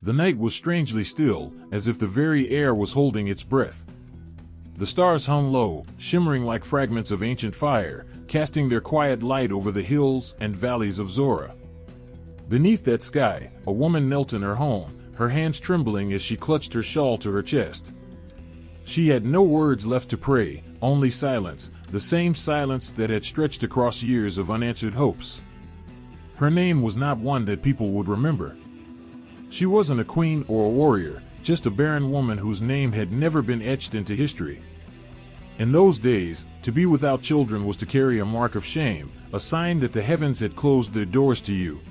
The night was strangely still, as if the very air was holding its breath. The stars hung low, shimmering like fragments of ancient fire, casting their quiet light over the hills and valleys of Zorah. Beneath that sky, a woman knelt in her home, her hands trembling as she clutched her shawl to her chest. She had no words left to pray, only silence, the same silence that had stretched across years of unanswered hopes. Her name was not one that people would remember. She wasn't a queen or a warrior, just a barren woman whose name had never been etched into history. In those days, to be without children was to carry a mark of shame, a sign that the heavens had closed their doors to you.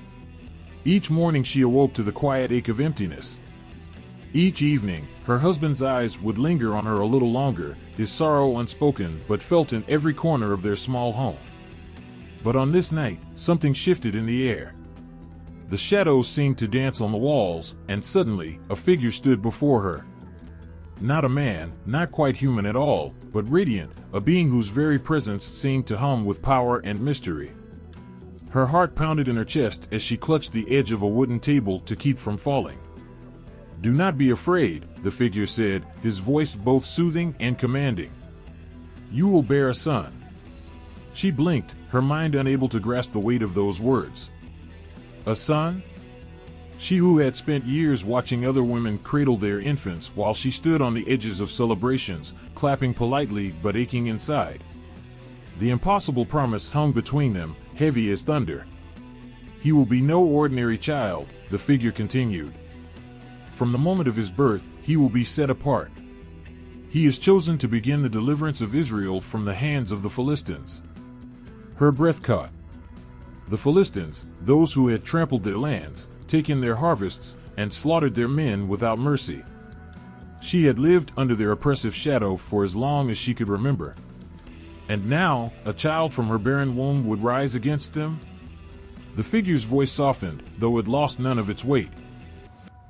Each morning she awoke to the quiet ache of emptiness. Each evening, her husband's eyes would linger on her a little longer, his sorrow unspoken but felt in every corner of their small home. But on this night, something shifted in the air. The shadows seemed to dance on the walls, and suddenly, a figure stood before her. Not a man, not quite human at all, but radiant, a being whose very presence seemed to hum with power and mystery. Her heart pounded in her chest as she clutched the edge of a wooden table to keep from falling. "Do not be afraid," the figure said, his voice both soothing and commanding. "You will bear a son." She blinked, her mind unable to grasp the weight of those words. A son? She who had spent years watching other women cradle their infants while she stood on the edges of celebrations, clapping politely but aching inside. The impossible promise hung between them, heavy as thunder. "He will be no ordinary child," the figure continued. "From the moment of his birth, he will be set apart. He is chosen to begin the deliverance of Israel from the hands of the Philistines." Her breath caught. The Philistines, those who had trampled their lands, taken their harvests, and slaughtered their men without mercy. She had lived under their oppressive shadow for as long as she could remember. And now, a child from her barren womb would rise against them? The figure's voice softened, though it lost none of its weight.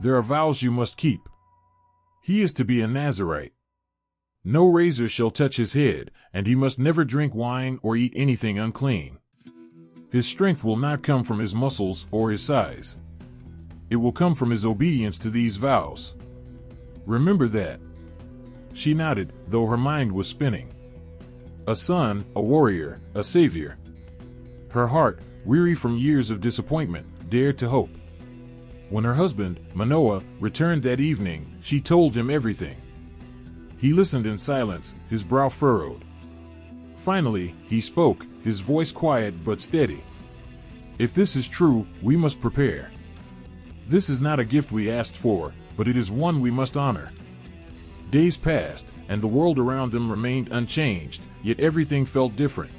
"There are vows you must keep. He is to be a Nazirite. No razor shall touch his head, and he must never drink wine or eat anything unclean. His strength will not come from his muscles or his size. It will come from his obedience to these vows. Remember that." She nodded, though her mind was spinning. A son, a warrior, a savior. Her heart, weary from years of disappointment, dared to hope. When her husband, Manoah, returned that evening, she told him everything. He listened in silence, his brow furrowed. Finally, he spoke, his voice quiet but steady. "If this is true, we must prepare. This is not a gift we asked for, but it is one we must honor." Days passed, and the world around them remained unchanged, yet everything felt different.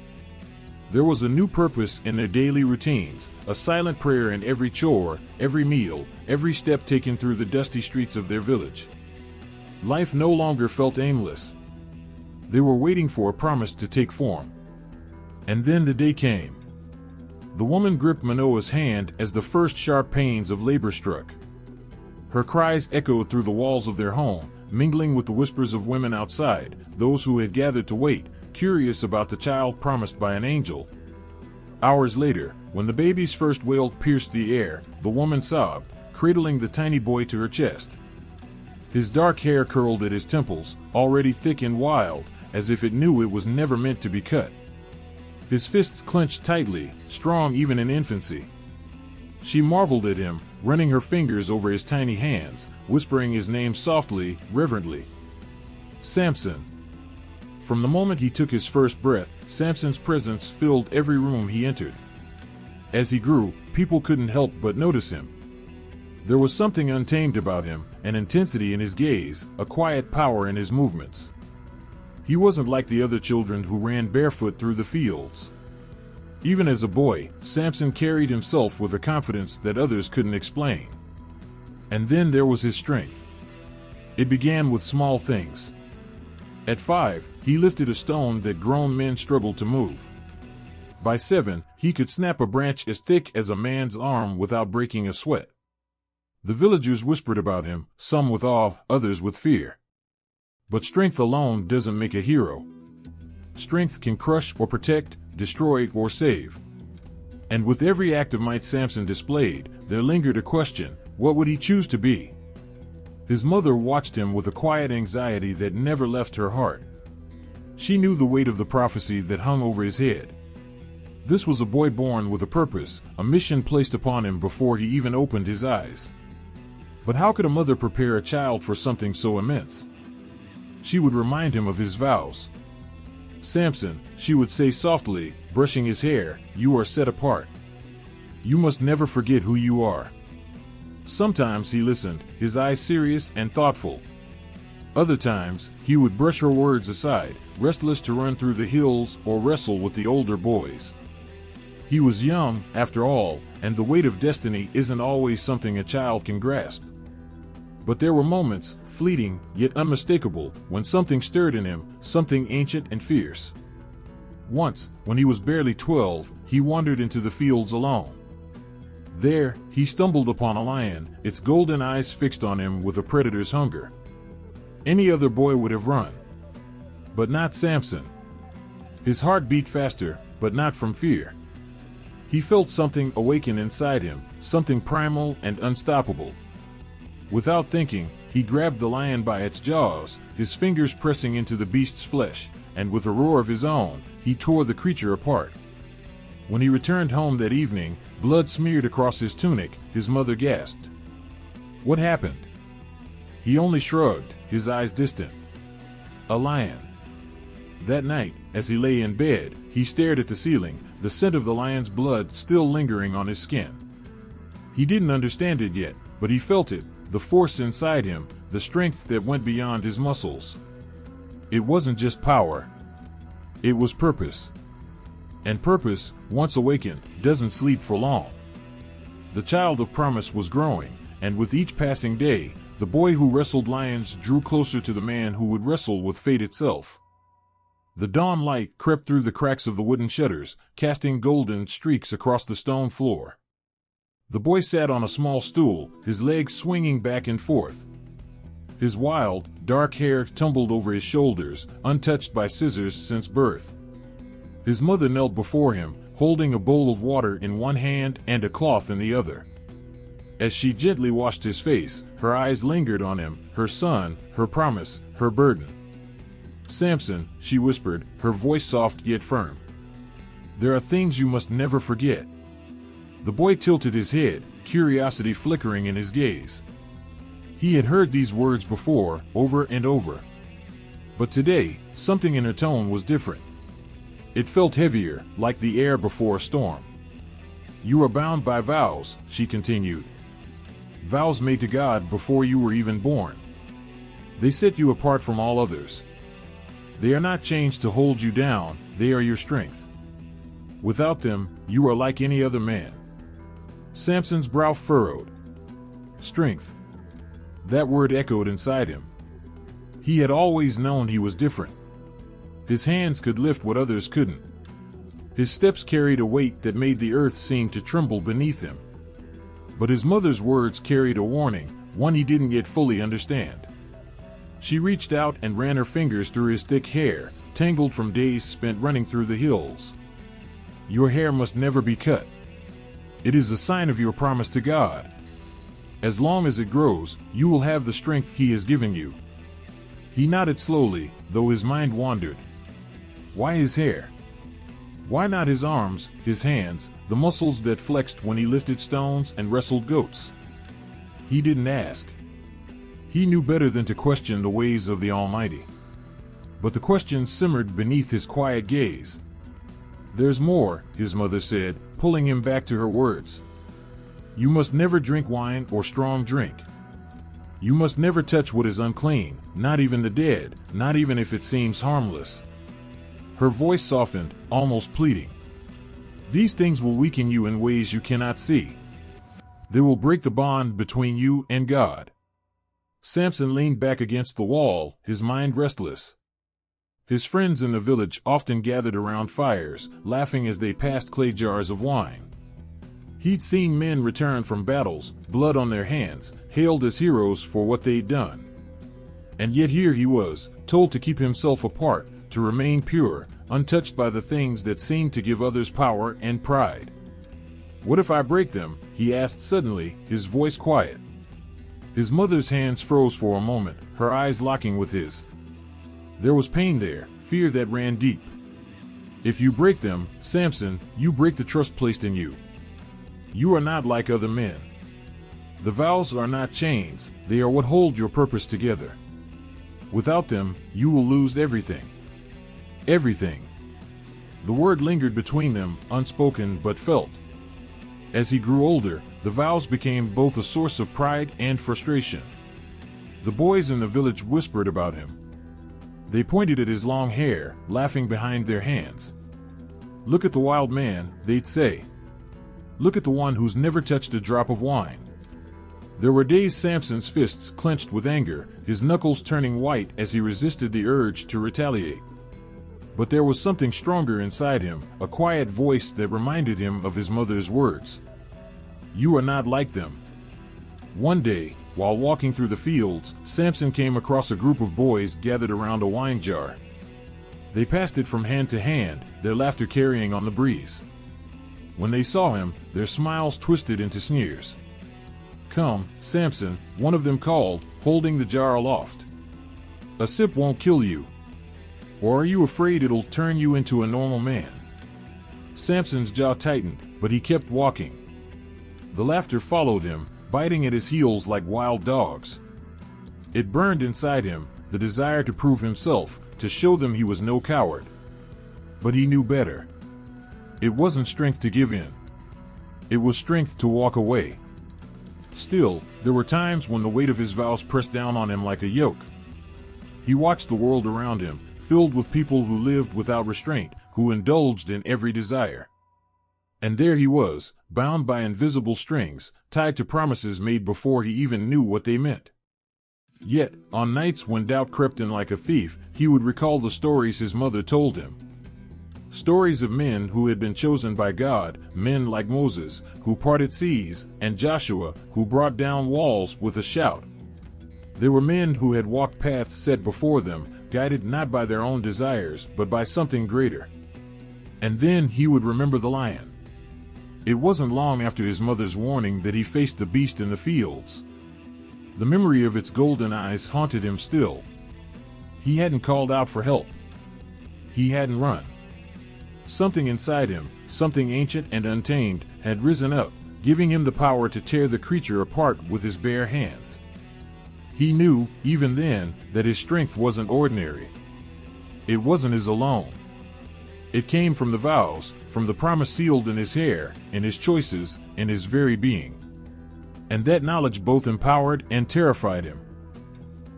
There was a new purpose in their daily routines, a silent prayer in every chore, every meal, every step taken through the dusty streets of their village. Life no longer felt aimless. They were waiting for a promise to take form. And then the day came. The woman gripped Manoah's hand as the first sharp pains of labor struck. Her cries echoed through the walls of their home, mingling with the whispers of women outside, those who had gathered to wait, curious about the child promised by an angel. Hours later, when the baby's first wail pierced the air, the woman sobbed, cradling the tiny boy to her chest. His dark hair curled at his temples, already thick and wild, as if it knew it was never meant to be cut. His fists clenched tightly, strong even in infancy. She marveled at him, running her fingers over his tiny hands, whispering his name softly, reverently. Samson. From the moment he took his first breath, Samson's presence filled every room he entered. As he grew, people couldn't help but notice him. There was something untamed about him, an intensity in his gaze, a quiet power in his movements. He wasn't like the other children who ran barefoot through the fields. Even as a boy, Samson carried himself with a confidence that others couldn't explain. And then there was his strength. It began with small things. At 5, he lifted a stone that grown men struggled to move. By 7, he could snap a branch as thick as a man's arm without breaking a sweat. The villagers whispered about him, some with awe, others with fear. But strength alone doesn't make a hero. Strength can crush or protect, destroy or save. And with every act of might Samson displayed, there lingered a question: What would he choose to be? His mother watched him with a quiet anxiety that never left her heart. She knew the weight of the prophecy that hung over his head. This was a boy born with a purpose, a mission placed upon him before he even opened his eyes. But how could a mother prepare a child for something so immense? She would remind him of his vows. "Samson," she would say softly, brushing his hair, "you are set apart. You must never forget who you are." Sometimes he listened, his eyes serious and thoughtful. Other times, he would brush her words aside, restless to run through the hills or wrestle with the older boys. He was young, after all, and the weight of destiny isn't always something a child can grasp. But there were moments, fleeting, yet unmistakable, when something stirred in him, something ancient and fierce. Once, when he was barely 12, he wandered into the fields alone. There, he stumbled upon a lion, its golden eyes fixed on him with a predator's hunger. Any other boy would have run. But not Samson. His heart beat faster, but not from fear. He felt something awaken inside him, something primal and unstoppable. Without thinking, he grabbed the lion by its jaws, his fingers pressing into the beast's flesh, and with a roar of his own, he tore the creature apart. When he returned home that evening, blood smeared across his tunic, his mother gasped. What happened? He only shrugged, his eyes distant. A lion. That night, as he lay in bed, he stared at the ceiling, the scent of the lion's blood still lingering on his skin. He didn't understand it yet, but he felt it, the force inside him, the strength that went beyond his muscles. It wasn't just power. It was purpose. And purpose, once awakened, doesn't sleep for long. The child of promise was growing, and with each passing day, the boy who wrestled lions drew closer to the man who would wrestle with fate itself. The dawn light crept through the cracks of the wooden shutters, casting golden streaks across the stone floor. The boy sat on a small stool, his legs swinging back and forth. His wild, dark hair tumbled over his shoulders, untouched by scissors since birth. His mother knelt before him, holding a bowl of water in one hand and a cloth in the other. As she gently washed his face, her eyes lingered on him, her son, her promise, her burden. "Samson," she whispered, her voice soft yet firm. "There are things you must never forget." The boy tilted his head, curiosity flickering in his gaze. He had heard these words before, over and over. But today, something in her tone was different. It felt heavier, like the air before a storm. "You are bound by vows," she continued. "Vows made to God before you were even born. They set you apart from all others. They are not chains to hold you down, they are your strength. Without them, you are like any other man." Samson's brow furrowed. Strength. That word echoed inside him. He had always known he was different. His hands could lift what others couldn't. His steps carried a weight that made the earth seem to tremble beneath him. But his mother's words carried a warning, one he didn't yet fully understand. She reached out and ran her fingers through his thick hair, tangled from days spent running through the hills. "Your hair must never be cut. It is a sign of your promise to God. As long as it grows, you will have the strength He has given you." He nodded slowly, though his mind wandered. Why his hair? Why not his arms, his hands, the muscles that flexed when he lifted stones and wrestled goats? He didn't ask. He knew better than to question the ways of the Almighty. But the question simmered beneath his quiet gaze. "There's more," his mother said, pulling him back to her words. "You must never drink wine or strong drink. You must never touch what is unclean, not even the dead, not even if it seems harmless." Her voice softened, almost pleading. "These things will weaken you in ways you cannot see. They will break the bond between you and God." Samson leaned back against the wall, his mind restless. His friends in the village often gathered around fires, laughing as they passed clay jars of wine. He'd seen men return from battles, blood on their hands, hailed as heroes for what they'd done. And yet here he was, told to keep himself apart, to remain pure, untouched by the things that seemed to give others power and pride. "What if I break them?" he asked suddenly, his voice quiet. His mother's hands froze for a moment, her eyes locking with his. There was pain there, fear that ran deep. If you break them, Samson, you break the trust placed in you. You are not like other men. The vows are not chains, they are what hold your purpose together. Without them, you will lose everything. Everything. The word lingered between them, unspoken but felt. As he grew older, the vows became both a source of pride and frustration. The boys in the village whispered about him. They pointed at his long hair, laughing behind their hands. Look at the wild man, they'd say. Look at the one who's never touched a drop of wine. There were days Samson's fists clenched with anger, his knuckles turning white as he resisted the urge to retaliate. But there was something stronger inside him, a quiet voice that reminded him of his mother's words. You are not like them. One day, while walking through the fields, Samson came across a group of boys gathered around a wine jar. They passed it from hand to hand, their laughter carrying on the breeze. When they saw him, their smiles twisted into sneers. Come, Samson, one of them called, holding the jar aloft. A sip won't kill you. Or are you afraid it'll turn you into a normal man? Samson's jaw tightened, but he kept walking. The laughter followed him, biting at his heels like wild dogs. It burned inside him, the desire to prove himself, to show them he was no coward. But he knew better. It wasn't strength to give in. It was strength to walk away. Still, there were times when the weight of his vows pressed down on him like a yoke. He watched the world around him, filled with people who lived without restraint, who indulged in every desire. And there he was, bound by invisible strings, tied to promises made before he even knew what they meant. Yet, on nights when doubt crept in like a thief, he would recall the stories his mother told him. Stories of men who had been chosen by God, men like Moses, who parted seas, and Joshua, who brought down walls with a shout. There were men who had walked paths set before them, guided not by their own desires, but by something greater. And then he would remember the lion. It wasn't long after his mother's warning that he faced the beast in the fields. The memory of its golden eyes haunted him still. He hadn't called out for help. He hadn't run. Something inside him, something ancient and untamed, had risen up, giving him the power to tear the creature apart with his bare hands. He knew, even then, that his strength wasn't ordinary. It wasn't his alone. It came from the vows, from the promise sealed in his hair, in his choices, in his very being. And that knowledge both empowered and terrified him.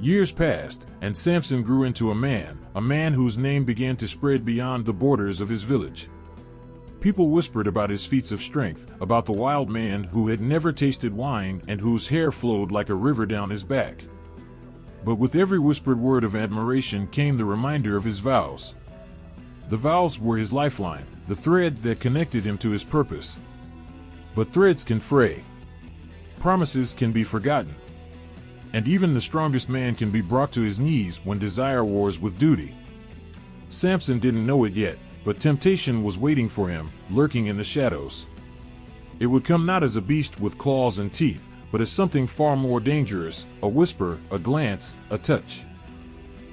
Years passed, and Samson grew into a man whose name began to spread beyond the borders of his village. People whispered about his feats of strength, about the wild man who had never tasted wine and whose hair flowed like a river down his back. But with every whispered word of admiration came the reminder of his vows. The vows were his lifeline, the thread that connected him to his purpose. But threads can fray. Promises can be forgotten. And even the strongest man can be brought to his knees when desire wars with duty. Samson didn't know it yet, but temptation was waiting for him, lurking in the shadows. It would come not as a beast with claws and teeth, but as something far more dangerous, a whisper, a glance, a touch.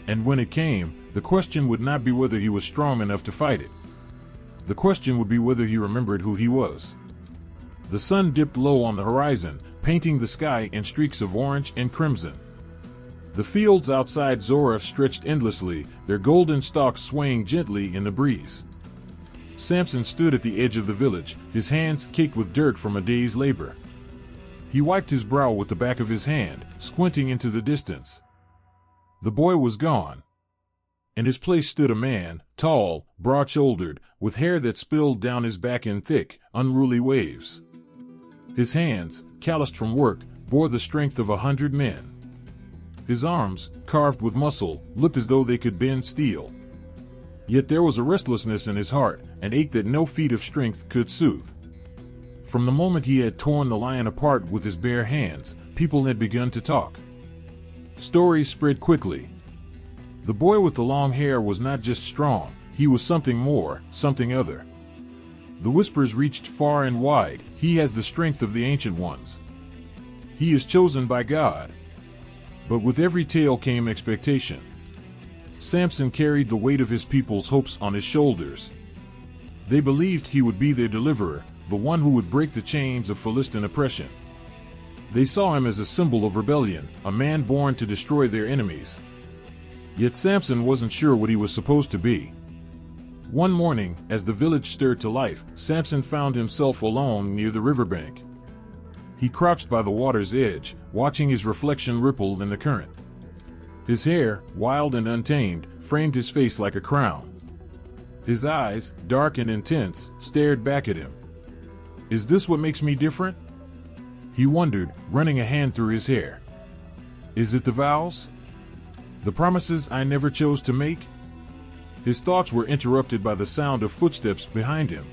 And when it came, the question would not be whether he was strong enough to fight it. The question would be whether he remembered who he was. The sun dipped low on the horizon, painting the sky in streaks of orange and crimson. The fields outside Zorah stretched endlessly, their golden stalks swaying gently in the breeze. Samson stood at the edge of the village, his hands caked with dirt from a day's labor. He wiped his brow with the back of his hand, squinting into the distance. The boy was gone. In his place stood a man, tall, broad-shouldered, with hair that spilled down his back in thick, unruly waves. His hands, calloused from work, bore the strength of 100 men. His arms, carved with muscle, looked as though they could bend steel. Yet there was a restlessness in his heart, an ache that no feat of strength could soothe. From the moment he had torn the lion apart with his bare hands, people had begun to talk. Stories spread quickly. The boy with the long hair was not just strong, he was something more, something other. The whispers reached far and wide, he has the strength of the ancient ones. He is chosen by God. But with every tale came expectation. Samson carried the weight of his people's hopes on his shoulders. They believed he would be their deliverer, the one who would break the chains of Philistine oppression. They saw him as a symbol of rebellion, a man born to destroy their enemies. Yet Samson wasn't sure what he was supposed to be. One morning, as the village stirred to life, Samson found himself alone near the riverbank. He crouched by the water's edge, watching his reflection ripple in the current. His hair, wild and untamed, framed his face like a crown. His eyes, dark and intense, stared back at him. Is this what makes me different? He wondered, running a hand through his hair. Is it the vows? The promises I never chose to make? His thoughts were interrupted by the sound of footsteps behind him.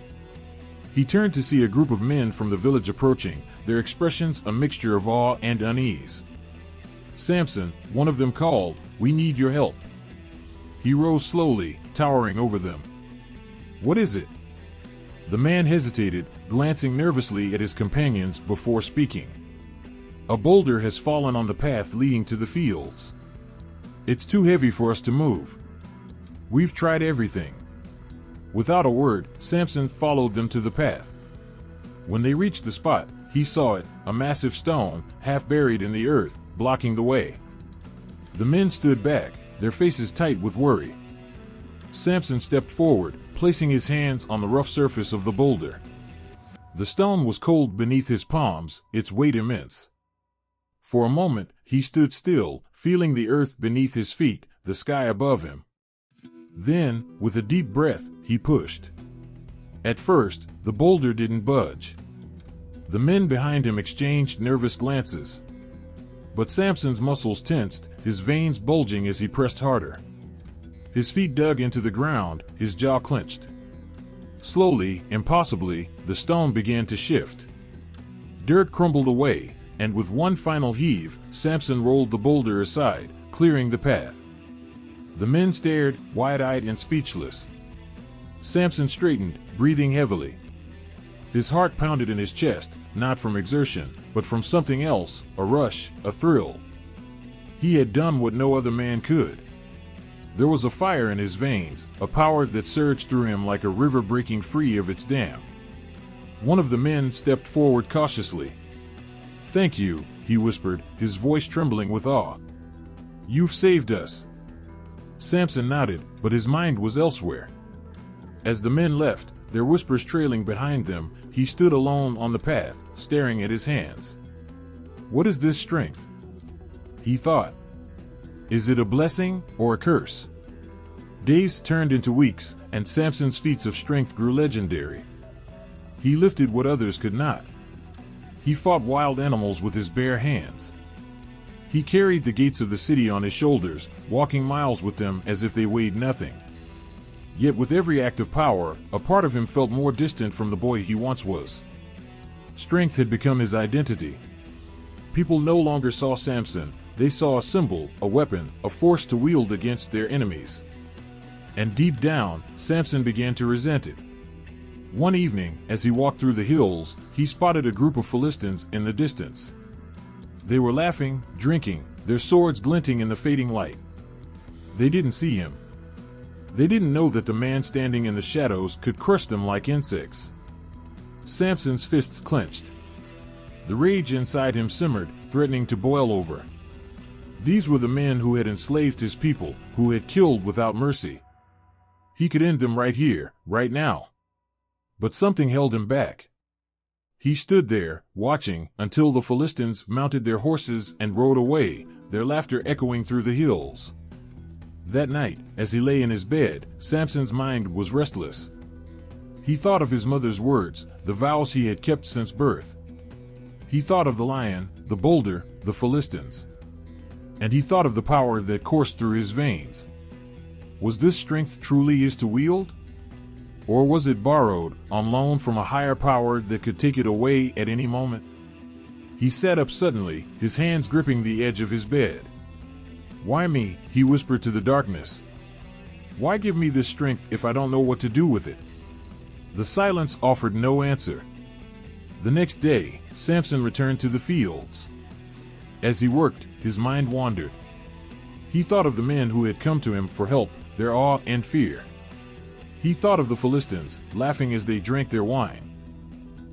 He turned to see a group of men from the village approaching, their expressions a mixture of awe and unease. Samson, one of them called, "We need your help." He rose slowly, towering over them. What is it? The man hesitated, glancing nervously at his companions before speaking. A boulder has fallen on the path leading to the fields. It's too heavy for us to move. We've tried everything. Without a word, Samson followed them to the path. When they reached the spot, he saw it, a massive stone, half buried in the earth, blocking the way. The men stood back, their faces tight with worry. Samson stepped forward, placing his hands on the rough surface of the boulder. The stone was cold beneath his palms, its weight immense. For a moment, he stood still, feeling the earth beneath his feet, the sky above him. Then, with a deep breath, he pushed. At first, the boulder didn't budge. The men behind him exchanged nervous glances. But Samson's muscles tensed, his veins bulging as he pressed harder. His feet dug into the ground, his jaw clenched. Slowly, impossibly, the stone began to shift. Dirt crumbled away, and with one final heave, Samson rolled the boulder aside, clearing the path. The men stared, wide-eyed and speechless. Samson straightened, breathing heavily. His heart pounded in his chest, not from exertion, but from something else, a rush, a thrill. He had done what no other man could. There was a fire in his veins, a power that surged through him like a river breaking free of its dam. One of the men stepped forward cautiously. "Thank you," he whispered, his voice trembling with awe. "You've saved us." Samson nodded, but his mind was elsewhere. As the men left, their whispers trailing behind them, he stood alone on the path, staring at his hands. What is this strength? He thought. Is it a blessing or a curse? Days turned into weeks, and Samson's feats of strength grew legendary. He lifted what others could not. He fought wild animals with his bare hands. He carried the gates of the city on his shoulders, walking miles with them as if they weighed nothing. Yet with every act of power, a part of him felt more distant from the boy he once was. Strength had become his identity. People no longer saw Samson, they saw a symbol, a weapon, a force to wield against their enemies. And deep down, Samson began to resent it. One evening, as he walked through the hills, he spotted a group of Philistines in the distance. They were laughing, drinking, their swords glinting in the fading light. They didn't see him. They didn't know that the man standing in the shadows could crush them like insects. Samson's fists clenched. The rage inside him simmered, threatening to boil over. These were the men who had enslaved his people, who had killed without mercy. He could end them right here, right now. But something held him back. He stood there, watching, until the Philistines mounted their horses and rode away, their laughter echoing through the hills. That night, as he lay in his bed, Samson's mind was restless. He thought of his mother's words, the vows he had kept since birth. He thought of the lion, the boulder, the Philistines. And he thought of the power that coursed through his veins. Was this strength truly his to wield? Or was it borrowed, on loan from a higher power that could take it away at any moment? He sat up suddenly, his hands gripping the edge of his bed. "Why me?" he whispered to the darkness. "Why give me this strength if I don't know what to do with it?" The silence offered no answer. The next day, Samson returned to the fields. As he worked, his mind wandered. He thought of the men who had come to him for help, their awe and fear. He thought of the Philistines, laughing as they drank their wine.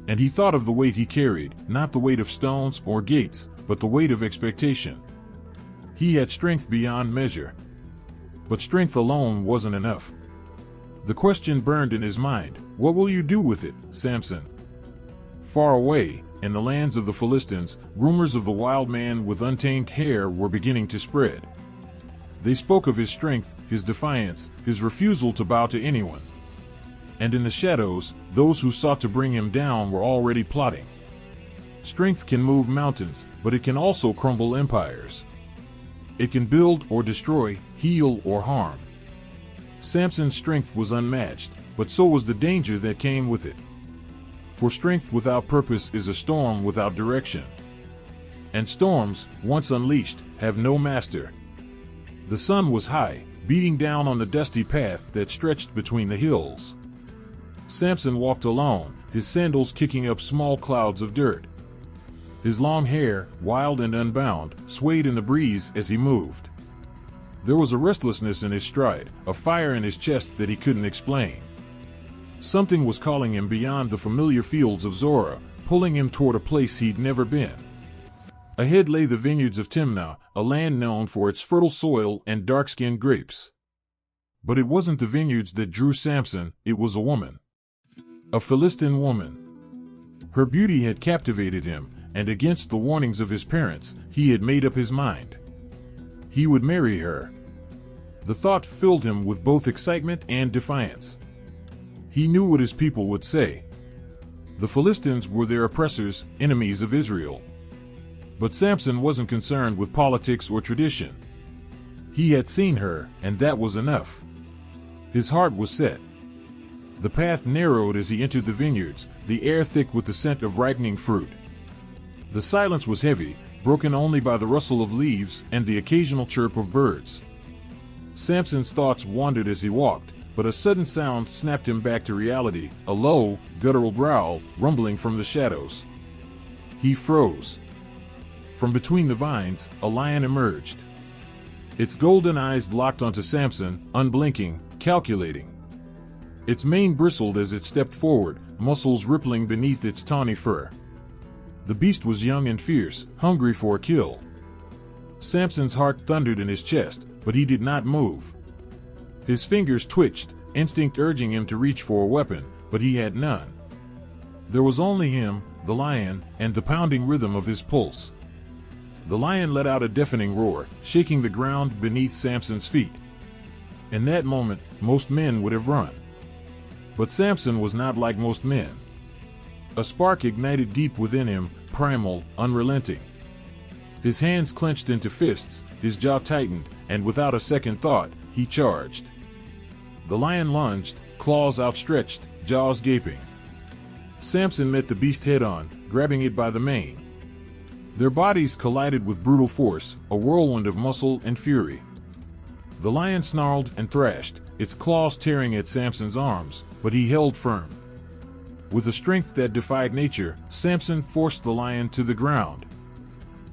And he thought of the weight he carried, not the weight of stones or gates, but the weight of expectation. He had strength beyond measure. But strength alone wasn't enough. The question burned in his mind, "What will you do with it, Samson?" Far away, in the lands of the Philistines, rumors of the wild man with untamed hair were beginning to spread. They spoke of his strength, his defiance, his refusal to bow to anyone. And in the shadows, those who sought to bring him down were already plotting. Strength can move mountains, but it can also crumble empires. It can build or destroy, heal or harm. Samson's strength was unmatched, but so was the danger that came with it. For strength without purpose is a storm without direction. And storms, once unleashed, have no master. The sun was high, beating down on the dusty path that stretched between the hills. Samson walked alone, his sandals kicking up small clouds of dirt. His long hair, wild and unbound, swayed in the breeze as he moved. There was a restlessness in his stride, a fire in his chest that he couldn't explain. Something was calling him beyond the familiar fields of Zorah, pulling him toward a place he'd never been. Ahead lay the vineyards of Timnah, a land known for its fertile soil and dark-skinned grapes. But it wasn't the vineyards that drew Samson, it was a woman. A Philistine woman. Her beauty had captivated him, and against the warnings of his parents, he had made up his mind. He would marry her. The thought filled him with both excitement and defiance. He knew what his people would say. The Philistines were their oppressors, enemies of Israel. But Samson wasn't concerned with politics or tradition. He had seen her, and that was enough. His heart was set. The path narrowed as he entered the vineyards, the air thick with the scent of ripening fruit. The silence was heavy, broken only by the rustle of leaves and the occasional chirp of birds. Samson's thoughts wandered as he walked, but a sudden sound snapped him back to reality, a low, guttural growl rumbling from the shadows. He froze. From between the vines, a lion emerged. Its golden eyes locked onto Samson, unblinking, calculating. Its mane bristled as it stepped forward, muscles rippling beneath its tawny fur. The beast was young and fierce, hungry for a kill. Samson's heart thundered in his chest, but he did not move. His fingers twitched, instinct urging him to reach for a weapon, but he had none. There was only him, the lion, and the pounding rhythm of his pulse. The lion let out a deafening roar, shaking the ground beneath Samson's feet. In that moment, most men would have run. But Samson was not like most men. A spark ignited deep within him, primal, unrelenting. His hands clenched into fists, his jaw tightened, and without a second thought, he charged. The lion lunged, claws outstretched, jaws gaping. Samson met the beast head-on, grabbing it by the mane. Their bodies collided with brutal force, a whirlwind of muscle and fury. The lion snarled and thrashed, its claws tearing at Samson's arms, but he held firm. With a strength that defied nature, Samson forced the lion to the ground.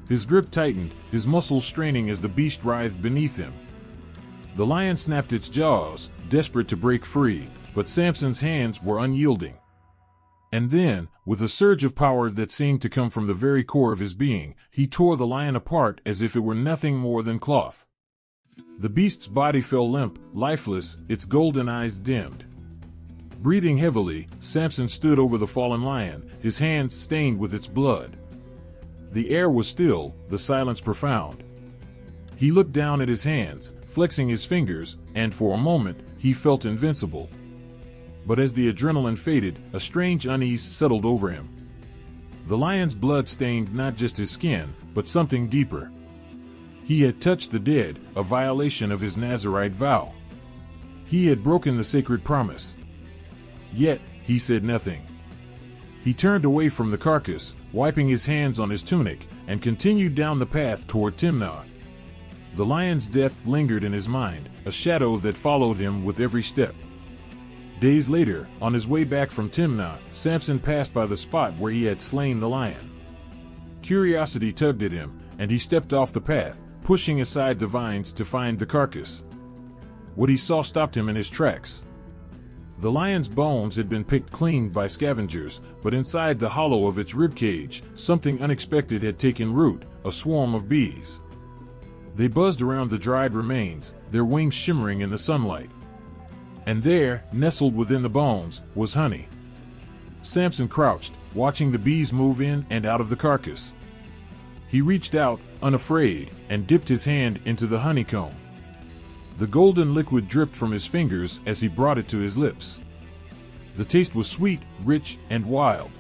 His grip tightened, his muscles straining as the beast writhed beneath him. The lion snapped its jaws, desperate to break free, but Samson's hands were unyielding. And then, with a surge of power that seemed to come from the very core of his being, he tore the lion apart as if it were nothing more than cloth. The beast's body fell limp, lifeless, its golden eyes dimmed. Breathing heavily, Samson stood over the fallen lion, his hands stained with its blood. The air was still, the silence profound. He looked down at his hands, flexing his fingers, and for a moment, he felt invincible. But as the adrenaline faded, a strange unease settled over him. The lion's blood stained not just his skin, but something deeper. He had touched the dead, a violation of his Nazirite vow. He had broken the sacred promise. Yet, he said nothing. He turned away from the carcass, wiping his hands on his tunic, and continued down the path toward Timnah. The lion's death lingered in his mind, a shadow that followed him with every step. Days later, on his way back from Timnah, Samson passed by the spot where he had slain the lion. Curiosity tugged at him, and he stepped off the path, pushing aside the vines to find the carcass. What he saw stopped him in his tracks. The lion's bones had been picked clean by scavengers, but inside the hollow of its ribcage, something unexpected had taken root, a swarm of bees. They buzzed around the dried remains, their wings shimmering in the sunlight. And there, nestled within the bones, was honey. Samson crouched, watching the bees move in and out of the carcass. He reached out, unafraid, and dipped his hand into the honeycomb. The golden liquid dripped from his fingers as he brought it to his lips. The taste was sweet, rich, and wild.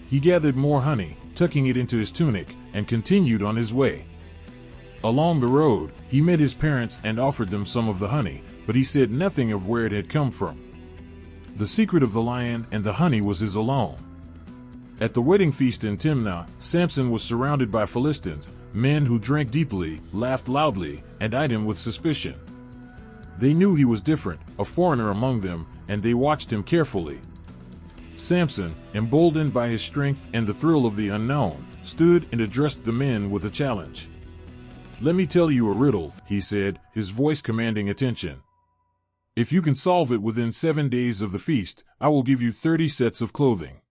He gathered more honey, tucking it into his tunic, and continued on his way. Along the road, he met his parents and offered them some of the honey, but he said nothing of where it had come from. The secret of the lion and the honey was his alone. At the wedding feast in Timnah, Samson was surrounded by Philistines, men who drank deeply, laughed loudly, and eyed him with suspicion. They knew he was different, a foreigner among them, and they watched him carefully. Samson, emboldened by his strength and the thrill of the unknown, stood and addressed the men with a challenge. "Let me tell you a riddle," he said, his voice commanding attention. "If you can solve it within 7 days of the feast, I will give you 30 sets of clothing.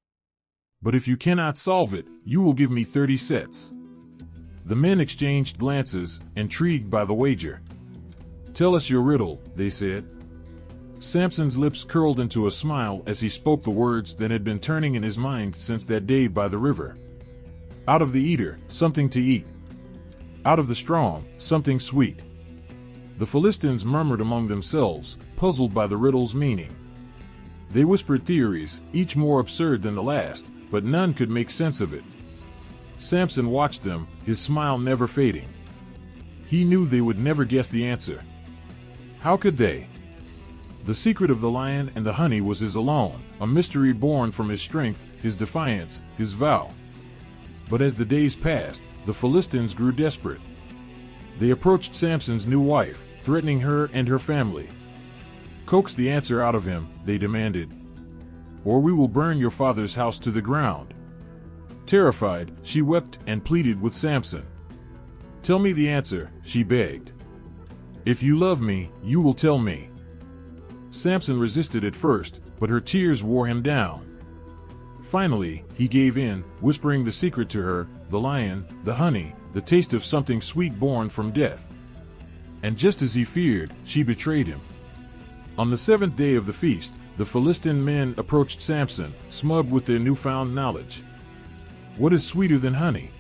But if you cannot solve it, you will give me 30 sets." The men exchanged glances, intrigued by the wager. "Tell us your riddle," they said. Samson's lips curled into a smile as he spoke the words that had been turning in his mind since that day by the river. "Out of the eater, something to eat. Out of the strong, something sweet." The Philistines murmured among themselves, puzzled by the riddle's meaning. They whispered theories, each more absurd than the last, but none could make sense of it. Samson watched them, his smile never fading. He knew they would never guess the answer. How could they? The secret of the lion and the honey was his alone, a mystery born from his strength, his defiance, his vow. But as the days passed, the Philistines grew desperate. They approached Samson's new wife, threatening her and her family. "Coax the answer out of him," they demanded, "or we will burn your father's house to the ground." Terrified, she wept and pleaded with Samson. "Tell me the answer," she begged. "If you love me, you will tell me." Samson resisted at first, but her tears wore him down. Finally, he gave in, whispering the secret to her: the lion, the honey, the taste of something sweet born from death. And just as he feared, she betrayed him. On the 7th day of the feast, the Philistine men approached Samson, smug with their newfound knowledge. "What is sweeter than honey?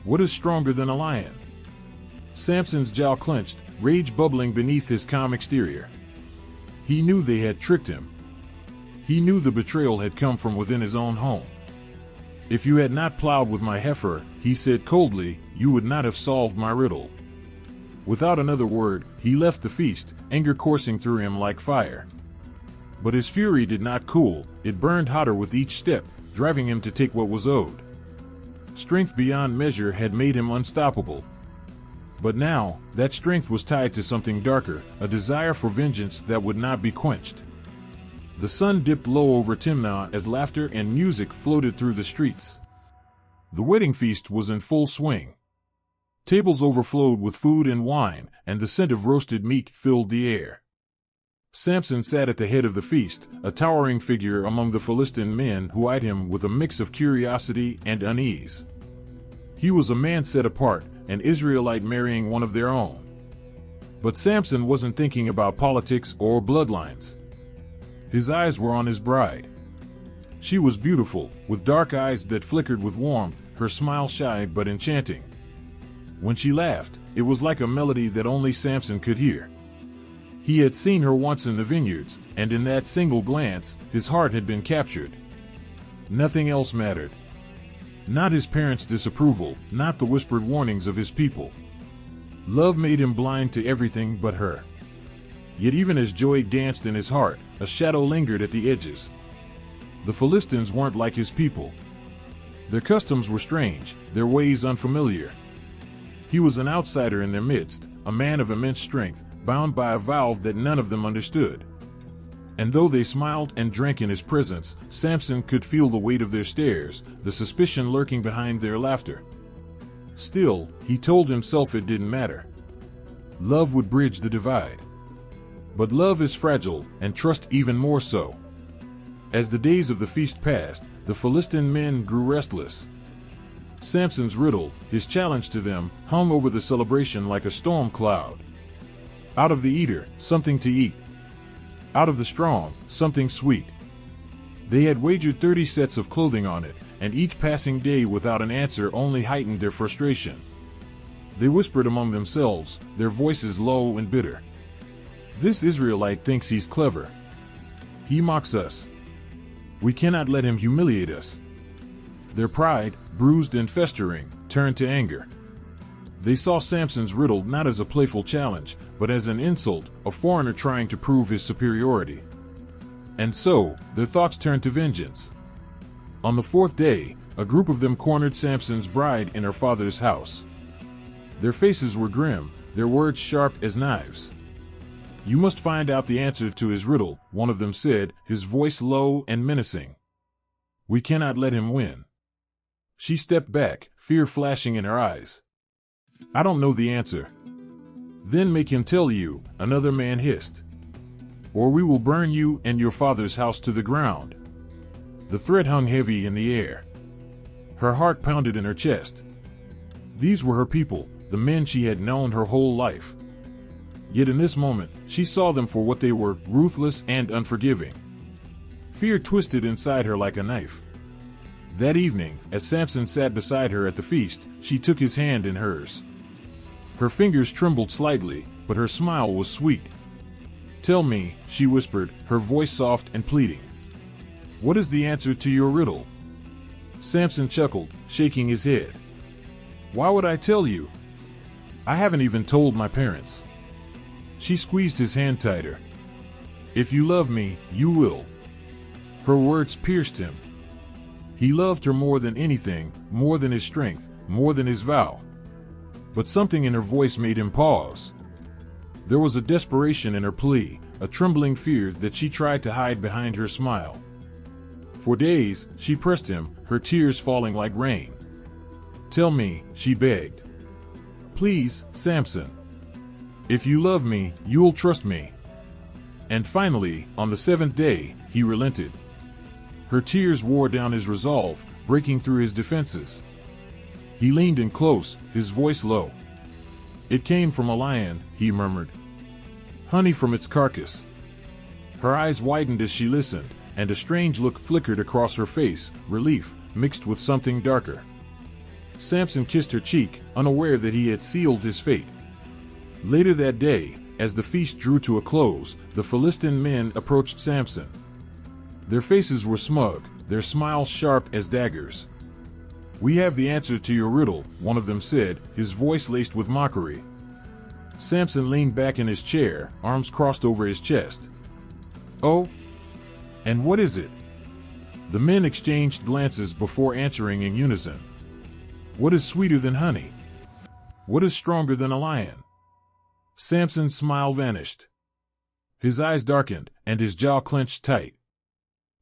What is stronger than a lion?" Samson's jaw clenched, rage bubbling beneath his calm exterior. He knew they had tricked him. He knew the betrayal had come from within his own home. "If you had not plowed with my heifer," he said coldly, "you would not have solved my riddle." Without another word, he left the feast, anger coursing through him like fire. But his fury did not cool, it burned hotter with each step, driving him to take what was owed. Strength beyond measure had made him unstoppable. But now, that strength was tied to something darker, a desire for vengeance that would not be quenched. The sun dipped low over Timnah as laughter and music floated through the streets. The wedding feast was in full swing. Tables overflowed with food and wine, and the scent of roasted meat filled the air. Samson sat at the head of the feast, a towering figure among the Philistine men who eyed him with a mix of curiosity and unease. He was a man set apart, an Israelite marrying one of their own. But Samson wasn't thinking about politics or bloodlines. His eyes were on his bride. She was beautiful, with dark eyes that flickered with warmth, her smile shy but enchanting. When she laughed, it was like a melody that only Samson could hear. He had seen her once in the vineyards, and in that single glance, his heart had been captured. Nothing else mattered. Not his parents' disapproval, not the whispered warnings of his people. Love made him blind to everything but her. Yet even as joy danced in his heart, a shadow lingered at the edges. The Philistines weren't like his people. Their customs were strange, their ways unfamiliar. He was an outsider in their midst, a man of immense strength, bound by a vow that none of them understood. And though they smiled and drank in his presence, Samson could feel the weight of their stares, the suspicion lurking behind their laughter. Still, he told himself it didn't matter. Love would bridge the divide. But love is fragile, and trust even more so. As the days of the feast passed, the Philistine men grew restless. Samson's riddle, his challenge to them, hung over the celebration like a storm cloud. Out of the eater, something to eat. Out of the strong, something sweet. They had wagered 30 sets of clothing on it, and each passing day without an answer only heightened their frustration. They whispered among themselves, their voices low and bitter. This Israelite thinks he's clever. He mocks us. We cannot let him humiliate us. Their pride, bruised and festering, turned to anger. They saw Samson's riddle not as a playful challenge, but as an insult, a foreigner trying to prove his superiority. And so, their thoughts turned to vengeance. On the 4th day, a group of them cornered Samson's bride in her father's house. Their faces were grim, their words sharp as knives. "You must find out the answer to his riddle," one of them said, his voice low and menacing. "We cannot let him win." She stepped back, fear flashing in her eyes. "I don't know the answer." "Then make him tell you," another man hissed. "Or we will burn you and your father's house to the ground." The threat hung heavy in the air. Her heart pounded in her chest. These were her people, the men she had known her whole life. Yet in this moment, she saw them for what they were, ruthless and unforgiving. Fear twisted inside her like a knife. That evening, as Samson sat beside her at the feast, she took his hand in hers. Her fingers trembled slightly, but her smile was sweet. "Tell me," she whispered, her voice soft and pleading. "What is the answer to your riddle?" Samson chuckled, shaking his head. "Why would I tell you? I haven't even told my parents." She squeezed his hand tighter. "If you love me, you will." Her words pierced him. He loved her more than anything, more than his strength, more than his vow. But something in her voice made him pause. There was a desperation in her plea, a trembling fear that she tried to hide behind her smile. For days, she pressed him, her tears falling like rain. "Tell me," she begged. "Please, Samson. If you love me, you'll trust me." And finally, on the 7th day, he relented. Her tears wore down his resolve, breaking through his defenses. He leaned in close, his voice low. "It came from a lion," he murmured. "Honey from its carcass." Her eyes widened as she listened, and a strange look flickered across her face, relief, mixed with something darker. Samson kissed her cheek, unaware that he had sealed his fate. Later that day, as the feast drew to a close, the Philistine men approached Samson. Their faces were smug, their smiles sharp as daggers. "We have the answer to your riddle," one of them said, his voice laced with mockery. Samson leaned back in his chair, arms crossed over his chest. "Oh? And what is it?" The men exchanged glances before answering in unison. "What is sweeter than honey? What is stronger than a lion?" Samson's smile vanished. His eyes darkened, and his jaw clenched tight.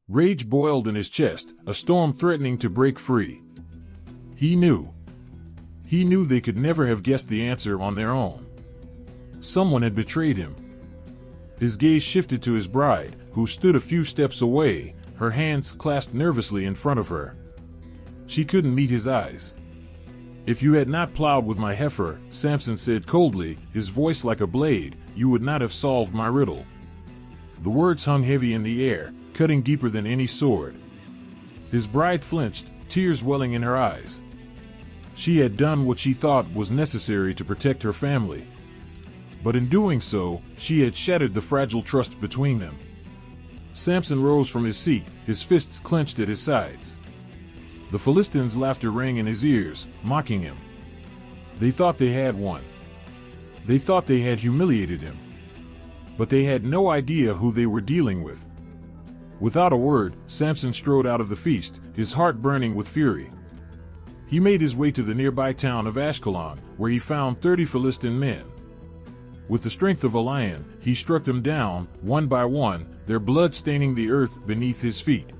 Rage boiled in his chest, a storm threatening to break free. He knew. He knew they could never have guessed the answer on their own. Someone had betrayed him. His gaze shifted to his bride, who stood a few steps away, her hands clasped nervously in front of her. She couldn't meet his eyes. "If you had not plowed with my heifer," Samson said coldly, his voice like a blade, "you would not have solved my riddle." The words hung heavy in the air, cutting deeper than any sword. His bride flinched, tears welling in her eyes. She had done what she thought was necessary to protect her family. But in doing so, she had shattered the fragile trust between them. Samson rose from his seat, his fists clenched at his sides. The Philistines' laughter rang in his ears, mocking him. They thought they had won. They thought they had humiliated him. But they had no idea who they were dealing with. Without a word, Samson strode out of the feast, his heart burning with fury. He made his way to the nearby town of Ashkelon, where he found 30 Philistine men. With the strength of a lion, he struck them down, one by one, their blood staining the earth beneath his feet.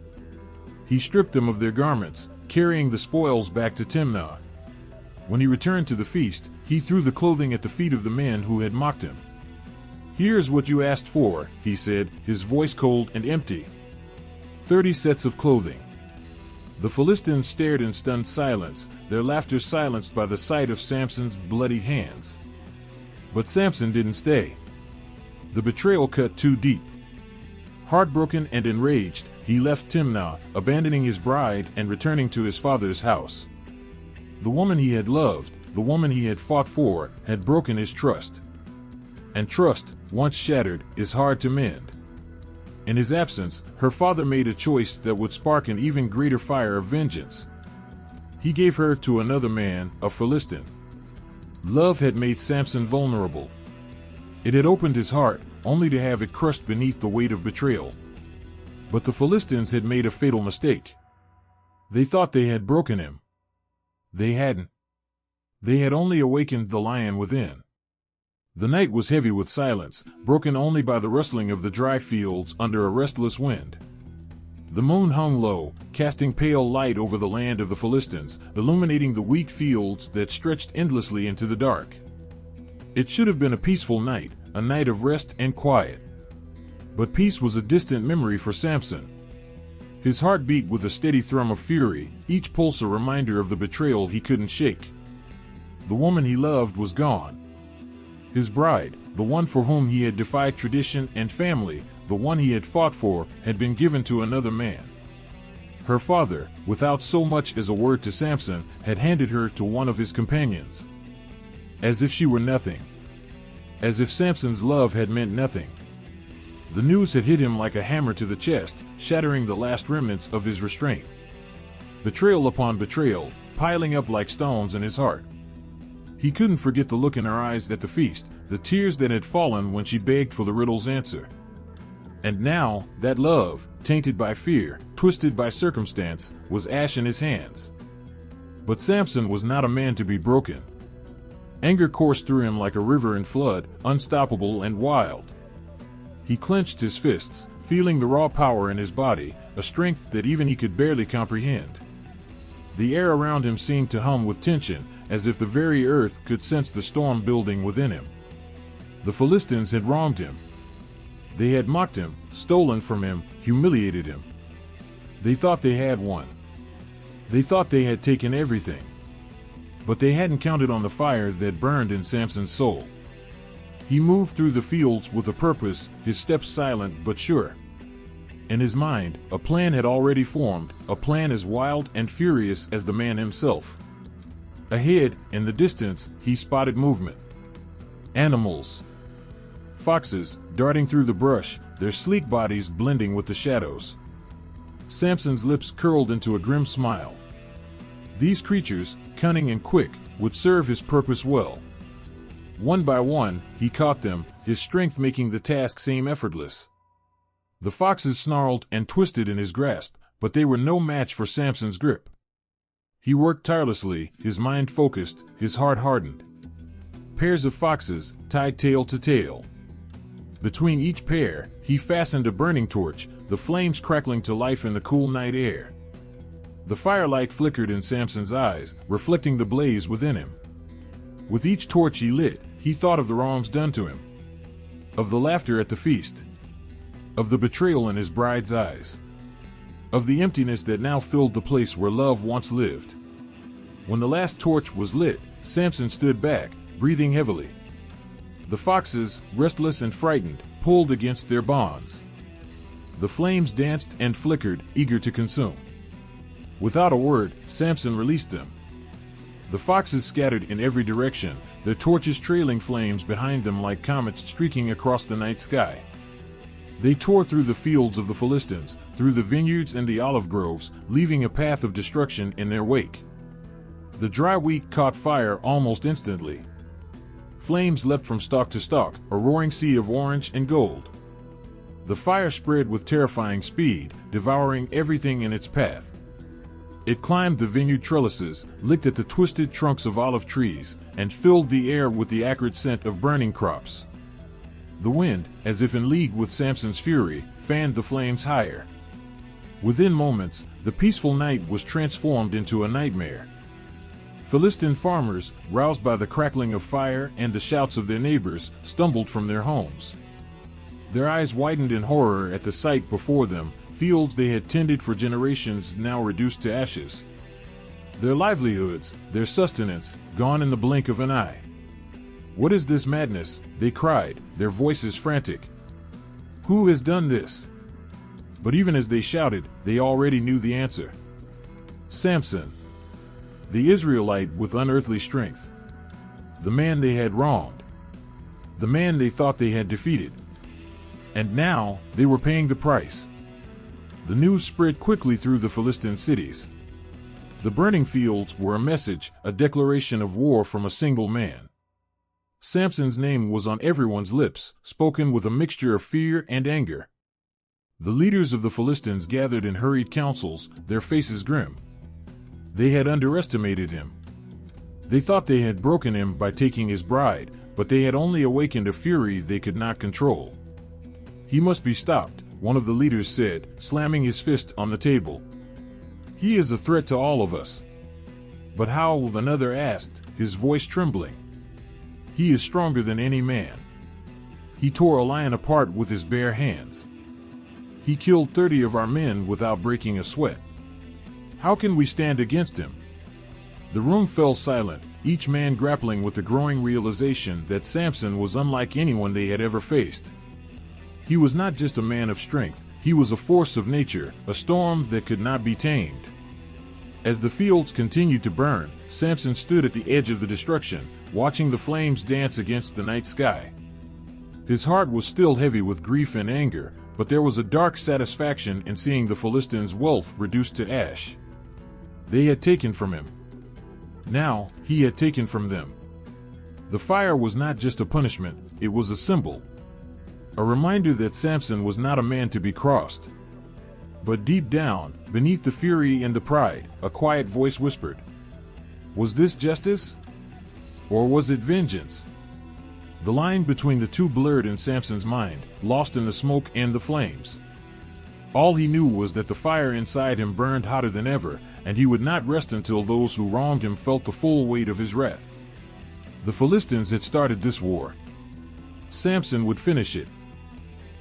He stripped them of their garments, carrying the spoils back to Timnah. When he returned to the feast, he threw the clothing at the feet of the men who had mocked him. "Here's what you asked for," he said, his voice cold and empty. 30 sets of clothing. The Philistines stared in stunned silence, their laughter silenced by the sight of Samson's bloodied hands. But Samson didn't stay. The betrayal cut too deep. Heartbroken and enraged, he left Timnah, abandoning his bride and returning to his father's house. The woman he had loved, the woman he had fought for, had broken his trust. And trust, once shattered, is hard to mend. In his absence, her father made a choice that would spark an even greater fire of vengeance. He gave her to another man, a Philistine. Love had made Samson vulnerable. It had opened his heart, only to have it crushed beneath the weight of betrayal. But the Philistines had made a fatal mistake. They thought they had broken him. They hadn't. They had only awakened the lion within. The night was heavy with silence, broken only by the rustling of the dry fields under a restless wind. The moon hung low, casting pale light over the land of the Philistines, illuminating the wheat fields that stretched endlessly into the dark. It should have been a peaceful night, a night of rest and quiet. But peace was a distant memory for Samson. His heart beat with a steady thrum of fury, each pulse a reminder of the betrayal he couldn't shake. The woman he loved was gone. His bride, the one for whom he had defied tradition and family, the one he had fought for, had been given to another man. Her father, without so much as a word to Samson, had handed her to one of his companions. As if she were nothing. As if Samson's love had meant nothing. The news had hit him like a hammer to the chest, shattering the last remnants of his restraint. Betrayal upon betrayal, piling up like stones in his heart. He couldn't forget the look in her eyes at the feast, the tears that had fallen when she begged for the riddle's answer. And now, that love, tainted by fear, twisted by circumstance, was ash in his hands. But Samson was not a man to be broken. Anger coursed through him like a river in flood, unstoppable and wild. He clenched his fists, feeling the raw power in his body, a strength that even he could barely comprehend. The air around him seemed to hum with tension, as if the very earth could sense the storm building within him. The Philistines had wronged him. They had mocked him, stolen from him, humiliated him. They thought they had won. They thought they had taken everything. But they hadn't counted on the fire that burned in Samson's soul. He moved through the fields with a purpose, his steps silent but sure. In his mind, a plan had already formed, a plan as wild and furious as the man himself. Ahead, in the distance, he spotted movement. Animals. Foxes, darting through the brush, their sleek bodies blending with the shadows. Samson's lips curled into a grim smile. These creatures, cunning and quick, would serve his purpose well. One by one, he caught them, his strength making the task seem effortless. The foxes snarled and twisted in his grasp, but they were no match for Samson's grip. He worked tirelessly, his mind focused, his heart hardened. Pairs of foxes, tied tail to tail. Between each pair, he fastened a burning torch, the flames crackling to life in the cool night air. The firelight flickered in Samson's eyes, reflecting the blaze within him. With each torch he lit, he thought of the wrongs done to him. Of the laughter at the feast. Of the betrayal in his bride's eyes. Of the emptiness that now filled the place where love once lived. When the last torch was lit, Samson stood back, breathing heavily. The foxes, restless and frightened, pulled against their bonds. The flames danced and flickered, eager to consume. Without a word, Samson released them. The foxes scattered in every direction, their torches trailing flames behind them like comets streaking across the night sky. They tore through the fields of the Philistines, through the vineyards and the olive groves, leaving a path of destruction in their wake. The dry wheat caught fire almost instantly. Flames leapt from stalk to stalk, a roaring sea of orange and gold. The fire spread with terrifying speed, devouring everything in its path. It climbed the vineyard trellises, licked at the twisted trunks of olive trees, and filled the air with the acrid scent of burning crops. The wind, as if in league with Samson's fury, fanned the flames higher. Within moments, the peaceful night was transformed into a nightmare. Philistine farmers, roused by the crackling of fire and the shouts of their neighbors, stumbled from their homes. Their eyes widened in horror at the sight before them, fields they had tended for generations now reduced to ashes. Their livelihoods, their sustenance, gone in the blink of an eye. "What is this madness?" they cried, their voices frantic. "Who has done this?" But even as they shouted, they already knew the answer. Samson, the Israelite with unearthly strength. The man they had wronged. The man they thought they had defeated. And now, they were paying the price. The news spread quickly through the Philistine cities. The burning fields were a message, a declaration of war from a single man. Samson's name was on everyone's lips, spoken with a mixture of fear and anger. The leaders of the Philistines gathered in hurried councils, their faces grim. They had underestimated him. They thought they had broken him by taking his bride, but they had only awakened a fury they could not control. "He must be stopped," one of the leaders said, slamming his fist on the table. "He is a threat to all of us." "But how?" another asked, his voice trembling. "He is stronger than any man. He tore a lion apart with his bare hands. He killed 30 of our men without breaking a sweat. How can we stand against him?" The room fell silent, each man grappling with the growing realization that Samson was unlike anyone they had ever faced. He was not just a man of strength, he was a force of nature, a storm that could not be tamed. As the fields continued to burn, Samson stood at the edge of the destruction, watching the flames dance against the night sky. His heart was still heavy with grief and anger, but there was a dark satisfaction in seeing the Philistines' wealth reduced to ash. They had taken from him. Now, he had taken from them. The fire was not just a punishment, it was a symbol. A reminder that Samson was not a man to be crossed. But deep down, beneath the fury and the pride, a quiet voice whispered, "Was this justice? Or was it vengeance?" The line between the two blurred in Samson's mind, lost in the smoke and the flames. All he knew was that the fire inside him burned hotter than ever, and he would not rest until those who wronged him felt the full weight of his wrath. The Philistines had started this war. Samson would finish it.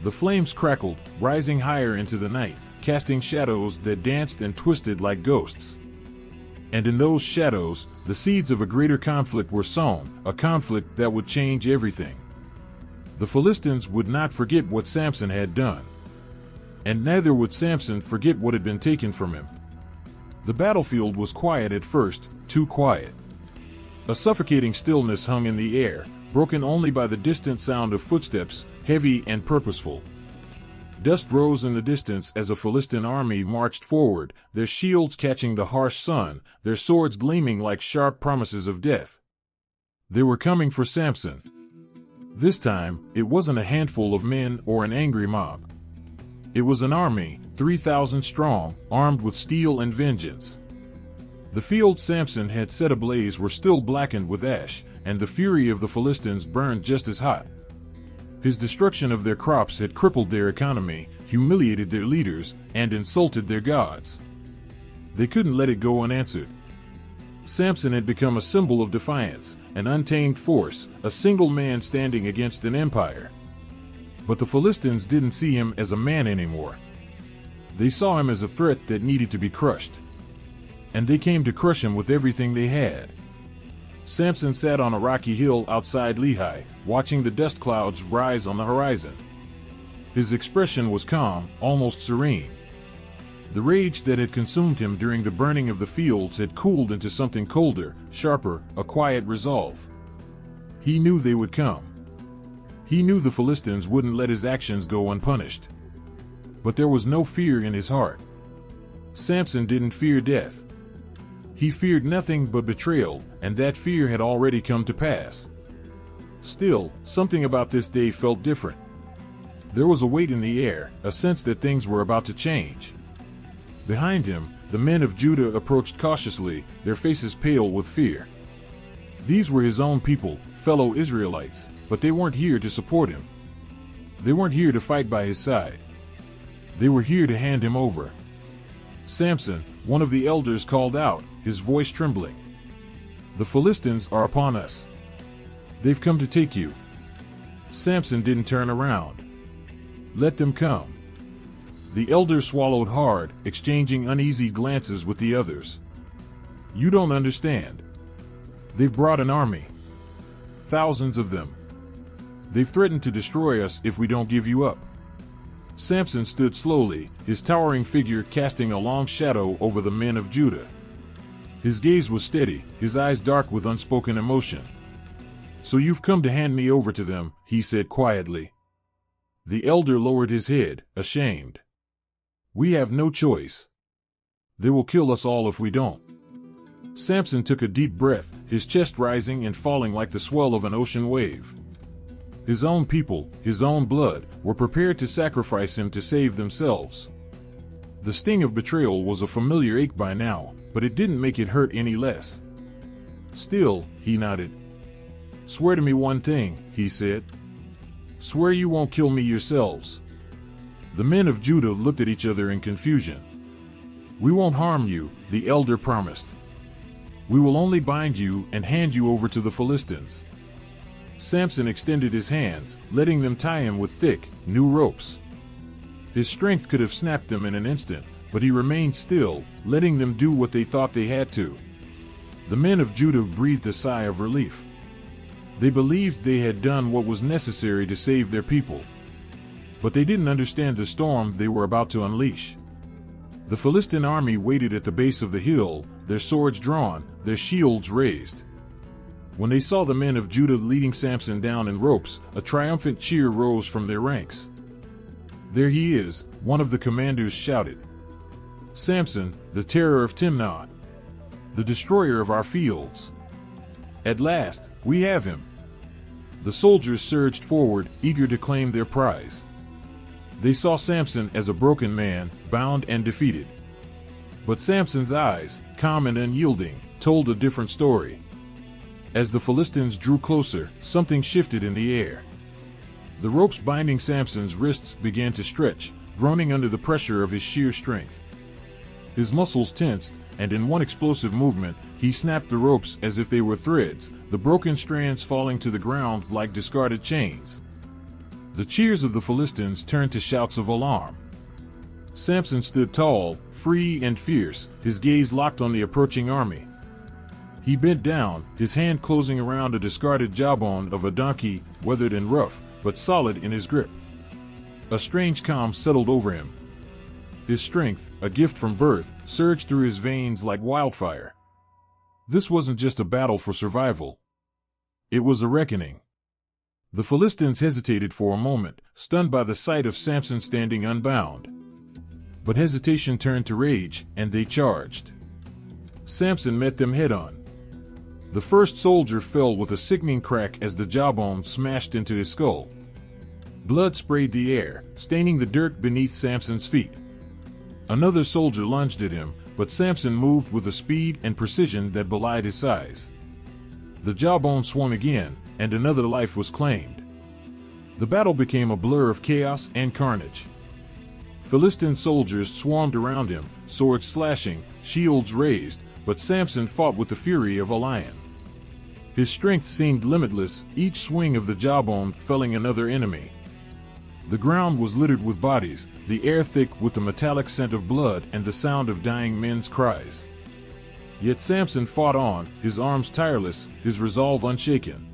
The flames crackled, rising higher into the night, casting shadows that danced and twisted like ghosts. And in those shadows, the seeds of a greater conflict were sown, a conflict that would change everything. The Philistines would not forget what Samson had done. And neither would Samson forget what had been taken from him. The battlefield was quiet at first, too quiet. A suffocating stillness hung in the air, broken only by the distant sound of footsteps, heavy and purposeful. Dust rose in the distance as a Philistine army marched forward, their shields catching the harsh sun, their swords gleaming like sharp promises of death. They were coming for Samson. This time, it wasn't a handful of men or an angry mob. It was an army, 3,000 strong, armed with steel and vengeance. The fields Samson had set ablaze were still blackened with ash, and the fury of the Philistines burned just as hot. His destruction of their crops had crippled their economy, humiliated their leaders, and insulted their gods. They couldn't let it go unanswered. Samson had become a symbol of defiance, an untamed force, a single man standing against an empire. But the Philistines didn't see him as a man anymore. They saw him as a threat that needed to be crushed. And they came to crush him with everything they had. Samson sat on a rocky hill outside Lehi, watching the dust clouds rise on the horizon. His expression was calm, almost serene. The rage that had consumed him during the burning of the fields had cooled into something colder, sharper, a quiet resolve. He knew they would come. He knew the Philistines wouldn't let his actions go unpunished. But there was no fear in his heart. Samson didn't fear death. He feared nothing but betrayal, and that fear had already come to pass. Still, something about this day felt different. There was a weight in the air, a sense that things were about to change. Behind him, the men of Judah approached cautiously, their faces pale with fear. These were his own people, fellow Israelites, but they weren't here to support him. They weren't here to fight by his side. They were here to hand him over. Samson, one of the elders, called out, his voice trembling. The Philistines are upon us. They've come to take you." Samson didn't turn around. "Let them come." The elder swallowed hard, exchanging uneasy glances with the others. "You don't understand. They've brought an army. Thousands of them. They've threatened to destroy us if we don't give you up." Samson stood slowly, his towering figure casting a long shadow over the men of Judah. His gaze was steady, his eyes dark with unspoken emotion. "So you've come to hand me over to them," he said quietly. The elder lowered his head, ashamed. "We have no choice. They will kill us all if we don't." Samson took a deep breath, his chest rising and falling like the swell of an ocean wave. His own people, his own blood, were prepared to sacrifice him to save themselves. The sting of betrayal was a familiar ache by now, but it didn't make it hurt any less. "Still," he nodded. "Swear to me one thing," he said. "Swear you won't kill me yourselves." The men of Judah looked at each other in confusion. "We won't harm you," the elder promised. "We will only bind you and hand you over to the Philistines." Samson extended his hands, letting them tie him with thick, new ropes. His strength could have snapped them in an instant, but he remained still, letting them do what they thought they had to. The men of Judah breathed a sigh of relief. They believed they had done what was necessary to save their people. But they didn't understand the storm they were about to unleash. The Philistine army waited at the base of the hill, their swords drawn, their shields raised. When they saw the men of Judah leading Samson down in ropes, a triumphant cheer rose from their ranks. "There he is," one of the commanders shouted. "Samson, the terror of Timnah, the destroyer of our fields. At last, we have him." The soldiers surged forward, eager to claim their prize. They saw Samson as a broken man, bound and defeated. But Samson's eyes, calm and unyielding, told a different story. As the Philistines drew closer, something shifted in the air. The ropes binding Samson's wrists began to stretch, groaning under the pressure of his sheer strength. His muscles tensed, and in one explosive movement, he snapped the ropes as if they were threads, the broken strands falling to the ground like discarded chains. The cheers of the Philistines turned to shouts of alarm. Samson stood tall, free and fierce, his gaze locked on the approaching army. He bent down, his hand closing around a discarded jawbone of a donkey, weathered and rough, but solid in his grip. A strange calm settled over him. His strength, a gift from birth, surged through his veins like wildfire. This wasn't just a battle for survival. It was a reckoning. The Philistines hesitated for a moment, stunned by the sight of Samson standing unbound. But hesitation turned to rage, and they charged. Samson met them head-on. The first soldier fell with a sickening crack as the jawbone smashed into his skull. Blood sprayed the air, staining the dirt beneath Samson's feet. Another soldier lunged at him, but Samson moved with a speed and precision that belied his size. The jawbone swung again, and another life was claimed. The battle became a blur of chaos and carnage. Philistine soldiers swarmed around him, swords slashing, shields raised, but Samson fought with the fury of a lion. His strength seemed limitless, each swing of the jawbone felling another enemy. The ground was littered with bodies, the air thick with the metallic scent of blood and the sound of dying men's cries. Yet Samson fought on, his arms tireless, his resolve unshaken.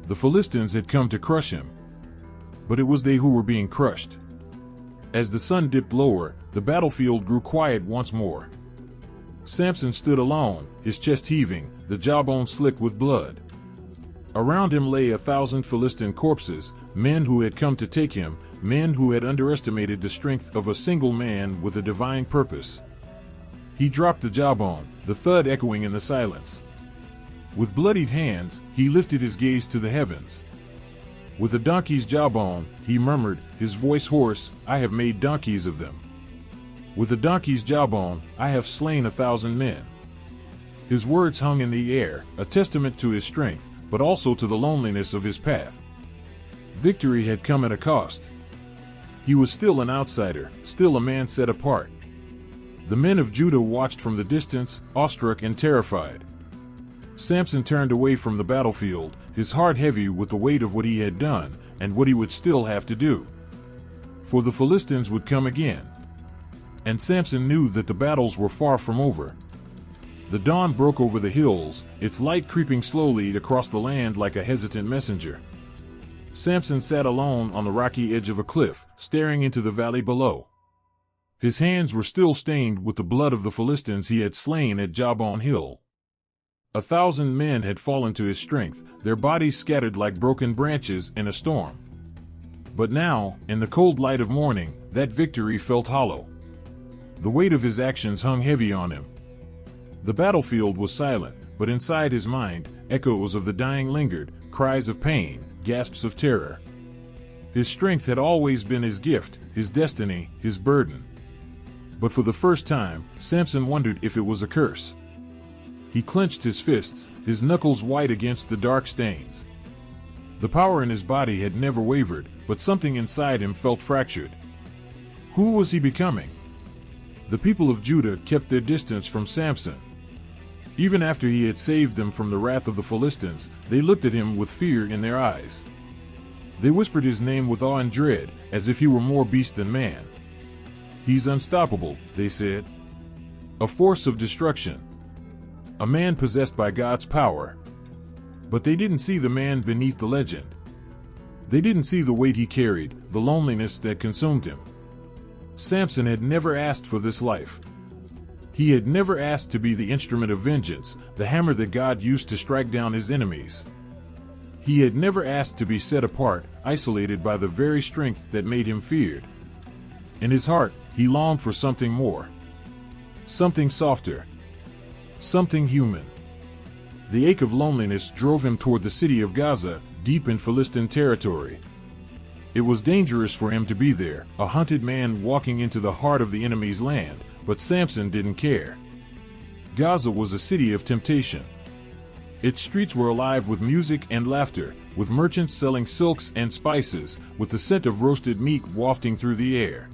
The Philistines had come to crush him. But it was they who were being crushed. As the sun dipped lower, the battlefield grew quiet once more. Samson stood alone, his chest heaving, the jawbone slick with blood. Around him lay 1,000 Philistine corpses, men who had come to take him, men who had underestimated the strength of a single man with a divine purpose. He dropped the jawbone, the thud echoing in the silence. With bloodied hands, he lifted his gaze to the heavens. With a donkey's jawbone, he murmured, his voice hoarse, "I have made donkeys of them. With a donkey's jawbone, I have slain 1,000 men." His words hung in the air, a testament to his strength, but also to the loneliness of his path. Victory had come at a cost. He was still an outsider, still a man set apart. The men of Judah watched from the distance, awestruck and terrified. Samson turned away from the battlefield, his heart heavy with the weight of what he had done and what he would still have to do. For the Philistines would come again. And Samson knew that the battles were far from over. The dawn broke over the hills, its light creeping slowly across the land like a hesitant messenger. Samson sat alone on the rocky edge of a cliff, staring into the valley below. His hands were still stained with the blood of the Philistines he had slain at Jabon Hill. 1,000 men had fallen to his strength, their bodies scattered like broken branches in a storm. But now, in the cold light of morning, that victory felt hollow. The weight of his actions hung heavy on him. The battlefield was silent, but inside his mind, echoes of the dying lingered, cries of pain, gasps of terror. His strength had always been his gift, his destiny, his burden. But for the first time, Samson wondered if it was a curse. He clenched his fists, his knuckles white against the dark stains. The power in his body had never wavered, but something inside him felt fractured. Who was he becoming? The people of Judah kept their distance from Samson. Even after he had saved them from the wrath of the Philistines, they looked at him with fear in their eyes. They whispered his name with awe and dread, as if he were more beast than man. "He's unstoppable," they said. "A force of destruction. A man possessed by God's power." But they didn't see the man beneath the legend. They didn't see the weight he carried, the loneliness that consumed him. Samson had never asked for this life. He had never asked to be the instrument of vengeance, the hammer that God used to strike down his enemies. He had never asked to be set apart, isolated by the very strength that made him feared. In his heart, he longed for something more. Something softer. Something human. The ache of loneliness drove him toward the city of Gaza, deep in Philistine territory. It was dangerous for him to be there, a hunted man walking into the heart of the enemy's land, but Samson didn't care. Gaza was a city of temptation. Its streets were alive with music and laughter, with merchants selling silks and spices, with the scent of roasted meat wafting through the air.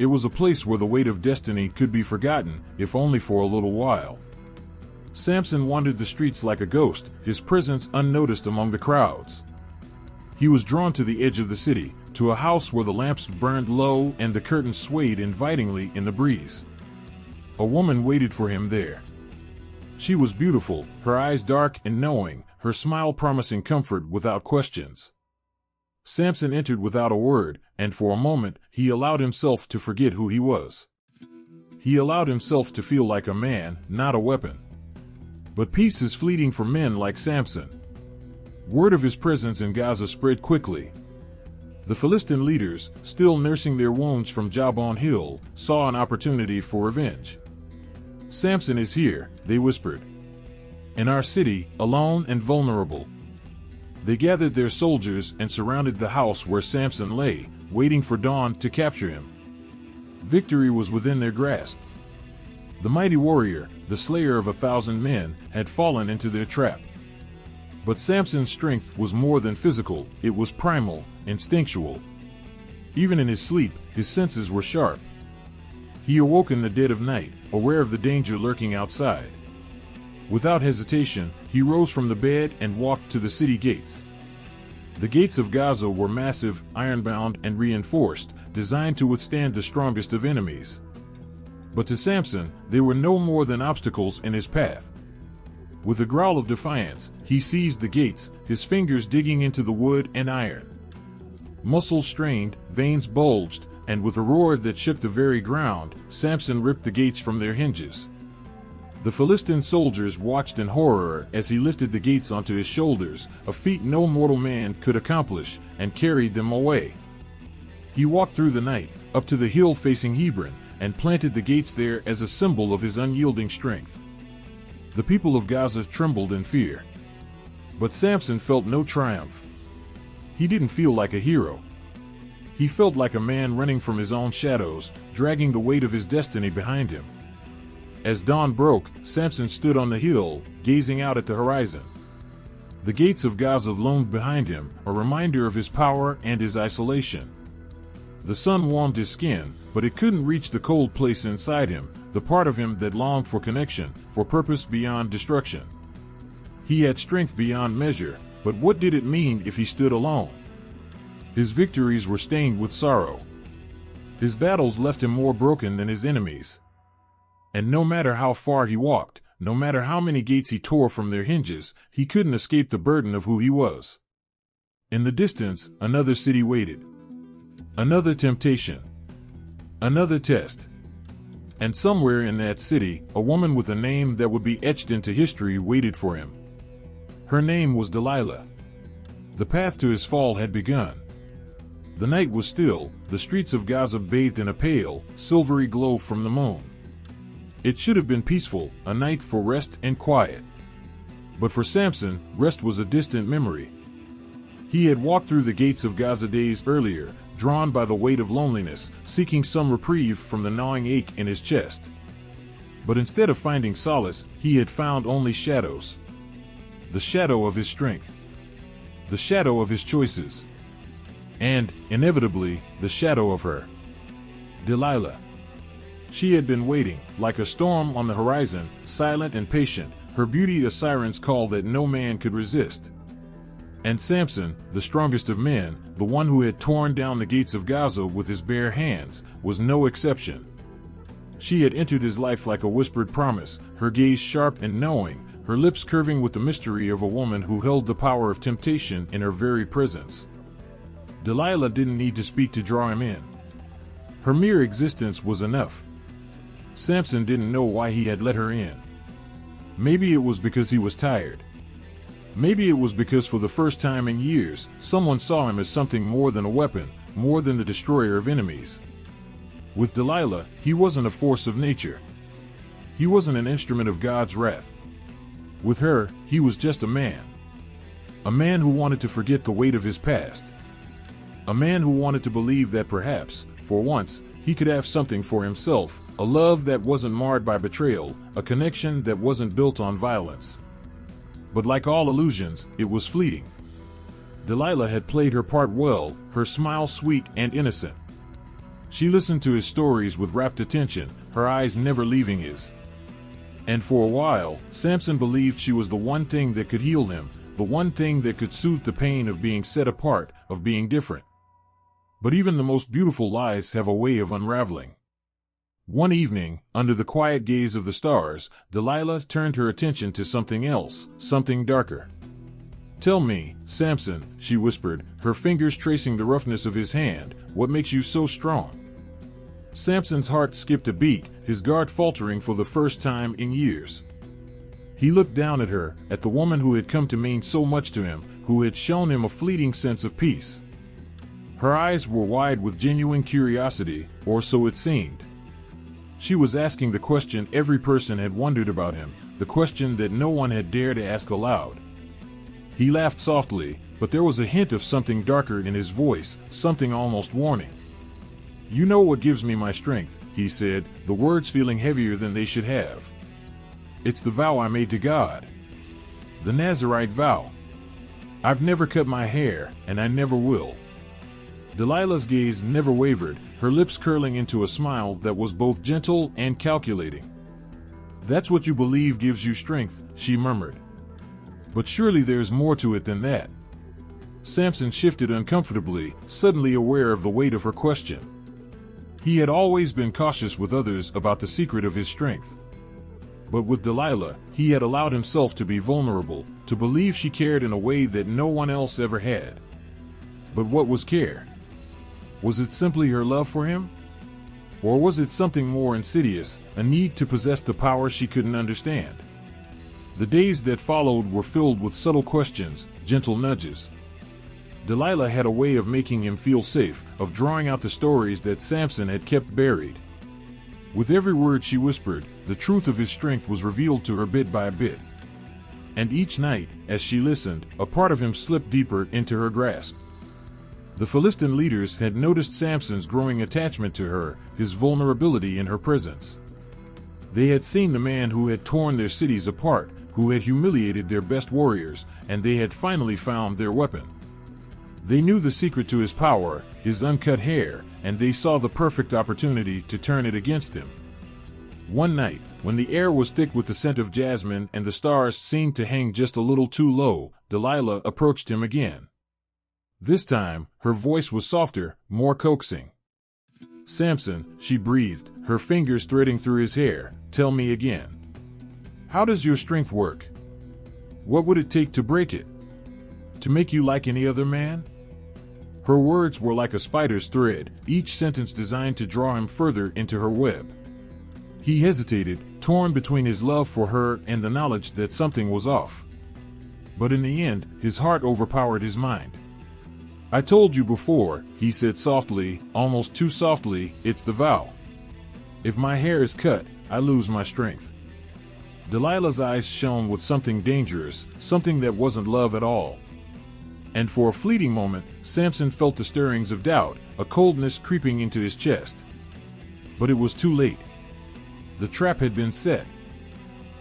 It was a place where the weight of destiny could be forgotten, if only for a little while. Samson wandered the streets like a ghost, his presence unnoticed among the crowds. He was drawn to the edge of the city, to a house where the lamps burned low and the curtains swayed invitingly in the breeze. A woman waited for him there. She was beautiful, her eyes dark and knowing, her smile promising comfort without questions. Samson entered without a word, and for a moment he allowed himself to forget who he was. He allowed himself to feel like a man, not a weapon. But peace is fleeting for men like Samson. Word of his presence in Gaza spread quickly. The Philistine leaders, still nursing their wounds from Jabon Hill, saw an opportunity for revenge. "Samson is here," they whispered. "In our city, alone and vulnerable." They gathered their soldiers and surrounded the house where Samson lay, waiting for dawn to capture him. Victory was within their grasp. The mighty warrior, the slayer of 1,000 men, had fallen into their trap. But Samson's strength was more than physical, it was primal, instinctual. Even in his sleep, his senses were sharp. He awoke in the dead of night, aware of the danger lurking outside. Without hesitation, he rose from the bed and walked to the city gates. The gates of Gaza were massive, iron-bound, and reinforced, designed to withstand the strongest of enemies. But to Samson, they were no more than obstacles in his path. With a growl of defiance, he seized the gates, his fingers digging into the wood and iron. Muscles strained, veins bulged, and with a roar that shook the very ground, Samson ripped the gates from their hinges. The Philistine soldiers watched in horror as he lifted the gates onto his shoulders, a feat no mortal man could accomplish, and carried them away. He walked through the night, up to the hill facing Hebron, and planted the gates there as a symbol of his unyielding strength. The people of Gaza trembled in fear. But Samson felt no triumph. He didn't feel like a hero. He felt like a man running from his own shadows, dragging the weight of his destiny behind him. As dawn broke, Samson stood on the hill, gazing out at the horizon. The gates of Gaza loomed behind him, a reminder of his power and his isolation. The sun warmed his skin, but it couldn't reach the cold place inside him, the part of him that longed for connection, for purpose beyond destruction. He had strength beyond measure, but what did it mean if he stood alone? His victories were stained with sorrow. His battles left him more broken than his enemies. And no matter how far he walked, no matter how many gates he tore from their hinges, he couldn't escape the burden of who he was. In the distance, another city waited. Another temptation. Another test. And somewhere in that city, a woman with a name that would be etched into history waited for him. Her name was Delilah. The path to his fall had begun. The night was still, the streets of Gaza bathed in a pale, silvery glow from the moon. It should have been peaceful, a night for rest and quiet. But for Samson, rest was a distant memory. He had walked through the gates of Gaza days earlier, drawn by the weight of loneliness, seeking some reprieve from the gnawing ache in his chest. But instead of finding solace, he had found only shadows. The shadow of his strength. The shadow of his choices. And, inevitably, the shadow of her. Delilah. She had been waiting, like a storm on the horizon, silent and patient, her beauty a siren's call that no man could resist. And Samson, the strongest of men, the one who had torn down the gates of Gaza with his bare hands, was no exception. She had entered his life like a whispered promise, her gaze sharp and knowing, her lips curving with the mystery of a woman who held the power of temptation in her very presence. Delilah didn't need to speak to draw him in. Her mere existence was enough. Samson didn't know why he had let her in. Maybe it was because he was tired. Maybe it was because for the first time in years, someone saw him as something more than a weapon, more than the destroyer of enemies. With Delilah, he wasn't a force of nature. He wasn't an instrument of God's wrath. With her, he was just a man. A man who wanted to forget the weight of his past. A man who wanted to believe that perhaps, for once, he could have something for himself, a love that wasn't marred by betrayal, a connection that wasn't built on violence. But like all illusions, it was fleeting. Delilah had played her part well, her smile sweet and innocent. She listened to his stories with rapt attention, her eyes never leaving his. And for a while, Samson believed she was the one thing that could heal him, the one thing that could soothe the pain of being set apart, of being different. But even the most beautiful lies have a way of unraveling. One evening, under the quiet gaze of the stars, Delilah turned her attention to something else, something darker. "Tell me, Samson," she whispered, her fingers tracing the roughness of his hand, "what makes you so strong?" Samson's heart skipped a beat, his guard faltering for the first time in years. He looked down at her, at the woman who had come to mean so much to him, who had shown him a fleeting sense of peace. Her eyes were wide with genuine curiosity, or so it seemed. She was asking the question every person had wondered about him, the question that no one had dared to ask aloud. He laughed softly, but there was a hint of something darker in his voice, something almost warning. "You know what gives me my strength," he said, the words feeling heavier than they should have. "It's the vow I made to God. The Nazirite vow. I've never cut my hair, and I never will." Delilah's gaze never wavered, her lips curling into a smile that was both gentle and calculating. "That's what you believe gives you strength," she murmured. "But surely there's more to it than that." Samson shifted uncomfortably, suddenly aware of the weight of her question. He had always been cautious with others about the secret of his strength. But with Delilah, he had allowed himself to be vulnerable, to believe she cared in a way that no one else ever had. But what was care? Was it simply her love for him? Or was it something more insidious, a need to possess the power she couldn't understand? The days that followed were filled with subtle questions, gentle nudges. Delilah had a way of making him feel safe, of drawing out the stories that Samson had kept buried. With every word she whispered, the truth of his strength was revealed to her bit by bit. And each night, as she listened, a part of him slipped deeper into her grasp. The Philistine leaders had noticed Samson's growing attachment to her, his vulnerability in her presence. They had seen the man who had torn their cities apart, who had humiliated their best warriors, and they had finally found their weapon. They knew the secret to his power, his uncut hair, and they saw the perfect opportunity to turn it against him. One night, When the air was thick with the scent of jasmine and the stars seemed to hang just a little too low, Delilah approached him again. This time, her voice was softer, more coaxing. "Samson," she breathed, her fingers threading through his hair, "tell me again. How does your strength work? What would it take to break it? To make you like any other man?" Her words were like a spider's thread, each sentence designed to draw him further into her web. He hesitated, torn between his love for her and the knowledge that something was off. But in the end, his heart overpowered his mind. "I told you before," he said softly, almost too softly, "it's the vow. If my hair is cut, I lose my strength." Delilah's eyes shone with something dangerous, something that wasn't love at all. And for a fleeting moment, Samson felt the stirrings of doubt, a coldness creeping into his chest. But it was too late. The trap had been set.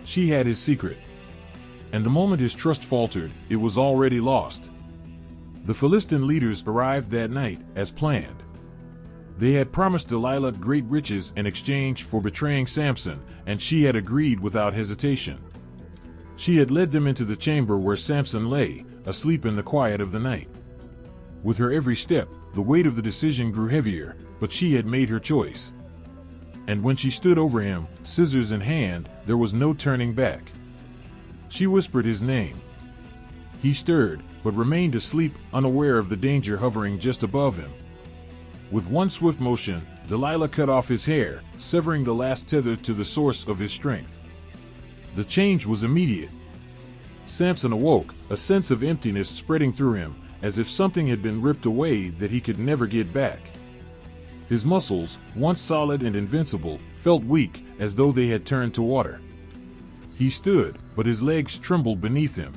She had his secret. And the moment his trust faltered, it was already lost. The Philistine leaders arrived that night, as planned. They had promised Delilah great riches in exchange for betraying Samson, and she had agreed without hesitation. She had led them into the chamber where Samson lay, asleep in the quiet of the night. With her every step, the weight of the decision grew heavier, but she had made her choice. And when she stood over him, scissors in hand, there was no turning back. She whispered his name. He stirred, but remained asleep, unaware of the danger hovering just above him. With one swift motion, Delilah cut off his hair, severing the last tether to the source of his strength. The change was immediate. Samson awoke, a sense of emptiness spreading through him, as if something had been ripped away that he could never get back. His muscles, once solid and invincible, felt weak, as though they had turned to water. He stood, but his legs trembled beneath him.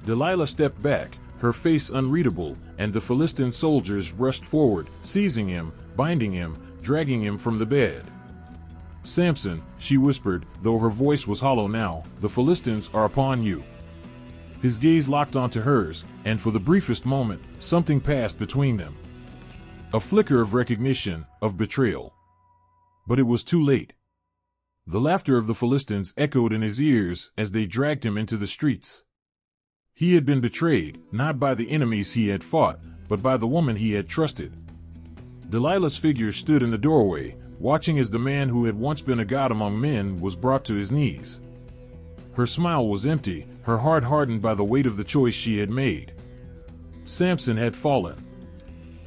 Delilah stepped back, her face unreadable, and the Philistine soldiers rushed forward, seizing him, binding him, dragging him from the bed. "Samson," she whispered, though her voice was hollow now, "the Philistines are upon you." His gaze locked onto hers, and for the briefest moment, something passed between them. A flicker of recognition, of betrayal. But it was too late. The laughter of the Philistines echoed in his ears as they dragged him into the streets. He had been betrayed, not by the enemies he had fought, but by the woman he had trusted. Delilah's figure stood in the doorway, watching as the man who had once been a god among men was brought to his knees. Her smile was empty, her heart hardened by the weight of the choice she had made. Samson had fallen.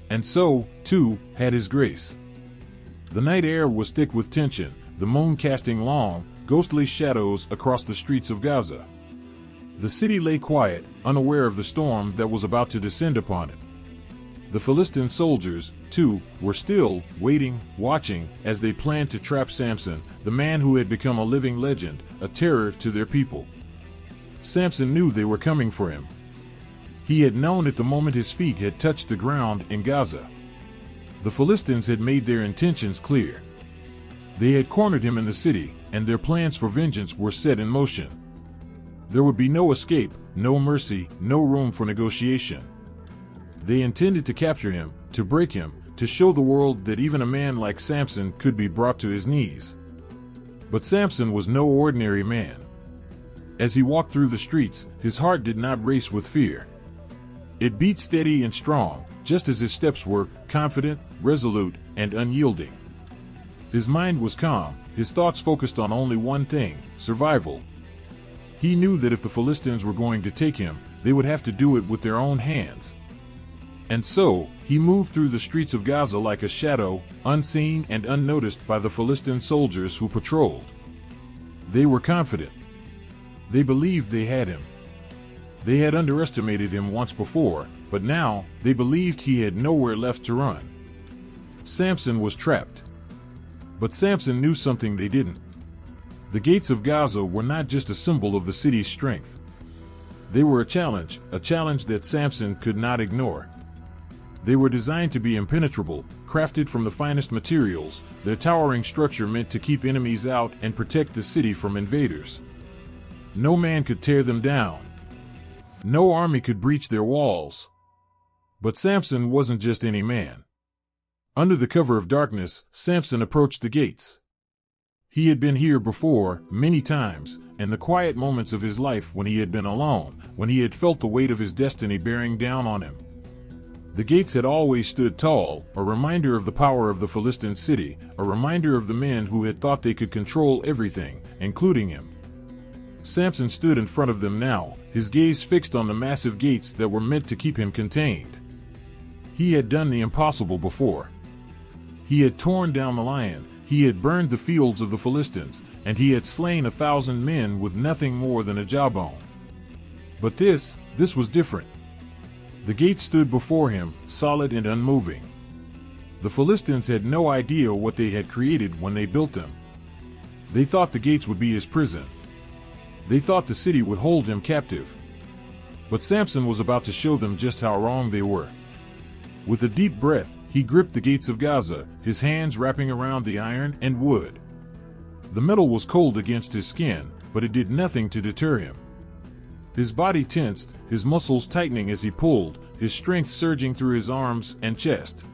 And so, too, had his grace. The night air was thick with tension, the moon casting long, ghostly shadows across the streets of Gaza. The city lay quiet, unaware of the storm that was about to descend upon it. The Philistine soldiers, too, were still, waiting, watching, as they planned to trap Samson, the man who had become a living legend, a terror to their people. Samson knew they were coming for him. He had known it the moment his feet had touched the ground in Gaza. The Philistines had made their intentions clear. They had cornered him in the city, and their plans for vengeance were set in motion. There would be no escape, no mercy, no room for negotiation. They intended to capture him, to break him, to show the world that even a man like Samson could be brought to his knees. But Samson was no ordinary man. As he walked through the streets, his heart did not race with fear. It beat steady and strong, just as his steps were, confident, resolute, and unyielding. His mind was calm, his thoughts focused on only one thing, survival. He knew that if the Philistines were going to take him, they would have to do it with their own hands. And so, he moved through the streets of Gaza like a shadow, unseen and unnoticed by the Philistine soldiers who patrolled. They were confident. They believed they had him. They had underestimated him once before, but now, they believed he had nowhere left to run. Samson was trapped. But Samson knew something they didn't. The gates of Gaza were not just a symbol of the city's strength. They were a challenge that Samson could not ignore. They were designed to be impenetrable, crafted from the finest materials, their towering structure meant to keep enemies out and protect the city from invaders. No man could tear them down. No army could breach their walls. But Samson wasn't just any man. Under the cover of darkness, Samson approached the gates. He had been here before, many times, in the quiet moments of his life when he had been alone, when he had felt the weight of his destiny bearing down on him. The gates had always stood tall, a reminder of the power of the Philistine city, a reminder of the men who had thought they could control everything, including him. Samson stood in front of them now, his gaze fixed on the massive gates that were meant to keep him contained. He had done the impossible before. He had torn down the lion, he had burned the fields of the Philistines, and he had slain 1,000 men with nothing more than a jawbone. But this was different. The gates stood before him, solid and unmoving. The Philistines had no idea what they had created when they built them. They thought the gates would be his prison. They thought the city would hold him captive. But Samson was about to show them just how wrong they were. With a deep breath, he gripped the gates of Gaza, his hands wrapping around the iron and wood. The metal was cold against his skin, but it did nothing to deter him. His body tensed, his muscles tightening as he pulled, his strength surging through his arms and chest.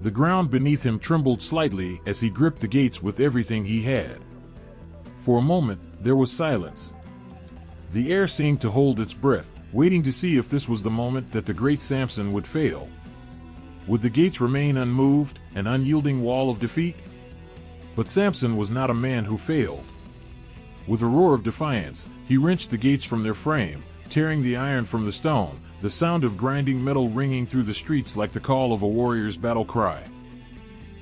The ground beneath him trembled slightly as he gripped the gates with everything he had. For a moment, there was silence. The air seemed to hold its breath, waiting to see if this was the moment that the great Samson would fail. Would the gates remain unmoved, an unyielding wall of defeat? But Samson was not a man who failed. With a roar of defiance, he wrenched the gates from their frame, tearing the iron from the stone, the sound of grinding metal ringing through the streets like the call of a warrior's battle cry.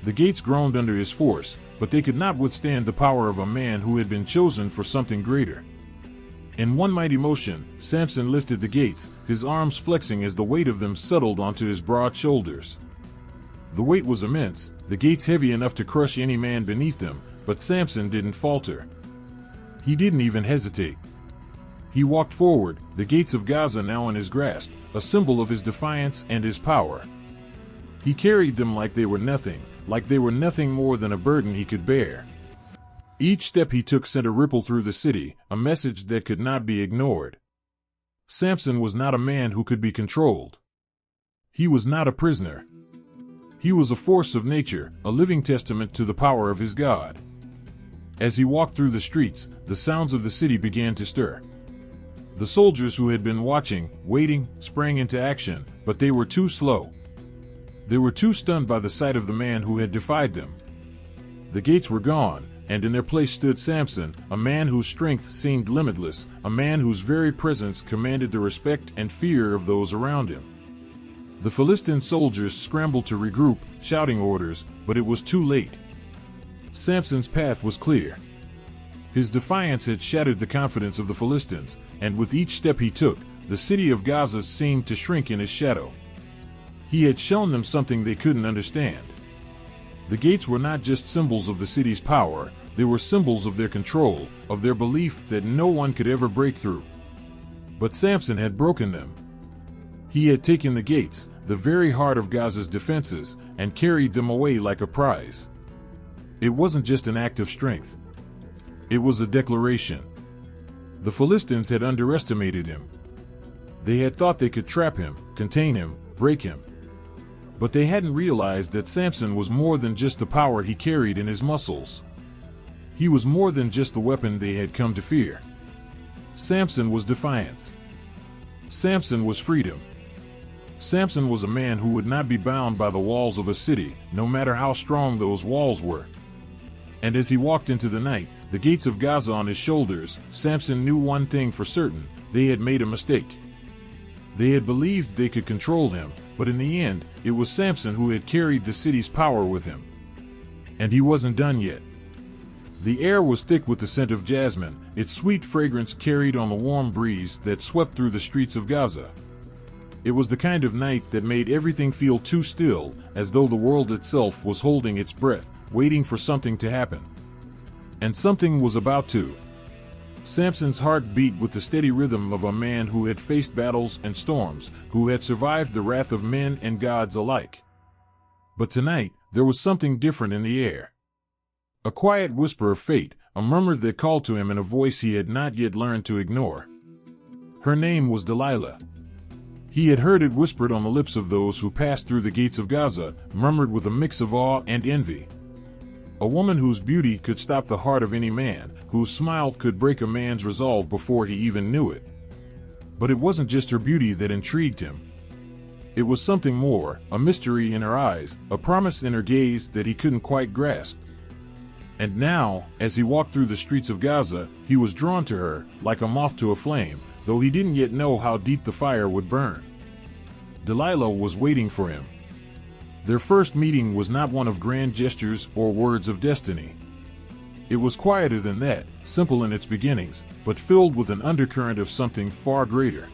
The gates groaned under his force, but they could not withstand the power of a man who had been chosen for something greater. In one mighty motion, Samson lifted the gates, his arms flexing as the weight of them settled onto his broad shoulders. The weight was immense, the gates heavy enough to crush any man beneath them, but Samson didn't falter. He didn't even hesitate. He walked forward, the gates of Gaza now in his grasp, a symbol of his defiance and his power. He carried them like they were nothing more than a burden he could bear. Each step he took sent a ripple through the city, a message that could not be ignored. Samson was not a man who could be controlled. He was not a prisoner. He was a force of nature, a living testament to the power of his God. As he walked through the streets, the sounds of the city began to stir. The soldiers who had been watching, waiting, sprang into action, but they were too slow. They were too stunned by the sight of the man who had defied them. The gates were gone, and in their place stood Samson, a man whose strength seemed limitless, a man whose very presence commanded the respect and fear of those around him. The Philistine soldiers scrambled to regroup, shouting orders, but it was too late. Samson's path was clear. His defiance had shattered the confidence of the Philistines, and with each step he took, the city of Gaza seemed to shrink in his shadow. He had shown them something they couldn't understand. The gates were not just symbols of the city's power, they were symbols of their control, of their belief that no one could ever break through. But Samson had broken them. He had taken the gates, the very heart of Gaza's defenses, and carried them away like a prize. It wasn't just an act of strength. It was a declaration. The Philistines had underestimated him. They had thought they could trap him, contain him, break him. But they hadn't realized that Samson was more than just the power he carried in his muscles. He was more than just the weapon they had come to fear. Samson was defiance. Samson was freedom. Samson was a man who would not be bound by the walls of a city, no matter how strong those walls were. And as he walked into the night, the gates of Gaza on his shoulders, Samson knew one thing for certain: they had made a mistake. They had believed they could control him, but in the end, it was Samson who had carried the city's power with him. And he wasn't done yet. The air was thick with the scent of jasmine, its sweet fragrance carried on the warm breeze that swept through the streets of Gaza. It was the kind of night that made everything feel too still, as though the world itself was holding its breath, waiting for something to happen. And something was about to. Samson's heart beat with the steady rhythm of a man who had faced battles and storms, who had survived the wrath of men and gods alike. But tonight, there was something different in the air. A quiet whisper of fate, a murmur that called to him in a voice he had not yet learned to ignore. Her name was Delilah. He had heard it whispered on the lips of those who passed through the gates of Gaza, murmured with a mix of awe and envy. A woman whose beauty could stop the heart of any man, whose smile could break a man's resolve before he even knew it. But it wasn't just her beauty that intrigued him. It was something more, a mystery in her eyes, a promise in her gaze that he couldn't quite grasp. And now, as he walked through the streets of Gaza, he was drawn to her, like a moth to a flame, though he didn't yet know how deep the fire would burn. Delilah was waiting for him. Their first meeting was not one of grand gestures or words of destiny. It was quieter than that, simple in its beginnings, but filled with an undercurrent of something far greater.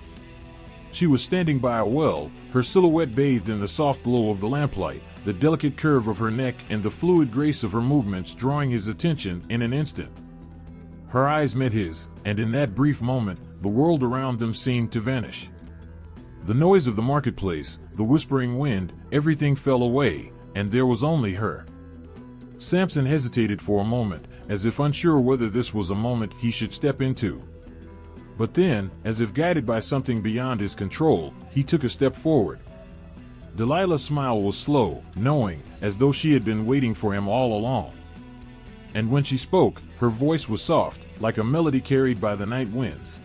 She was standing by a well, her silhouette bathed in the soft glow of the lamplight, the delicate curve of her neck and the fluid grace of her movements drawing his attention in an instant. Her eyes met his, and in that brief moment, the world around them seemed to vanish. The noise of the marketplace, the whispering wind, everything fell away, and there was only her. Samson hesitated for a moment, as if unsure whether this was a moment he should step into. But then, as if guided by something beyond his control, he took a step forward. Delilah's smile was slow, knowing, as though she had been waiting for him all along. And when she spoke, her voice was soft, like a melody carried by the night winds.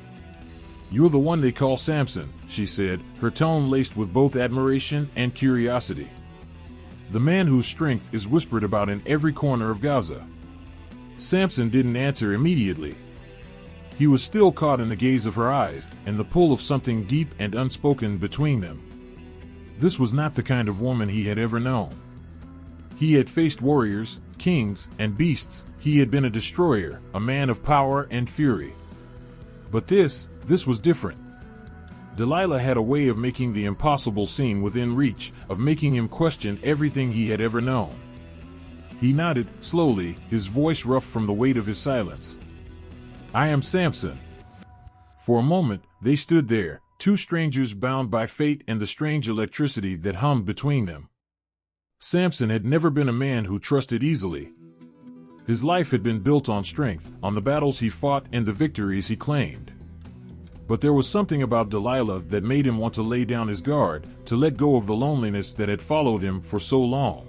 "You're the one they call Samson," she said, her tone laced with both admiration and curiosity. "The man whose strength is whispered about in every corner of Gaza." Samson didn't answer immediately. He was still caught in the gaze of her eyes, and the pull of something deep and unspoken between them. This was not the kind of woman he had ever known. He had faced warriors, kings, and beasts. He had been a destroyer, a man of power and fury. But this was different. Delilah had a way of making the impossible seem within reach, of making him question everything he had ever known. He nodded, slowly, his voice rough from the weight of his silence. "I am Samson." For a moment, they stood there, two strangers bound by fate and the strange electricity that hummed between them. Samson had never been a man who trusted easily. His life had been built on strength, on the battles he fought and the victories he claimed. But there was something about Delilah that made him want to lay down his guard, to let go of the loneliness that had followed him for so long.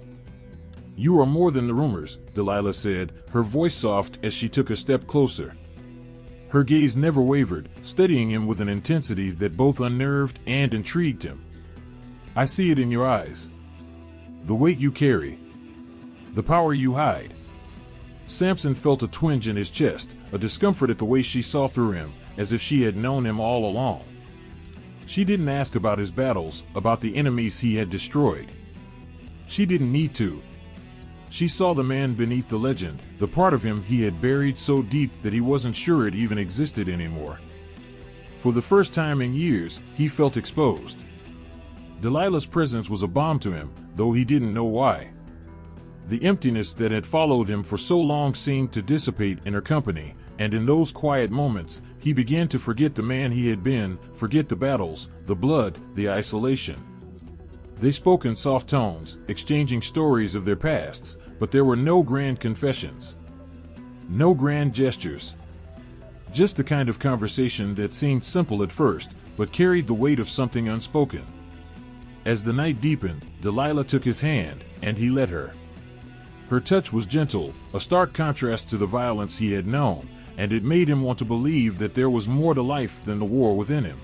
"You are more than the rumors," Delilah said, her voice soft as she took a step closer. Her gaze never wavered, steadying him with an intensity that both unnerved and intrigued him. "I see it in your eyes. The weight you carry. The power you hide." Samson felt a twinge in his chest, a discomfort at the way she saw through him, as if she had known him all along. She didn't ask about his battles, about the enemies he had destroyed. She didn't need to. She saw the man beneath the legend, the part of him he had buried so deep that he wasn't sure it even existed anymore. For the first time in years, he felt exposed. Delilah's presence was a balm to him, though he didn't know why. The emptiness that had followed him for so long seemed to dissipate in her company, and in those quiet moments, he began to forget the man he had been, forget the battles, the blood, the isolation. They spoke in soft tones, exchanging stories of their pasts, but there were no grand confessions. No grand gestures. Just the kind of conversation that seemed simple at first, but carried the weight of something unspoken. As the night deepened, Delilah took his hand, and he let her. Her touch was gentle, a stark contrast to the violence he had known, and it made him want to believe that there was more to life than the war within him.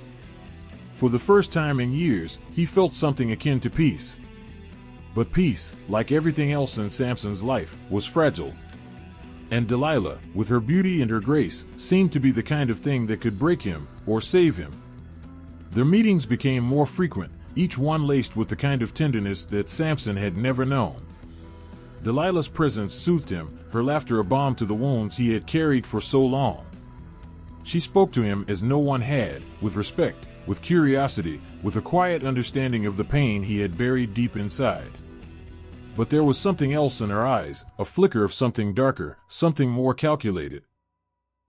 For the first time in years, he felt something akin to peace. But peace, like everything else in Samson's life, was fragile. And Delilah, with her beauty and her grace, seemed to be the kind of thing that could break him, or save him. Their meetings became more frequent, each one laced with the kind of tenderness that Samson had never known. Delilah's presence soothed him, her laughter a balm to the wounds he had carried for so long. She spoke to him as no one had, with respect, with curiosity, with a quiet understanding of the pain he had buried deep inside. But there was something else in her eyes, a flicker of something darker, something more calculated.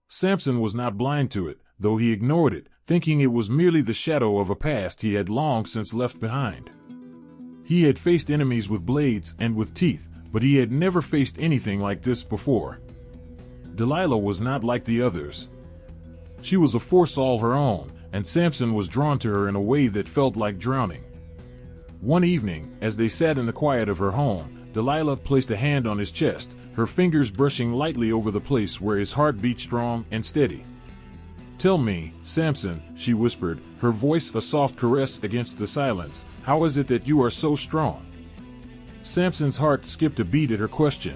Samson was not blind to it, though he ignored it, thinking it was merely the shadow of a past he had long since left behind. He had faced enemies with blades and with teeth, but he had never faced anything like this before. Delilah was not like the others. She was a force all her own, and Samson was drawn to her in a way that felt like drowning. One evening, as they sat in the quiet of her home, Delilah placed a hand on his chest, her fingers brushing lightly over the place where his heart beat strong and steady. "Tell me, Samson," she whispered, her voice a soft caress against the silence, "how is it that you are so strong?" Samson's heart skipped a beat at her question.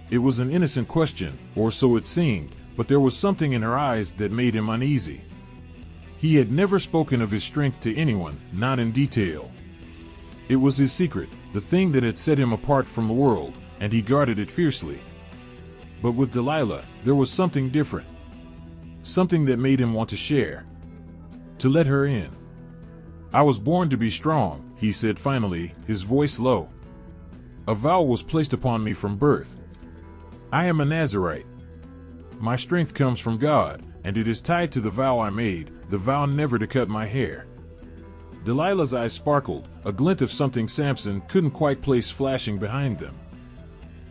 It was an innocent question, or so it seemed, but there was something in her eyes that made him uneasy. He had never spoken of his strength to anyone, not in detail. It was his secret, the thing that had set him apart from the world, and he guarded it fiercely. But with Delilah, there was something different. Something that made him want to share. To let her in. "I was born to be strong," he said finally, his voice low. "A vow was placed upon me from birth. I am a Nazirite. My strength comes from God, and it is tied to the vow I made, the vow never to cut my hair." Delilah's eyes sparkled, a glint of something Samson couldn't quite place flashing behind them.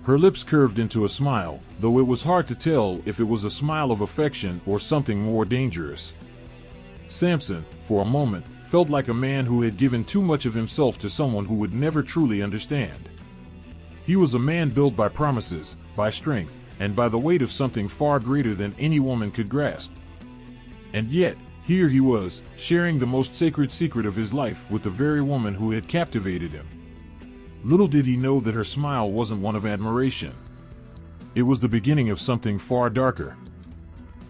Her lips curved into a smile, though it was hard to tell if it was a smile of affection or something more dangerous. Samson, for a moment, felt like a man who had given too much of himself to someone who would never truly understand. He was a man built by promises, by strength, and by the weight of something far greater than any woman could grasp. And yet, here he was, sharing the most sacred secret of his life with the very woman who had captivated him. Little did he know that her smile wasn't one of admiration. It was the beginning of something far darker.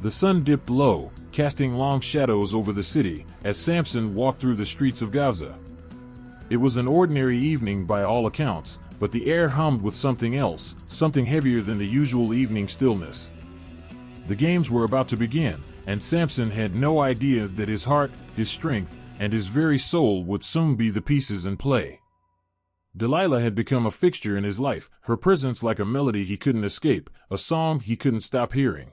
The sun dipped low, casting long shadows over the city, as Samson walked through the streets of Gaza. It was an ordinary evening by all accounts, but the air hummed with something else, something heavier than the usual evening stillness. The games were about to begin, and Samson had no idea that his heart, his strength, and his very soul would soon be the pieces in play. Delilah had become a fixture in his life, her presence like a melody he couldn't escape, a song he couldn't stop hearing.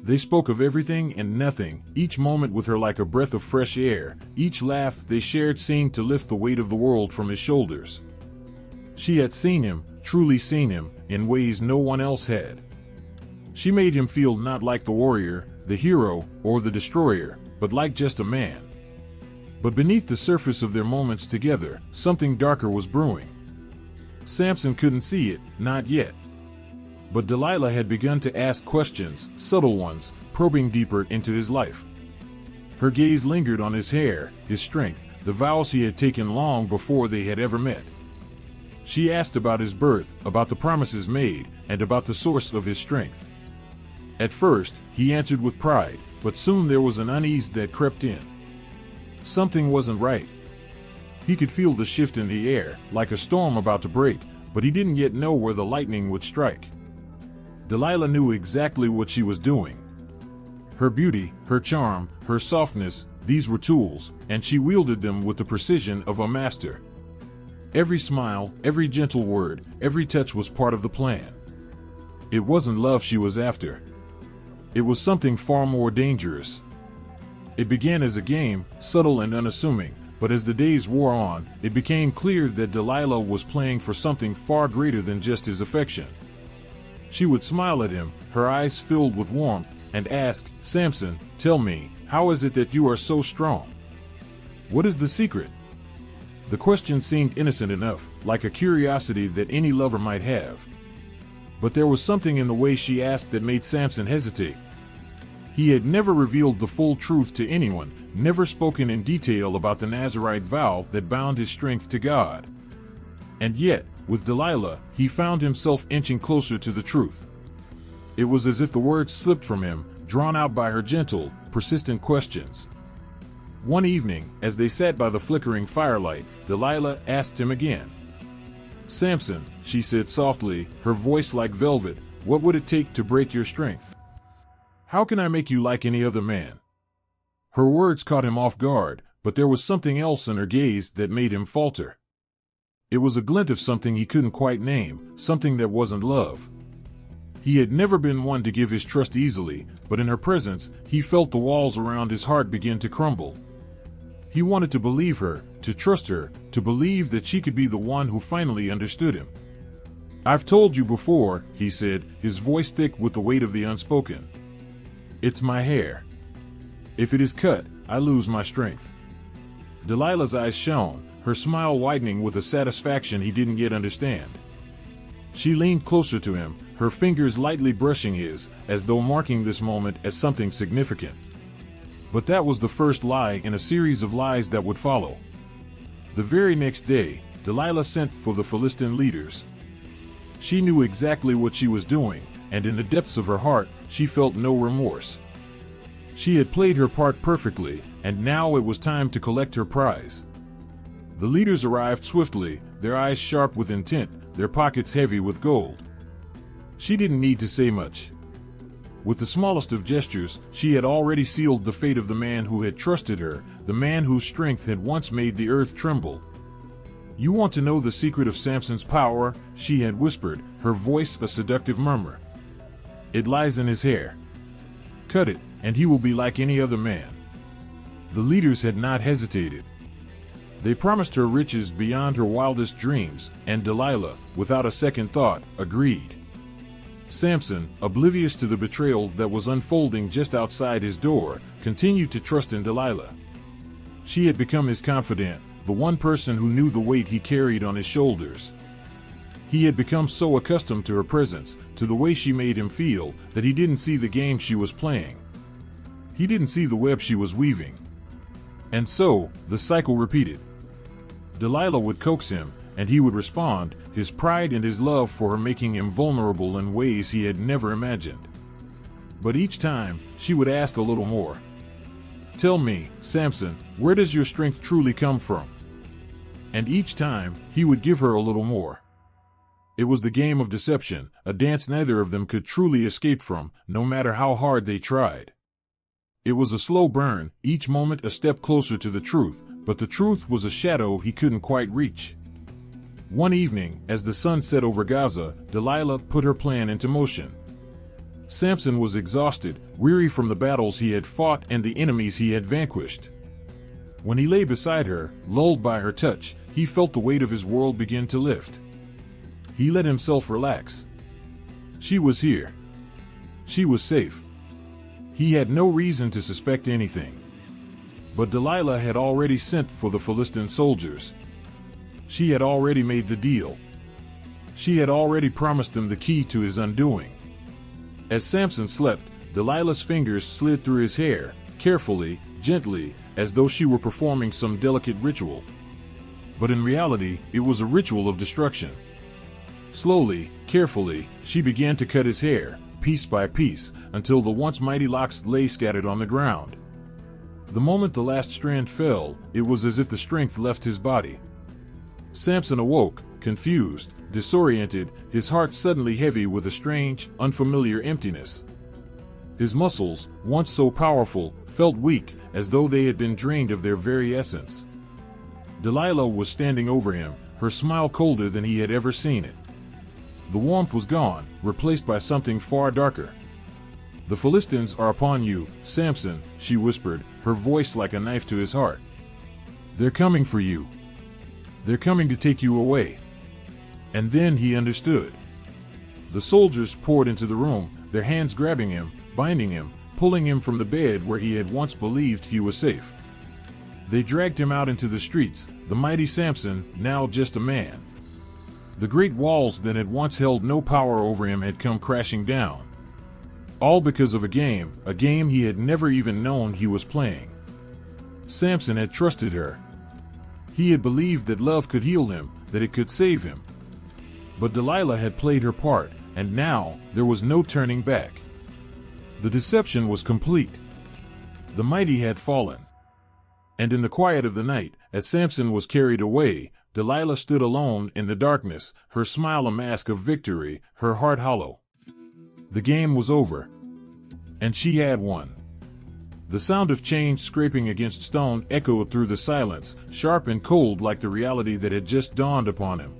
They spoke of everything and nothing, each moment with her like a breath of fresh air, each laugh they shared seemed to lift the weight of the world from his shoulders. She had seen him, truly seen him, in ways no one else had. She made him feel not like the warrior, the hero, or the destroyer, but like just a man. But beneath the surface of their moments together, something darker was brewing. Samson couldn't see it, not yet. But Delilah had begun to ask questions, subtle ones, probing deeper into his life. Her gaze lingered on his hair, his strength, the vows he had taken long before they had ever met. She asked about his birth, about the promises made, and about the source of his strength. At first, he answered with pride, but soon there was an unease that crept in. Something wasn't right. He could feel the shift in the air, like a storm about to break, but he didn't yet know where the lightning would strike. Delilah knew exactly what she was doing. Her beauty, her charm, her softness, these were tools, and she wielded them with the precision of a master. Every smile, every gentle word, every touch was part of the plan. It wasn't love she was after. It was something far more dangerous. It began as a game, subtle and unassuming, but as the days wore on, it became clear that Delilah was playing for something far greater than just his affection. She would smile at him, her eyes filled with warmth, and ask, "Samson, tell me, how is it that you are so strong? What is the secret?" The question seemed innocent enough, like a curiosity that any lover might have. But there was something in the way she asked that made Samson hesitate. He had never revealed the full truth to anyone, never spoken in detail about the Nazirite vow that bound his strength to God. And yet, with Delilah, he found himself inching closer to the truth. It was as if the words slipped from him, drawn out by her gentle, persistent questions. One evening, as they sat by the flickering firelight, Delilah asked him again. "Samson," she said softly, her voice like velvet, "what would it take to break your strength? How can I make you like any other man?" Her words caught him off guard, but there was something else in her gaze that made him falter. It was a glint of something he couldn't quite name, something that wasn't love. He had never been one to give his trust easily, but in her presence, he felt the walls around his heart begin to crumble. He wanted to believe her, to trust her, to believe that she could be the one who finally understood him. "I've told you before," he said, his voice thick with the weight of the unspoken. "It's my hair. If it is cut, I lose my strength." Delilah's eyes shone, her smile widening with a satisfaction he didn't yet understand. She leaned closer to him, her fingers lightly brushing his, as though marking this moment as something significant. But that was the first lie in a series of lies that would follow. The very next day, Delilah sent for the Philistine leaders. She knew exactly what she was doing, and in the depths of her heart, she felt no remorse. She had played her part perfectly, and now it was time to collect her prize. The leaders arrived swiftly, their eyes sharp with intent, their pockets heavy with gold. She didn't need to say much. With the smallest of gestures, she had already sealed the fate of the man who had trusted her, the man whose strength had once made the earth tremble. "You want to know the secret of Samson's power?" she had whispered, her voice a seductive murmur. "It lies in his hair. Cut it, and he will be like any other man." The leaders had not hesitated. They promised her riches beyond her wildest dreams, and Delilah, without a second thought, agreed. Samson, oblivious to the betrayal that was unfolding just outside his door, continued to trust in Delilah. She had become his confidant, the one person who knew the weight he carried on his shoulders. He had become so accustomed to her presence, to the way she made him feel, that he didn't see the game she was playing. He didn't see the web she was weaving. And so, the cycle repeated. Delilah would coax him, and he would respond, his pride and his love for her making him vulnerable in ways he had never imagined. But each time, she would ask a little more. "Tell me, Samson, where does your strength truly come from?" And each time, he would give her a little more. It was the game of deception, a dance neither of them could truly escape from, no matter how hard they tried. It was a slow burn, each moment a step closer to the truth, but the truth was a shadow he couldn't quite reach. One evening, as the sun set over Gaza, Delilah put her plan into motion. Samson was exhausted, weary from the battles he had fought and the enemies he had vanquished. When he lay beside her, lulled by her touch, he felt the weight of his world begin to lift. He let himself relax. She was here. She was safe. He had no reason to suspect anything. But Delilah had already sent for the Philistine soldiers. She had already made the deal. She had already promised them the key to his undoing. As Samson slept, Delilah's fingers slid through his hair, carefully, gently, as though she were performing some delicate ritual. But in reality, it was a ritual of destruction. Slowly, carefully, she began to cut his hair, piece by piece, until the once mighty locks lay scattered on the ground. The moment the last strand fell, it was as if the strength left his body. Samson awoke, confused, disoriented, his heart suddenly heavy with a strange, unfamiliar emptiness. His muscles, once so powerful, felt weak, as though they had been drained of their very essence. Delilah was standing over him, her smile colder than he had ever seen it. The warmth was gone, replaced by something far darker. "The Philistines are upon you, Samson," she whispered, her voice like a knife to his heart. "They're coming for you. They're coming to take you away." And then he understood. The soldiers poured into the room, their hands grabbing him, binding him, pulling him from the bed where he had once believed he was safe. They dragged him out into the streets, the mighty Samson, now just a man. The great walls that had once held no power over him had come crashing down. All because of a game he had never even known he was playing. Samson had trusted her. He had believed that love could heal him, that it could save him. But Delilah had played her part, and now there was no turning back. The deception was complete. The mighty had fallen. And in the quiet of the night, as Samson was carried away, Delilah stood alone in the darkness, her smile a mask of victory, her heart hollow. The game was over. And she had won. The sound of chains scraping against stone echoed through the silence, sharp and cold like the reality that had just dawned upon him.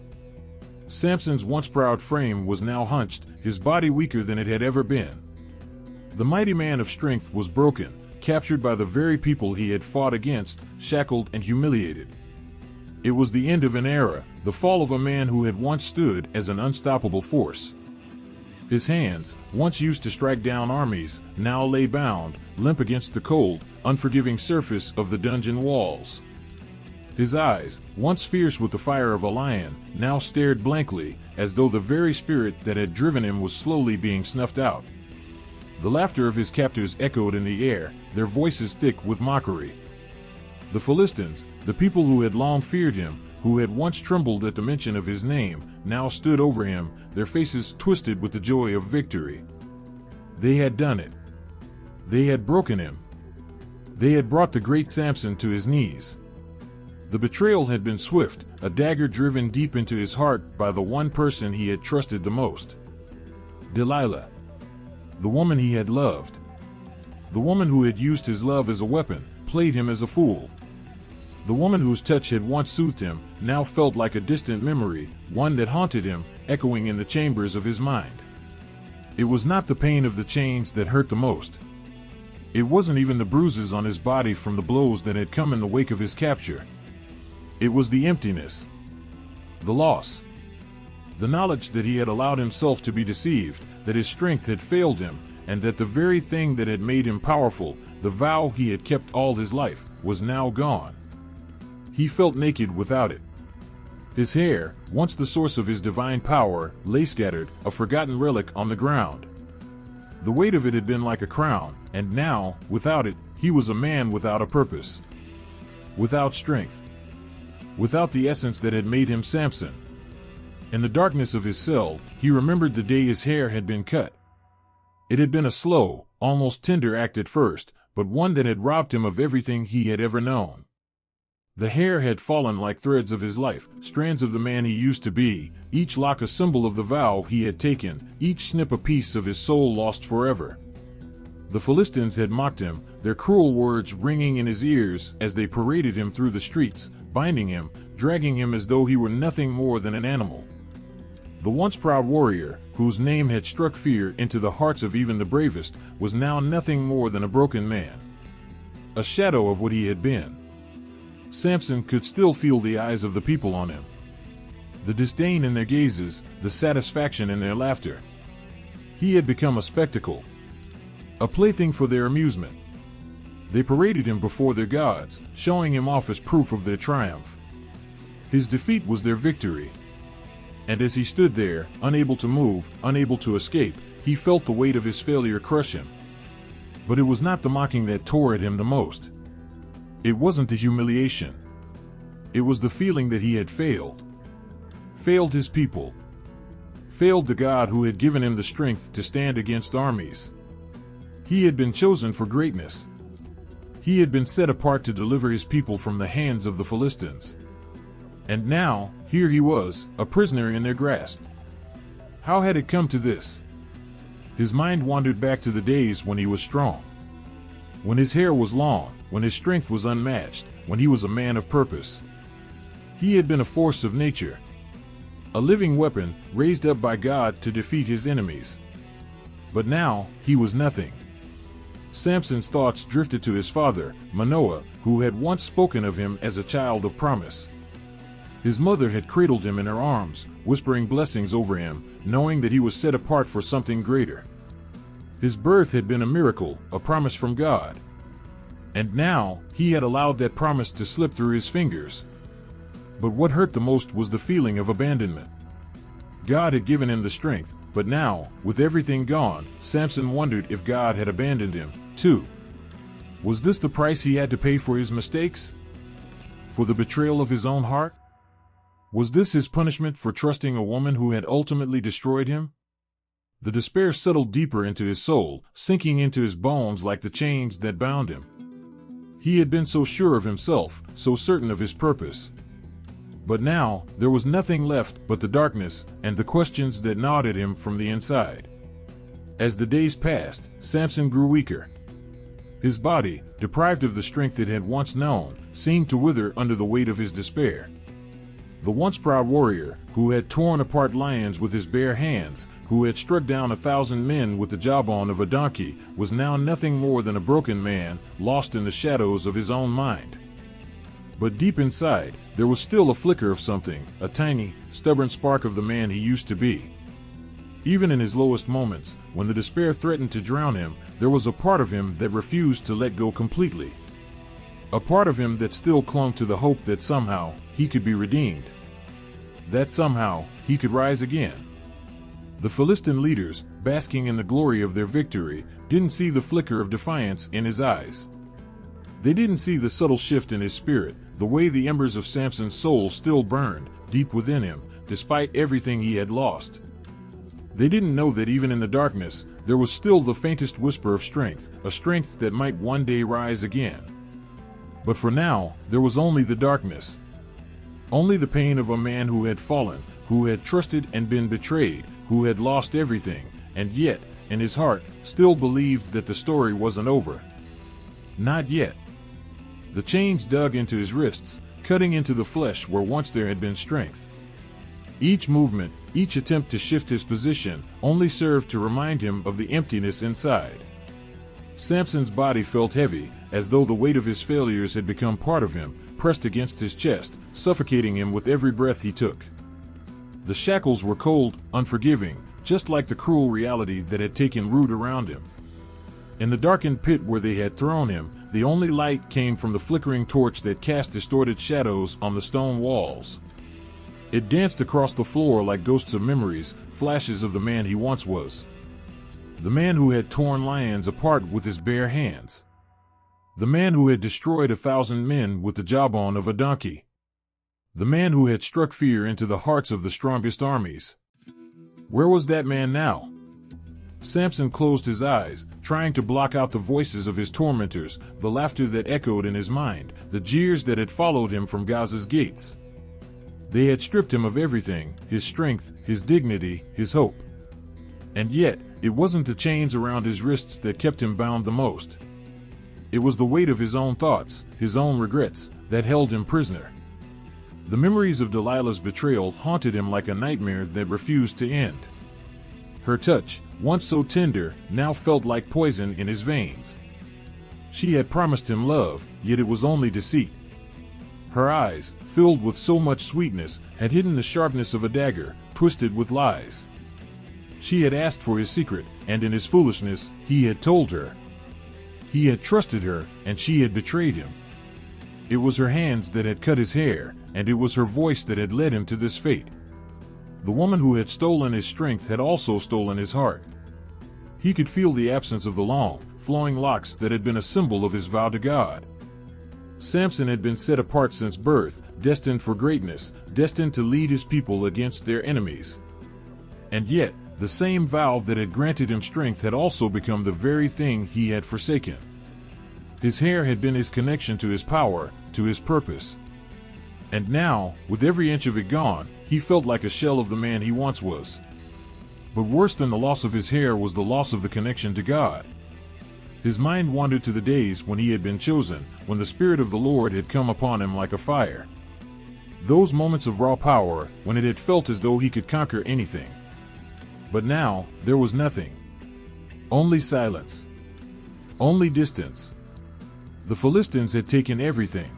Samson's once proud frame was now hunched, his body weaker than it had ever been. The mighty man of strength was broken, captured by the very people he had fought against, shackled and humiliated. It was the end of an era, the fall of a man who had once stood as an unstoppable force. His hands, once used to strike down armies, now lay bound, limp against the cold, unforgiving surface of the dungeon walls. His eyes, once fierce with the fire of a lion, now stared blankly, as though the very spirit that had driven him was slowly being snuffed out. The laughter of his captors echoed in the air, their voices thick with mockery. The Philistines, the people who had long feared him, who had once trembled at the mention of his name, now stood over him, their faces twisted with the joy of victory. They had done it. They had broken him. They had brought the great Samson to his knees. The betrayal had been swift, a dagger driven deep into his heart by the one person he had trusted the most. Delilah. The woman he had loved. The woman who had used his love as a weapon, played him as a fool. The woman whose touch had once soothed him, now felt like a distant memory, one that haunted him, echoing in the chambers of his mind. It was not the pain of the chains that hurt the most. It wasn't even the bruises on his body from the blows that had come in the wake of his capture. It was the emptiness, the loss, the knowledge that he had allowed himself to be deceived, that his strength had failed him, and that the very thing that had made him powerful, the vow he had kept all his life, was now gone. He felt naked without it. His hair, once the source of his divine power, lay scattered, a forgotten relic on the ground. The weight of it had been like a crown, and now, without it, he was a man without a purpose, without strength, without the essence that had made him Samson. In the darkness of his cell, he remembered the day his hair had been cut. It had been a slow, almost tender act at first, but one that had robbed him of everything he had ever known. The hair had fallen like threads of his life, strands of the man he used to be, each lock a symbol of the vow he had taken, each snip a piece of his soul lost forever. The Philistines had mocked him, their cruel words ringing in his ears as they paraded him through the streets, binding him, dragging him as though he were nothing more than an animal. The once proud warrior, whose name had struck fear into the hearts of even the bravest, was now nothing more than a broken man, a shadow of what he had been. Samson could still feel the eyes of the people on him, the disdain in their gazes, the satisfaction in their laughter. He had become a spectacle, a plaything for their amusement. They paraded him before their gods, showing him off as proof of their triumph. His defeat was their victory. And as he stood there, unable to move, unable to escape, he felt the weight of his failure crush him. But it was not the mocking that tore at him the most. It wasn't the humiliation. It was the feeling that he had failed. Failed his people. Failed the God who had given him the strength to stand against armies. He had been chosen for greatness. He had been set apart to deliver his people from the hands of the Philistines. And now, here he was, a prisoner in their grasp. How had it come to this? His mind wandered back to the days when he was strong, when his hair was long, when his strength was unmatched, when he was a man of purpose. He had been a force of nature, a living weapon raised up by God to defeat his enemies. But now, he was nothing. Samson's thoughts drifted to his father, Manoah, who had once spoken of him as a child of promise. His mother had cradled him in her arms, whispering blessings over him, knowing that he was set apart for something greater. His birth had been a miracle, a promise from God. And now, he had allowed that promise to slip through his fingers. But what hurt the most was the feeling of abandonment. God had given him the strength, but now, with everything gone, Samson wondered if God had abandoned him, too. Was this the price he had to pay for his mistakes? For the betrayal of his own heart? Was this his punishment for trusting a woman who had ultimately destroyed him? The despair settled deeper into his soul, sinking into his bones like the chains that bound him. He had been so sure of himself, so certain of his purpose. But now, there was nothing left but the darkness and the questions that gnawed at him from the inside. As the days passed, Samson grew weaker. His body, deprived of the strength it had once known, seemed to wither under the weight of his despair. The once proud warrior, who had torn apart lions with his bare hands, who had struck down 1,000 men with the jawbone of a donkey, was now nothing more than a broken man, lost in the shadows of his own mind. But deep inside, there was still a flicker of something, a tiny, stubborn spark of the man he used to be. Even in his lowest moments, when the despair threatened to drown him, there was a part of him that refused to let go completely. A part of him that still clung to the hope that somehow he could be redeemed, that somehow he could rise again. The Philistine leaders, basking in the glory of their victory, didn't see the flicker of defiance in his eyes. They didn't see the subtle shift in his spirit, the way the embers of Samson's soul still burned deep within him, despite everything he had lost. They didn't know that even in the darkness, there was still the faintest whisper of strength, a strength that might one day rise again. But for now, there was only the darkness. Only the pain of a man who had fallen, who had trusted and been betrayed, who had lost everything, and yet, in his heart, still believed that the story wasn't over. Not yet. The chains dug into his wrists, cutting into the flesh where once there had been strength. Each movement, each attempt to shift his position, only served to remind him of the emptiness inside. Samson's body felt heavy, as though the weight of his failures had become part of him, pressed against his chest, suffocating him with every breath he took. The shackles were cold, unforgiving, just like the cruel reality that had taken root around him. In the darkened pit where they had thrown him, the only light came from the flickering torch that cast distorted shadows on the stone walls. It danced across the floor like ghosts of memories, flashes of the man he once was. The man who had torn lions apart with his bare hands. The man who had destroyed 1,000 men with the jawbone of a donkey. The man who had struck fear into the hearts of the strongest armies. Where was that man now? Samson closed his eyes, trying to block out the voices of his tormentors, the laughter that echoed in his mind, the jeers that had followed him from Gaza's gates. They had stripped him of everything, his strength, his dignity, his hope. And yet, it wasn't the chains around his wrists that kept him bound the most. It was the weight of his own thoughts, his own regrets, that held him prisoner. The memories of Delilah's betrayal haunted him like a nightmare that refused to end. Her touch, once so tender, now felt like poison in his veins. She had promised him love, yet it was only deceit. Her eyes, filled with so much sweetness, had hidden the sharpness of a dagger, twisted with lies. She had asked for his secret, and in his foolishness, he had told her. He had trusted her, and she had betrayed him. It was her hands that had cut his hair, and it was her voice that had led him to this fate. The woman who had stolen his strength had also stolen his heart. He could feel the absence of the long, flowing locks that had been a symbol of his vow to God. Samson had been set apart since birth, destined for greatness, destined to lead his people against their enemies. And yet, the same vow that had granted him strength had also become the very thing he had forsaken. His hair had been his connection to his power, to his purpose. And now, with every inch of it gone, he felt like a shell of the man he once was. But worse than the loss of his hair was the loss of the connection to God. His mind wandered to the days when he had been chosen, when the Spirit of the Lord had come upon him like a fire. Those moments of raw power, when it had felt as though he could conquer anything. But now, there was nothing. Only silence. Only distance. The Philistines had taken everything.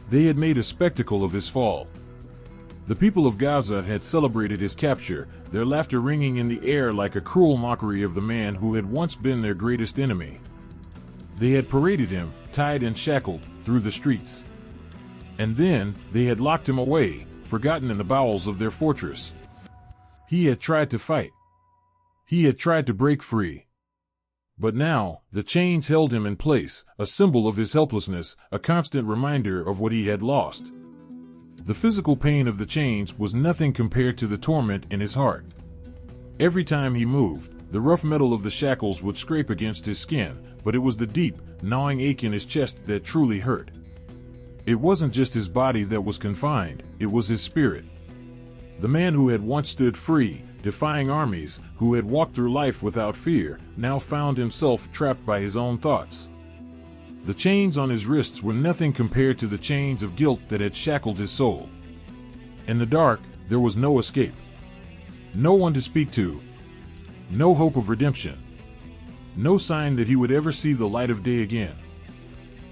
They had made a spectacle of his fall. The people of Gaza had celebrated his capture, their laughter ringing in the air like a cruel mockery of the man who had once been their greatest enemy. They had paraded him, tied and shackled, through the streets. And then, they had locked him away, forgotten in the bowels of their fortress. He had tried to fight. He had tried to break free. But now, the chains held him in place, a symbol of his helplessness, a constant reminder of what he had lost. The physical pain of the chains was nothing compared to the torment in his heart. Every time he moved, the rough metal of the shackles would scrape against his skin, but it was the deep, gnawing ache in his chest that truly hurt. It wasn't just his body that was confined, it was his spirit. The man who had once stood free, defying armies, who had walked through life without fear, now found himself trapped by his own thoughts. The chains on his wrists were nothing compared to the chains of guilt that had shackled his soul. In the dark, there was no escape. No one to speak to. No hope of redemption. No sign that he would ever see the light of day again.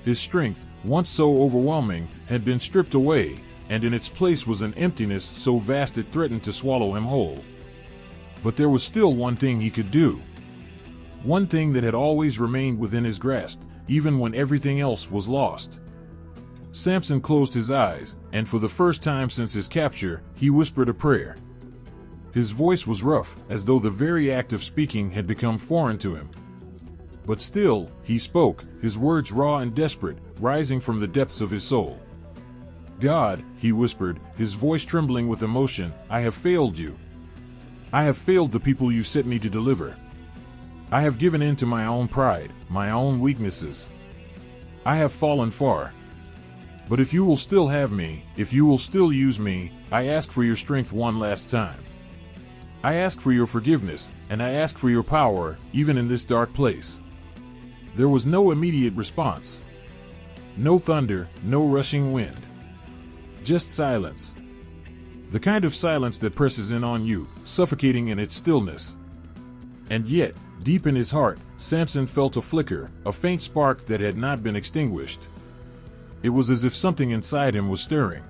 His strength, once so overwhelming, had been stripped away, and in its place was an emptiness so vast it threatened to swallow him whole. But there was still one thing he could do. One thing that had always remained within his grasp, even when everything else was lost. Samson closed his eyes, and for the first time since his capture, he whispered a prayer. His voice was rough, as though the very act of speaking had become foreign to him. But still, he spoke, his words raw and desperate, rising from the depths of his soul. God, he whispered, his voice trembling with emotion, I have failed you. I have failed the people you sent me to deliver. I have given in to my own pride, my own weaknesses. I have fallen far. But if you will still have me, if you will still use me, I ask for your strength one last time. I ask for your forgiveness, and I ask for your power, even in this dark place. There was no immediate response. No thunder, no rushing wind. Just silence. The kind of silence that presses in on you, suffocating in its stillness. And yet, deep in his heart, Samson felt a flicker, a faint spark that had not been extinguished. It was as if something inside him was stirring.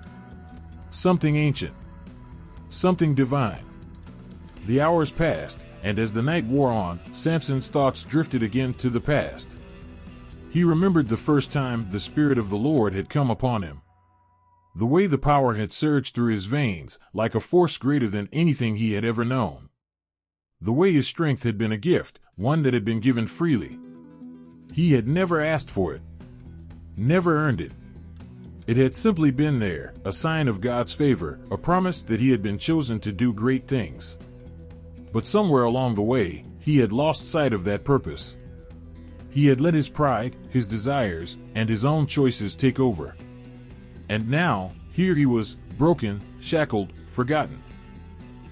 Something ancient. Something divine. The hours passed, and as the night wore on, Samson's thoughts drifted again to the past. He remembered the first time the Spirit of the Lord had come upon him. The way the power had surged through his veins, like a force greater than anything he had ever known. The way his strength had been a gift, one that had been given freely. He had never asked for it. Never earned it. It had simply been there, a sign of God's favor, a promise that he had been chosen to do great things. But somewhere along the way, he had lost sight of that purpose. He had let his pride, his desires, and his own choices take over. And now, here he was, broken, shackled, forgotten.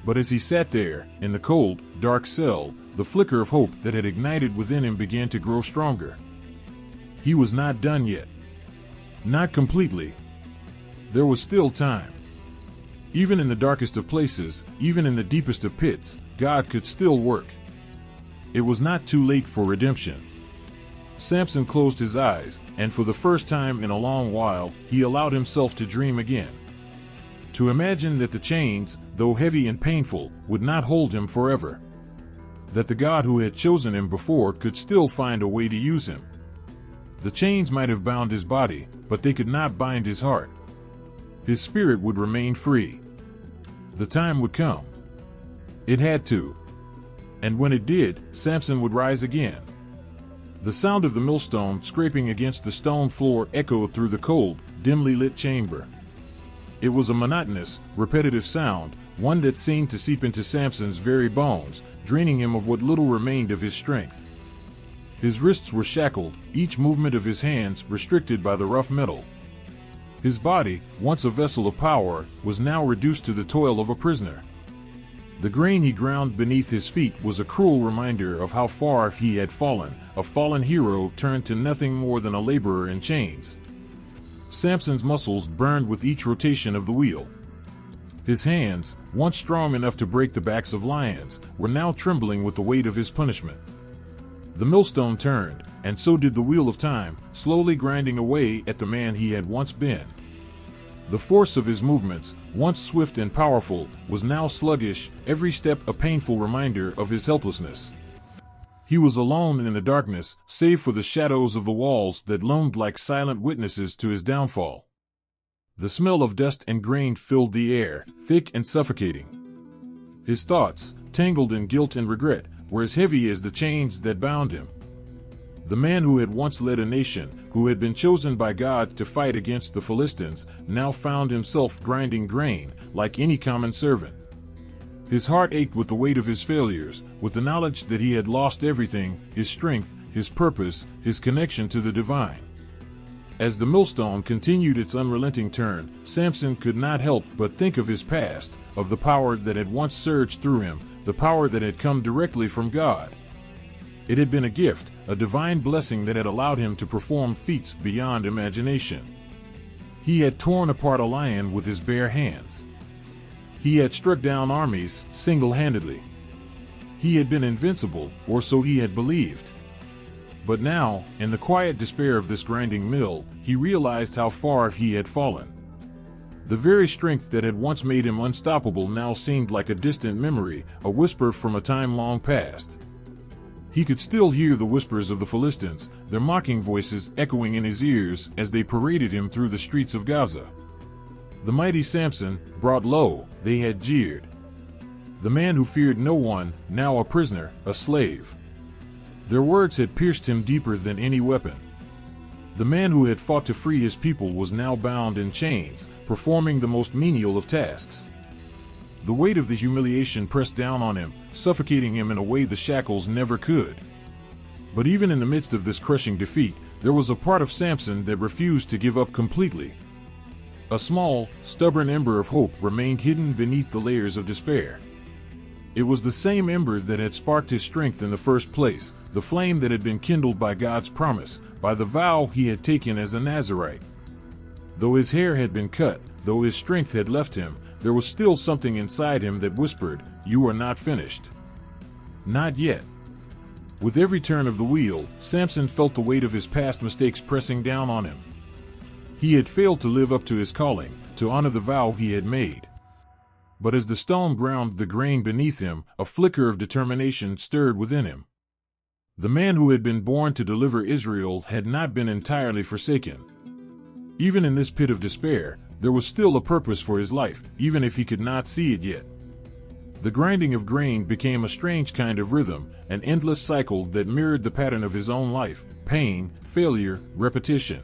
But as he sat there, in the cold, dark cell, the flicker of hope that had ignited within him began to grow stronger. He was not done yet. Not completely. There was still time. Even in the darkest of places, even in the deepest of pits, God could still work. It was not too late for redemption. Samson closed his eyes, and for the first time in a long while, he allowed himself to dream again. To imagine that the chains, though heavy and painful, would not hold him forever. That the God who had chosen him before could still find a way to use him. The chains might have bound his body, but they could not bind his heart. His spirit would remain free. The time would come. It had to. And when it did, Samson would rise again. The sound of the millstone scraping against the stone floor echoed through the cold, dimly lit chamber. It was a monotonous, repetitive sound, one that seemed to seep into Samson's very bones, draining him of what little remained of his strength. His wrists were shackled, each movement of his hands restricted by the rough metal. His body, once a vessel of power, was now reduced to the toil of a prisoner. The grain he ground beneath his feet was a cruel reminder of how far he had fallen, a fallen hero turned to nothing more than a laborer in chains. Samson's muscles burned with each rotation of the wheel. His hands, once strong enough to break the backs of lions, were now trembling with the weight of his punishment. The millstone turned, and so did the wheel of time, slowly grinding away at the man he had once been. The force of his movements, once swift and powerful, was now sluggish, every step a painful reminder of his helplessness. He was alone in the darkness, save for the shadows of the walls that loomed like silent witnesses to his downfall. The smell of dust and grain filled the air, thick and suffocating. His thoughts, tangled in guilt and regret, were as heavy as the chains that bound him. The man who had once led a nation, who had been chosen by God to fight against the Philistines, now found himself grinding grain, like any common servant. His heart ached with the weight of his failures, with the knowledge that he had lost everything, his strength, his purpose, his connection to the divine. As the millstone continued its unrelenting turn, Samson could not help but think of his past, of the power that had once surged through him, the power that had come directly from God. It had been a gift, a divine blessing that had allowed him to perform feats beyond imagination. He had torn apart a lion with his bare hands. He had struck down armies single-handedly. He had been invincible, or so he had believed. But now, in the quiet despair of this grinding mill, he realized how far he had fallen. The very strength that had once made him unstoppable now seemed like a distant memory, a whisper from a time long past. He could still hear the whispers of the Philistines, their mocking voices echoing in his ears as they paraded him through the streets of Gaza. The mighty Samson, brought low, they had jeered. The man who feared no one, now a prisoner, a slave. Their words had pierced him deeper than any weapon. The man who had fought to free his people was now bound in chains, performing the most menial of tasks. The weight of the humiliation pressed down on him, suffocating him in a way the shackles never could. But even in the midst of this crushing defeat, there was a part of Samson that refused to give up completely. A small, stubborn ember of hope remained hidden beneath the layers of despair. It was the same ember that had sparked his strength in the first place, the flame that had been kindled by God's promise, by the vow he had taken as a Nazirite. Though his hair had been cut, though his strength had left him, there was still something inside him that whispered, "You are not finished. Not yet." With every turn of the wheel, Samson felt the weight of his past mistakes pressing down on him. He had failed to live up to his calling, to honor the vow he had made. But as the stone ground the grain beneath him, a flicker of determination stirred within him. The man who had been born to deliver Israel had not been entirely forsaken. Even in this pit of despair, there was still a purpose for his life, even if he could not see it yet. The grinding of grain became a strange kind of rhythm, an endless cycle that mirrored the pattern of his own life: pain, failure, repetition.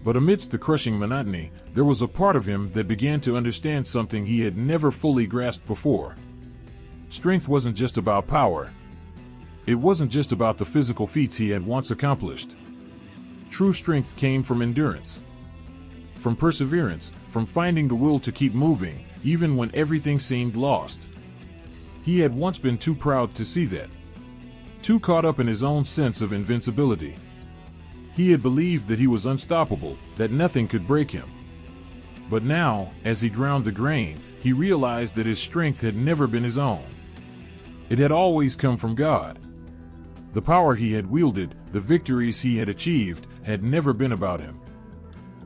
But amidst the crushing monotony, there was a part of him that began to understand something he had never fully grasped before. Strength wasn't just about power. It wasn't just about the physical feats he had once accomplished. True strength came from endurance, from perseverance, from finding the will to keep moving, even when everything seemed lost. He had once been too proud to see that, too caught up in his own sense of invincibility. He had believed that he was unstoppable, that nothing could break him. But now, as he ground the grain, he realized that his strength had never been his own. It had always come from God. The power he had wielded, the victories he had achieved, had never been about him.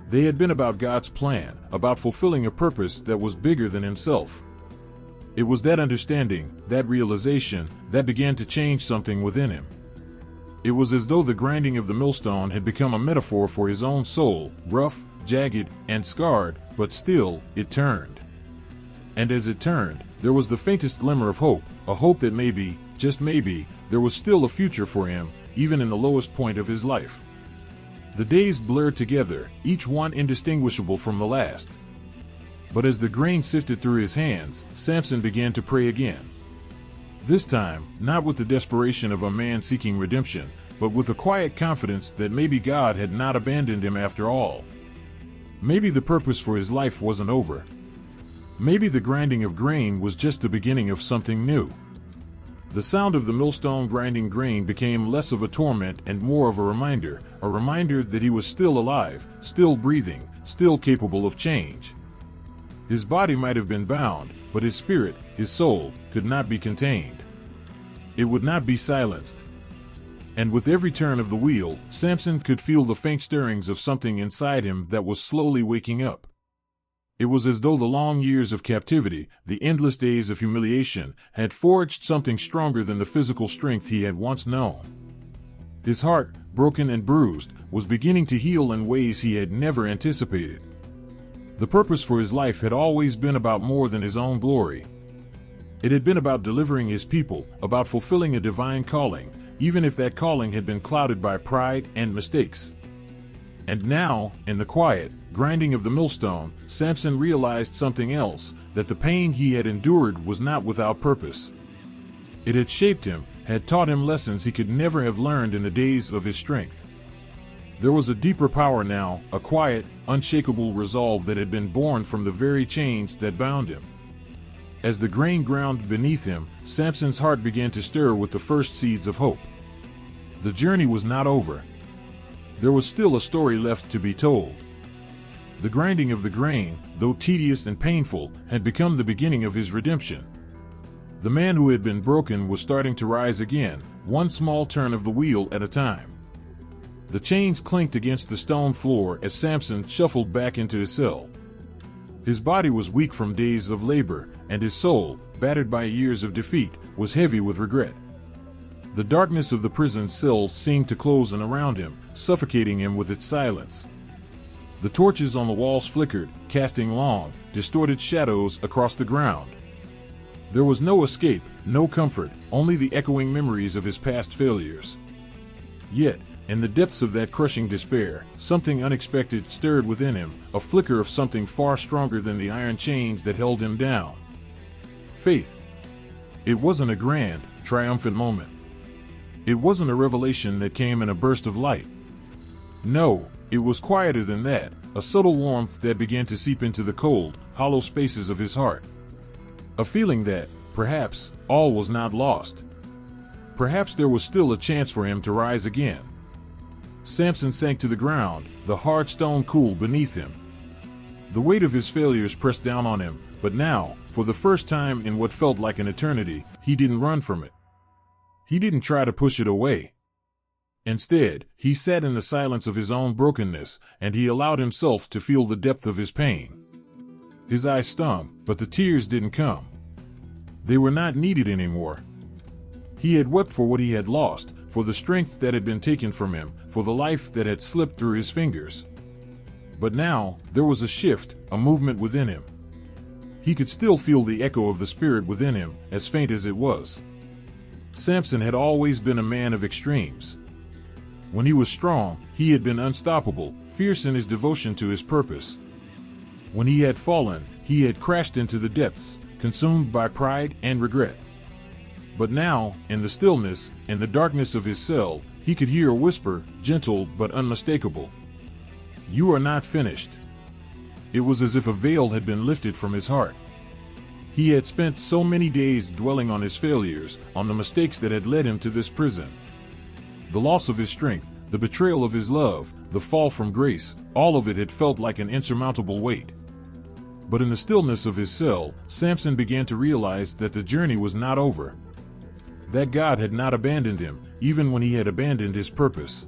They had been about God's plan, about fulfilling a purpose that was bigger than himself. It was that understanding, that realization, that began to change something within him. It was as though the grinding of the millstone had become a metaphor for his own soul, rough, jagged, and scarred, but still, it turned. And as it turned, there was the faintest glimmer of hope, a hope that maybe, just maybe, there was still a future for him, even in the lowest point of his life. The days blurred together, each one indistinguishable from the last. But as the grain sifted through his hands, Samson began to pray again. This time, not with the desperation of a man seeking redemption, but with a quiet confidence that maybe God had not abandoned him after all. Maybe the purpose for his life wasn't over. Maybe the grinding of grain was just the beginning of something new. The sound of the millstone grinding grain became less of a torment and more of a reminder that he was still alive, still breathing, still capable of change. His body might have been bound, but his spirit, his soul, could not be contained. It would not be silenced. And with every turn of the wheel, Samson could feel the faint stirrings of something inside him that was slowly waking up. It was as though the long years of captivity, the endless days of humiliation, had forged something stronger than the physical strength he had once known. His heart, broken and bruised, was beginning to heal in ways he had never anticipated. The purpose for his life had always been about more than his own glory. It had been about delivering his people, about fulfilling a divine calling, even if that calling had been clouded by pride and mistakes. And now, in the quiet, grinding of the millstone, Samson realized something else, that the pain he had endured was not without purpose. It had shaped him, had taught him lessons he could never have learned in the days of his strength. There was a deeper power now, a quiet, unshakable resolve that had been born from the very chains that bound him. As the grain ground beneath him, Samson's heart began to stir with the first seeds of hope. The journey was not over. There was still a story left to be told. The grinding of the grain, though tedious and painful, had become the beginning of his redemption. The man who had been broken was starting to rise again, one small turn of the wheel at a time. The chains clinked against the stone floor as Samson shuffled back into his cell. His body was weak from days of labor, and his soul, battered by years of defeat, was heavy with regret. The darkness of the prison cell seemed to close in around him, suffocating him with its silence. The torches on the walls flickered, casting long, distorted shadows across the ground. There was no escape, no comfort, only the echoing memories of his past failures. Yet, in the depths of that crushing despair, something unexpected stirred within him, a flicker of something far stronger than the iron chains that held him down. Faith. It wasn't a grand, triumphant moment. It wasn't a revelation that came in a burst of light. No, it was quieter than that, a subtle warmth that began to seep into the cold, hollow spaces of his heart. A feeling that, perhaps, all was not lost. Perhaps there was still a chance for him to rise again. Samson sank to the ground, the hard stone cool beneath him. The weight of his failures pressed down on him, but now, for the first time in what felt like an eternity, he didn't run from it. He didn't try to push it away. Instead, he sat in the silence of his own brokenness, and he allowed himself to feel the depth of his pain. His eyes stung, but the tears didn't come. They were not needed anymore. He had wept for what he had lost, for the strength that had been taken from him, for the life that had slipped through his fingers. But now, there was a shift, a movement within him. He could still feel the echo of the spirit within him, as faint as it was. Samson had always been a man of extremes. When he was strong, he had been unstoppable, fierce in his devotion to his purpose. When he had fallen, he had crashed into the depths, consumed by pride and regret. But now, in the stillness, in the darkness of his cell, he could hear a whisper, gentle but unmistakable. "You are not finished." It was as if a veil had been lifted from his heart. He had spent so many days dwelling on his failures, on the mistakes that had led him to this prison. The loss of his strength, the betrayal of his love, the fall from grace, all of it had felt like an insurmountable weight. But in the stillness of his cell, Samson began to realize that the journey was not over. That God had not abandoned him, even when he had abandoned his purpose.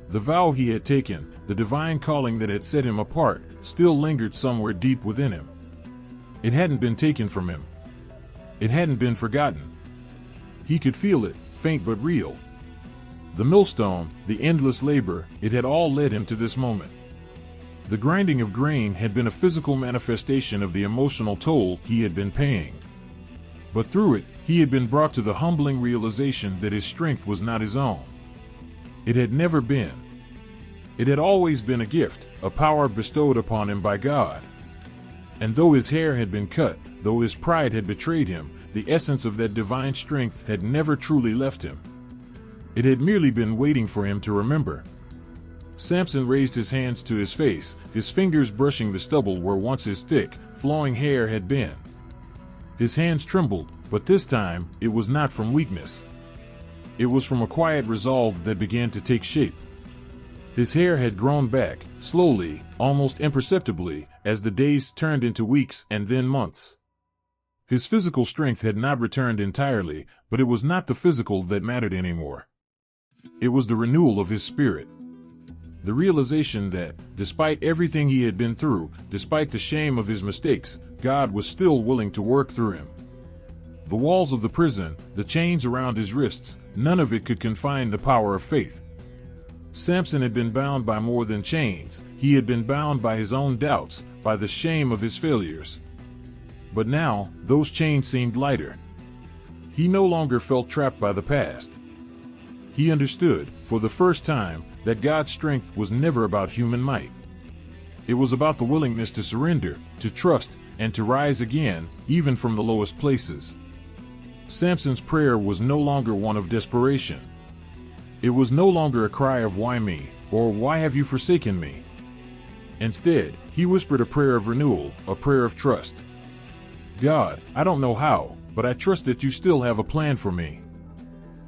The vow he had taken, the divine calling that had set him apart, still lingered somewhere deep within him. It hadn't been taken from him. It hadn't been forgotten. He could feel it, faint but real. The millstone, the endless labor, it had all led him to this moment. The grinding of grain had been a physical manifestation of the emotional toll he had been paying. But through it, he had been brought to the humbling realization that his strength was not his own. It had never been. It had always been a gift, a power bestowed upon him by God. And though his hair had been cut, though his pride had betrayed him, the essence of that divine strength had never truly left him. It had merely been waiting for him to remember. Samson raised his hands to his face, his fingers brushing the stubble where once his thick, flowing hair had been. His hands trembled, but this time, it was not from weakness. It was from a quiet resolve that began to take shape. His hair had grown back, slowly, almost imperceptibly, as the days turned into weeks and then months. His physical strength had not returned entirely, but it was not the physical that mattered anymore. It was the renewal of his spirit. The realization that, despite everything he had been through, despite the shame of his mistakes, God was still willing to work through him. The walls of the prison, the chains around his wrists, none of it could confine the power of faith. Samson had been bound by more than chains. He had been bound by his own doubts, by the shame of his failures. But now, those chains seemed lighter. He no longer felt trapped by the past. He understood, for the first time, that God's strength was never about human might. It was about the willingness to surrender, to trust, and to rise again, even from the lowest places. Samson's prayer was no longer one of desperation. It was no longer a cry of "Why me?" or "Why have you forsaken me?" Instead, he whispered a prayer of renewal, a prayer of trust. "God, I don't know how, but I trust that you still have a plan for me.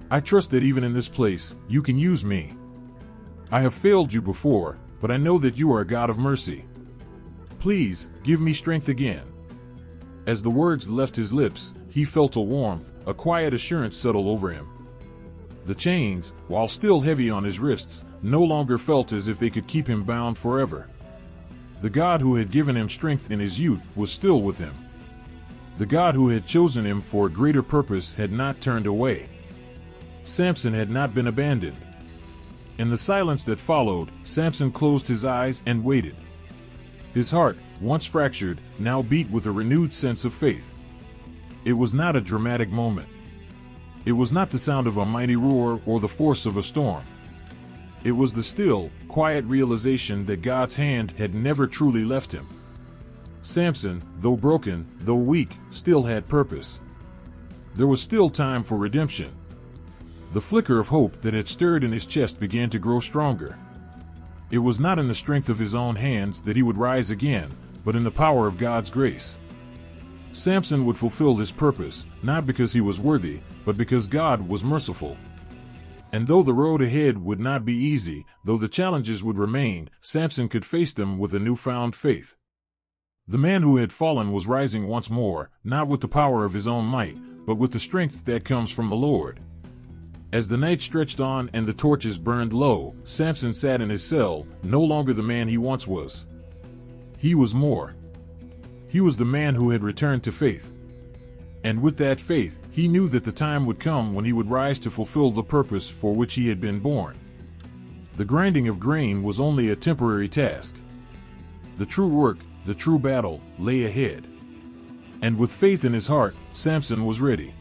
I trust that even in this place, you can use me. I have failed you before, but I know that you are a God of mercy. Please, give me strength again." As the words left his lips, he felt a warmth, a quiet assurance settle over him. The chains, while still heavy on his wrists, no longer felt as if they could keep him bound forever. The God who had given him strength in his youth was still with him. The God who had chosen him for a greater purpose had not turned away. Samson had not been abandoned. In the silence that followed, Samson closed his eyes and waited. His heart, once fractured, now beat with a renewed sense of faith. It was not a dramatic moment. It was not the sound of a mighty roar or the force of a storm. It was the still, quiet realization that God's hand had never truly left him. Samson, though broken, though weak, still had purpose. There was still time for redemption. The flicker of hope that had stirred in his chest began to grow stronger. It was not in the strength of his own hands that he would rise again, but in the power of God's grace. Samson would fulfill this purpose, not because he was worthy, but because God was merciful. And though the road ahead would not be easy, though the challenges would remain, Samson could face them with a newfound faith. The man who had fallen was rising once more, not with the power of his own might, but with the strength that comes from the Lord. As the night stretched on and the torches burned low, Samson sat in his cell, no longer the man he once was. He was more. He was the man who had returned to faith. And with that faith, he knew that the time would come when he would rise to fulfill the purpose for which he had been born. The grinding of grain was only a temporary task. The true work, the true battle, lay ahead. And with faith in his heart, Samson was ready.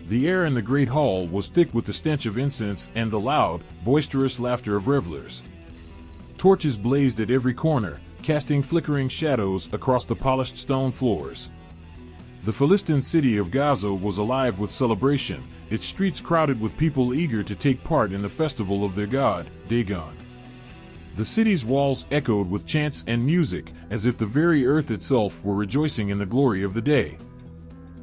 The air in the great hall was thick with the stench of incense and the loud, boisterous laughter of revelers. Torches blazed at every corner, casting flickering shadows across the polished stone floors. The Philistine city of Gaza was alive with celebration, its streets crowded with people eager to take part in the festival of their god, Dagon. The city's walls echoed with chants and music, as if the very earth itself were rejoicing in the glory of the day.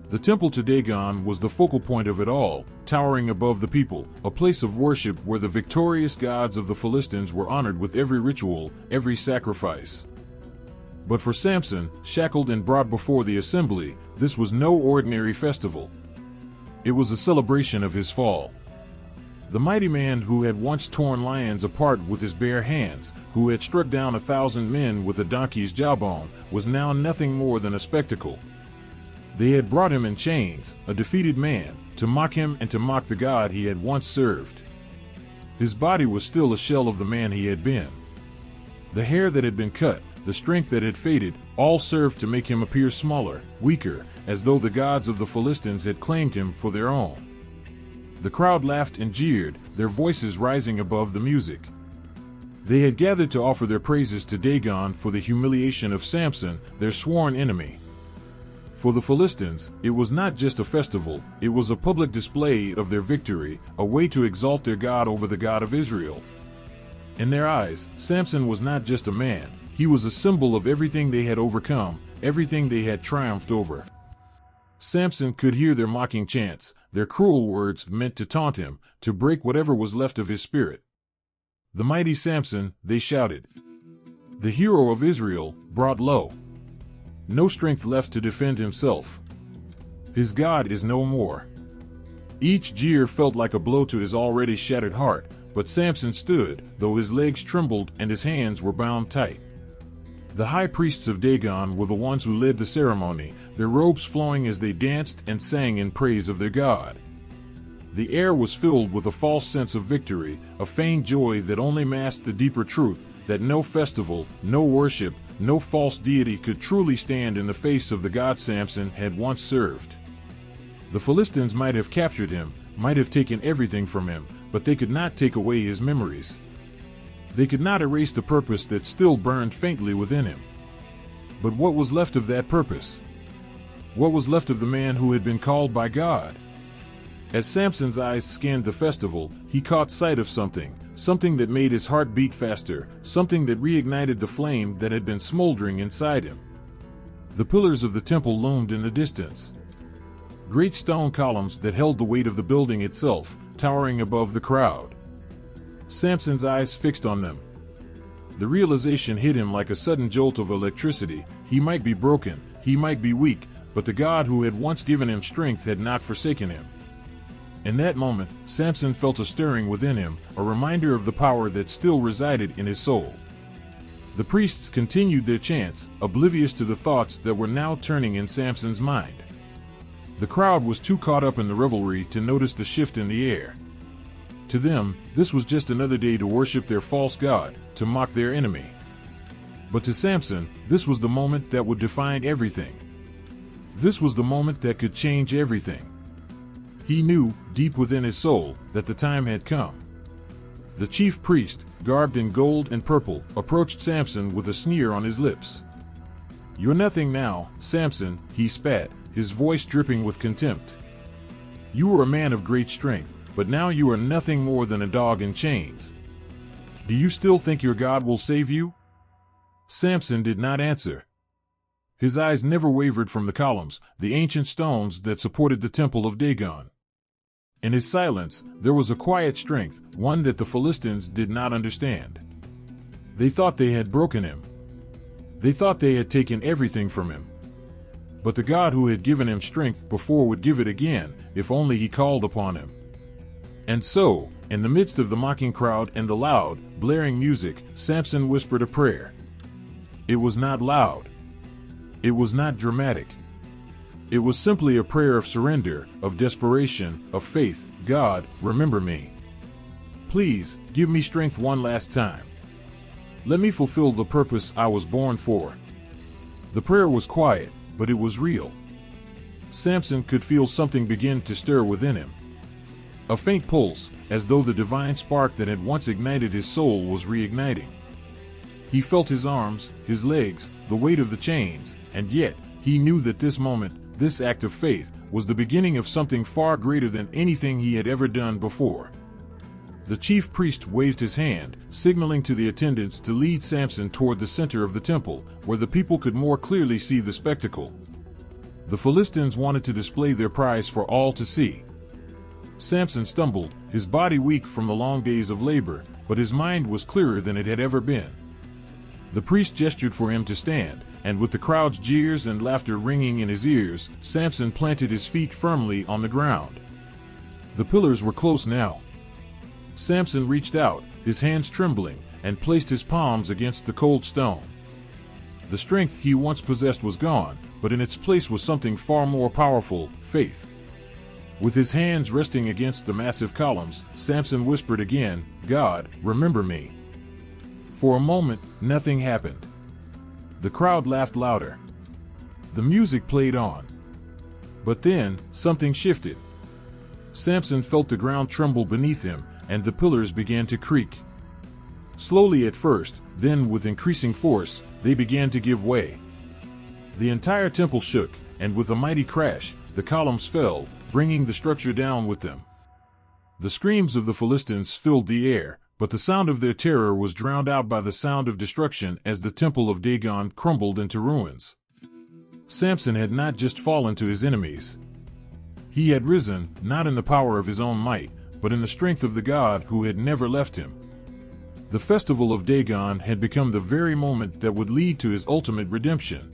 The temple to Dagon was the focal point of it all, towering above the people, a place of worship where the victorious gods of the Philistines were honored with every ritual, every sacrifice. But for Samson, shackled and brought before the assembly, this was no ordinary festival. It was a celebration of his fall. The mighty man who had once torn lions apart with his bare hands, who had struck down 1,000 men with a donkey's jawbone, was now nothing more than a spectacle. They had brought him in chains, a defeated man, to mock him and to mock the God he had once served. His body was still a shell of the man he had been. The hair that had been cut, the strength that had faded, all served to make him appear smaller, weaker, as though the gods of the Philistines had claimed him for their own. The crowd laughed and jeered, their voices rising above the music. They had gathered to offer their praises to Dagon for the humiliation of Samson, their sworn enemy. For the Philistines, it was not just a festival, it was a public display of their victory, a way to exalt their God over the God of Israel. In their eyes, Samson was not just a man, he was a symbol of everything they had overcome, everything they had triumphed over. Samson could hear their mocking chants, their cruel words meant to taunt him, to break whatever was left of his spirit. The mighty Samson, they shouted. The hero of Israel, brought low. No strength left to defend himself. His God is no more. Each jeer felt like a blow to his already shattered heart, but Samson stood, though his legs trembled and his hands were bound tight. The high priests of Dagon were the ones who led the ceremony, their robes flowing as they danced and sang in praise of their God. The air was filled with a false sense of victory, a feigned joy that only masked the deeper truth, that no festival, no worship, no false deity could truly stand in the face of the God Samson had once served. The Philistines might have captured him, might have taken everything from him, but they could not take away his memories. They could not erase the purpose that still burned faintly within him. But what was left of that purpose? What was left of the man who had been called by God? As Samson's eyes scanned the festival, he caught sight of something that made his heart beat faster, something that reignited the flame that had been smoldering inside him. The pillars of the temple loomed in the distance. Great stone columns that held the weight of the building itself, towering above the crowd. Samson's eyes fixed on them. The realization hit him like a sudden jolt of electricity. He might be broken, he might be weak, but the God who had once given him strength had not forsaken him. In that moment, Samson felt a stirring within him, a reminder of the power that still resided in his soul. The priests continued their chants, oblivious to the thoughts that were now turning in Samson's mind. The crowd was too caught up in the revelry to notice the shift in the air. To them, this was just another day to worship their false god, to mock their enemy. But to Samson, this was the moment that would define everything. This was the moment that could change everything. He knew, deep within his soul, that the time had come. The chief priest, garbed in gold and purple, approached Samson with a sneer on his lips. "You're nothing now, Samson," he spat, his voice dripping with contempt. "You were a man of great strength, but now you are nothing more than a dog in chains. Do you still think your God will save you?" Samson did not answer. His eyes never wavered from the columns, the ancient stones that supported the temple of Dagon. In his silence, there was a quiet strength, one that the Philistines did not understand. They thought they had broken him. They thought they had taken everything from him. But the God who had given him strength before would give it again, if only he called upon him. And so, in the midst of the mocking crowd and the loud, blaring music, Samson whispered a prayer. It was not loud. It was not dramatic. It was simply a prayer of surrender, of desperation, of faith. "God, remember me. Please, give me strength one last time. Let me fulfill the purpose I was born for." The prayer was quiet, but it was real. Samson could feel something begin to stir within him. A faint pulse, as though the divine spark that had once ignited his soul was reigniting. He felt his arms, his legs, the weight of the chains, and yet, he knew that this moment, this act of faith, was the beginning of something far greater than anything he had ever done before. The chief priest waved his hand, signaling to the attendants to lead Samson toward the center of the temple, where the people could more clearly see the spectacle. The Philistines wanted to display their prize for all to see. Samson stumbled, his body weak from the long days of labor, but his mind was clearer than it had ever been. The priest gestured for him to stand, and with the crowd's jeers and laughter ringing in his ears, Samson planted his feet firmly on the ground. The pillars were close now. Samson reached out, his hands trembling, and placed his palms against the cold stone. The strength he once possessed was gone, but in its place was something far more powerful, faith. With his hands resting against the massive columns, Samson whispered again, "God, remember me." For a moment, nothing happened. The crowd laughed louder. The music played on. But then, something shifted. Samson felt the ground tremble beneath him, and the pillars began to creak. Slowly at first, then with increasing force, they began to give way. The entire temple shook, and with a mighty crash, the columns fell, bringing the structure down with them. The screams of the Philistines filled the air, but the sound of their terror was drowned out by the sound of destruction as the temple of Dagon crumbled into ruins. Samson had not just fallen to his enemies. He had risen, not in the power of his own might, but in the strength of the God who had never left him. The festival of Dagon had become the very moment that would lead to his ultimate redemption.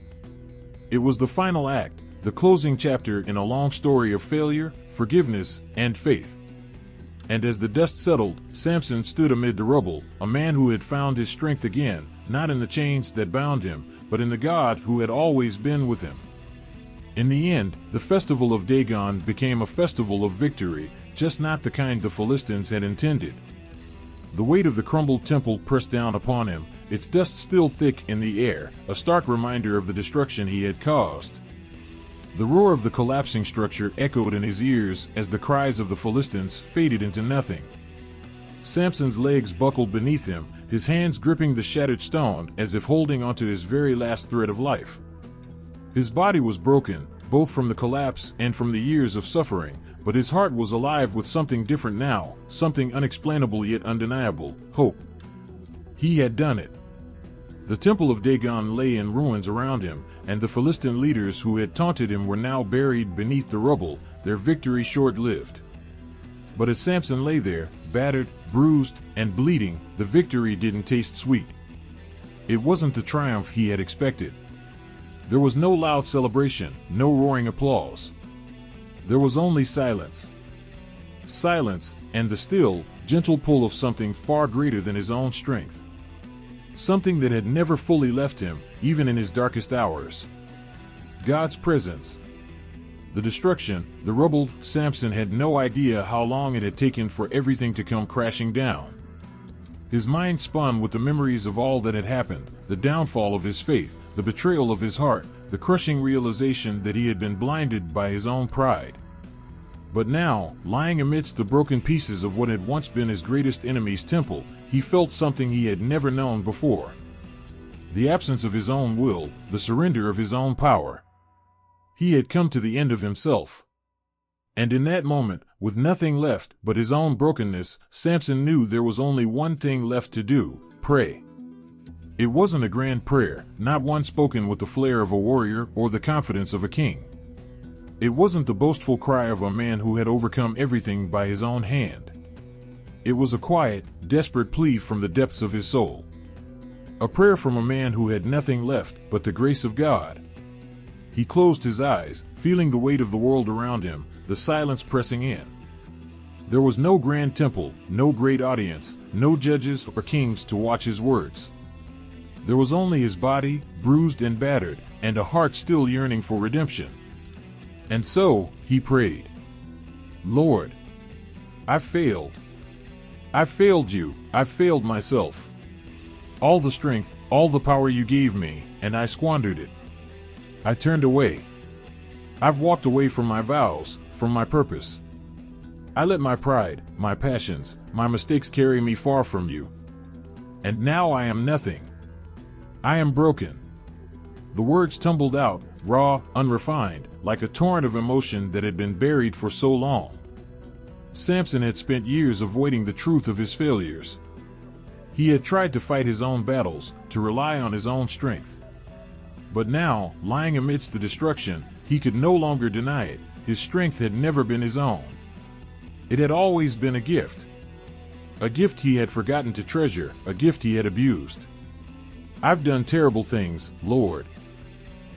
It was the final act, the closing chapter in a long story of failure, forgiveness, and faith. And as the dust settled, Samson stood amid the rubble, a man who had found his strength again, not in the chains that bound him, but in the God who had always been with him. In the end, the festival of Dagon became a festival of victory, just not the kind the Philistines had intended. The weight of the crumbled temple pressed down upon him, its dust still thick in the air, a stark reminder of the destruction he had caused. The roar of the collapsing structure echoed in his ears as the cries of the Philistines faded into nothing. Samson's legs buckled beneath him, his hands gripping the shattered stone as if holding onto his very last thread of life. His body was broken, both from the collapse and from the years of suffering, but his heart was alive with something different now, something unexplainable yet undeniable, hope. He had done it. The temple of Dagon lay in ruins around him, and the Philistine leaders who had taunted him were now buried beneath the rubble, their victory short-lived. But as Samson lay there, battered, bruised, and bleeding, the victory didn't taste sweet. It wasn't the triumph he had expected. There was no loud celebration, no roaring applause. There was only silence. Silence, and the still, gentle pull of something far greater than his own strength. Something that had never fully left him, even in his darkest hours. God's presence. The destruction, the rubble. Samson had no idea how long it had taken for everything to come crashing down. His mind spun with the memories of all that had happened, the downfall of his faith, the betrayal of his heart, the crushing realization that he had been blinded by his own pride. But now, lying amidst the broken pieces of what had once been his greatest enemy's temple, he felt something he had never known before. The absence of his own will, the surrender of his own power. He had come to the end of himself. And in that moment, with nothing left but his own brokenness, Samson knew there was only one thing left to do: pray. It wasn't a grand prayer, not one spoken with the flair of a warrior or the confidence of a king. It wasn't the boastful cry of a man who had overcome everything by his own hand. It was a quiet, desperate plea from the depths of his soul. A prayer from a man who had nothing left but the grace of God. He closed his eyes, feeling the weight of the world around him, the silence pressing in. There was no grand temple, no great audience, no judges or kings to watch his words. There was only his body, bruised and battered, and a heart still yearning for redemption. And so, he prayed. Lord, I failed. I failed you, I failed myself. All the strength, all the power you gave me, and I squandered it. I turned away. I've walked away from my vows, from my purpose. I let my pride, my passions, my mistakes carry me far from you. And now I am nothing. I am broken. The words tumbled out, raw, unrefined, like a torrent of emotion that had been buried for so long. Samson had spent years avoiding the truth of his failures. He had tried to fight his own battles, to rely on his own strength. But now, lying amidst the destruction, he could no longer deny it. His strength had never been his own. It had always been a gift. A gift he had forgotten to treasure, a gift he had abused. I've done terrible things, Lord.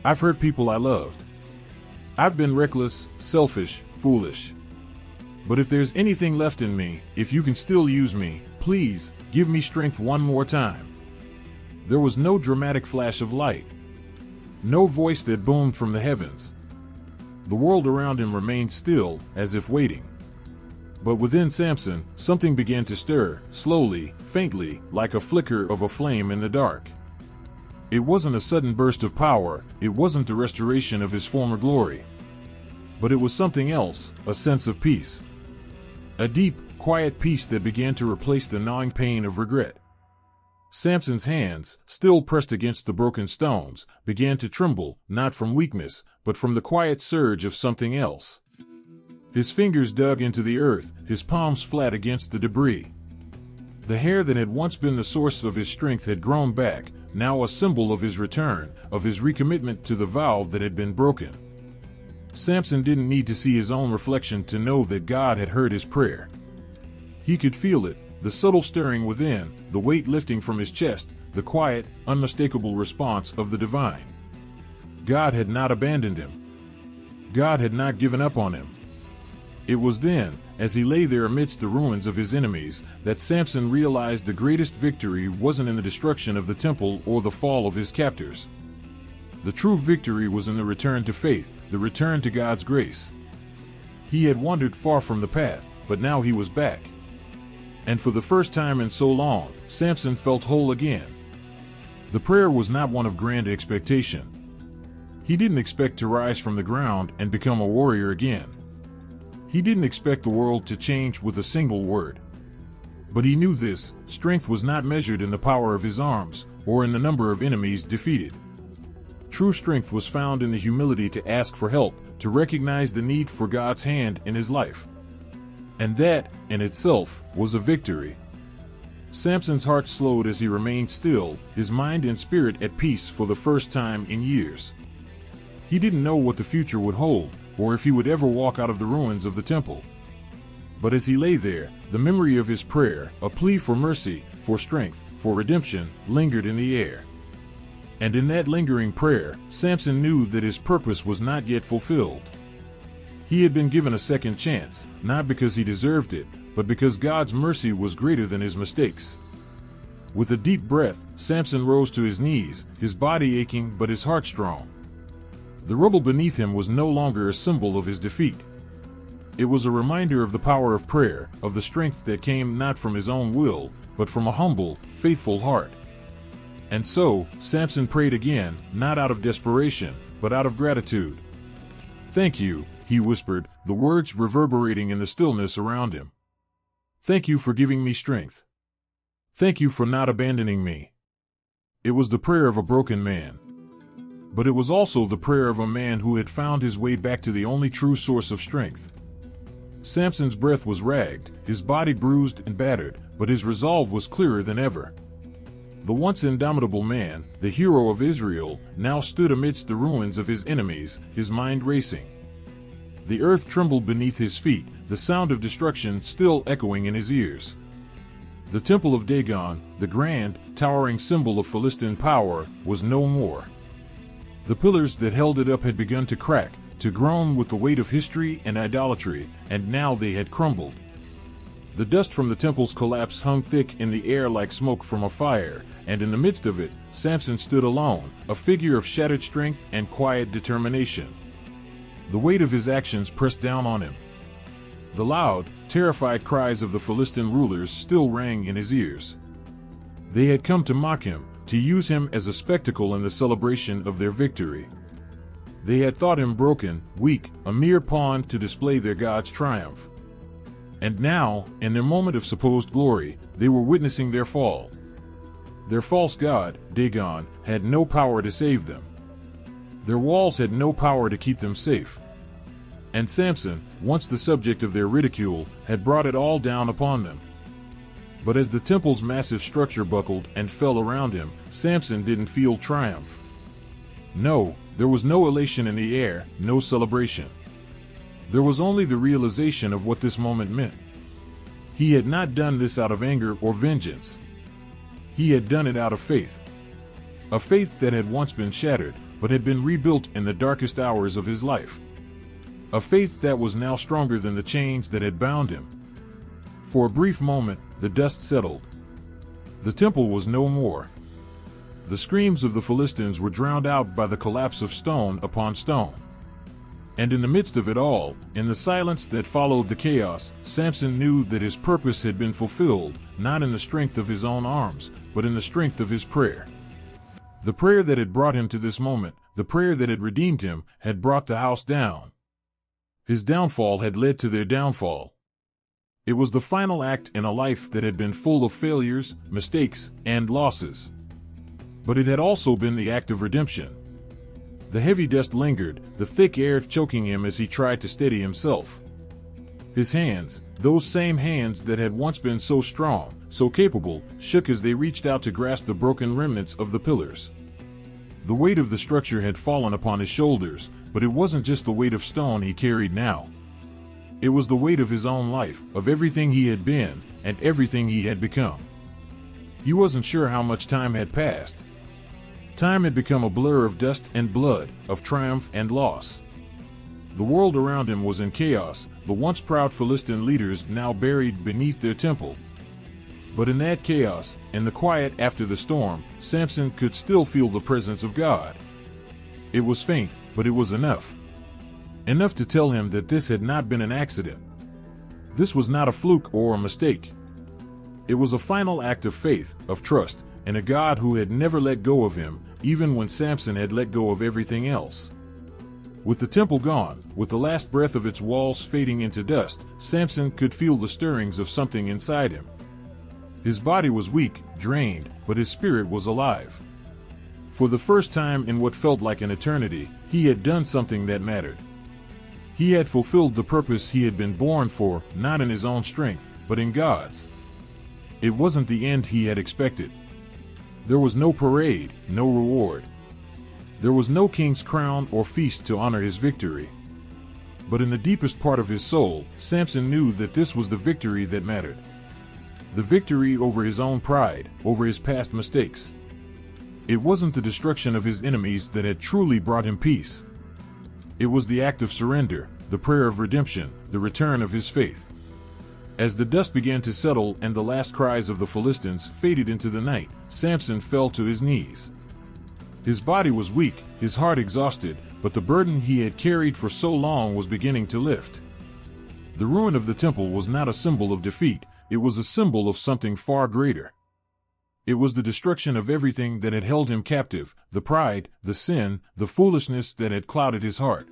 I've hurt people I loved. I've been reckless, selfish, foolish. But if there's anything left in me, if you can still use me, please, give me strength one more time. There was no dramatic flash of light. No voice that boomed from the heavens. The world around him remained still, as if waiting. But within Samson, something began to stir, slowly, faintly, like a flicker of a flame in the dark. It wasn't a sudden burst of power, it wasn't the restoration of his former glory. But it was something else, a sense of peace. A deep, quiet peace that began to replace the gnawing pain of regret. Samson's hands, still pressed against the broken stones, began to tremble, not from weakness, but from the quiet surge of something else. His fingers dug into the earth, his palms flat against the debris. The hair that had once been the source of his strength had grown back, now a symbol of his return, of his recommitment to the vow that had been broken. Samson didn't need to see his own reflection to know that God had heard his prayer. He could feel it, the subtle stirring within, the weight lifting from his chest, the quiet, unmistakable response of the divine. God had not abandoned him. God had not given up on him. It was then, as he lay there amidst the ruins of his enemies, that Samson realized the greatest victory wasn't in the destruction of the temple or the fall of his captors. The true victory was in the return to faith, the return to God's grace. He had wandered far from the path, but now he was back. And for the first time in so long, Samson felt whole again. The prayer was not one of grand expectation. He didn't expect to rise from the ground and become a warrior again. He didn't expect the world to change with a single word. But he knew this: strength was not measured in the power of his arms, or in the number of enemies defeated. True strength was found in the humility to ask for help, to recognize the need for God's hand in his life. And that, in itself, was a victory. Samson's heart slowed as he remained still, his mind and spirit at peace for the first time in years. He didn't know what the future would hold, or if he would ever walk out of the ruins of the temple. But as he lay there, the memory of his prayer, a plea for mercy, for strength, for redemption, lingered in the air. And in that lingering prayer, Samson knew that his purpose was not yet fulfilled. He had been given a second chance, not because he deserved it, but because God's mercy was greater than his mistakes. With a deep breath, Samson rose to his knees, his body aching but his heart strong. The rubble beneath him was no longer a symbol of his defeat. It was a reminder of the power of prayer, of the strength that came not from his own will, but from a humble, faithful heart. And so, Samson prayed again, not out of desperation, but out of gratitude. "Thank you," he whispered, the words reverberating in the stillness around him. "Thank you for giving me strength. Thank you for not abandoning me." It was the prayer of a broken man. But it was also the prayer of a man who had found his way back to the only true source of strength. Samson's breath was ragged, his body bruised and battered, but his resolve was clearer than ever. The once indomitable man, the hero of Israel, now stood amidst the ruins of his enemies, his mind racing. The earth trembled beneath his feet, the sound of destruction still echoing in his ears. The temple of Dagon, the grand, towering symbol of Philistine power, was no more. The pillars that held it up had begun to crack, to groan with the weight of history and idolatry, and now they had crumbled. The dust from the temple's collapse hung thick in the air like smoke from a fire, and in the midst of it, Samson stood alone, a figure of shattered strength and quiet determination. The weight of his actions pressed down on him. The loud, terrified cries of the Philistine rulers still rang in his ears. They had come to mock him, to use him as a spectacle in the celebration of their victory. They had thought him broken, weak, a mere pawn to display their God's triumph. And now, in their moment of supposed glory, they were witnessing their fall. Their false god, Dagon, had no power to save them. Their walls had no power to keep them safe. And Samson, once the subject of their ridicule, had brought it all down upon them. But as the temple's massive structure buckled and fell around him, Samson didn't feel triumph. No, there was no elation in the air, no celebration. There was only the realization of what this moment meant. He had not done this out of anger or vengeance. He had done it out of faith. A faith that had once been shattered, but had been rebuilt in the darkest hours of his life. A faith that was now stronger than the chains that had bound him. For a brief moment, the dust settled. The temple was no more. The screams of the Philistines were drowned out by the collapse of stone upon stone. And in the midst of it all, in the silence that followed the chaos, Samson knew that his purpose had been fulfilled, not in the strength of his own arms, but in the strength of his prayer. The prayer that had brought him to this moment, the prayer that had redeemed him, had brought the house down. His downfall had led to their downfall. It was the final act in a life that had been full of failures, mistakes, and losses. But it had also been the act of redemption. The heavy dust lingered, the thick air choking him as he tried to steady himself. His hands, those same hands that had once been so strong, so capable, shook as they reached out to grasp the broken remnants of the pillars. The weight of the structure had fallen upon his shoulders, but it wasn't just the weight of stone he carried now. It was the weight of his own life, of everything he had been, and everything he had become. He wasn't sure how much time had passed. Time had become a blur of dust and blood, of triumph and loss. The world around him was in chaos, the once proud Philistine leaders now buried beneath their temple. But in that chaos, in the quiet after the storm, Samson could still feel the presence of God. It was faint, but it was enough. Enough to tell him that this had not been an accident. This was not a fluke or a mistake. It was a final act of faith, of trust, in a God who had never let go of him, even when Samson had let go of everything else. With the temple gone, with the last breath of its walls fading into dust, Samson could feel the stirrings of something inside him. His body was weak, drained, but his spirit was alive. For the first time in what felt like an eternity, he had done something that mattered. He had fulfilled the purpose he had been born for, not in his own strength, but in God's. It wasn't the end he had expected. There was no parade, no reward. There was no king's crown or feast to honor his victory. But in the deepest part of his soul, Samson knew that this was the victory that mattered. The victory over his own pride, over his past mistakes. It wasn't the destruction of his enemies that had truly brought him peace. It was the act of surrender, the prayer of redemption, the return of his faith. As the dust began to settle and the last cries of the Philistines faded into the night, Samson fell to his knees. His body was weak, his heart exhausted, but the burden he had carried for so long was beginning to lift. The ruin of the temple was not a symbol of defeat, it was a symbol of something far greater. It was the destruction of everything that had held him captive, the pride, the sin, the foolishness that had clouded his heart.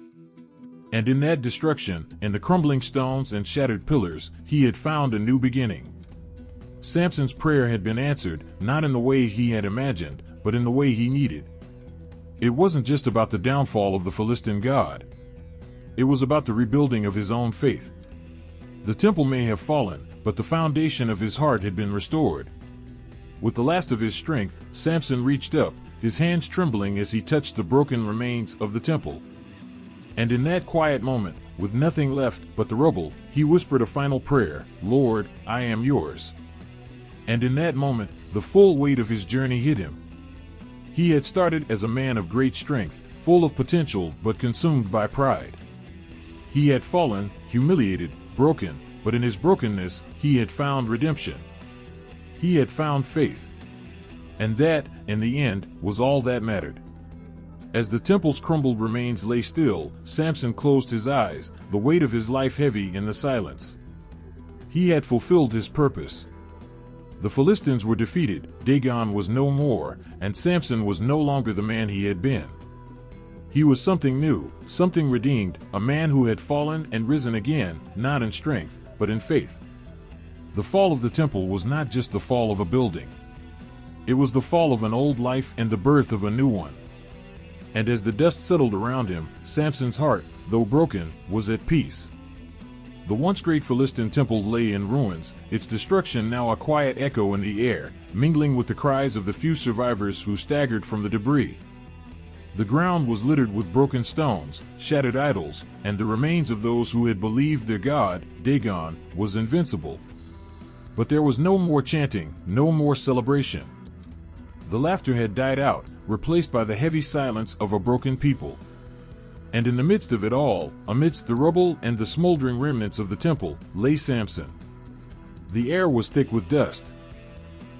And in that destruction, in the crumbling stones and shattered pillars, he had found a new beginning. Samson's prayer had been answered, not in the way he had imagined, but in the way he needed. It wasn't just about the downfall of the Philistine god. It was about the rebuilding of his own faith. The temple may have fallen, but the foundation of his heart had been restored. With the last of his strength, Samson reached up, his hands trembling as he touched the broken remains of the temple. And in that quiet moment, with nothing left but the rubble, he whispered a final prayer, "Lord, I am yours." And in that moment, the full weight of his journey hit him. He had started as a man of great strength, full of potential but consumed by pride. He had fallen, humiliated, broken, but in his brokenness, he had found redemption. He had found faith. And that, in the end, was all that mattered. As the temple's crumbled remains lay still, Samson closed his eyes, the weight of his life heavy in the silence. He had fulfilled his purpose. The Philistines were defeated, Dagon was no more, and Samson was no longer the man he had been. He was something new, something redeemed, a man who had fallen and risen again, not in strength, but in faith. The fall of the temple was not just the fall of a building. It was the fall of an old life and the birth of a new one. And as the dust settled around him, Samson's heart, though broken, was at peace. The once great Philistine temple lay in ruins, its destruction now a quiet echo in the air, mingling with the cries of the few survivors who staggered from the debris. The ground was littered with broken stones, shattered idols, and the remains of those who had believed their god, Dagon, was invincible. But there was no more chanting, no more celebration. The laughter had died out, replaced by the heavy silence of a broken people. And in the midst of it all, amidst the rubble and the smoldering remnants of the temple, lay Samson. The air was thick with dust.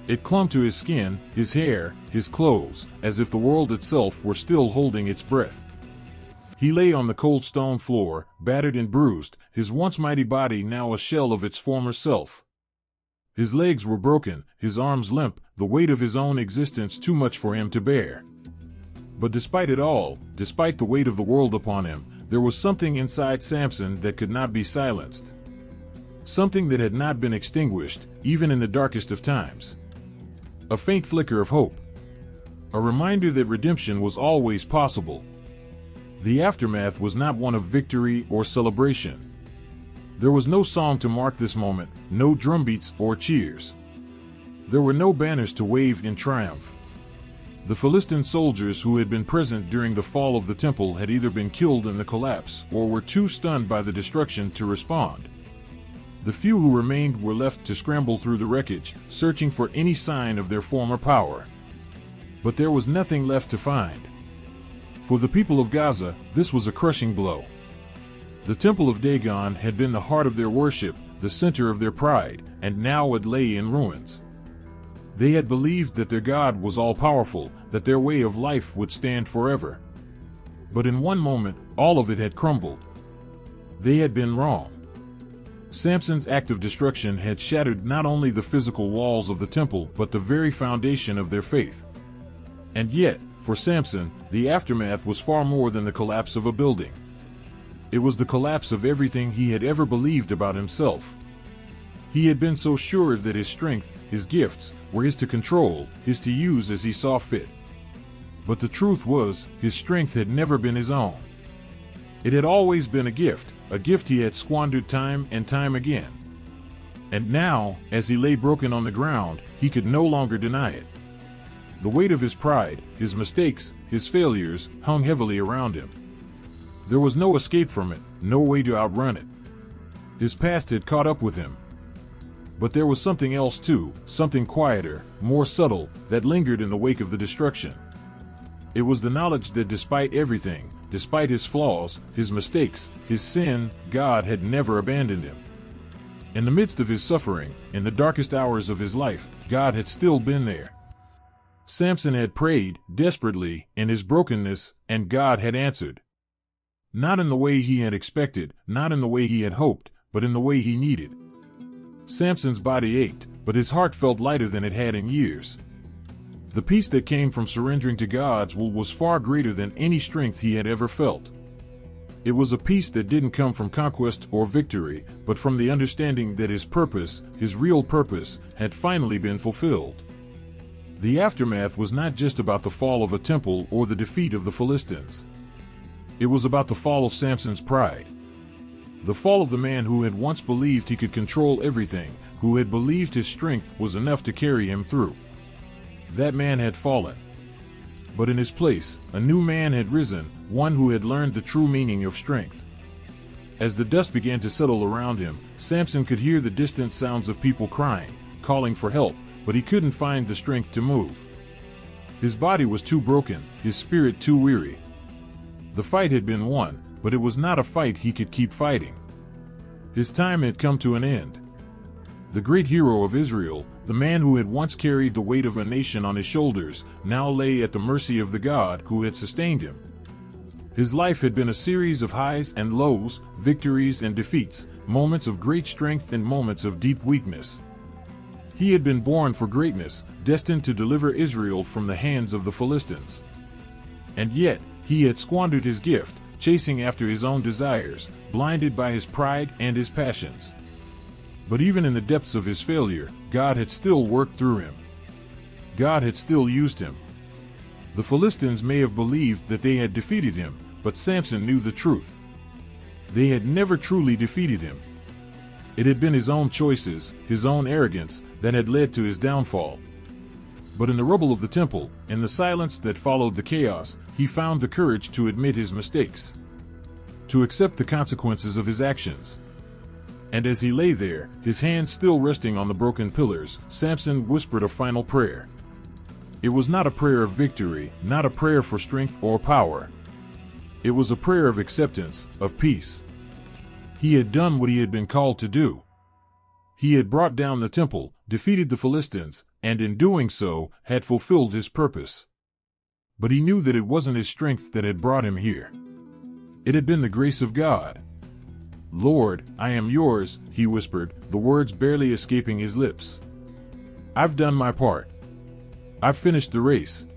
It clung to his skin, his hair, his clothes, as if the world itself were still holding its breath. He lay on the cold stone floor, battered and bruised, his once mighty body now a shell of its former self. His legs were broken, his arms limp, the weight of his own existence too much for him to bear. But despite it all, despite the weight of the world upon him, there was something inside Samson that could not be silenced. Something that had not been extinguished, even in the darkest of times. A faint flicker of hope. A reminder that redemption was always possible. The aftermath was not one of victory or celebration. There was no song to mark this moment, no drumbeats or cheers. There were no banners to wave in triumph. The Philistine soldiers who had been present during the fall of the temple had either been killed in the collapse or were too stunned by the destruction to respond. The few who remained were left to scramble through the wreckage, searching for any sign of their former power. But there was nothing left to find. For the people of Gaza, this was a crushing blow. The temple of Dagon had been the heart of their worship, the center of their pride, and now it lay in ruins. They had believed that their God was all-powerful, that their way of life would stand forever. But in one moment, all of it had crumbled. They had been wrong. Samson's act of destruction had shattered not only the physical walls of the temple but the very foundation of their faith. And yet, for Samson, the aftermath was far more than the collapse of a building. It was the collapse of everything he had ever believed about himself. He had been so sure that his strength, his gifts, were his to control, his to use as he saw fit. But the truth was, his strength had never been his own. It had always been a gift he had squandered time and time again. And now, as he lay broken on the ground, he could no longer deny it. The weight of his pride, his mistakes, his failures, hung heavily around him. There was no escape from it, no way to outrun it. His past had caught up with him. But there was something else too, something quieter, more subtle, that lingered in the wake of the destruction. It was the knowledge that despite everything, despite his flaws, his mistakes, his sin, God had never abandoned him. In the midst of his suffering, in the darkest hours of his life, God had still been there. Samson had prayed, desperately, in his brokenness, and God had answered. Not in the way he had expected, not in the way he had hoped, but in the way he needed. Samson's body ached, but his heart felt lighter than it had in years. The peace that came from surrendering to God's will was far greater than any strength he had ever felt. It was a peace that didn't come from conquest or victory, but from the understanding that his purpose, his real purpose, had finally been fulfilled. The aftermath was not just about the fall of a temple or the defeat of the Philistines. It was about the fall of Samson's pride. The fall of the man who had once believed he could control everything, who had believed his strength was enough to carry him through. That man had fallen. But in his place, a new man had risen, one who had learned the true meaning of strength. As the dust began to settle around him, Samson could hear the distant sounds of people crying, calling for help, but he couldn't find the strength to move. His body was too broken, his spirit too weary. The fight had been won, but it was not a fight he could keep fighting. His time had come to an end. The great hero of Israel, the man who had once carried the weight of a nation on his shoulders, now lay at the mercy of the God who had sustained him. His life had been a series of highs and lows, victories and defeats, moments of great strength and moments of deep weakness. He had been born for greatness, destined to deliver Israel from the hands of the Philistines. And yet, he had squandered his gift, chasing after his own desires, blinded by his pride and his passions. But even in the depths of his failure, God had still worked through him. God had still used him. The Philistines may have believed that they had defeated him, but Samson knew the truth. They had never truly defeated him. It had been his own choices, his own arrogance, that had led to his downfall. But in the rubble of the temple, in the silence that followed the chaos, he found the courage to admit his mistakes, to accept the consequences of his actions. And as he lay there, his hands still resting on the broken pillars, Samson whispered a final prayer. It was not a prayer of victory, not a prayer for strength or power. It was a prayer of acceptance, of peace. He had done what he had been called to do. He had brought down the temple, defeated the Philistines, and in doing so, had fulfilled his purpose. But he knew that it wasn't his strength that had brought him here. It had been the grace of God. "Lord, I am yours," he whispered, the words barely escaping his lips. "I've done my part. I've finished the race."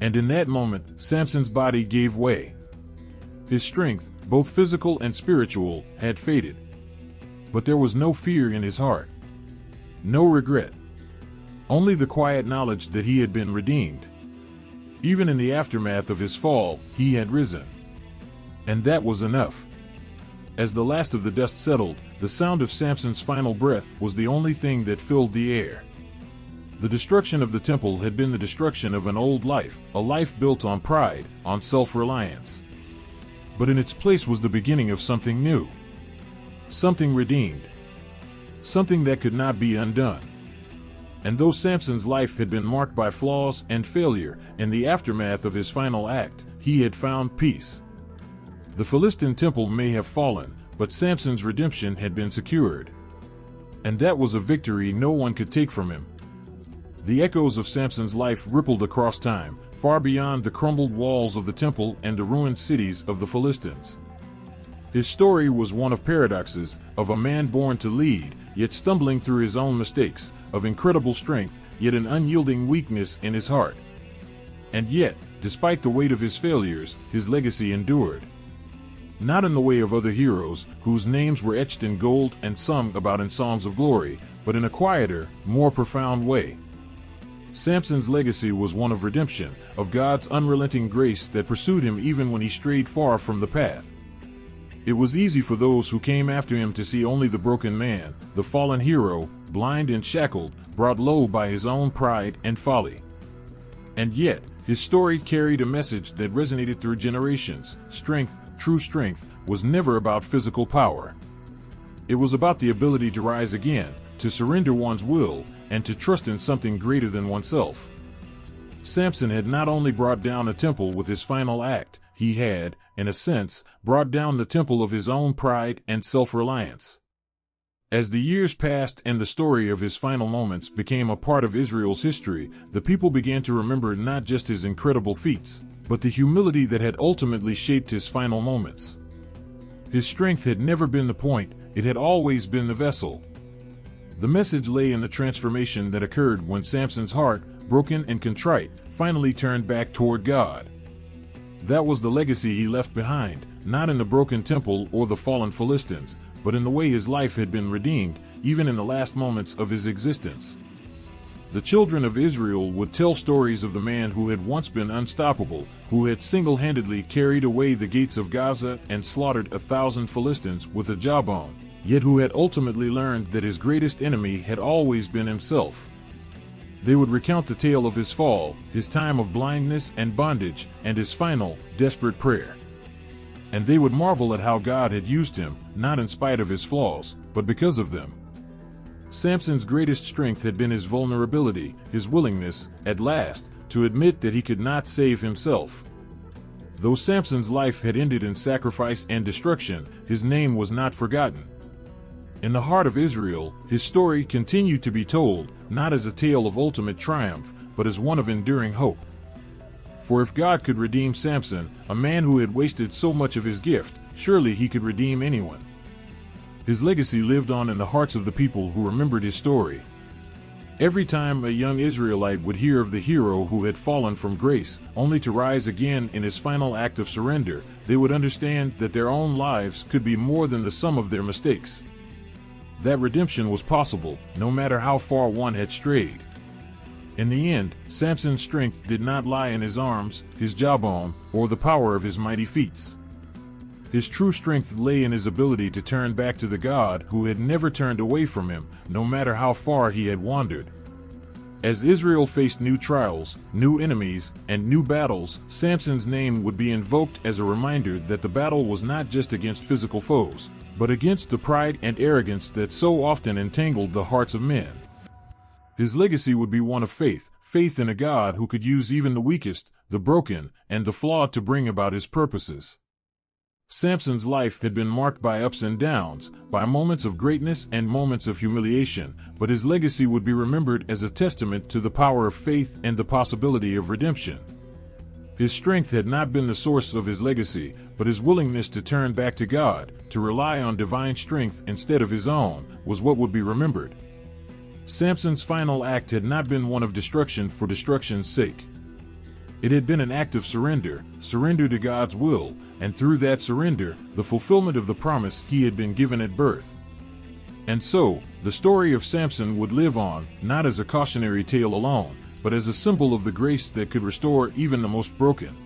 And in that moment, Samson's body gave way. His strength, both physical and spiritual, had faded. But there was no fear in his heart. No regret. Only the quiet knowledge that he had been redeemed. Even in the aftermath of his fall, he had risen. And that was enough. As the last of the dust settled, the sound of Samson's final breath was the only thing that filled the air. The destruction of the temple had been the destruction of an old life, a life built on pride, on self-reliance. But in its place was the beginning of something new. Something redeemed. Something that could not be undone. And though Samson's life had been marked by flaws and failure, in the aftermath of his final act, he had found peace. The Philistine temple may have fallen, but Samson's redemption had been secured. And that was a victory no one could take from him. The echoes of Samson's life rippled across time, far beyond the crumbled walls of the temple and the ruined cities of the Philistines. His story was one of paradoxes, of a man born to lead, yet stumbling through his own mistakes, of incredible strength, yet an unyielding weakness in his heart. And yet, despite the weight of his failures, his legacy endured. Not in the way of other heroes, whose names were etched in gold and sung about in songs of glory, but in a quieter, more profound way. Samson's legacy was one of redemption, of God's unrelenting grace that pursued him even when he strayed far from the path. It was easy for those who came after him to see only the broken man, the fallen hero, blind and shackled, brought low by his own pride and folly. And yet, his story carried a message that resonated through generations. Strength, true strength, was never about physical power. It was about the ability to rise again, to surrender one's will, and to trust in something greater than oneself. Samson had not only brought down a temple with his final act, he had, in a sense, brought down the temple of his own pride and self-reliance. As the years passed and the story of his final moments became a part of Israel's history, the people began to remember not just his incredible feats, but the humility that had ultimately shaped his final moments. His strength had never been the point, it had always been the vessel. The message lay in the transformation that occurred when Samson's heart, broken and contrite, finally turned back toward God. That was the legacy he left behind, not in the broken temple or the fallen Philistines, but in the way his life had been redeemed, even in the last moments of his existence. The children of Israel would tell stories of the man who had once been unstoppable, who had single-handedly carried away the gates of Gaza and slaughtered 1,000 Philistines with a jawbone, yet who had ultimately learned that his greatest enemy had always been himself. They would recount the tale of his fall, his time of blindness and bondage, and his final, desperate prayer. And they would marvel at how God had used him, not in spite of his flaws, but because of them. Samson's greatest strength had been his vulnerability, his willingness, at last, to admit that he could not save himself. Though Samson's life had ended in sacrifice and destruction, his name was not forgotten. In the heart of Israel, his story continued to be told, not as a tale of ultimate triumph, but as one of enduring hope. For if God could redeem Samson, a man who had wasted so much of his gift, surely he could redeem anyone. His legacy lived on in the hearts of the people who remembered his story. Every time a young Israelite would hear of the hero who had fallen from grace, only to rise again in his final act of surrender, they would understand that their own lives could be more than the sum of their mistakes. That redemption was possible, no matter how far one had strayed. In the end, Samson's strength did not lie in his arms, his jawbone, or the power of his mighty feats. His true strength lay in his ability to turn back to the God who had never turned away from him, no matter how far he had wandered. As Israel faced new trials, new enemies, and new battles, Samson's name would be invoked as a reminder that the battle was not just against physical foes, but against the pride and arrogance that so often entangled the hearts of men. His legacy would be one of faith, faith in a God who could use even the weakest, the broken, and the flawed to bring about his purposes. Samson's life had been marked by ups and downs, by moments of greatness and moments of humiliation, but his legacy would be remembered as a testament to the power of faith and the possibility of redemption. His strength had not been the source of his legacy, but his willingness to turn back to God, to rely on divine strength instead of his own, was what would be remembered. Samson's final act had not been one of destruction for destruction's sake. It had been an act of surrender to God's will, and through that surrender, the fulfillment of the promise he had been given at birth. And so, the story of Samson would live on, not as a cautionary tale alone, but as a symbol of the grace that could restore even the most broken.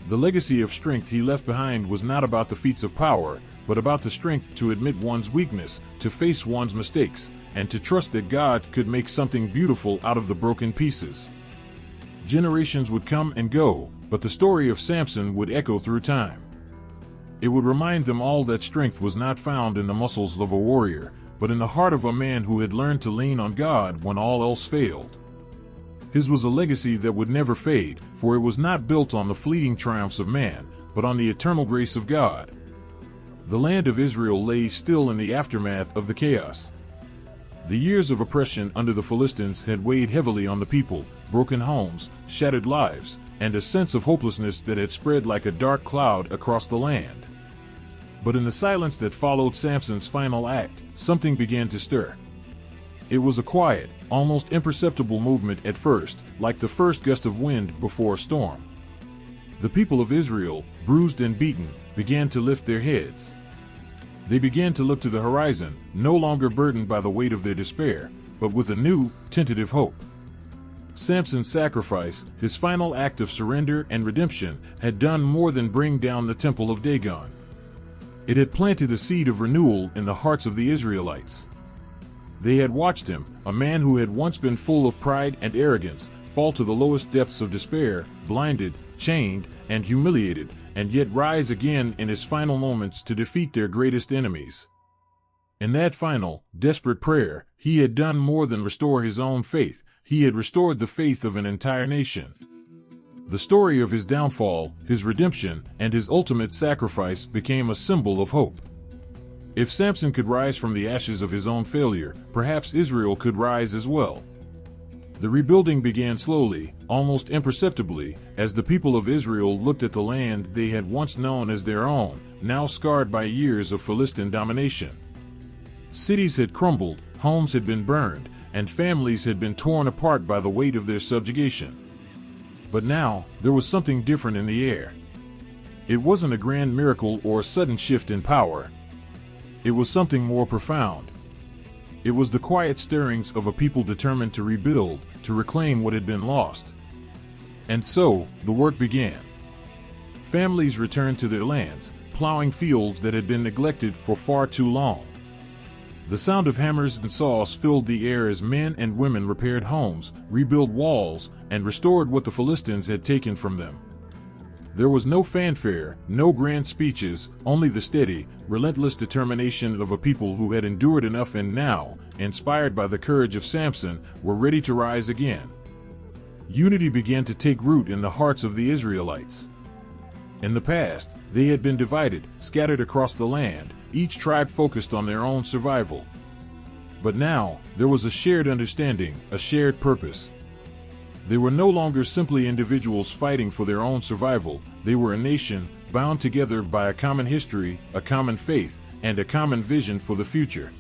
The legacy of strength he left behind was not about the feats of power, but about the strength to admit one's weakness, to face one's mistakes, and to trust that God could make something beautiful out of the broken pieces. Generations would come and go, but the story of Samson would echo through time. It would remind them all that strength was not found in the muscles of a warrior, but in the heart of a man who had learned to lean on God when all else failed. His was a legacy that would never fade, for it was not built on the fleeting triumphs of man, but on the eternal grace of God. The land of Israel lay still in the aftermath of the chaos. The years of oppression under the Philistines had weighed heavily on the people, broken homes, shattered lives, and a sense of hopelessness that had spread like a dark cloud across the land. But in the silence that followed Samson's final act, something began to stir. It was a quiet, almost imperceptible movement at first, like the first gust of wind before a storm. The people of Israel, bruised and beaten, began to lift their heads. They began to look to the horizon, no longer burdened by the weight of their despair, but with a new, tentative hope. Samson's sacrifice, his final act of surrender and redemption, had done more than bring down the temple of Dagon. It had planted a seed of renewal in the hearts of the Israelites. They had watched him, a man who had once been full of pride and arrogance, fall to the lowest depths of despair, blinded, chained, and humiliated, and yet rise again in his final moments to defeat their greatest enemies. In that final, desperate prayer, he had done more than restore his own faith, he had restored the faith of an entire nation. The story of his downfall, his redemption, and his ultimate sacrifice became a symbol of hope. If Samson could rise from the ashes of his own failure, perhaps Israel could rise as well. The rebuilding began slowly, almost imperceptibly, as the people of Israel looked at the land they had once known as their own, now scarred by years of Philistine domination. Cities had crumbled, homes had been burned, and families had been torn apart by the weight of their subjugation. But now, there was something different in the air. It wasn't a grand miracle or a sudden shift in power. It was something more profound. It was the quiet stirrings of a people determined to rebuild, to reclaim what had been lost. And so, the work began. Families returned to their lands, plowing fields that had been neglected for far too long. The sound of hammers and saws filled the air as men and women repaired homes, rebuilt walls, and restored what the Philistines had taken from them. There was no fanfare, no grand speeches, only the steady, relentless determination of a people who had endured enough and now, inspired by the courage of Samson, were ready to rise again. Unity began to take root in the hearts of the Israelites. In the past, they had been divided, scattered across the land, each tribe focused on their own survival. But now, there was a shared understanding, a shared purpose. They were no longer simply individuals fighting for their own survival, they were a nation, bound together by a common history, a common faith, and a common vision for the future.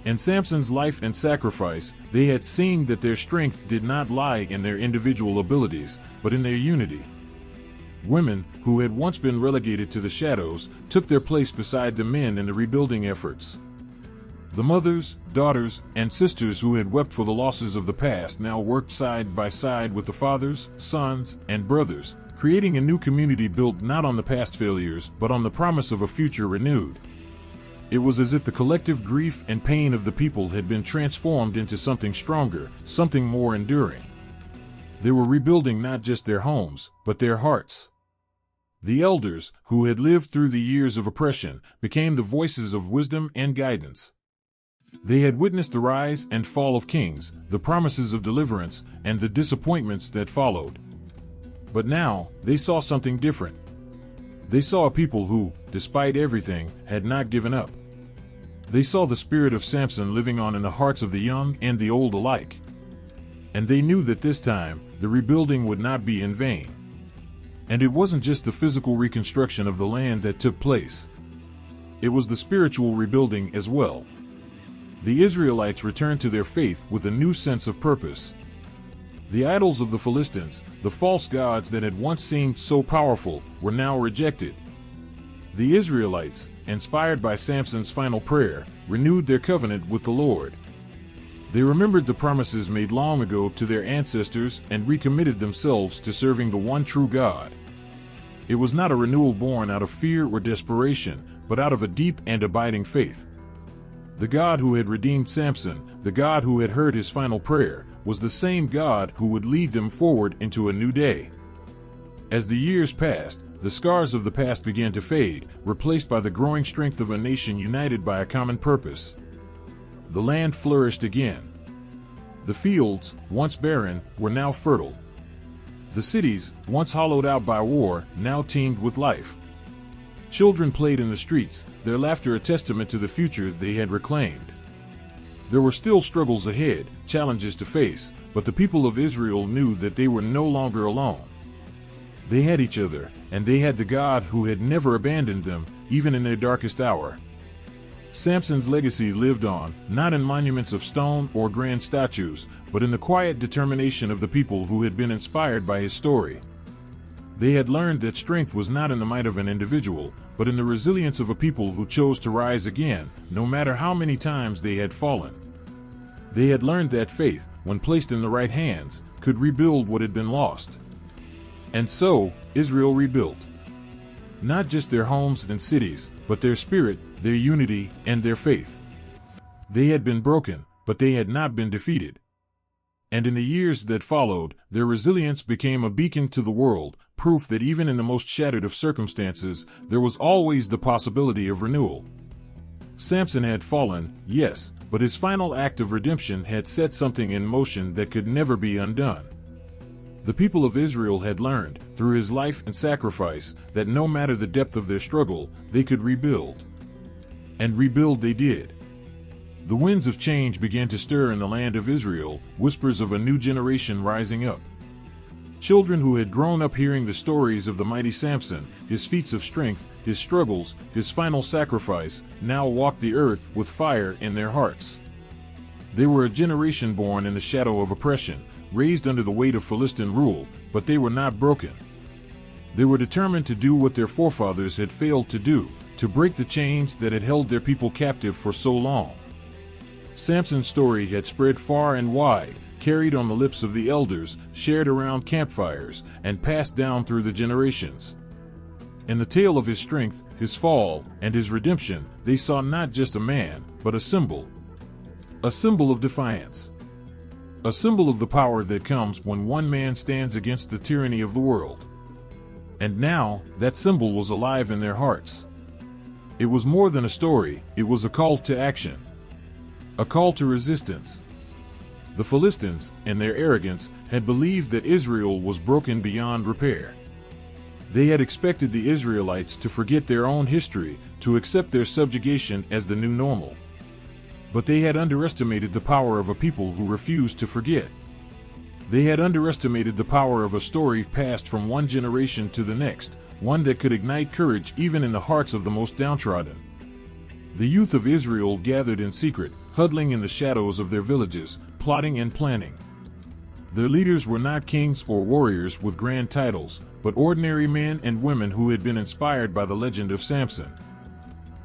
In Samson's life and sacrifice, they had seen that their strength did not lie in their individual abilities, but in their unity. Women, who had once been relegated to the shadows, took their place beside the men in the rebuilding efforts. The mothers, daughters, and sisters who had wept for the losses of the past now worked side by side with the fathers, sons, and brothers, creating a new community built not on the past failures but on the promise of a future renewed. It was as if the collective grief and pain of the people had been transformed into something stronger, something more enduring. They were rebuilding not just their homes, but their hearts. The elders, who had lived through the years of oppression, became the voices of wisdom and guidance. They had witnessed the rise and fall of kings, the promises of deliverance, and the disappointments that followed. But now, they saw something different. They saw a people who, despite everything, had not given up. They saw the spirit of Samson living on in the hearts of the young and the old alike. And they knew that this time, the rebuilding would not be in vain. And it wasn't just the physical reconstruction of the land that took place. It was the spiritual rebuilding as well. The Israelites returned to their faith with a new sense of purpose. The idols of the Philistines, the false gods that had once seemed so powerful, were now rejected. The Israelites, inspired by Samson's final prayer, renewed their covenant with the Lord. They remembered the promises made long ago to their ancestors and recommitted themselves to serving the one true God. It was not a renewal born out of fear or desperation, but out of a deep and abiding faith. The God who had redeemed Samson, the God who had heard his final prayer, was the same God who would lead them forward into a new day. As the years passed, the scars of the past began to fade, replaced by the growing strength of a nation united by a common purpose. The land flourished again. The fields, once barren, were now fertile. The cities, once hollowed out by war, now teemed with life. Children played in the streets, their laughter a testament to the future they had reclaimed. There were still struggles ahead, challenges to face, but the people of Israel knew that they were no longer alone. They had each other, and they had the God who had never abandoned them, even in their darkest hour. Samson's legacy lived on, not in monuments of stone or grand statues, but in the quiet determination of the people who had been inspired by his story. They had learned that strength was not in the might of an individual, but in the resilience of a people who chose to rise again, no matter how many times they had fallen. They had learned that faith, when placed in the right hands, could rebuild what had been lost. And so, Israel rebuilt. Not just their homes and cities, but their spirit, their unity, and their faith. They had been broken, but they had not been defeated. And in the years that followed, their resilience became a beacon to the world, proof that even in the most shattered of circumstances, there was always the possibility of renewal. Samson had fallen, yes, but his final act of redemption had set something in motion that could never be undone. The people of Israel had learned, through his life and sacrifice, that no matter the depth of their struggle, they could rebuild. And rebuild they did. The winds of change began to stir in the land of Israel, whispers of a new generation rising up. Children who had grown up hearing the stories of the mighty Samson, his feats of strength, his struggles, his final sacrifice, now walked the earth with fire in their hearts. They were a generation born in the shadow of oppression, raised under the weight of Philistine rule, but they were not broken. They were determined to do what their forefathers had failed to do, to break the chains that had held their people captive for so long. Samson's story had spread far and wide, carried on the lips of the elders, shared around campfires, and passed down through the generations. In the tale of his strength, his fall, and his redemption, they saw not just a man, but a symbol. A symbol of defiance. A symbol of the power that comes when one man stands against the tyranny of the world. And now, that symbol was alive in their hearts. It was more than a story, it was a call to action. A call to resistance. The Philistines, in their arrogance, had believed that Israel was broken beyond repair. They had expected the Israelites to forget their own history, to accept their subjugation as the new normal. But they had underestimated the power of a people who refused to forget. They had underestimated the power of a story passed from one generation to the next, one that could ignite courage even in the hearts of the most downtrodden. The youth of Israel gathered in secret, huddling in the shadows of their villages, plotting and planning. Their leaders were not kings or warriors with grand titles, but ordinary men and women who had been inspired by the legend of Samson.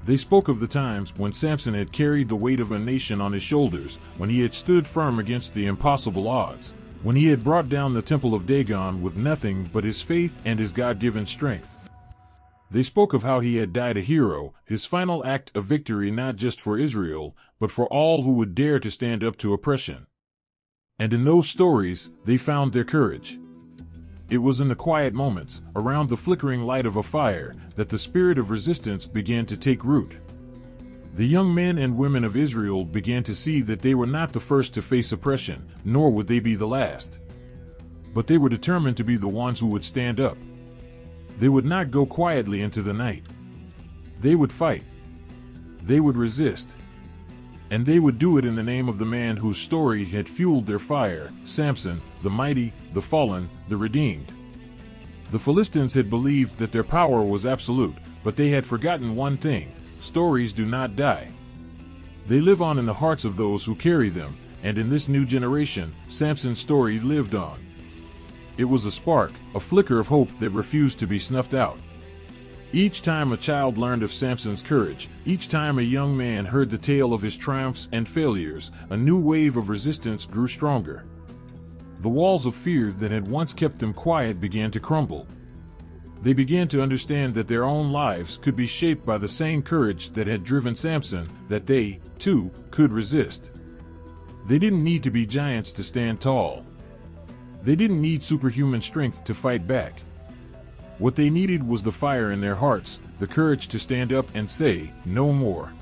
They spoke of the times when Samson had carried the weight of a nation on his shoulders, when he had stood firm against the impossible odds, when he had brought down the temple of Dagon with nothing but his faith and his God-given strength. They spoke of how he had died a hero, his final act of victory not just for Israel, but for all who would dare to stand up to oppression. And in those stories, they found their courage. It was in the quiet moments, around the flickering light of a fire, that the spirit of resistance began to take root. The young men and women of Israel began to see that they were not the first to face oppression, nor would they be the last. But they were determined to be the ones who would stand up. They would not go quietly into the night. They would fight. They would resist. And they would do it in the name of the man whose story had fueled their fire, Samson, the mighty, the fallen, the redeemed. The Philistines had believed that their power was absolute, but they had forgotten one thing: stories do not die. They live on in the hearts of those who carry them, and in this new generation, Samson's story lived on. It was a spark, a flicker of hope that refused to be snuffed out. Each time a child learned of Samson's courage, each time a young man heard the tale of his triumphs and failures, a new wave of resistance grew stronger. The walls of fear that had once kept them quiet began to crumble. They began to understand that their own lives could be shaped by the same courage that had driven Samson, that they, too, could resist. They didn't need to be giants to stand tall. They didn't need superhuman strength to fight back. What they needed was the fire in their hearts, the courage to stand up and say, "No more."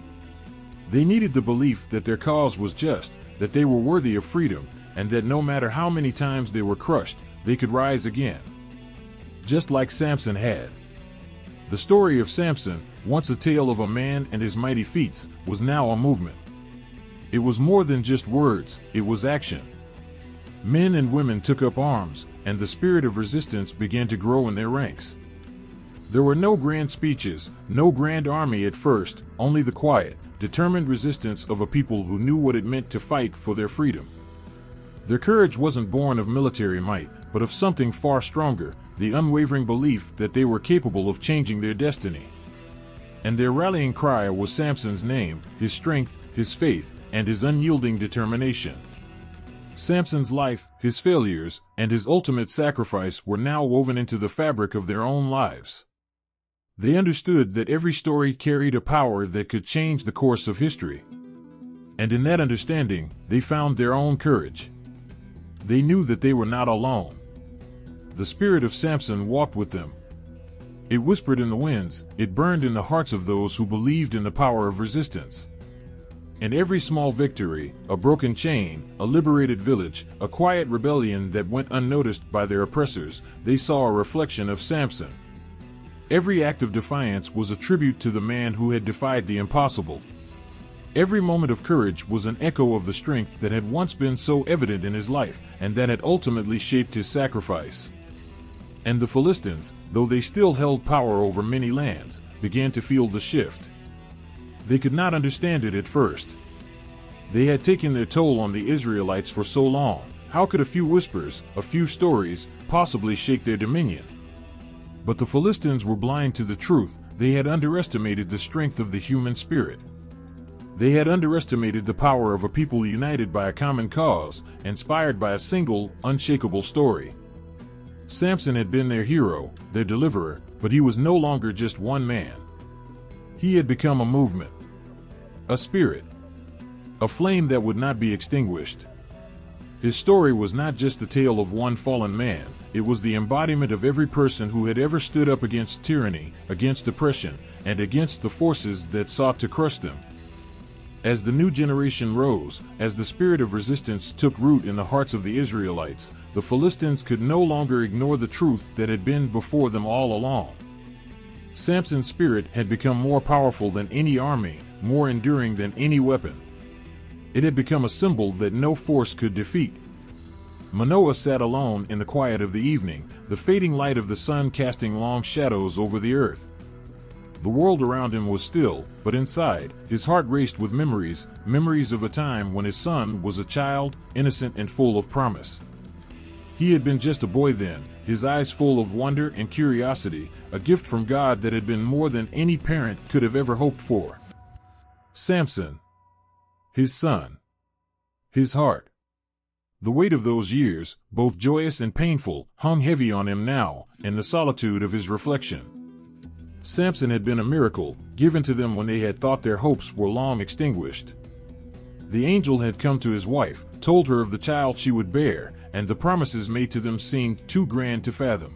They needed the belief that their cause was just, that they were worthy of freedom, and that no matter how many times they were crushed, they could rise again. Just like Samson had. The story of Samson, once a tale of a man and his mighty feats, was now a movement. It was more than just words, it was action. Men and women took up arms, and the spirit of resistance began to grow in their ranks. There were no grand speeches, no grand army at first, only the quiet, determined resistance of a people who knew what it meant to fight for their freedom. Their courage wasn't born of military might, but of something far stronger, the unwavering belief that they were capable of changing their destiny. And their rallying cry was Samson's name, his strength, his faith, and his unyielding determination. Samson's life, his failures, and his ultimate sacrifice were now woven into the fabric of their own lives. They understood that every story carried a power that could change the course of history. And in that understanding, they found their own courage. They knew that they were not alone. The spirit of Samson walked with them. It whispered in the winds, it burned in the hearts of those who believed in the power of resistance. In every small victory, a broken chain, a liberated village, a quiet rebellion that went unnoticed by their oppressors, they saw a reflection of Samson. Every act of defiance was a tribute to the man who had defied the impossible. Every moment of courage was an echo of the strength that had once been so evident in his life, and that had ultimately shaped his sacrifice. And the Philistines, though they still held power over many lands, began to feel the shift. They could not understand it at first. They had taken their toll on the Israelites for so long. How could a few whispers, a few stories, possibly shake their dominion? But the Philistines were blind to the truth. They had underestimated the strength of the human spirit. They had underestimated the power of a people united by a common cause, inspired by a single, unshakable story. Samson had been their hero, their deliverer, but he was no longer just one man. He had become a movement, a spirit, a flame that would not be extinguished. His story was not just the tale of one fallen man, it was the embodiment of every person who had ever stood up against tyranny, against oppression, and against the forces that sought to crush them. As the new generation rose, as the spirit of resistance took root in the hearts of the Israelites, the Philistines could no longer ignore the truth that had been before them all along. Samson's spirit had become more powerful than any army, more enduring than any weapon. It had become a symbol that no force could defeat. Manoah sat alone in the quiet of the evening, the fading light of the sun casting long shadows over the earth. The world around him was still, but inside, his heart raced with memories of a time when his son was a child, innocent and full of promise. He had been just a boy then, his eyes full of wonder and curiosity, a gift from God that had been more than any parent could have ever hoped for. Samson, his son, his heart. The weight of those years, both joyous and painful, hung heavy on him now, in the solitude of his reflection. Samson had been a miracle, given to them when they had thought their hopes were long extinguished. The angel had come to his wife, told her of the child she would bear, and the promises made to them seemed too grand to fathom.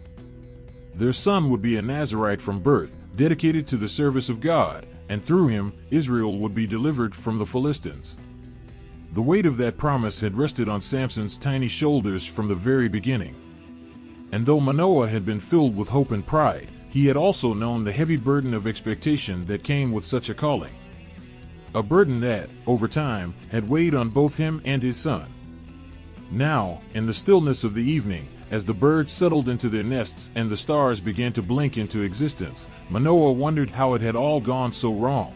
Their son would be a Nazirite from birth, dedicated to the service of God, and through him, Israel would be delivered from the Philistines. The weight of that promise had rested on Samson's tiny shoulders from the very beginning. And though Manoah had been filled with hope and pride, he had also known the heavy burden of expectation that came with such a calling. A burden that, over time, had weighed on both him and his son. Now, in the stillness of the evening, as the birds settled into their nests and the stars began to blink into existence, Manoah wondered how it had all gone so wrong.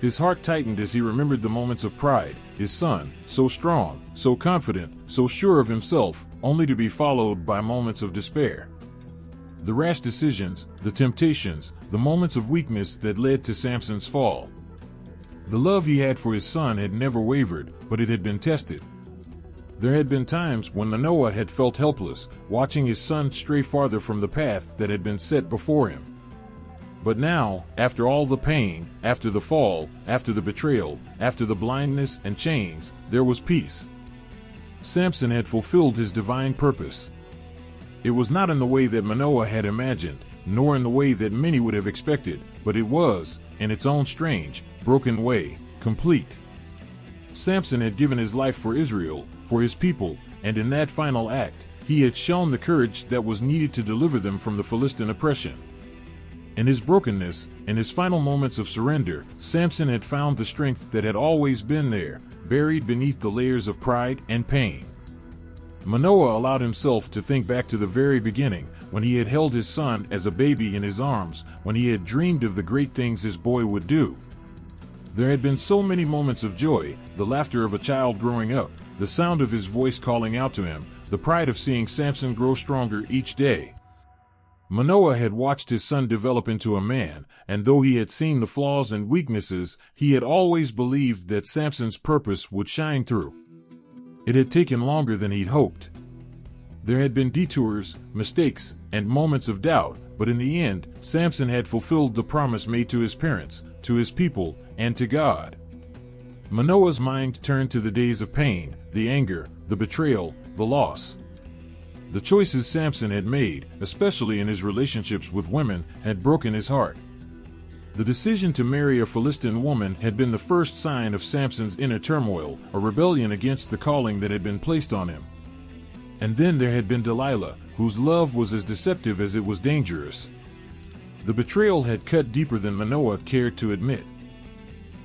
His heart tightened as he remembered the moments of pride, his son, so strong, so confident, so sure of himself, only to be followed by moments of despair. The rash decisions, the temptations, the moments of weakness that led to Samson's fall. The love he had for his son had never wavered, but it had been tested. There had been times when Manoah had felt helpless, watching his son stray farther from the path that had been set before him. But now, after all the pain, after the fall, after the betrayal, after the blindness and chains, there was peace. Samson had fulfilled his divine purpose. It was not in the way that Manoah had imagined, nor in the way that many would have expected, but it was, in its own strange, broken way, complete. Samson had given his life for Israel, for his people, and in that final act, he had shown the courage that was needed to deliver them from the Philistine oppression. In his brokenness, in his final moments of surrender, Samson had found the strength that had always been there, buried beneath the layers of pride and pain. Manoah allowed himself to think back to the very beginning, when he had held his son as a baby in his arms, when he had dreamed of the great things his boy would do. There had been so many moments of joy, the laughter of a child growing up, the sound of his voice calling out to him, the pride of seeing Samson grow stronger each day. Manoah had watched his son develop into a man, and though he had seen the flaws and weaknesses, he had always believed that Samson's purpose would shine through. It had taken longer than he'd hoped. There had been detours, mistakes, and moments of doubt, but in the end, Samson had fulfilled the promise made to his parents, to his people, and to God. Manoah's mind turned to the days of pain, the anger, the betrayal, the loss. The choices Samson had made, especially in his relationships with women, had broken his heart. The decision to marry a Philistine woman had been the first sign of Samson's inner turmoil, a rebellion against the calling that had been placed on him. And then there had been Delilah, whose love was as deceptive as it was dangerous. The betrayal had cut deeper than Manoah cared to admit.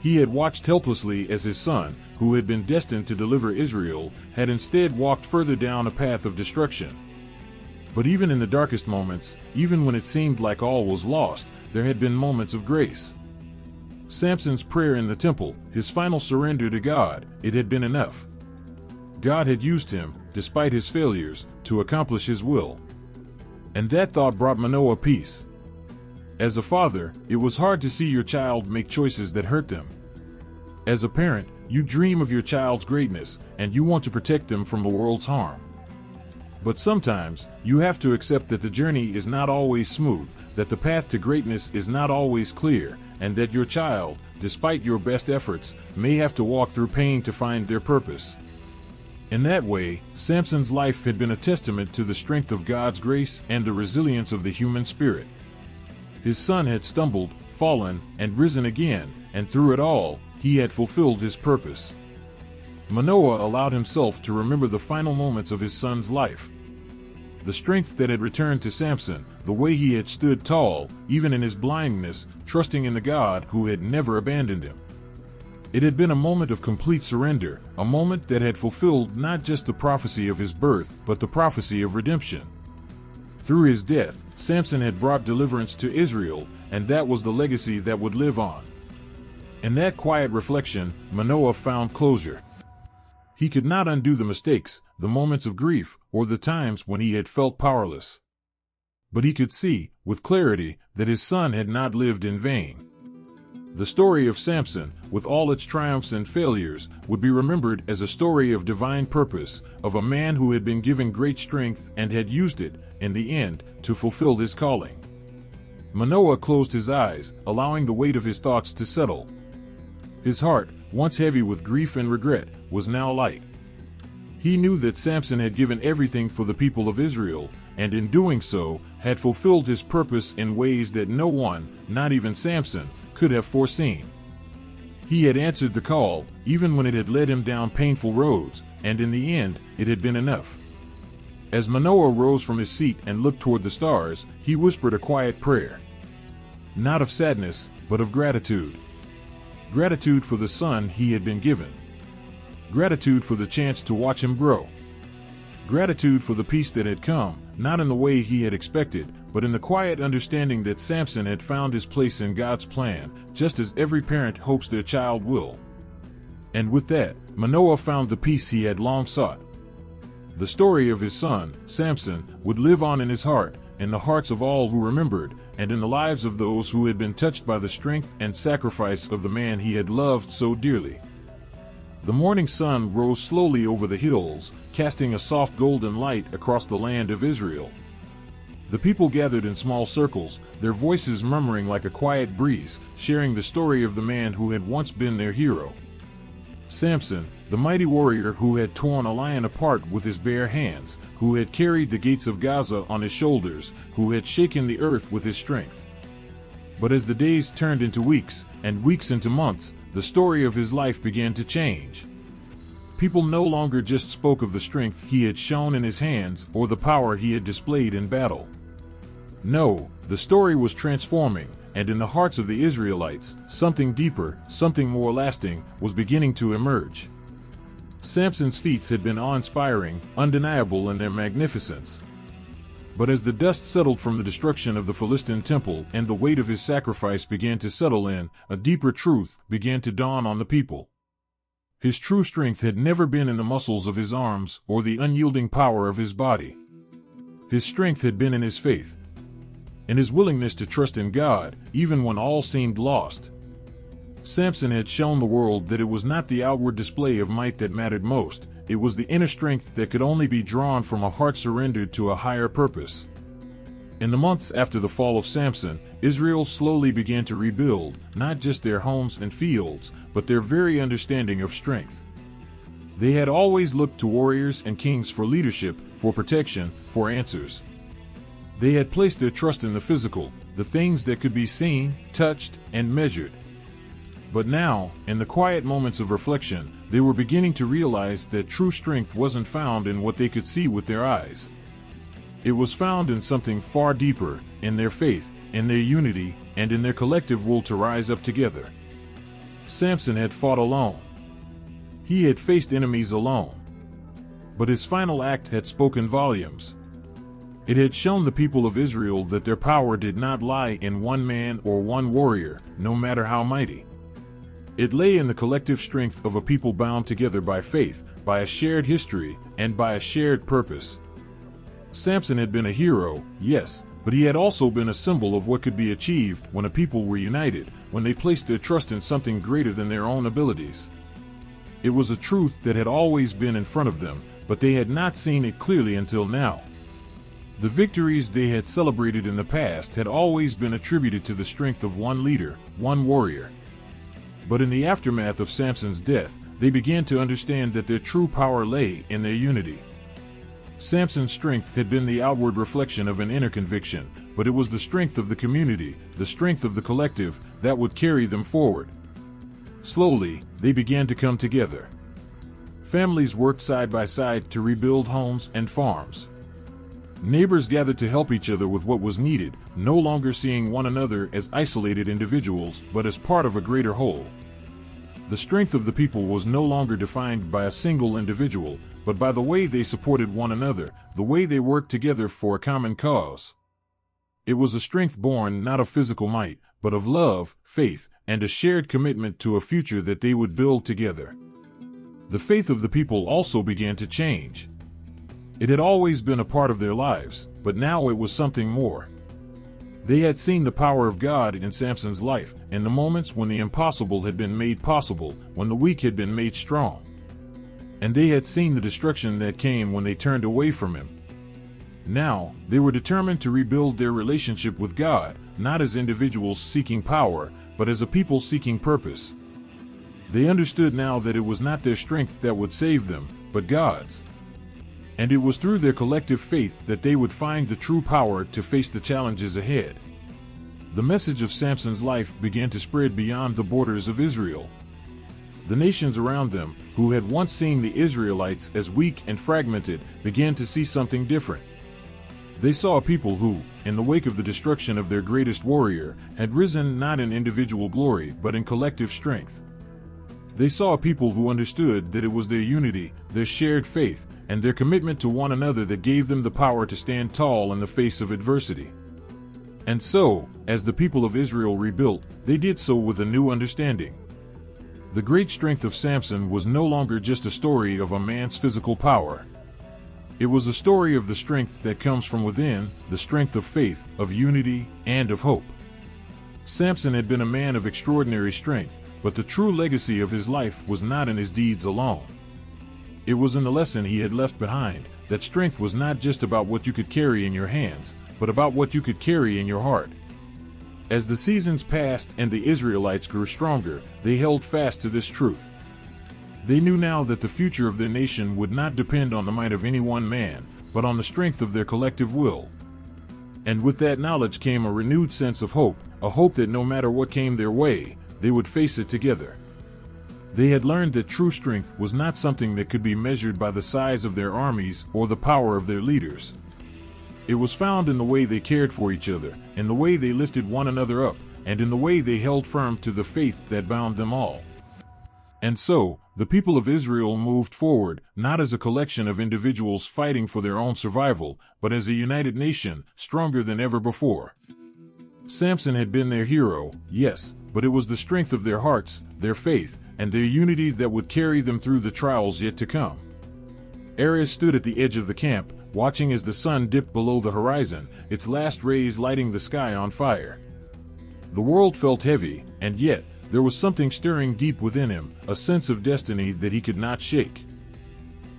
He had watched helplessly as his son, who had been destined to deliver Israel, had instead walked further down a path of destruction. But even in the darkest moments, even when it seemed like all was lost, there had been moments of grace. Samson's prayer in the temple, his final surrender to God, it had been enough. God had used him, despite his failures, to accomplish his will. And that thought brought Manoah peace. As a father, it was hard to see your child make choices that hurt them. As a parent, you dream of your child's greatness, and you want to protect them from the world's harm. But sometimes, you have to accept that the journey is not always smooth, that the path to greatness is not always clear, and that your child, despite your best efforts, may have to walk through pain to find their purpose. In that way, Samson's life had been a testament to the strength of God's grace and the resilience of the human spirit. His son had stumbled, fallen, and risen again, and through it all, he had fulfilled his purpose. Manoah allowed himself to remember the final moments of his son's life. The strength that had returned to Samson, the way he had stood tall, even in his blindness, trusting in the God who had never abandoned him. It had been a moment of complete surrender, a moment that had fulfilled not just the prophecy of his birth, but the prophecy of redemption. Through his death, Samson had brought deliverance to Israel, and that was the legacy that would live on. In that quiet reflection, Manoah found closure. He could not undo the mistakes, the moments of grief, or the times when he had felt powerless. But he could see, with clarity, that his son had not lived in vain. The story of Samson, with all its triumphs and failures, would be remembered as a story of divine purpose, of a man who had been given great strength and had used it, in the end, to fulfill his calling. Manoah closed his eyes, allowing the weight of his thoughts to settle. His heart, once heavy with grief and regret, was now light. He knew that Samson had given everything for the people of Israel, and in doing so, had fulfilled his purpose in ways that no one, not even Samson, could have foreseen. He had answered the call, even when it had led him down painful roads, and in the end, it had been enough. As Manoah rose from his seat and looked toward the stars, he whispered a quiet prayer. Not of sadness, but of gratitude. Gratitude for the son he had been given. Gratitude for the chance to watch him grow. Gratitude for the peace that had come, not in the way he had expected, but in the quiet understanding that Samson had found his place in God's plan, just as every parent hopes their child will. And with that, Manoah found the peace he had long sought. The story of his son, Samson, would live on in his heart, in the hearts of all who remembered, and in the lives of those who had been touched by the strength and sacrifice of the man he had loved so dearly. The morning sun rose slowly over the hills, casting a soft golden light across the land of Israel. The people gathered in small circles, their voices murmuring like a quiet breeze, sharing the story of the man who had once been their hero. Samson, the mighty warrior who had torn a lion apart with his bare hands, who had carried the gates of Gaza on his shoulders, who had shaken the earth with his strength. But as the days turned into weeks, and weeks into months, the story of his life began to change. People no longer just spoke of the strength he had shown in his hands or the power he had displayed in battle. No, the story was transforming, and in the hearts of the Israelites, something deeper, something more lasting, was beginning to emerge. Samson's feats had been awe-inspiring, undeniable in their magnificence. But as the dust settled from the destruction of the Philistine temple and the weight of his sacrifice began to settle in, a deeper truth began to dawn on the people. His true strength had never been in the muscles of his arms or the unyielding power of his body. His strength had been in his faith, in his willingness to trust in God, even when all seemed lost. Samson had shown the world that it was not the outward display of might that mattered most, it was the inner strength that could only be drawn from a heart surrendered to a higher purpose. In the months after the fall of Samson, Israel slowly began to rebuild, not just their homes and fields, but their very understanding of strength. They had always looked to warriors and kings for leadership, for protection, for answers. They had placed their trust in the physical, the things that could be seen, touched, and measured. But now, in the quiet moments of reflection, they were beginning to realize that true strength wasn't found in what they could see with their eyes. It was found in something far deeper, in their faith, in their unity, and in their collective will to rise up together. Samson had fought alone. He had faced enemies alone. But his final act had spoken volumes. It had shown the people of Israel that their power did not lie in one man or one warrior, no matter how mighty. It lay in the collective strength of a people bound together by faith, by a shared history, and by a shared purpose. Samson had been a hero, yes, but he had also been a symbol of what could be achieved when a people were united, when they placed their trust in something greater than their own abilities. It was a truth that had always been in front of them, but they had not seen it clearly until now. The victories they had celebrated in the past had always been attributed to the strength of one leader, one warrior. But in the aftermath of Samson's death, they began to understand that their true power lay in their unity. Samson's strength had been the outward reflection of an inner conviction, but it was the strength of the community, the strength of the collective, that would carry them forward. Slowly, they began to come together. Families worked side by side to rebuild homes and farms. Neighbors gathered to help each other with what was needed, no longer seeing one another as isolated individuals, but as part of a greater whole. The strength of the people was no longer defined by a single individual, but by the way they supported one another, the way they worked together for a common cause. It was a strength born not of physical might, but of love, faith, and a shared commitment to a future that they would build together. The faith of the people also began to change. It had always been a part of their lives, but now it was something more. They had seen the power of God in Samson's life, in the moments when the impossible had been made possible, when the weak had been made strong. And they had seen the destruction that came when they turned away from him. Now, they were determined to rebuild their relationship with God, not as individuals seeking power, but as a people seeking purpose. They understood now that it was not their strength that would save them, but God's. And it was through their collective faith that they would find the true power to face the challenges ahead. The message of Samson's life began to spread beyond the borders of Israel. The nations around them, who had once seen the Israelites as weak and fragmented, began to see something different. They saw a people who, in the wake of the destruction of their greatest warrior, had risen not in individual glory but in collective strength. They saw a people who understood that it was their unity, their shared faith, and their commitment to one another that gave them the power to stand tall in the face of adversity. And so, as the people of Israel rebuilt, they did so with a new understanding. The great strength of Samson was no longer just a story of a man's physical power. It was a story of the strength that comes from within, the strength of faith, of unity, and of hope. Samson had been a man of extraordinary strength, but the true legacy of his life was not in his deeds alone. It was in the lesson he had left behind, that strength was not just about what you could carry in your hands, but about what you could carry in your heart. As the seasons passed and the Israelites grew stronger, they held fast to this truth. They knew now that the future of their nation would not depend on the might of any one man, but on the strength of their collective will. And with that knowledge came a renewed sense of hope, a hope that no matter what came their way, they would face it together. They had learned that true strength was not something that could be measured by the size of their armies or the power of their leaders. It was found in the way they cared for each other, in the way they lifted one another up, and in the way they held firm to the faith that bound them all. And so, the people of Israel moved forward, not as a collection of individuals fighting for their own survival, but as a united nation, stronger than ever before. Samson had been their hero, yes, but it was the strength of their hearts, their faith, and their unity that would carry them through the trials yet to come. Arius stood at the edge of the camp, watching as the sun dipped below the horizon, its last rays lighting the sky on fire. The world felt heavy, and yet, there was something stirring deep within him, a sense of destiny that he could not shake.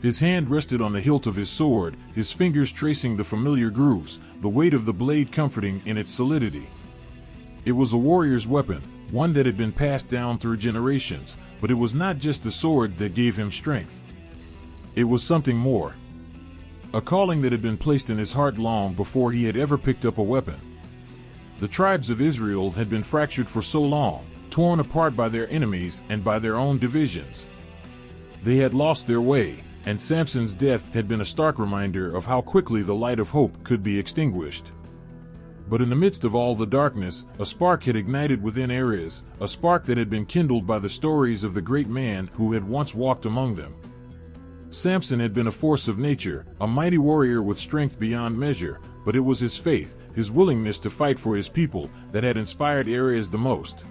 His hand rested on the hilt of his sword, his fingers tracing the familiar grooves, the weight of the blade comforting in its solidity. It was a warrior's weapon, one that had been passed down through generations, but it was not just the sword that gave him strength. It was something more. A calling that had been placed in his heart long before he had ever picked up a weapon. The tribes of Israel had been fractured for so long, torn apart by their enemies and by their own divisions. They had lost their way, and Samson's death had been a stark reminder of how quickly the light of hope could be extinguished. But in the midst of all the darkness, a spark had ignited within Ares, a spark that had been kindled by the stories of the great man who had once walked among them. Samson had been a force of nature, a mighty warrior with strength beyond measure, but it was his faith, his willingness to fight for his people, that had inspired Ares the most.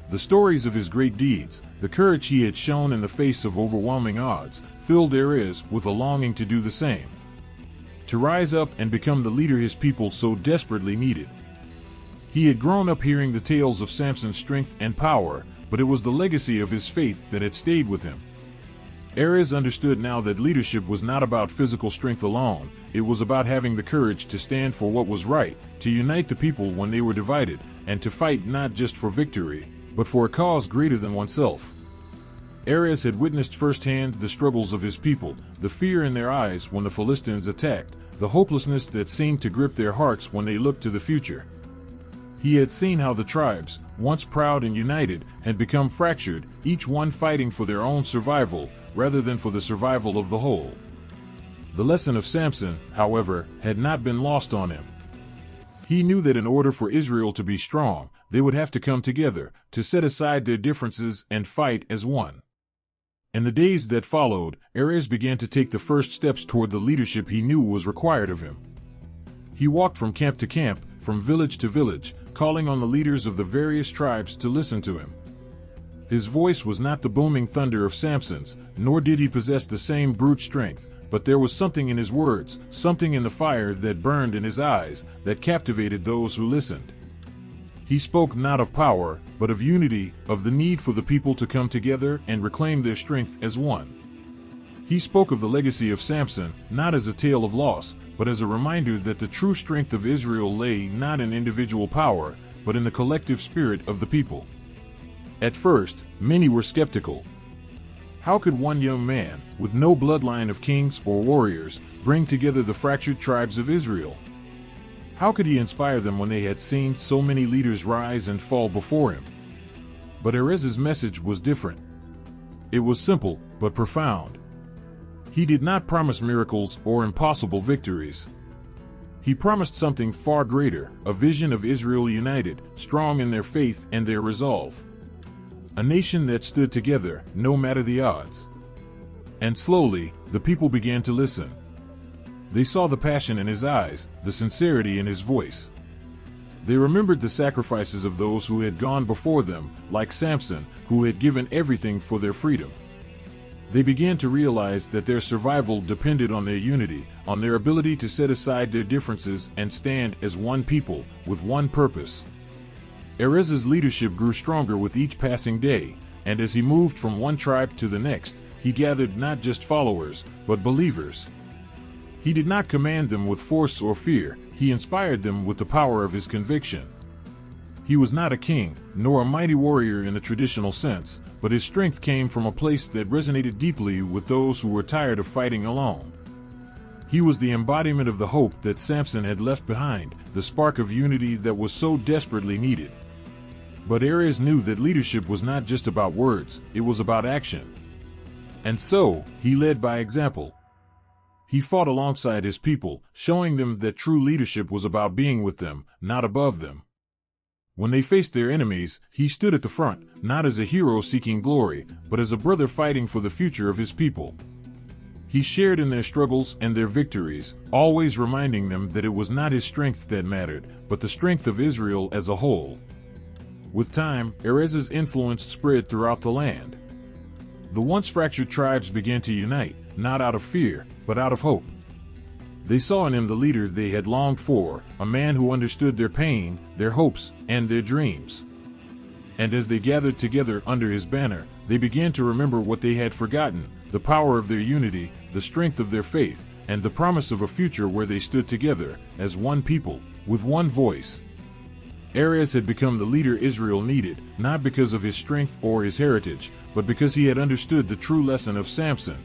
The stories of his great deeds, the courage he had shown in the face of overwhelming odds, filled Ares with a longing to do the same. To rise up and become the leader his people so desperately needed. He had grown up hearing the tales of Samson's strength and power, but it was the legacy of his faith that had stayed with him. Ares understood now that leadership was not about physical strength alone, it was about having the courage to stand for what was right, to unite the people when they were divided, and to fight not just for victory, but for a cause greater than oneself. Ares had witnessed firsthand the struggles of his people, the fear in their eyes when the Philistines attacked, the hopelessness that seemed to grip their hearts when they looked to the future. He had seen how the tribes, once proud and united, had become fractured, each one fighting for their own survival, rather than for the survival of the whole. The lesson of Samson, however, had not been lost on him. He knew that in order for Israel to be strong, they would have to come together, to set aside their differences and fight as one. In the days that followed, Ares began to take the first steps toward the leadership he knew was required of him. He walked from camp to camp, from village to village, calling on the leaders of the various tribes to listen to him. His voice was not the booming thunder of Samson's, nor did he possess the same brute strength, but there was something in his words, something in the fire that burned in his eyes, that captivated those who listened. He spoke not of power, but of unity, of the need for the people to come together and reclaim their strength as one. He spoke of the legacy of Samson, not as a tale of loss, but as a reminder that the true strength of Israel lay not in individual power, but in the collective spirit of the people. At first, many were skeptical. How could one young man, with no bloodline of kings or warriors, bring together the fractured tribes of Israel? How could he inspire them when they had seen so many leaders rise and fall before him? But Ares's message was different. It was simple, but profound. He did not promise miracles or impossible victories. He promised something far greater, a vision of Israel united, strong in their faith and their resolve. A nation that stood together, no matter the odds. And slowly, the people began to listen. They saw the passion in his eyes, the sincerity in his voice. They remembered the sacrifices of those who had gone before them, like Samson, who had given everything for their freedom. They began to realize that their survival depended on their unity, on their ability to set aside their differences and stand as one people, with one purpose. Ares's leadership grew stronger with each passing day, and as he moved from one tribe to the next, he gathered not just followers, but believers. He did not command them with force or fear, he inspired them with the power of his conviction. He was not a king, nor a mighty warrior in the traditional sense, but his strength came from a place that resonated deeply with those who were tired of fighting alone. He was the embodiment of the hope that Samson had left behind, the spark of unity that was so desperately needed. But Ares knew that leadership was not just about words, it was about action. And so, he led by example. He fought alongside his people, showing them that true leadership was about being with them, not above them. When they faced their enemies, he stood at the front, not as a hero seeking glory, but as a brother fighting for the future of his people. He shared in their struggles and their victories, always reminding them that it was not his strength that mattered, but the strength of Israel as a whole. With time, Ares's influence spread throughout the land. The once fractured tribes began to unite, not out of fear, but out of hope. They saw in him the leader they had longed for, a man who understood their pain, their hopes, and their dreams. And as they gathered together under his banner, they began to remember what they had forgotten, the power of their unity, the strength of their faith, and the promise of a future where they stood together, as one people, with one voice. Ares had become the leader Israel needed, not because of his strength or his heritage, but because he had understood the true lesson of Samson.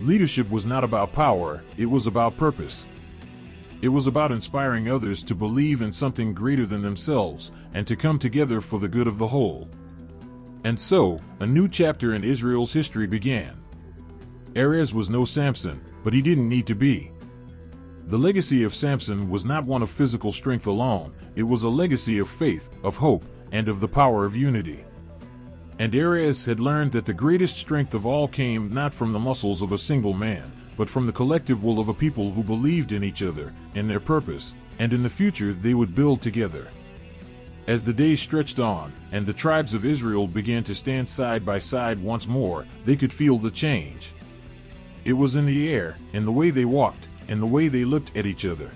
Leadership was not about power, it was about purpose. It was about inspiring others to believe in something greater than themselves, and to come together for the good of the whole. And so, a new chapter in Israel's history began. Ares was no Samson, but he didn't need to be. The legacy of Samson was not one of physical strength alone, it was a legacy of faith, of hope, and of the power of unity. And Ares had learned that the greatest strength of all came not from the muscles of a single man, but from the collective will of a people who believed in each other, in their purpose, and in the future they would build together. As the days stretched on, and the tribes of Israel began to stand side by side once more, they could feel the change. It was in the air, in the way they walked, in the way they looked at each other.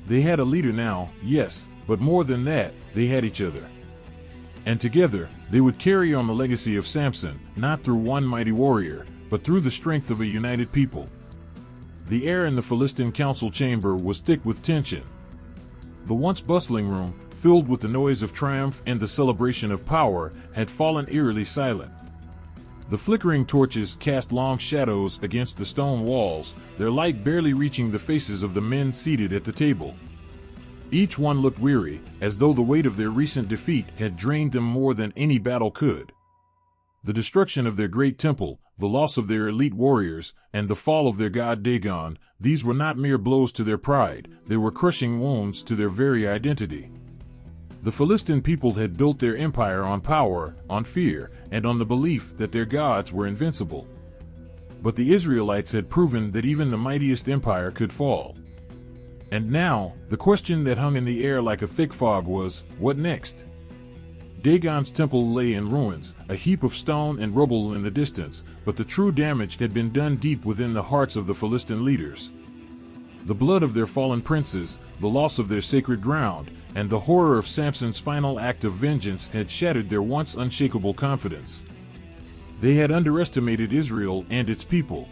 They had a leader now, yes, but more than that, they had each other. And together, they would carry on the legacy of Samson, not through one mighty warrior, but through the strength of a united people. The air in the Philistine council chamber was thick with tension. The once bustling room, filled with the noise of triumph and the celebration of power, had fallen eerily silent. The flickering torches cast long shadows against the stone walls, their light barely reaching the faces of the men seated at the table. Each one looked weary, as though the weight of their recent defeat had drained them more than any battle could. The destruction of their great temple, the loss of their elite warriors, and the fall of their god Dagon, these were not mere blows to their pride, they were crushing wounds to their very identity. The Philistine people had built their empire on power, on fear, and on the belief that their gods were invincible. But the Israelites had proven that even the mightiest empire could fall. And now, the question that hung in the air like a thick fog was, what next? Dagon's temple lay in ruins, a heap of stone and rubble in the distance, but the true damage had been done deep within the hearts of the Philistine leaders. The blood of their fallen princes, the loss of their sacred ground, and the horror of Samson's final act of vengeance had shattered their once unshakable confidence. They had underestimated Israel and its people.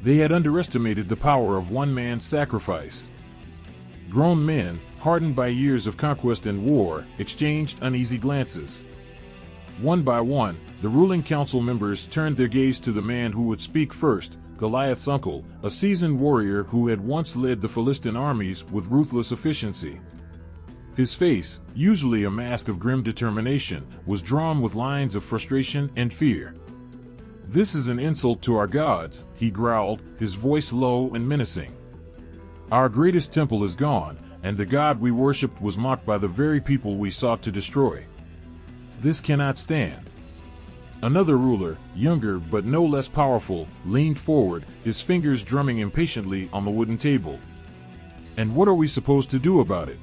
They had underestimated the power of one man's sacrifice. Grown men, hardened by years of conquest and war, exchanged uneasy glances. One by one, the ruling council members turned their gaze to the man who would speak first, Goliath's uncle, a seasoned warrior who had once led the Philistine armies with ruthless efficiency. His face, usually a mask of grim determination, was drawn with lines of frustration and fear. "This is an insult to our gods," he growled, his voice low and menacing. "Our greatest temple is gone, and the God we worshipped was mocked by the very people we sought to destroy. This cannot stand." Another ruler, younger but no less powerful, leaned forward, his fingers drumming impatiently on the wooden table. "And what are we supposed to do about it?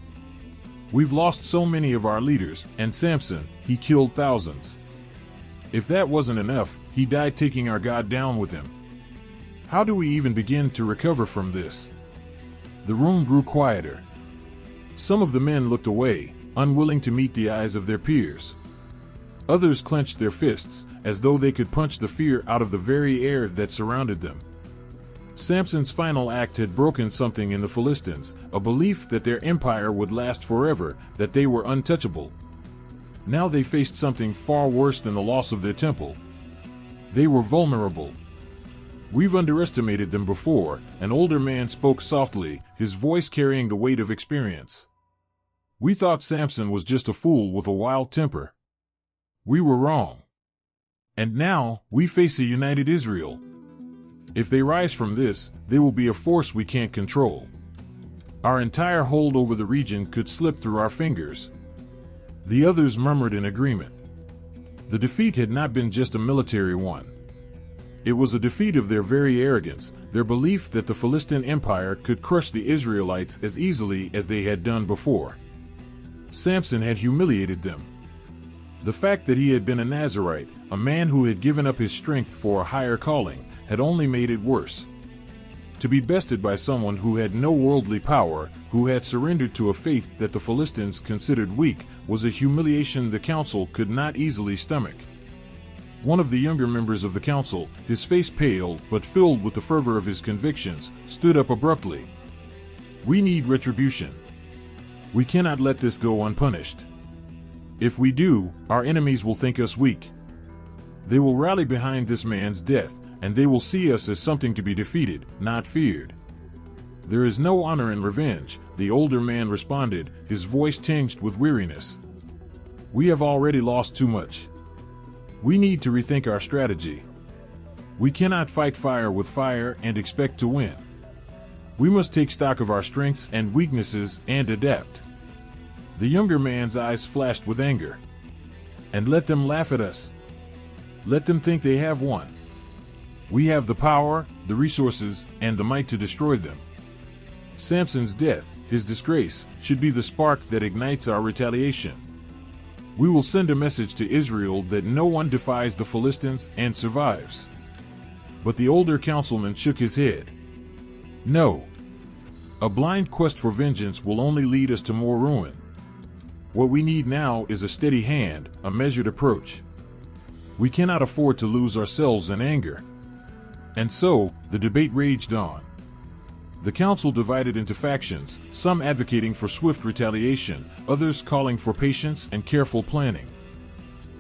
We've lost so many of our leaders, and Samson, he killed thousands. If that wasn't enough, he died taking our God down with him. How do we even begin to recover from this?" The room grew quieter. Some of the men looked away, unwilling to meet the eyes of their peers. Others clenched their fists, as though they could punch the fear out of the very air that surrounded them. Samson's final act had broken something in the Philistines, a belief that their empire would last forever, that they were untouchable. Now they faced something far worse than the loss of their temple. They were vulnerable. "We've underestimated them before," an older man spoke softly, his voice carrying the weight of experience. "We thought Samson was just a fool with a wild temper. We were wrong. And now, we face a united Israel. If they rise from this, they will be a force we can't control. Our entire hold over the region could slip through our fingers." The others murmured in agreement. The defeat had not been just a military one. It was a defeat of their very arrogance, their belief that the Philistine Empire could crush the Israelites as easily as they had done before. Samson had humiliated them. The fact that he had been a Nazirite, a man who had given up his strength for a higher calling, had only made it worse. To be bested by someone who had no worldly power, who had surrendered to a faith that the Philistines considered weak, was a humiliation the council could not easily stomach. One of the younger members of the council, his face pale but filled with the fervor of his convictions, stood up abruptly. "We need retribution. We cannot let this go unpunished. If we do, our enemies will think us weak. They will rally behind this man's death, and they will see us as something to be defeated, not feared." "There is no honor in revenge," the older man responded, his voice tinged with weariness. "We have already lost too much. We need to rethink our strategy. We cannot fight fire with fire and expect to win. We must take stock of our strengths and weaknesses and adapt. The younger man's eyes flashed with anger. And let them laugh at us. Let them think they have won. We have the power, the resources, and the might to destroy them. Samson's death, his disgrace, should be the spark that ignites our retaliation. We will send a message to Israel that no one defies the Philistines and survives. But the older councilman shook his head. No. A blind quest for vengeance will only lead us to more ruin. What we need now is a steady hand, a measured approach. We cannot afford to lose ourselves in anger. And so, the debate raged on. The council divided into factions, some advocating for swift retaliation, others calling for patience and careful planning.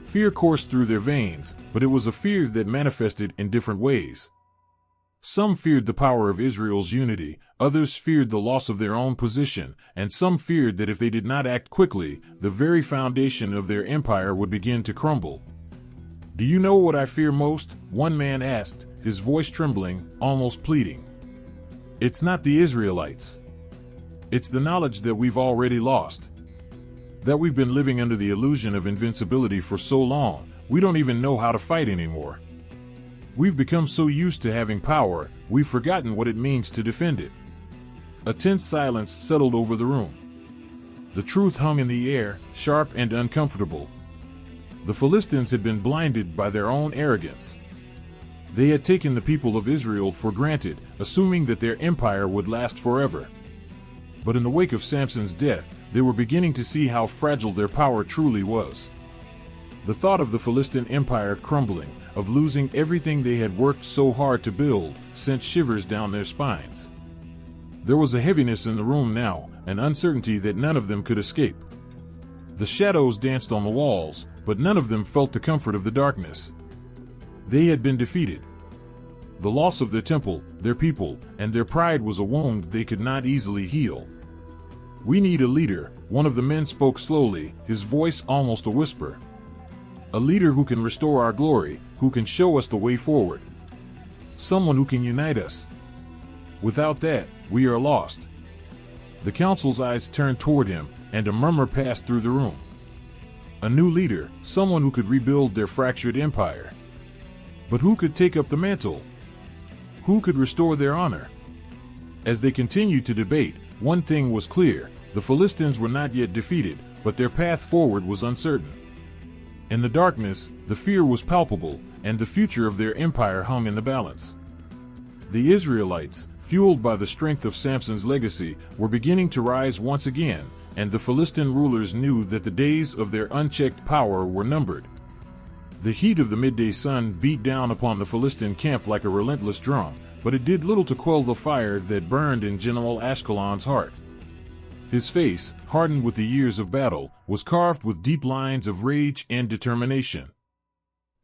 Fear coursed through their veins, but it was a fear that manifested in different ways. Some feared the power of Israel's unity, others feared the loss of their own position, and some feared that if they did not act quickly, the very foundation of their empire would begin to crumble. "Do you know what I fear most?" one man asked, his voice trembling, almost pleading. "It's not the Israelites. It's the knowledge that we've already lost. That we've been living under the illusion of invincibility for so long, we don't even know how to fight anymore. We've become so used to having power, we've forgotten what it means to defend it." A tense silence settled over the room. The truth hung in the air, sharp and uncomfortable. The Philistines had been blinded by their own arrogance. They had taken the people of Israel for granted, assuming that their empire would last forever. But in the wake of Samson's death, they were beginning to see how fragile their power truly was. The thought of the Philistine empire crumbling, of losing everything they had worked so hard to build, sent shivers down their spines. There was a heaviness in the room now, an uncertainty that none of them could escape. The shadows danced on the walls, but none of them felt the comfort of the darkness. They had been defeated. The loss of their temple, their people, and their pride was a wound they could not easily heal. "We need a leader," one of the men spoke slowly, his voice almost a whisper. "A leader who can restore our glory, who can show us the way forward. Someone who can unite us. Without that, we are lost." The council's eyes turned toward him, and a murmur passed through the room. A new leader, someone who could rebuild their fractured empire. But who could take up the mantle? Who could restore their honor? As they continued to debate, one thing was clear: the Philistines were not yet defeated, but their path forward was uncertain. In the darkness, the fear was palpable, and the future of their empire hung in the balance. The Israelites, fueled by the strength of Samson's legacy, were beginning to rise once again, and the Philistine rulers knew that the days of their unchecked power were numbered. The heat of the midday sun beat down upon the Philistine camp like a relentless drum, but it did little to quell the fire that burned in General Ashkelon's heart. His face, hardened with the years of battle, was carved with deep lines of rage and determination.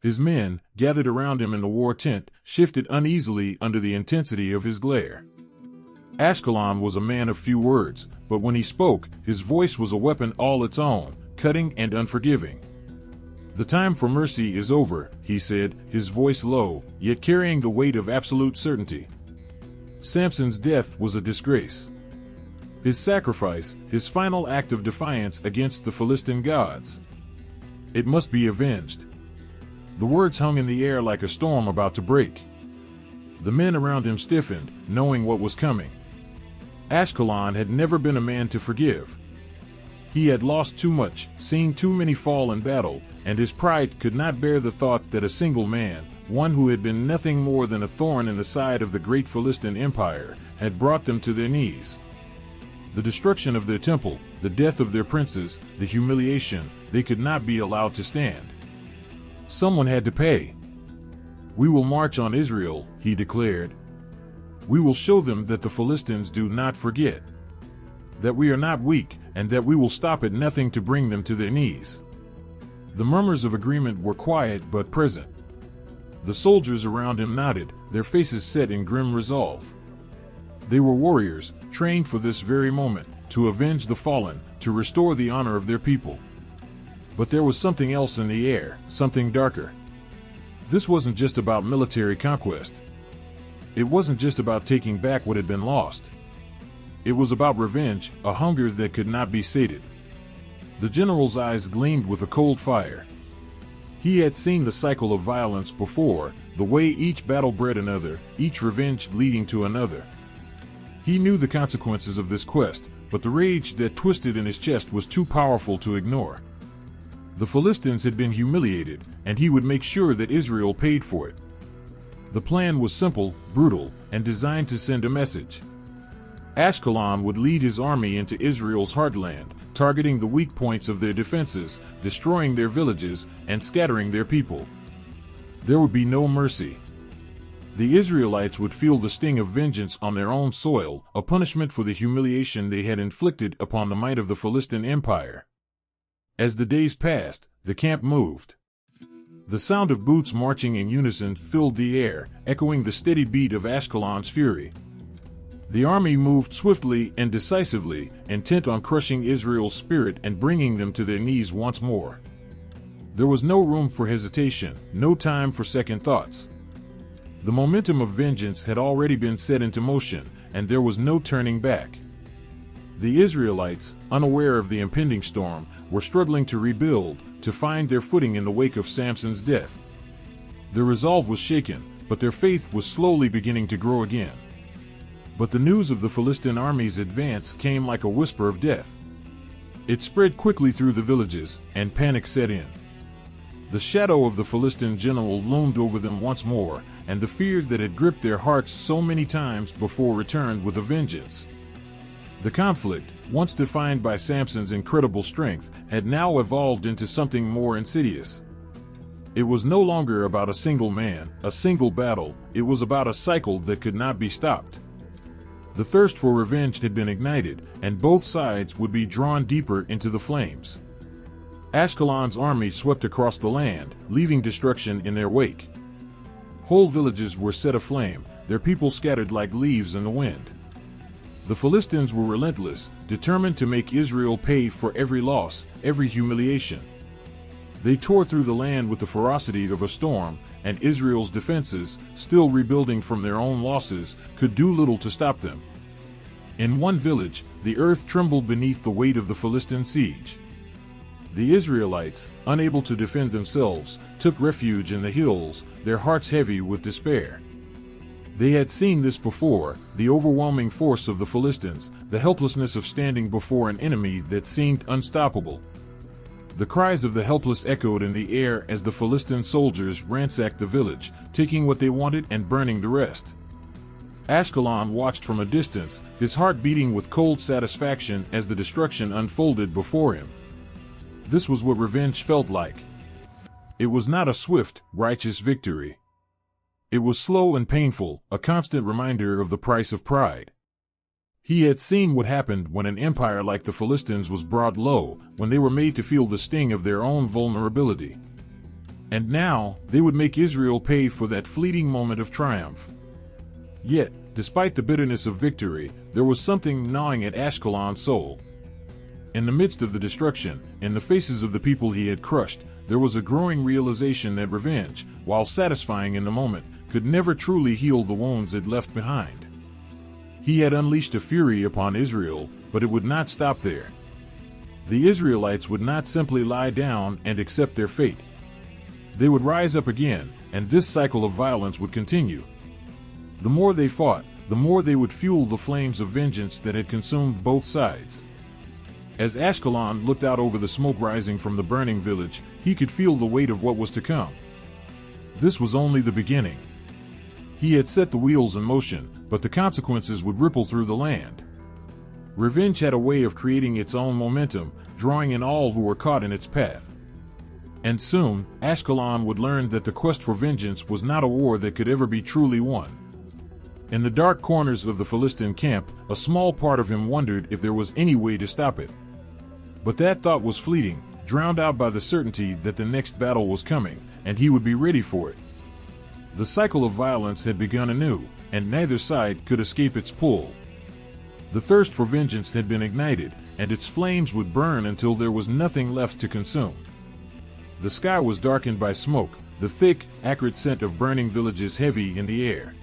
His men, gathered around him in the war tent, shifted uneasily under the intensity of his glare. Ashkelon was a man of few words, but when he spoke, his voice was a weapon all its own, cutting and unforgiving. "The time for mercy is over," he said, his voice low, yet carrying the weight of absolute certainty. Samson's death was a disgrace. His sacrifice, his final act of defiance against the Philistine gods. It must be avenged. The words hung in the air like a storm about to break. The men around him stiffened, knowing what was coming. Ashkelon had never been a man to forgive. He had lost too much, seen too many fall in battle, and his pride could not bear the thought that a single man, one who had been nothing more than a thorn in the side of the great Philistine empire, had brought them to their knees. The destruction of their temple, the death of their princes, the humiliation, they could not be allowed to stand. Someone had to pay. "We will march on Israel," he declared. "We will show them that the Philistines do not forget. That we are not weak, and that we will stop at nothing to bring them to their knees." The murmurs of agreement were quiet but present. The soldiers around him nodded, their faces set in grim resolve. They were warriors, trained for this very moment, to avenge the fallen, to restore the honor of their people. But there was something else in the air, something darker. This wasn't just about military conquest. It wasn't just about taking back what had been lost. It was about revenge, a hunger that could not be sated. The general's eyes gleamed with a cold fire. He had seen the cycle of violence before, the way each battle bred another, each revenge leading to another. He knew the consequences of this quest, but the rage that twisted in his chest was too powerful to ignore. The Philistines had been humiliated, and he would make sure that Israel paid for it. The plan was simple, brutal, and designed to send a message. Ashkelon would lead his army into Israel's heartland, targeting the weak points of their defenses, destroying their villages, and scattering their people. There would be no mercy. The Israelites would feel the sting of vengeance on their own soil, a punishment for the humiliation they had inflicted upon the might of the Philistine Empire. As the days passed, the camp moved. The sound of boots marching in unison filled the air, echoing the steady beat of Ashkelon's fury. The army moved swiftly and decisively, intent on crushing Israel's spirit and bringing them to their knees once more. There was no room for hesitation, no time for second thoughts. The momentum of vengeance had already been set into motion, and there was no turning back. The Israelites, unaware of the impending storm, were struggling to rebuild, to find their footing in the wake of Samson's death. Their resolve was shaken, but their faith was slowly beginning to grow again. But the news of the Philistine army's advance came like a whisper of death. It spread quickly through the villages, and panic set in. The shadow of the Philistine general loomed over them once more, and the fear that had gripped their hearts so many times before returned with a vengeance. The conflict, once defined by Samson's incredible strength, had now evolved into something more insidious. It was no longer about a single man, a single battle. It was about a cycle that could not be stopped. The thirst for revenge had been ignited, and both sides would be drawn deeper into the flames. Ashkelon's army swept across the land, leaving destruction in their wake. Whole villages were set aflame, their people scattered like leaves in the wind. The Philistines were relentless, determined to make Israel pay for every loss, every humiliation. They tore through the land with the ferocity of a storm, and Israel's defenses, still rebuilding from their own losses, could do little to stop them. In one village, the earth trembled beneath the weight of the Philistine siege. The Israelites, unable to defend themselves, took refuge in the hills, their hearts heavy with despair. They had seen this before, the overwhelming force of the Philistines, the helplessness of standing before an enemy that seemed unstoppable. The cries of the helpless echoed in the air as the Philistine soldiers ransacked the village, taking what they wanted and burning the rest. Ashkelon watched from a distance, his heart beating with cold satisfaction as the destruction unfolded before him. This was what revenge felt like. It was not a swift, righteous victory. It was slow and painful, a constant reminder of the price of pride. He had seen what happened when an empire like the Philistines was brought low, when they were made to feel the sting of their own vulnerability. And now, they would make Israel pay for that fleeting moment of triumph. Yet, despite the bitterness of victory, there was something gnawing at Ashkelon's soul. In the midst of the destruction, in the faces of the people he had crushed, there was a growing realization that revenge, while satisfying in the moment, could never truly heal the wounds it left behind. He had unleashed a fury upon Israel, but it would not stop there. The Israelites would not simply lie down and accept their fate. They would rise up again, and this cycle of violence would continue. The more they fought, the more they would fuel the flames of vengeance that had consumed both sides. As Ashkelon looked out over the smoke rising from the burning village, he could feel the weight of what was to come. This was only the beginning. He had set the wheels in motion, but the consequences would ripple through the land. Revenge had a way of creating its own momentum, drawing in all who were caught in its path. And soon, Ashkelon would learn that the quest for vengeance was not a war that could ever be truly won. In the dark corners of the Philistine camp, a small part of him wondered if there was any way to stop it. But that thought was fleeting, drowned out by the certainty that the next battle was coming, and he would be ready for it. The cycle of violence had begun anew, and neither side could escape its pull. The thirst for vengeance had been ignited, and its flames would burn until there was nothing left to consume. The sky was darkened by smoke, the thick, acrid scent of burning villages heavy in the air.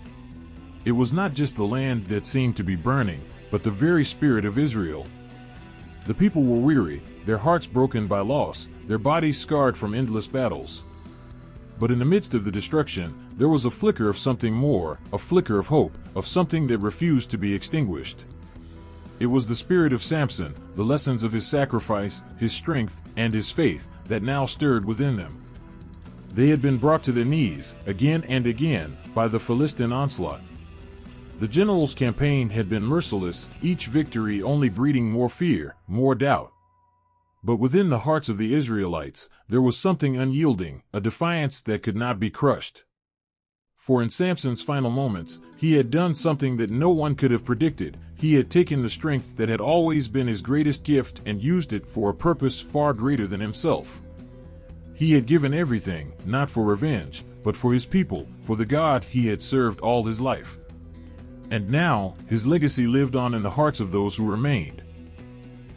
It was not just the land that seemed to be burning, but the very spirit of Israel. The people were weary, their hearts broken by loss, their bodies scarred from endless battles. But in the midst of the destruction, there was a flicker of something more, a flicker of hope, of something that refused to be extinguished. It was the spirit of Samson, the lessons of his sacrifice, his strength, and his faith, that now stirred within them. They had been brought to their knees, again and again, by the Philistine onslaught. The general's campaign had been merciless, each victory only breeding more fear, more doubt. But within the hearts of the Israelites, there was something unyielding, a defiance that could not be crushed. For in Samson's final moments, he had done something that no one could have predicted. He had taken the strength that had always been his greatest gift and used it for a purpose far greater than himself. He had given everything, not for revenge, but for his people, for the God he had served all his life. And now, his legacy lived on in the hearts of those who remained.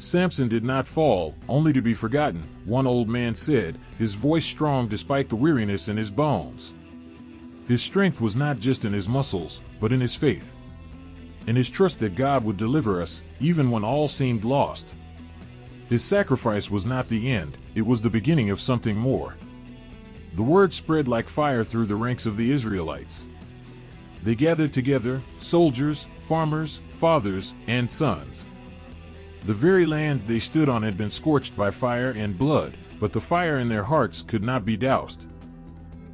Samson did not fall, only to be forgotten, one old man said, his voice strong despite the weariness in his bones. His strength was not just in his muscles, but in his faith. In his trust that God would deliver us, even when all seemed lost. His sacrifice was not the end, it was the beginning of something more. The word spread like fire through the ranks of the Israelites. They gathered together, soldiers, farmers, fathers, and sons. The very land they stood on had been scorched by fire and blood, but the fire in their hearts could not be doused.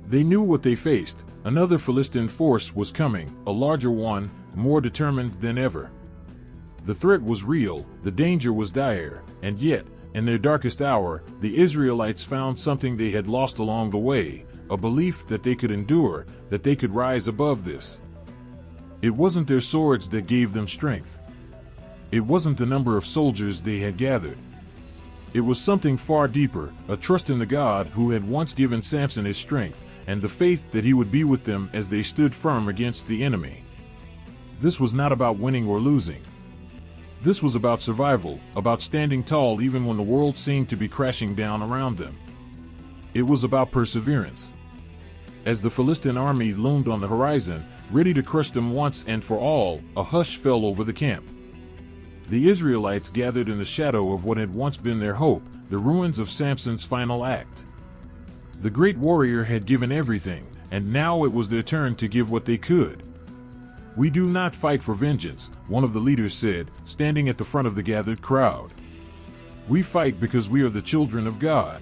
They knew what they faced. Another Philistine force was coming, a larger one, more determined than ever. The threat was real, the danger was dire, and yet, in their darkest hour, the Israelites found something they had lost along the way, a belief that they could endure, that they could rise above this. It wasn't their swords that gave them strength. It wasn't the number of soldiers they had gathered. It was something far deeper, a trust in the God who had once given Samson his strength, and the faith that he would be with them as they stood firm against the enemy. This was not about winning or losing. This was about survival, about standing tall even when the world seemed to be crashing down around them. It was about perseverance. As the Philistine army loomed on the horizon, ready to crush them once and for all, a hush fell over the camp. The Israelites gathered in the shadow of what had once been their hope, the ruins of Samson's final act. The great warrior had given everything, and now it was their turn to give what they could. "We do not fight for vengeance," one of the leaders said, standing at the front of the gathered crowd. "We fight because we are the children of God.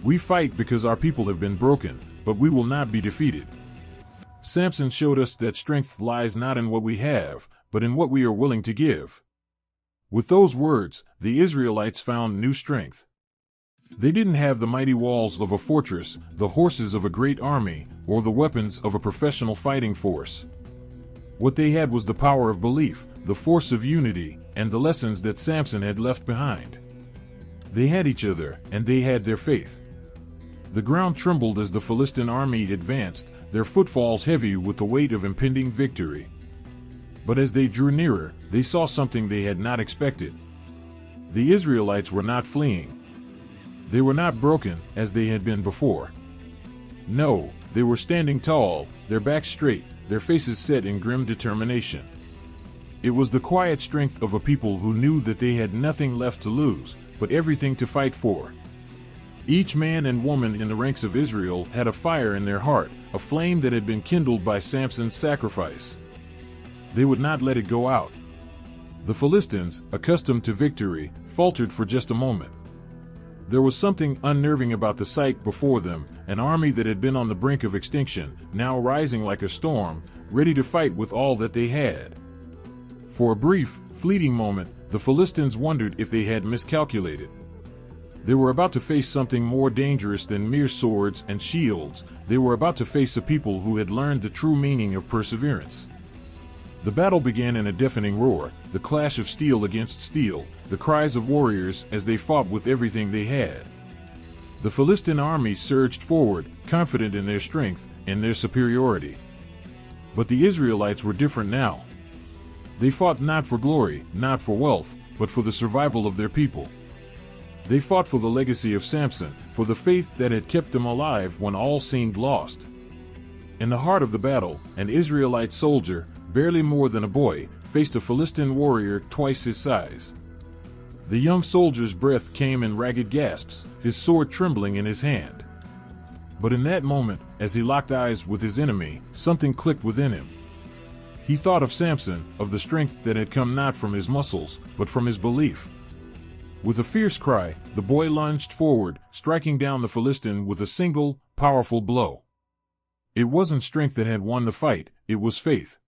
We fight because our people have been broken, but we will not be defeated." Samson showed us that strength lies not in what we have, but in what we are willing to give. With those words, the Israelites found new strength. They didn't have the mighty walls of a fortress, the horses of a great army, or the weapons of a professional fighting force. What they had was the power of belief, the force of unity, and the lessons that Samson had left behind. They had each other, and they had their faith. The ground trembled as the Philistine army advanced, their footfalls heavy with the weight of impending victory. But as they drew nearer, they saw something they had not expected. The Israelites were not fleeing. They were not broken, as they had been before. No, they were standing tall, their backs straight, their faces set in grim determination. It was the quiet strength of a people who knew that they had nothing left to lose, but everything to fight for. Each man and woman in the ranks of Israel had a fire in their heart, a flame that had been kindled by Samson's sacrifice. They would not let it go out. The Philistines, accustomed to victory, faltered for just a moment. There was something unnerving about the sight before them, an army that had been on the brink of extinction, now rising like a storm, ready to fight with all that they had. For a brief, fleeting moment, the Philistines wondered if they had miscalculated. They were about to face something more dangerous than mere swords and shields. They were about to face a people who had learned the true meaning of perseverance. The battle began in a deafening roar, the clash of steel against steel, the cries of warriors as they fought with everything they had. The Philistine army surged forward, confident in their strength and their superiority. But the Israelites were different now. They fought not for glory, not for wealth, but for the survival of their people. They fought for the legacy of Samson, for the faith that had kept them alive when all seemed lost. In the heart of the battle, an Israelite soldier, barely more than a boy, faced a Philistine warrior twice his size. The young soldier's breath came in ragged gasps, his sword trembling in his hand. But in that moment, as he locked eyes with his enemy, something clicked within him. He thought of Samson, of the strength that had come not from his muscles, but from his belief. With a fierce cry, the boy lunged forward, striking down the Philistine with a single, powerful blow. It wasn't strength that had won the fight, it was faith.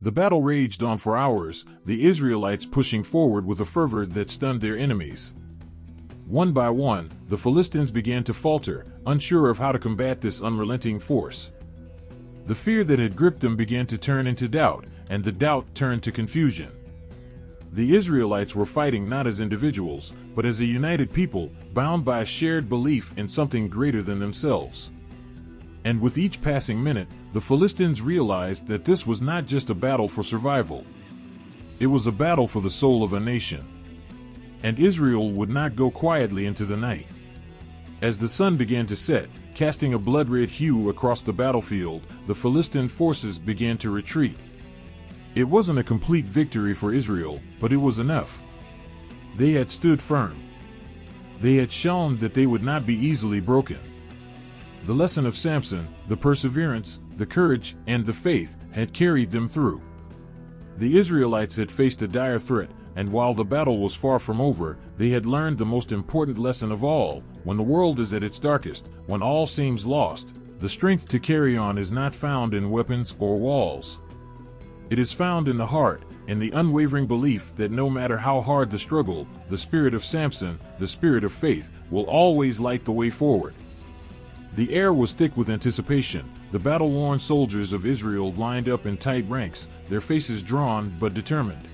The battle raged on for hours, the Israelites pushing forward with a fervor that stunned their enemies. One by one, the Philistines began to falter, unsure of how to combat this unrelenting force. The fear that had gripped them began to turn into doubt, and the doubt turned to confusion. The Israelites were fighting not as individuals, but as a united people, bound by a shared belief in something greater than themselves. And with each passing minute, the Philistines realized that this was not just a battle for survival. It was a battle for the soul of a nation. And Israel would not go quietly into the night. As the sun began to set, casting a blood-red hue across the battlefield, the Philistine forces began to retreat. It wasn't a complete victory for Israel, but it was enough. They had stood firm. They had shown that they would not be easily broken. The lesson of Samson, the perseverance, the courage, and the faith, had carried them through. The Israelites had faced a dire threat, and while the battle was far from over, they had learned the most important lesson of all: when the world is at its darkest, when all seems lost, the strength to carry on is not found in weapons or walls. It is found in the heart, in the unwavering belief that no matter how hard the struggle, the spirit of Samson, the spirit of faith, will always light the way forward. The air was thick with anticipation. The battle-worn soldiers of Israel lined up in tight ranks, their faces drawn but determined.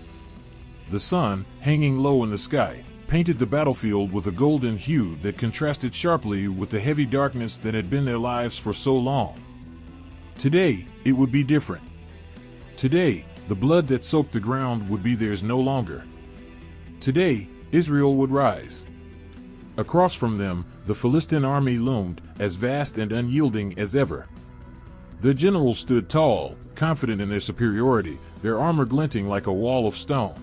The sun, hanging low in the sky, painted the battlefield with a golden hue that contrasted sharply with the heavy darkness that had been their lives for so long. Today, it would be different. Today, the blood that soaked the ground would be theirs no longer. Today, Israel would rise. Across from them, the Philistine army loomed, as vast and unyielding as ever. Their generals stood tall, confident in their superiority, their armor glinting like a wall of stone.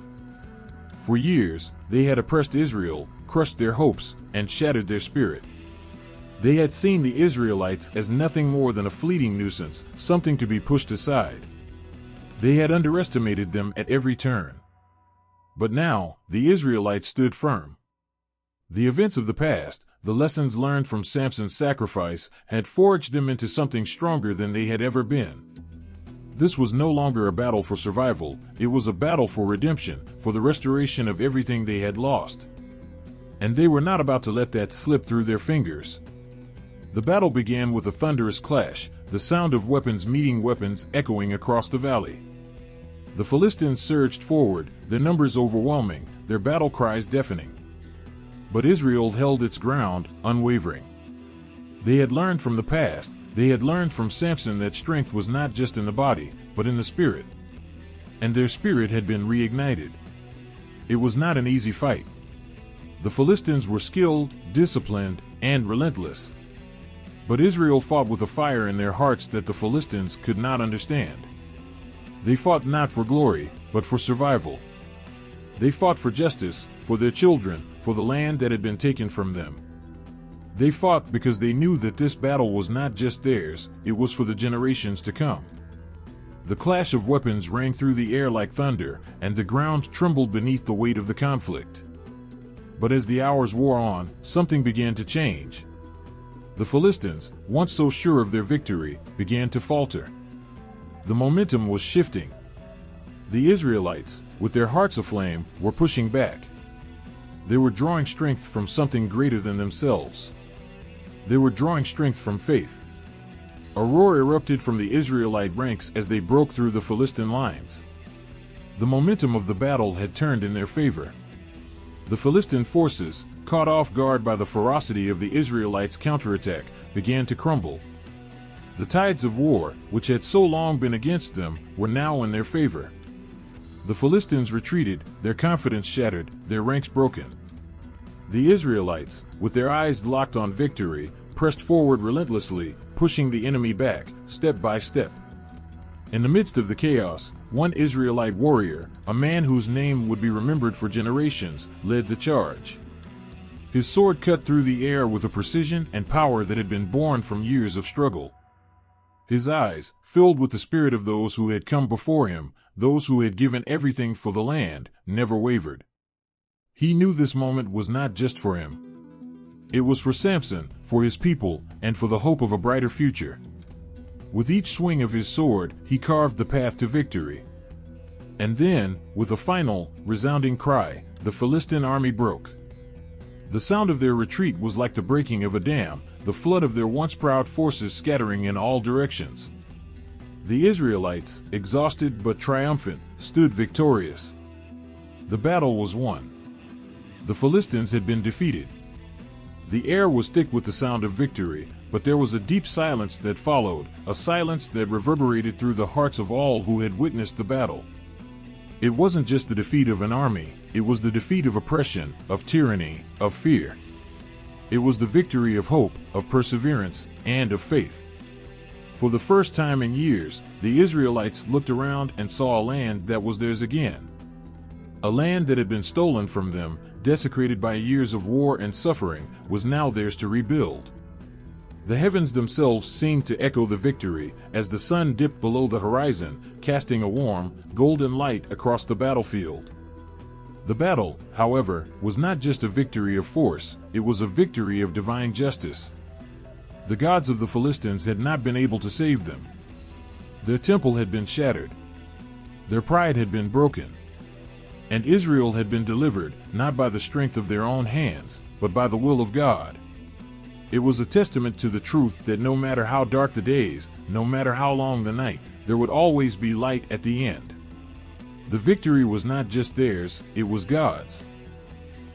For years, they had oppressed Israel, crushed their hopes, and shattered their spirit. They had seen the Israelites as nothing more than a fleeting nuisance, something to be pushed aside. They had underestimated them at every turn. But now, the Israelites stood firm. The events of the past, the lessons learned from Samson's sacrifice, had forged them into something stronger than they had ever been. This was no longer a battle for survival, it was a battle for redemption, for the restoration of everything they had lost. And they were not about to let that slip through their fingers. The battle began with a thunderous clash, the sound of weapons meeting weapons echoing across the valley. The Philistines surged forward, their numbers overwhelming, their battle cries deafening. But Israel held its ground, unwavering. They had learned from the past, they had learned from Samson that strength was not just in the body, but in the spirit. And their spirit had been reignited. It was not an easy fight. The Philistines were skilled, disciplined, and relentless. But Israel fought with a fire in their hearts that the Philistines could not understand. They fought not for glory, but for survival. They fought for justice, for their children, for the land that had been taken from them. They fought because they knew that this battle was not just theirs, it was for the generations to come. The clash of weapons rang through the air like thunder, and the ground trembled beneath the weight of the conflict. But as the hours wore on, something began to change. The Philistines, once so sure of their victory, began to falter. The momentum was shifting. The Israelites, with their hearts aflame, were pushing back. They were drawing strength from something greater than themselves. They were drawing strength from faith. A roar erupted from the Israelite ranks as they broke through the Philistine lines. The momentum of the battle had turned in their favor. The Philistine forces, caught off guard by the ferocity of the Israelites' counterattack, began to crumble. The tides of war, which had so long been against them, were now in their favor. The Philistines retreated, their confidence shattered, their ranks broken. The Israelites, with their eyes locked on victory, pressed forward relentlessly, pushing the enemy back, step by step. In the midst of the chaos, one Israelite warrior, a man whose name would be remembered for generations, led the charge. His sword cut through the air with a precision and power that had been born from years of struggle. His eyes, filled with the spirit of those who had come before him, those who had given everything for the land, never wavered. He knew this moment was not just for him. It was for Samson, for his people, and for the hope of a brighter future. With each swing of his sword, he carved the path to victory. And then, with a final, resounding cry, the Philistine army broke. The sound of their retreat was like the breaking of a dam, the flood of their once proud forces scattering in all directions. The Israelites, exhausted but triumphant, stood victorious. The battle was won. The Philistines had been defeated. The air was thick with the sound of victory, but there was a deep silence that followed, a silence that reverberated through the hearts of all who had witnessed the battle. It wasn't just the defeat of an army, it was the defeat of oppression, of tyranny, of fear. It was the victory of hope, of perseverance, and of faith. For the first time in years, the Israelites looked around and saw a land that was theirs again. A land that had been stolen from them, desecrated by years of war and suffering, was now theirs to rebuild. The heavens themselves seemed to echo the victory as the sun dipped below the horizon, casting a warm, golden light across the battlefield. The battle, however, was not just a victory of force, it was a victory of divine justice. The gods of the Philistines had not been able to save them. Their temple had been shattered. Their pride had been broken. And Israel had been delivered, not by the strength of their own hands, but by the will of God. It was a testament to the truth that no matter how dark the days, no matter how long the night, there would always be light at the end. The victory was not just theirs, it was God's.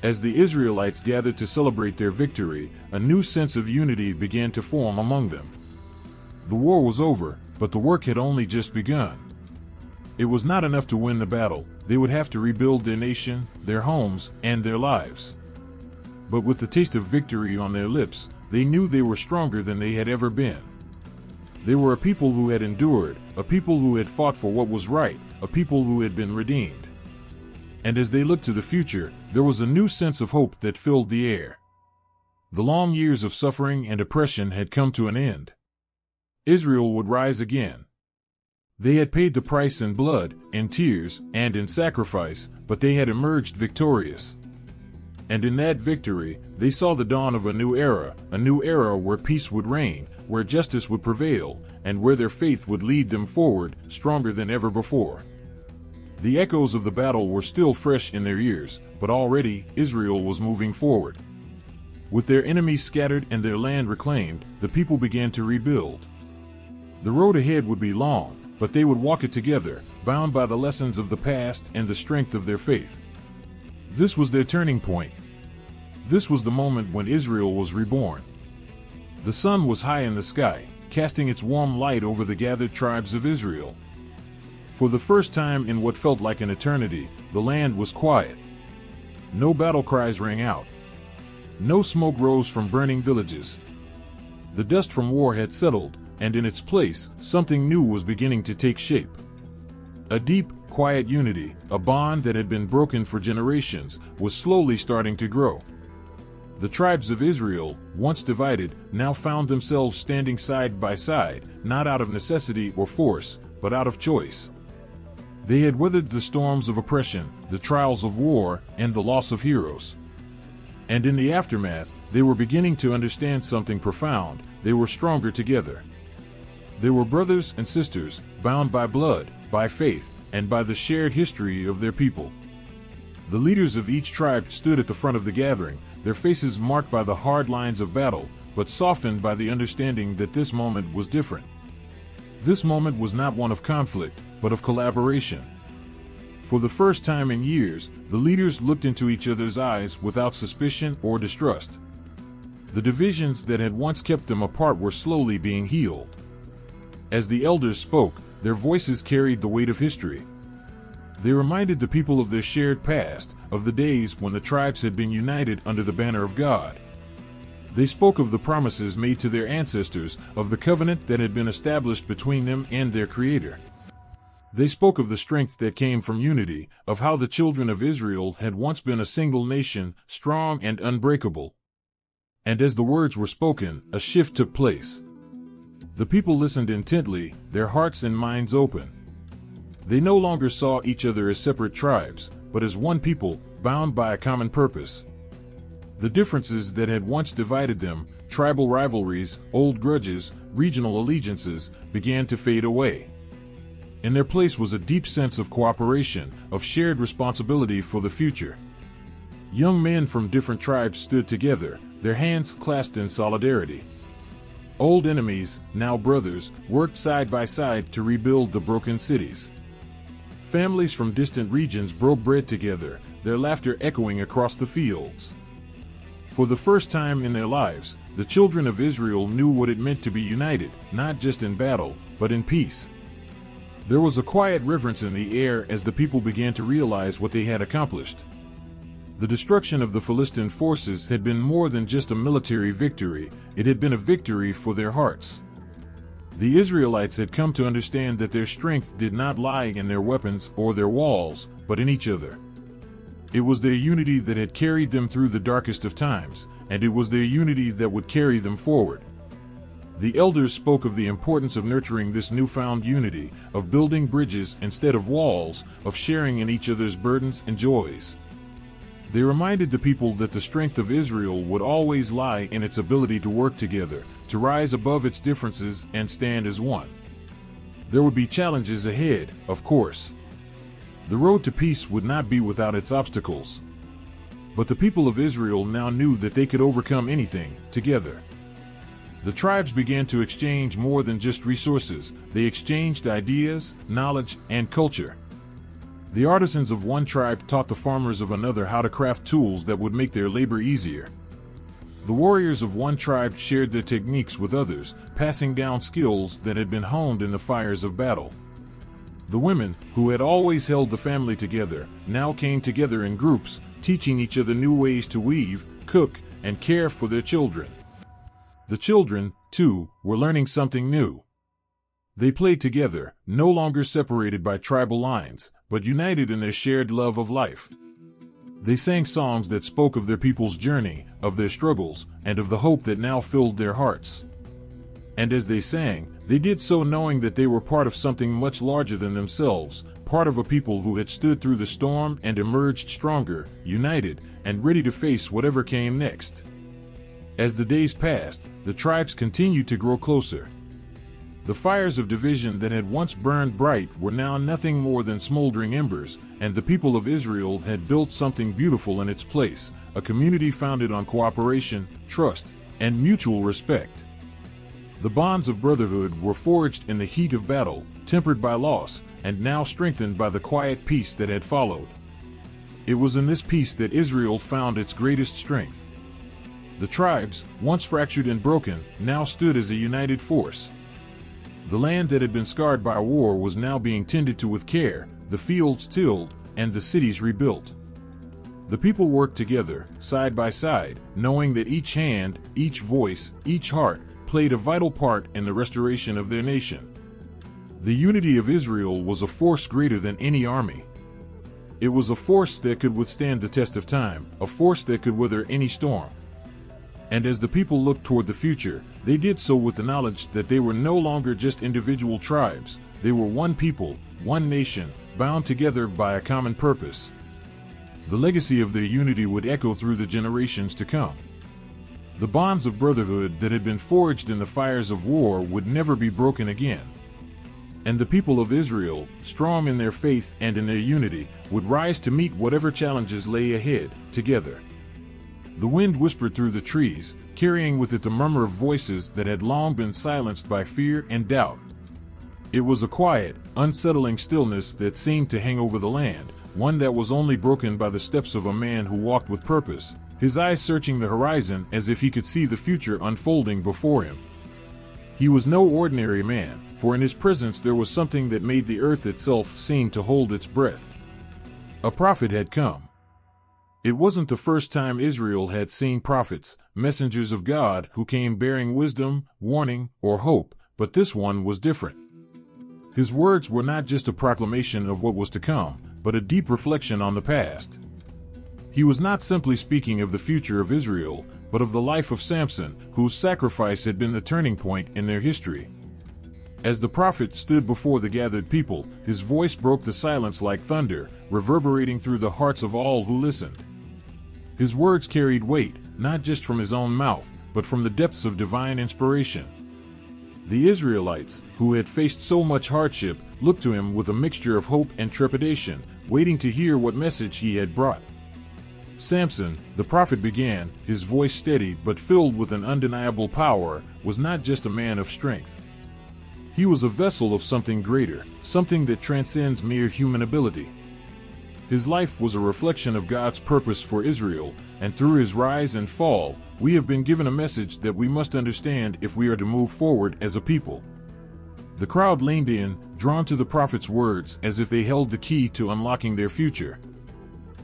As the Israelites gathered to celebrate their victory, a new sense of unity began to form among them. The war was over, but the work had only just begun. It was not enough to win the battle, they would have to rebuild their nation, their homes, and their lives. But with the taste of victory on their lips, they knew they were stronger than they had ever been. They were a people who had endured, a people who had fought for what was right, a people who had been redeemed. And as they looked to the future, there was a new sense of hope that filled the air. The long years of suffering and oppression had come to an end. Israel would rise again. They had paid the price in blood, in tears, and in sacrifice, but they had emerged victorious. And in that victory, they saw the dawn of a new era where peace would reign, where justice would prevail, and where their faith would lead them forward, stronger than ever before. The echoes of the battle were still fresh in their ears, but already Israel was moving forward. With their enemies scattered and their land reclaimed, the people began to rebuild. The road ahead would be long, but they would walk it together, bound by the lessons of the past and the strength of their faith. This was their turning point. This was the moment when Israel was reborn. The sun was high in the sky, casting its warm light over the gathered tribes of Israel. For the first time in what felt like an eternity, the land was quiet. No battle cries rang out. No smoke rose from burning villages. The dust from war had settled, and in its place, something new was beginning to take shape. A deep, quiet unity, a bond that had been broken for generations, was slowly starting to grow. The tribes of Israel, once divided, now found themselves standing side by side, not out of necessity or force, but out of choice. They had weathered the storms of oppression, the trials of war, and the loss of heroes. And in the aftermath, they were beginning to understand something profound: they were stronger together. They were brothers and sisters, bound by blood, by faith, and by the shared history of their people. The leaders of each tribe stood at the front of the gathering, their faces marked by the hard lines of battle, but softened by the understanding that this moment was different. This moment was not one of conflict, but of collaboration. For the first time in years, the leaders looked into each other's eyes without suspicion or distrust. The divisions that had once kept them apart were slowly being healed. As the elders spoke, their voices carried the weight of history. They reminded the people of their shared past, of the days when the tribes had been united under the banner of God. They spoke of the promises made to their ancestors, of the covenant that had been established between them and their Creator. They spoke of the strength that came from unity, of how the children of Israel had once been a single nation, strong and unbreakable. And as the words were spoken, a shift took place. The people listened intently, their hearts and minds open. They no longer saw each other as separate tribes, but as one people, bound by a common purpose. The differences that had once divided them, tribal rivalries, old grudges, regional allegiances, began to fade away. In their place was a deep sense of cooperation, of shared responsibility for the future. Young men from different tribes stood together, their hands clasped in solidarity. Old enemies, now brothers, worked side by side to rebuild the broken cities. Families from distant regions broke bread together, their laughter echoing across the fields. For the first time in their lives, the children of Israel knew what it meant to be united, not just in battle, but in peace. There was a quiet reverence in the air as the people began to realize what they had accomplished. The destruction of the Philistine forces had been more than just a military victory, it had been a victory for their hearts. The Israelites had come to understand that their strength did not lie in their weapons or their walls, but in each other. It was their unity that had carried them through the darkest of times, and it was their unity that would carry them forward. The elders spoke of the importance of nurturing this newfound unity, of building bridges instead of walls, of sharing in each other's burdens and joys. They reminded the people that the strength of Israel would always lie in its ability to work together, to rise above its differences and stand as one. There would be challenges ahead, of course. The road to peace would not be without its obstacles. But the people of Israel now knew that they could overcome anything, together. The tribes began to exchange more than just resources, they exchanged ideas, knowledge, and culture. The artisans of one tribe taught the farmers of another how to craft tools that would make their labor easier. The warriors of one tribe shared their techniques with others, passing down skills that had been honed in the fires of battle. The women, who had always held the family together, now came together in groups, teaching each other new ways to weave, cook, and care for their children. The children, too, were learning something new. They played together, no longer separated by tribal lines, but united in their shared love of life. They sang songs that spoke of their people's journey, of their struggles, and of the hope that now filled their hearts. And as they sang, they did so knowing that they were part of something much larger than themselves, part of a people who had stood through the storm and emerged stronger, united, and ready to face whatever came next. As the days passed, the tribes continued to grow closer. The fires of division that had once burned bright were now nothing more than smoldering embers, and the people of Israel had built something beautiful in its place, a community founded on cooperation, trust, and mutual respect. The bonds of brotherhood were forged in the heat of battle, tempered by loss, and now strengthened by the quiet peace that had followed. It was in this peace that Israel found its greatest strength. The tribes, once fractured and broken, now stood as a united force. The land that had been scarred by war was now being tended to with care, the fields tilled, and the cities rebuilt. The people worked together, side by side, knowing that each hand, each voice, each heart, played a vital part in the restoration of their nation. The unity of Israel was a force greater than any army. It was a force that could withstand the test of time, a force that could weather any storm. And as the people looked toward the future, they did so with the knowledge that they were no longer just individual tribes, they were one people, one nation, bound together by a common purpose. The legacy of their unity would echo through the generations to come. The bonds of brotherhood that had been forged in the fires of war would never be broken again. And the people of Israel, strong in their faith and in their unity, would rise to meet whatever challenges lay ahead, together. The wind whispered through the trees, carrying with it the murmur of voices that had long been silenced by fear and doubt. It was a quiet, unsettling stillness that seemed to hang over the land, one that was only broken by the steps of a man who walked with purpose, his eyes searching the horizon as if he could see the future unfolding before him. He was no ordinary man, for in his presence there was something that made the earth itself seem to hold its breath. A prophet had come. It wasn't the first time Israel had seen prophets, messengers of God who came bearing wisdom, warning, or hope, but this one was different. His words were not just a proclamation of what was to come, but a deep reflection on the past. He was not simply speaking of the future of Israel, but of the life of Samson, whose sacrifice had been the turning point in their history. As the prophet stood before the gathered people, his voice broke the silence like thunder, reverberating through the hearts of all who listened. His words carried weight, not just from his own mouth, but from the depths of divine inspiration. The Israelites, who had faced so much hardship, looked to him with a mixture of hope and trepidation, waiting to hear what message he had brought. Samson, the prophet began, his voice steady but filled with an undeniable power, was not just a man of strength. He was a vessel of something greater, something that transcends mere human ability. His life was a reflection of God's purpose for Israel, and through his rise and fall, we have been given a message that we must understand if we are to move forward as a people. The crowd leaned in, drawn to the prophet's words as if they held the key to unlocking their future.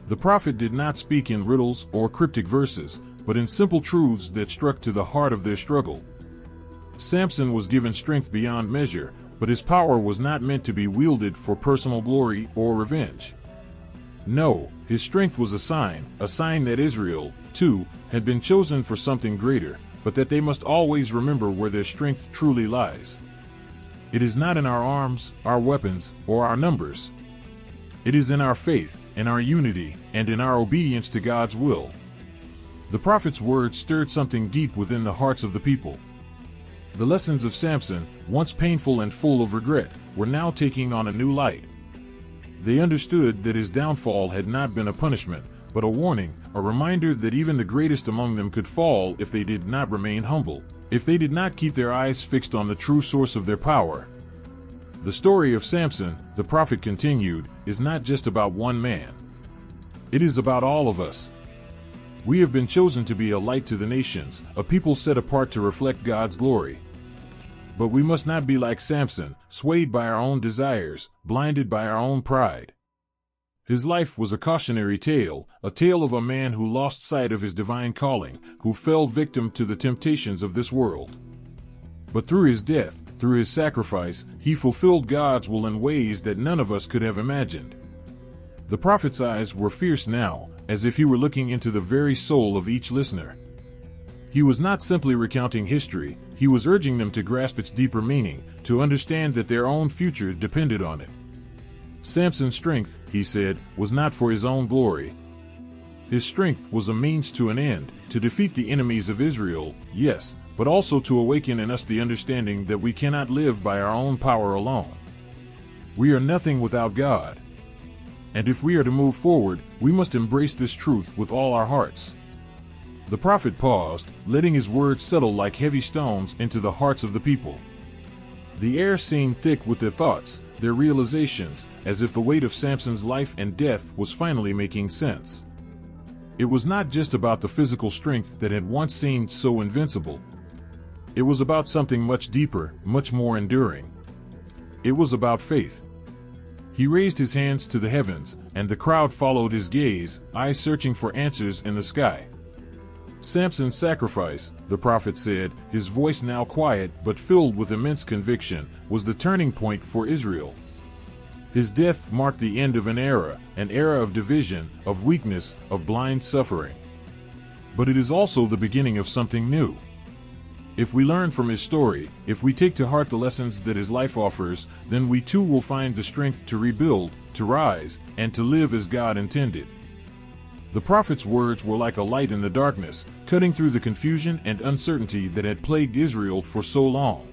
The prophet did not speak in riddles or cryptic verses, but in simple truths that struck to the heart of their struggle. Samson was given strength beyond measure, but his power was not meant to be wielded for personal glory or revenge. No, his strength was a sign that Israel, too, had been chosen for something greater, but that they must always remember where their strength truly lies. It is not in our arms, our weapons, or our numbers. It is in our faith, in our unity, and in our obedience to God's will. The prophet's words stirred something deep within the hearts of the people. The lessons of Samson, once painful and full of regret, were now taking on a new light. They understood that his downfall had not been a punishment, but a warning, a reminder that even the greatest among them could fall if they did not remain humble, if they did not keep their eyes fixed on the true source of their power. The story of Samson, the prophet continued, is not just about one man. It is about all of us. We have been chosen to be a light to the nations, a people set apart to reflect God's glory. But we must not be like Samson, swayed by our own desires, blinded by our own pride. His life was a cautionary tale, a tale of a man who lost sight of his divine calling, who fell victim to the temptations of this world. But through his death, through his sacrifice, he fulfilled God's will in ways that none of us could have imagined. The prophet's eyes were fierce now, as if he were looking into the very soul of each listener. He was not simply recounting history, he was urging them to grasp its deeper meaning, to understand that their own future depended on it. Samson's strength, he said, was not for his own glory. His strength was a means to an end, to defeat the enemies of Israel, yes, but also to awaken in us the understanding that we cannot live by our own power alone. We are nothing without God. And if we are to move forward, we must embrace this truth with all our hearts. The prophet paused, letting his words settle like heavy stones into the hearts of the people. The air seemed thick with their thoughts, their realizations, as if the weight of Samson's life and death was finally making sense. It was not just about the physical strength that had once seemed so invincible. It was about something much deeper, much more enduring. It was about faith. He raised his hands to the heavens, and the crowd followed his gaze, eyes searching for answers in the sky. Samson's sacrifice, the prophet said, his voice now quiet but filled with immense conviction, was the turning point for Israel. His death marked the end of an era of division, of weakness, of blind suffering. But it is also the beginning of something new. If we learn from his story, if we take to heart the lessons that his life offers, then we too will find the strength to rebuild, to rise, and to live as God intended. The prophet's words were like a light in the darkness, cutting through the confusion and uncertainty that had plagued Israel for so long.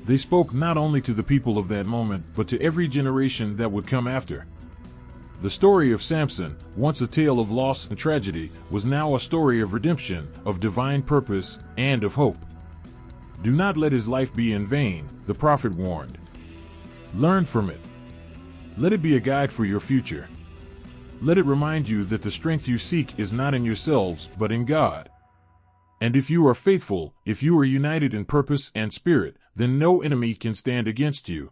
They spoke not only to the people of that moment, but to every generation that would come after. The story of Samson, once a tale of loss and tragedy, was now a story of redemption, of divine purpose, and of hope. Do not let his life be in vain, the prophet warned. Learn from it. Let it be a guide for your future. Let it remind you that the strength you seek is not in yourselves, but in God. And if you are faithful, if you are united in purpose and spirit, then no enemy can stand against you.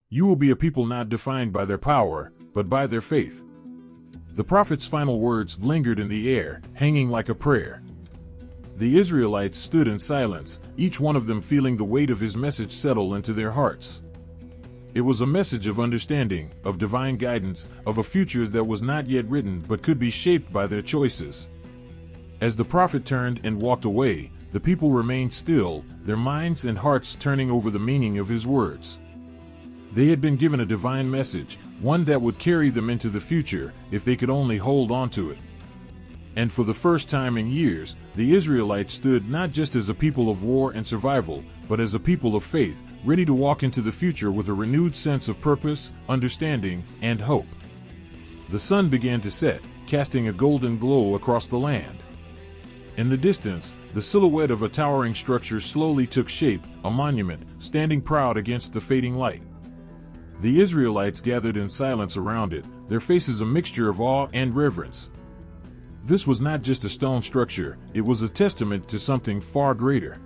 You will be a people not defined by their power, but by their faith. The prophet's final words lingered in the air, hanging like a prayer. The Israelites stood in silence, each one of them feeling the weight of his message settle into their hearts. It was a message of understanding, of divine guidance, of a future that was not yet written but could be shaped by their choices. As the prophet turned and walked away, the people remained still, their minds and hearts turning over the meaning of his words. They had been given a divine message, one that would carry them into the future if they could only hold on to it. And for the first time in years, the Israelites stood not just as a people of war and survival, but as a people of faith, ready to walk into the future with a renewed sense of purpose, understanding, and hope. The sun began to set, casting a golden glow across the land. In the distance, the silhouette of a towering structure slowly took shape, a monument, standing proud against the fading light. The Israelites gathered in silence around it, their faces a mixture of awe and reverence. This was not just a stone structure, it was a testament to something far greater.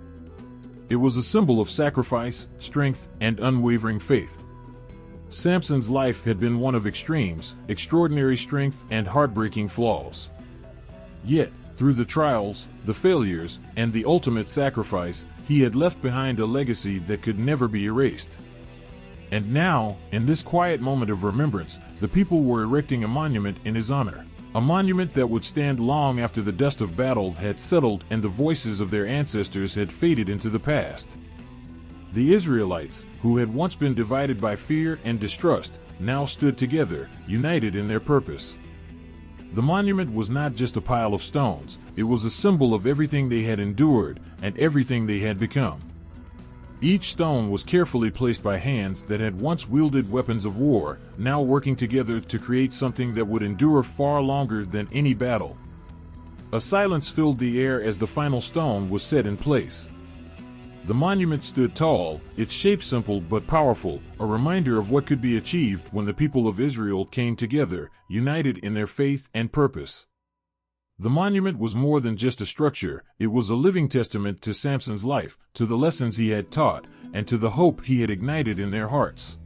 It was a symbol of sacrifice, strength, and unwavering faith. Samson's life had been one of extremes, extraordinary strength, and heartbreaking flaws. Yet, through the trials, the failures, and the ultimate sacrifice, he had left behind a legacy that could never be erased. And now, in this quiet moment of remembrance, the people were erecting a monument in his honor. A monument that would stand long after the dust of battle had settled and the voices of their ancestors had faded into the past. The Israelites, who had once been divided by fear and distrust, now stood together, united in their purpose. The monument was not just a pile of stones, it was a symbol of everything they had endured and everything they had become. Each stone was carefully placed by hands that had once wielded weapons of war, now working together to create something that would endure far longer than any battle. A silence filled the air as the final stone was set in place. The monument stood tall, its shape simple but powerful, a reminder of what could be achieved when the people of Israel came together, united in their faith and purpose. The monument was more than just a structure, it was a living testament to Samson's life, to the lessons he had taught, and to the hope he had ignited in their hearts.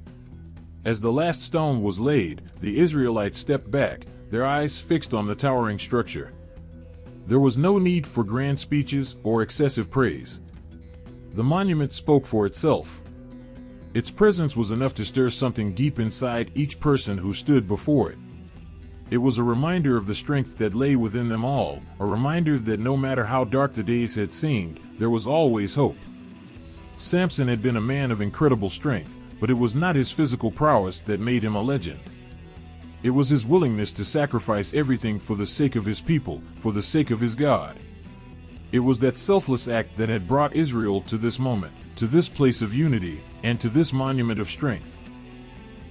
As the last stone was laid, the Israelites stepped back, their eyes fixed on the towering structure. There was no need for grand speeches or excessive praise. The monument spoke for itself. Its presence was enough to stir something deep inside each person who stood before it. It was a reminder of the strength that lay within them all, a reminder that no matter how dark the days had seemed, there was always hope. Samson had been a man of incredible strength, but it was not his physical prowess that made him a legend. It was his willingness to sacrifice everything for the sake of his people, for the sake of his God. It was that selfless act that had brought Israel to this moment, to this place of unity, and to this monument of strength.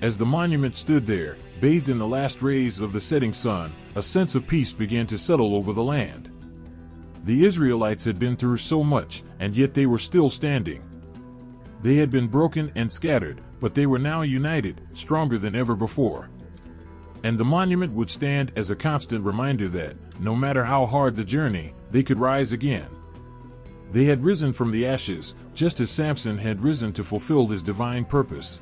As the monument stood there, bathed in the last rays of the setting sun, a sense of peace began to settle over the land. The Israelites had been through so much, and yet they were still standing. They had been broken and scattered, but they were now united, stronger than ever before. And the monument would stand as a constant reminder that, no matter how hard the journey, they could rise again. They had risen from the ashes, just as Samson had risen to fulfill his divine purpose.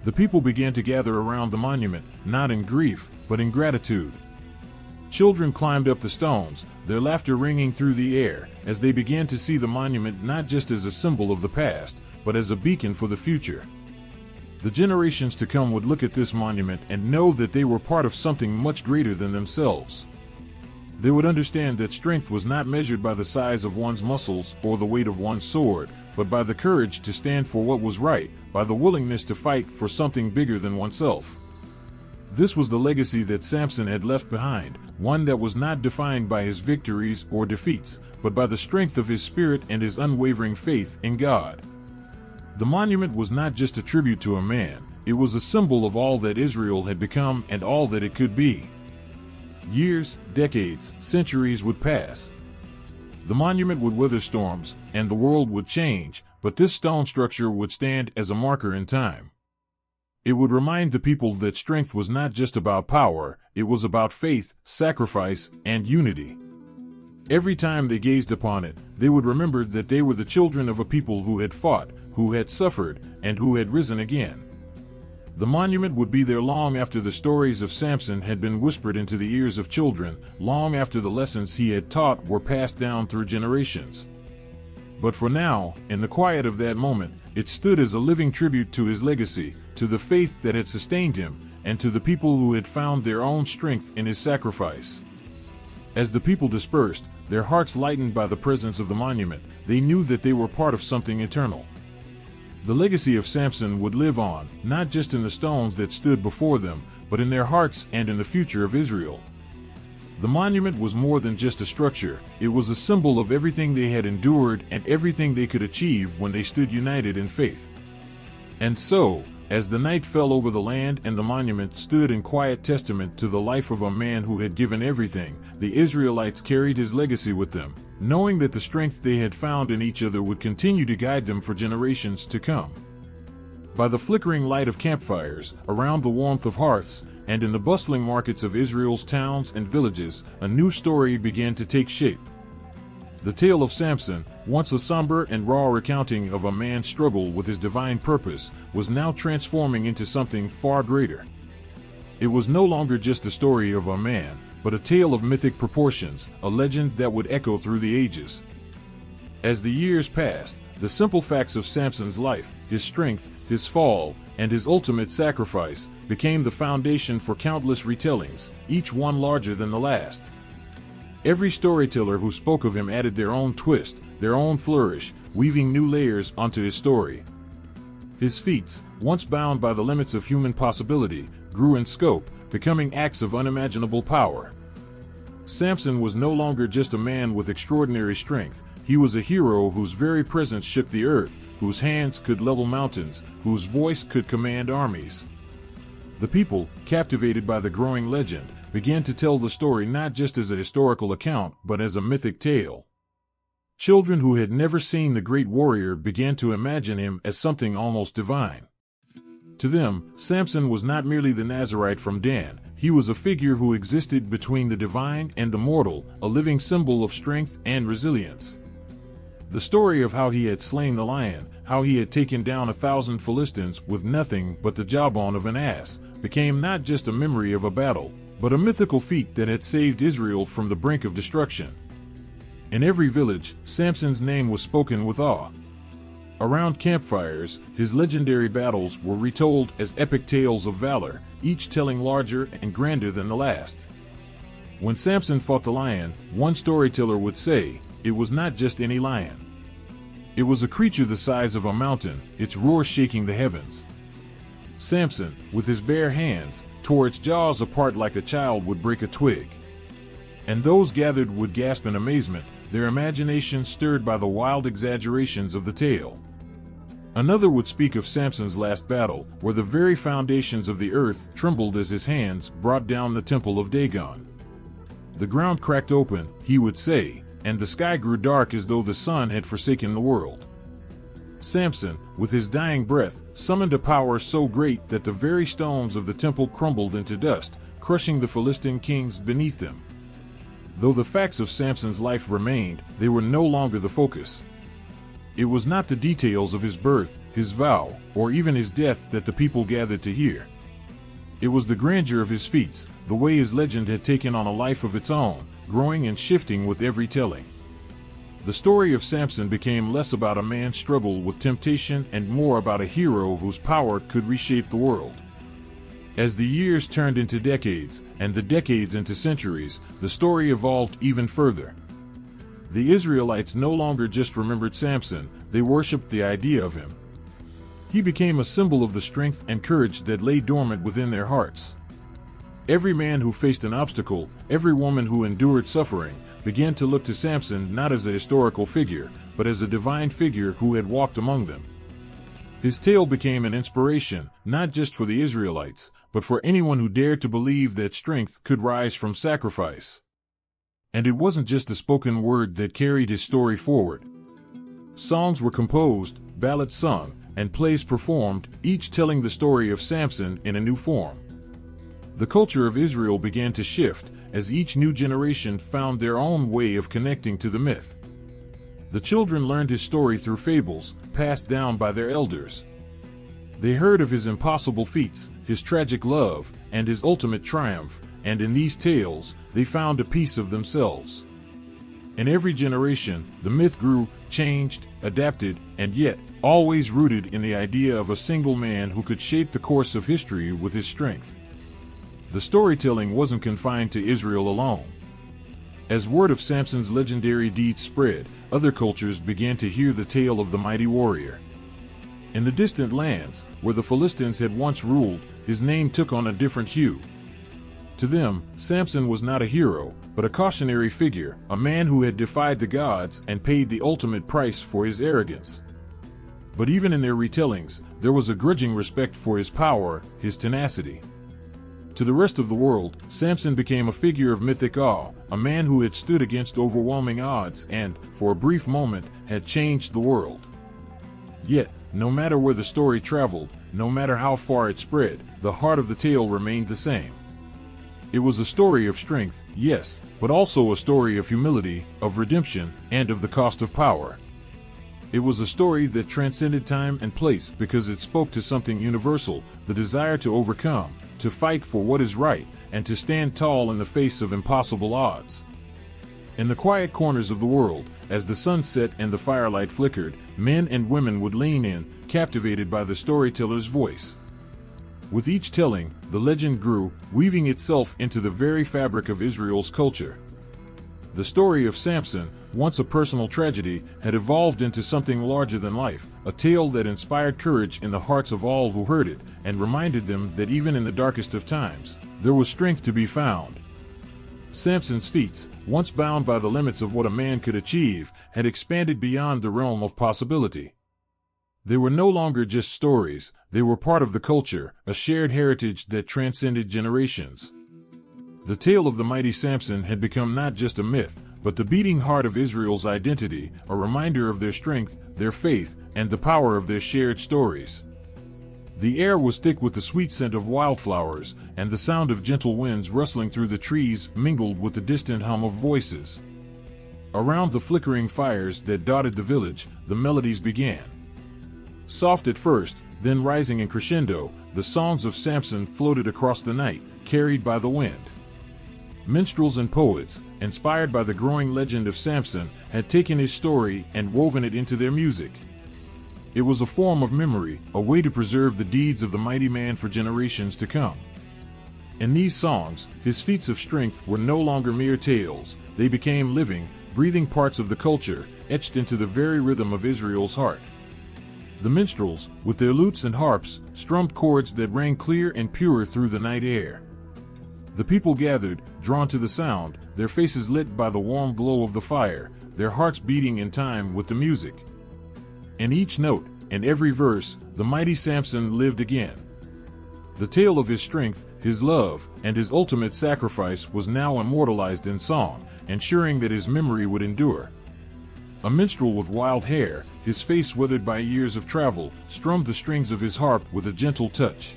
The people began to gather around the monument, not in grief, but in gratitude. Children climbed up the stones, their laughter ringing through the air, as they began to see the monument not just as a symbol of the past, but as a beacon for the future. The generations to come would look at this monument and know that they were part of something much greater than themselves. They would understand that strength was not measured by the size of one's muscles or the weight of one's sword, but by the courage to stand for what was right, by the willingness to fight for something bigger than oneself. This was the legacy that Samson had left behind, one that was not defined by his victories or defeats, but by the strength of his spirit and his unwavering faith in God. The monument was not just a tribute to a man, it was a symbol of all that Israel had become and all that it could be. Years, decades, centuries would pass. The monument would weather storms, and the world would change, but this stone structure would stand as a marker in time. It would remind the people that strength was not just about power, it was about faith, sacrifice, and unity. Every time they gazed upon it, they would remember that they were the children of a people who had fought, who had suffered, and who had risen again. The monument would be there long after the stories of Samson had been whispered into the ears of children, long after the lessons he had taught were passed down through generations. But for now, in the quiet of that moment, it stood as a living tribute to his legacy, to the faith that had sustained him, and to the people who had found their own strength in his sacrifice. As the people dispersed, their hearts lightened by the presence of the monument, they knew that they were part of something eternal. The legacy of Samson would live on, not just in the stones that stood before them, but in their hearts and in the future of Israel. The monument was more than just a structure, it was a symbol of everything they had endured and everything they could achieve when they stood united in faith. And so, as the night fell over the land and the monument stood in quiet testament to the life of a man who had given everything, the Israelites carried his legacy with them, knowing that the strength they had found in each other would continue to guide them for generations to come. By the flickering light of campfires, around the warmth of hearths, and in the bustling markets of Israel's towns and villages, a new story began to take shape. The tale of Samson, once a somber and raw recounting of a man's struggle with his divine purpose, was now transforming into something far greater. It was no longer just the story of a man, but a tale of mythic proportions, a legend that would echo through the ages. As the years passed, the simple facts of Samson's life, his strength, his fall, and his ultimate sacrifice, became the foundation for countless retellings, each one larger than the last. Every storyteller who spoke of him added their own twist, their own flourish, weaving new layers onto his story. His feats, once bound by the limits of human possibility, grew in scope, becoming acts of unimaginable power. Samson was no longer just a man with extraordinary strength, he was a hero whose very presence shook the earth, whose hands could level mountains, whose voice could command armies. The people, captivated by the growing legend, began to tell the story not just as a historical account, but as a mythic tale. Children who had never seen the great warrior began to imagine him as something almost divine. To them, Samson was not merely the Nazarite from Dan, he was a figure who existed between the divine and the mortal, a living symbol of strength and resilience. The story of how he had slain the lion, how he had taken down 1,000 Philistines with nothing but the jawbone of an ass, became not just a memory of a battle, but a mythical feat that had saved Israel from the brink of destruction. In every village, Samson's name was spoken with awe. Around campfires, his legendary battles were retold as epic tales of valor, each telling larger and grander than the last. When Samson fought the lion, one storyteller would say, it was not just any lion. It was a creature the size of a mountain, its roar shaking the heavens. Samson, with his bare hands, tore its jaws apart like a child would break a twig. And those gathered would gasp in amazement, their imagination stirred by the wild exaggerations of the tale. Another would speak of Samson's last battle, where the very foundations of the earth trembled as his hands brought down the temple of Dagon. The ground cracked open, he would say, and the sky grew dark as though the sun had forsaken the world. Samson, with his dying breath, summoned a power so great that the very stones of the temple crumbled into dust, crushing the Philistine kings beneath them. Though the facts of Samson's life remained, they were no longer the focus. It was not the details of his birth, his vow, or even his death that the people gathered to hear. It was the grandeur of his feats, the way his legend had taken on a life of its own, growing and shifting with every telling. The story of Samson became less about a man's struggle with temptation and more about a hero whose power could reshape the world. As the years turned into decades, and the decades into centuries, the story evolved even further. The Israelites no longer just remembered Samson, they worshipped the idea of him. He became a symbol of the strength and courage that lay dormant within their hearts. Every man who faced an obstacle, every woman who endured suffering, began to look to Samson not as a historical figure, but as a divine figure who had walked among them. His tale became an inspiration, not just for the Israelites, but for anyone who dared to believe that strength could rise from sacrifice. And it wasn't just the spoken word that carried his story forward. Songs were composed, ballads sung, and plays performed, each telling the story of Samson in a new form. The culture of Israel began to shift, as each new generation found their own way of connecting to the myth. The children learned his story through fables, passed down by their elders. They heard of his impossible feats, his tragic love, and his ultimate triumph, and in these tales, they found a piece of themselves. In every generation, the myth grew, changed, adapted, and yet, always rooted in the idea of a single man who could shape the course of history with his strength. The storytelling wasn't confined to Israel alone. As word of Samson's legendary deeds spread, other cultures began to hear the tale of the mighty warrior. In the distant lands, where the Philistines had once ruled, his name took on a different hue. To them, Samson was not a hero, but a cautionary figure, a man who had defied the gods and paid the ultimate price for his arrogance. But even in their retellings, there was a grudging respect for his power, his tenacity. To the rest of the world, Samson became a figure of mythic awe, a man who had stood against overwhelming odds and, for a brief moment, had changed the world. Yet, no matter where the story traveled, no matter how far it spread, the heart of the tale remained the same. It was a story of strength, yes, but also a story of humility, of redemption, and of the cost of power. It was a story that transcended time and place because it spoke to something universal, the desire to overcome, to fight for what is right, and to stand tall in the face of impossible odds. In the quiet corners of the world, as the sun set and the firelight flickered, men and women would lean in, captivated by the storyteller's voice. With each telling, the legend grew, weaving itself into the very fabric of Israel's culture. The story of Samson, once a personal tragedy, had evolved into something larger than life, a tale that inspired courage in the hearts of all who heard it, and reminded them that even in the darkest of times, there was strength to be found. Samson's feats, once bound by the limits of what a man could achieve, had expanded beyond the realm of possibility. They were no longer just stories, they were part of the culture, a shared heritage that transcended generations. The tale of the mighty Samson had become not just a myth, but the beating heart of Israel's identity, a reminder of their strength, their faith, and the power of their shared stories. The air was thick with the sweet scent of wildflowers, and the sound of gentle winds rustling through the trees mingled with the distant hum of voices. Around the flickering fires that dotted the village, the melodies began. Soft at first, then rising in crescendo, the songs of Samson floated across the night, carried by the wind. Minstrels and poets, inspired by the growing legend of Samson, had taken his story and woven it into their music. It was a form of memory, a way to preserve the deeds of the mighty man for generations to come. In these songs, his feats of strength were no longer mere tales, they became living, breathing parts of the culture, etched into the very rhythm of Israel's heart. The minstrels, with their lutes and harps, strummed chords that rang clear and pure through the night air. The people gathered, drawn to the sound, their faces lit by the warm glow of the fire, their hearts beating in time with the music. In each note, in every verse, the mighty Samson lived again. The tale of his strength, his love, and his ultimate sacrifice was now immortalized in song, ensuring that his memory would endure. A minstrel with wild hair, his face weathered by years of travel, strummed the strings of his harp with a gentle touch.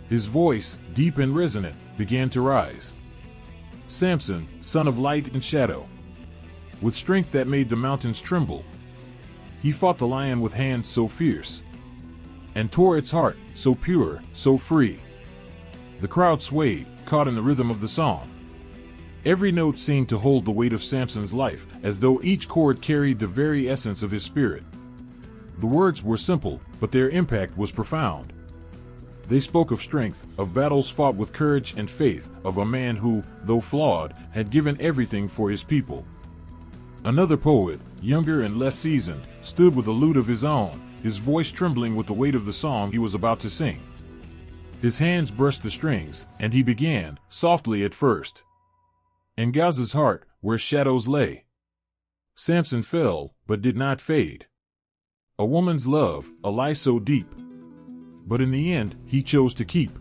His voice, deep and resonant, began to rise. Samson, son of light and shadow. With strength that made the mountains tremble, he fought the lion with hands so fierce, and tore its heart, so pure, so free. The crowd swayed, caught in the rhythm of the song. Every note seemed to hold the weight of Samson's life, as though each chord carried the very essence of his spirit. The words were simple, but their impact was profound. They spoke of strength, of battles fought with courage and faith, of a man who, though flawed, had given everything for his people. Another poet, younger and less seasoned, stood with a lute of his own, his voice trembling with the weight of the song he was about to sing. His hands brushed the strings, and he began, softly at first. In Gaza's heart, where shadows lay, Samson fell, but did not fade. A woman's love, a lie so deep. But in the end, he chose to keep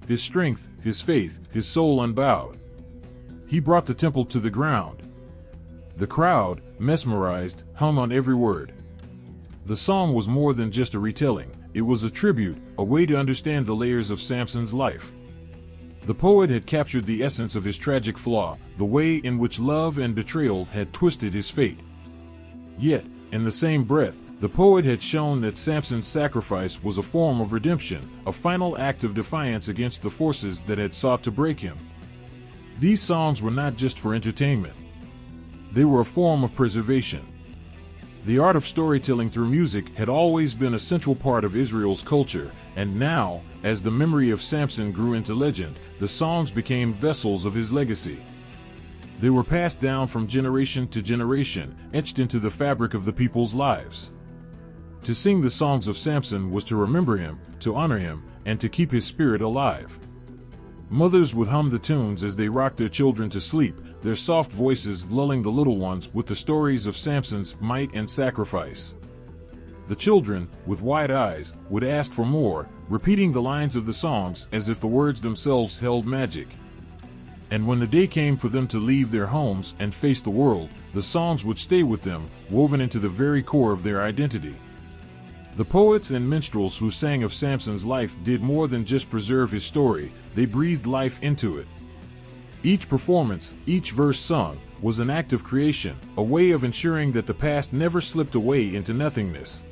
his strength, his faith, his soul unbowed. He brought the temple to the ground. The crowd, mesmerized, hung on every word. The song was more than just a retelling, it was a tribute, a way to understand the layers of Samson's life. The poet had captured the essence of his tragic flaw, the way in which love and betrayal had twisted his fate. Yet, in the same breath, the poet had shown that Samson's sacrifice was a form of redemption, a final act of defiance against the forces that had sought to break him. These songs were not just for entertainment. They were a form of preservation. The art of storytelling through music had always been a central part of Israel's culture, and now, as the memory of Samson grew into legend, the songs became vessels of his legacy. They were passed down from generation to generation, etched into the fabric of the people's lives. To sing the songs of Samson was to remember him, to honor him, and to keep his spirit alive. Mothers would hum the tunes as they rocked their children to sleep, their soft voices lulling the little ones with the stories of Samson's might and sacrifice. The children, with wide eyes, would ask for more, repeating the lines of the songs as if the words themselves held magic. And when the day came for them to leave their homes and face the world, the songs would stay with them, woven into the very core of their identity. The poets and minstrels who sang of Samson's life did more than just preserve his story, they breathed life into it. Each performance, each verse sung, was an act of creation, a way of ensuring that the past never slipped away into nothingness.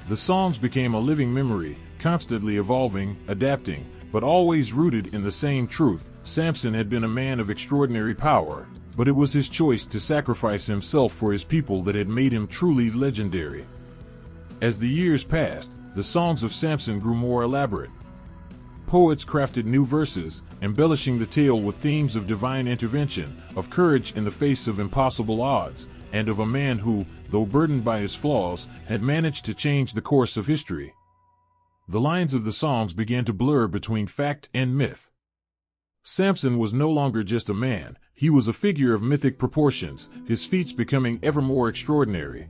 The songs became a living memory, constantly evolving, adapting, but always rooted in the same truth: Samson had been a man of extraordinary power, but it was his choice to sacrifice himself for his people that had made him truly legendary. As the years passed, the songs of Samson grew more elaborate. Poets crafted new verses, embellishing the tale with themes of divine intervention, of courage in the face of impossible odds, and of a man who, though burdened by his flaws, had managed to change the course of history. The lines of the songs began to blur between fact and myth. Samson was no longer just a man, he was a figure of mythic proportions, his feats becoming ever more extraordinary.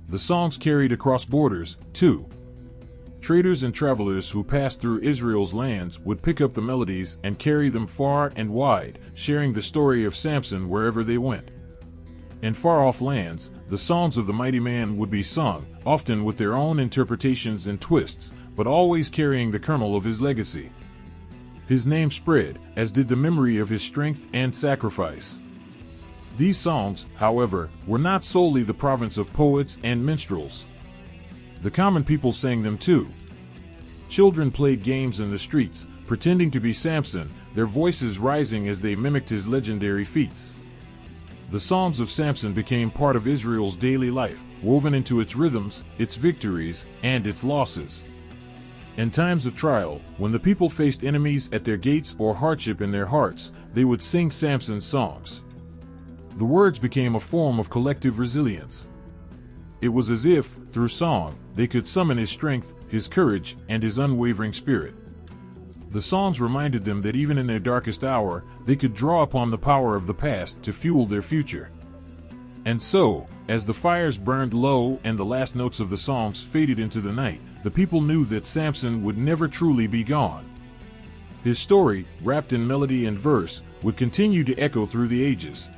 The songs carried across borders, too. Traders and travelers who passed through Israel's lands would pick up the melodies and carry them far and wide, sharing the story of Samson wherever they went. In far-off lands, the songs of the mighty man would be sung, often with their own interpretations and twists, but always carrying the kernel of his legacy. His name spread, as did the memory of his strength and sacrifice. These songs, however, were not solely the province of poets and minstrels. The common people sang them too. Children played games in the streets, pretending to be Samson, their voices rising as they mimicked his legendary feats. The songs of Samson became part of Israel's daily life, woven into its rhythms, its victories, and its losses. In times of trial, when the people faced enemies at their gates or hardship in their hearts, they would sing Samson's songs. The words became a form of collective resilience. It was as if, through song, they could summon his strength, his courage, and his unwavering spirit. The songs reminded them that even in their darkest hour, they could draw upon the power of the past to fuel their future. And so, as the fires burned low and the last notes of the songs faded into the night, the people knew that Samson would never truly be gone. His story, wrapped in melody and verse, would continue to echo through the ages.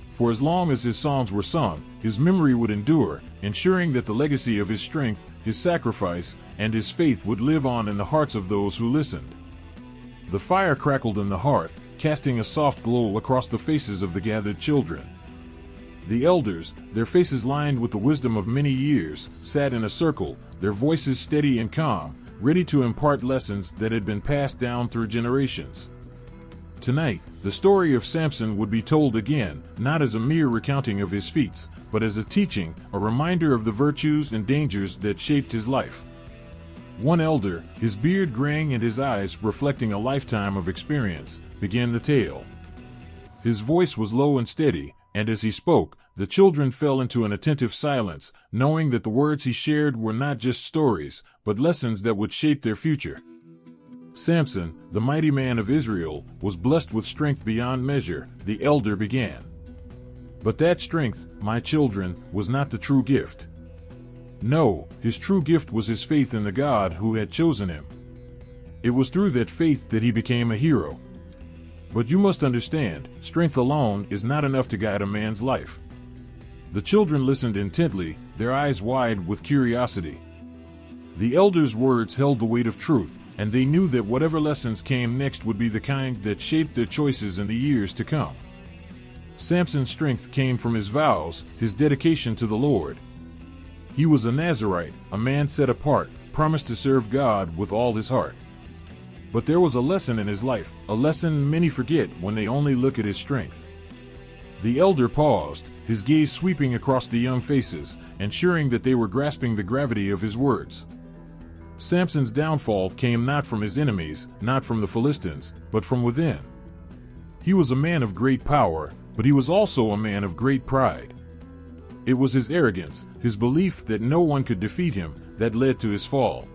For as long as his songs were sung, his memory would endure, ensuring that the legacy of his strength, his sacrifice, and his faith would live on in the hearts of those who listened. The fire crackled in the hearth, casting a soft glow across the faces of the gathered children. The elders, their faces lined with the wisdom of many years, sat in a circle, their voices steady and calm, ready to impart lessons that had been passed down through generations. Tonight, the story of Samson would be told again, not as a mere recounting of his feats, but as a teaching, a reminder of the virtues and dangers that shaped his life. One elder, his beard graying and his eyes reflecting a lifetime of experience, began the tale. His voice was low and steady, and as he spoke, the children fell into an attentive silence, knowing that the words he shared were not just stories, but lessons that would shape their future. Samson, the mighty man of Israel, was blessed with strength beyond measure, the elder began. But that strength, my children, was not the true gift. No, his true gift was his faith in the God who had chosen him. It was through that faith that he became a hero. But you must understand, strength alone is not enough to guide a man's life. The children listened intently, their eyes wide with curiosity. The elder's words held the weight of truth, and they knew that whatever lessons came next would be the kind that shaped their choices in the years to come. Samson's strength came from his vows, his dedication to the Lord. He was a Nazirite, a man set apart, promised to serve God with all his heart. But there was a lesson in his life, a lesson many forget when they only look at his strength. The elder paused, his gaze sweeping across the young faces, ensuring that they were grasping the gravity of his words. Samson's downfall came not from his enemies, not from the Philistines, but from within. He was a man of great power, but he was also a man of great pride. It was his arrogance, his belief that no one could defeat him, that led to his fall.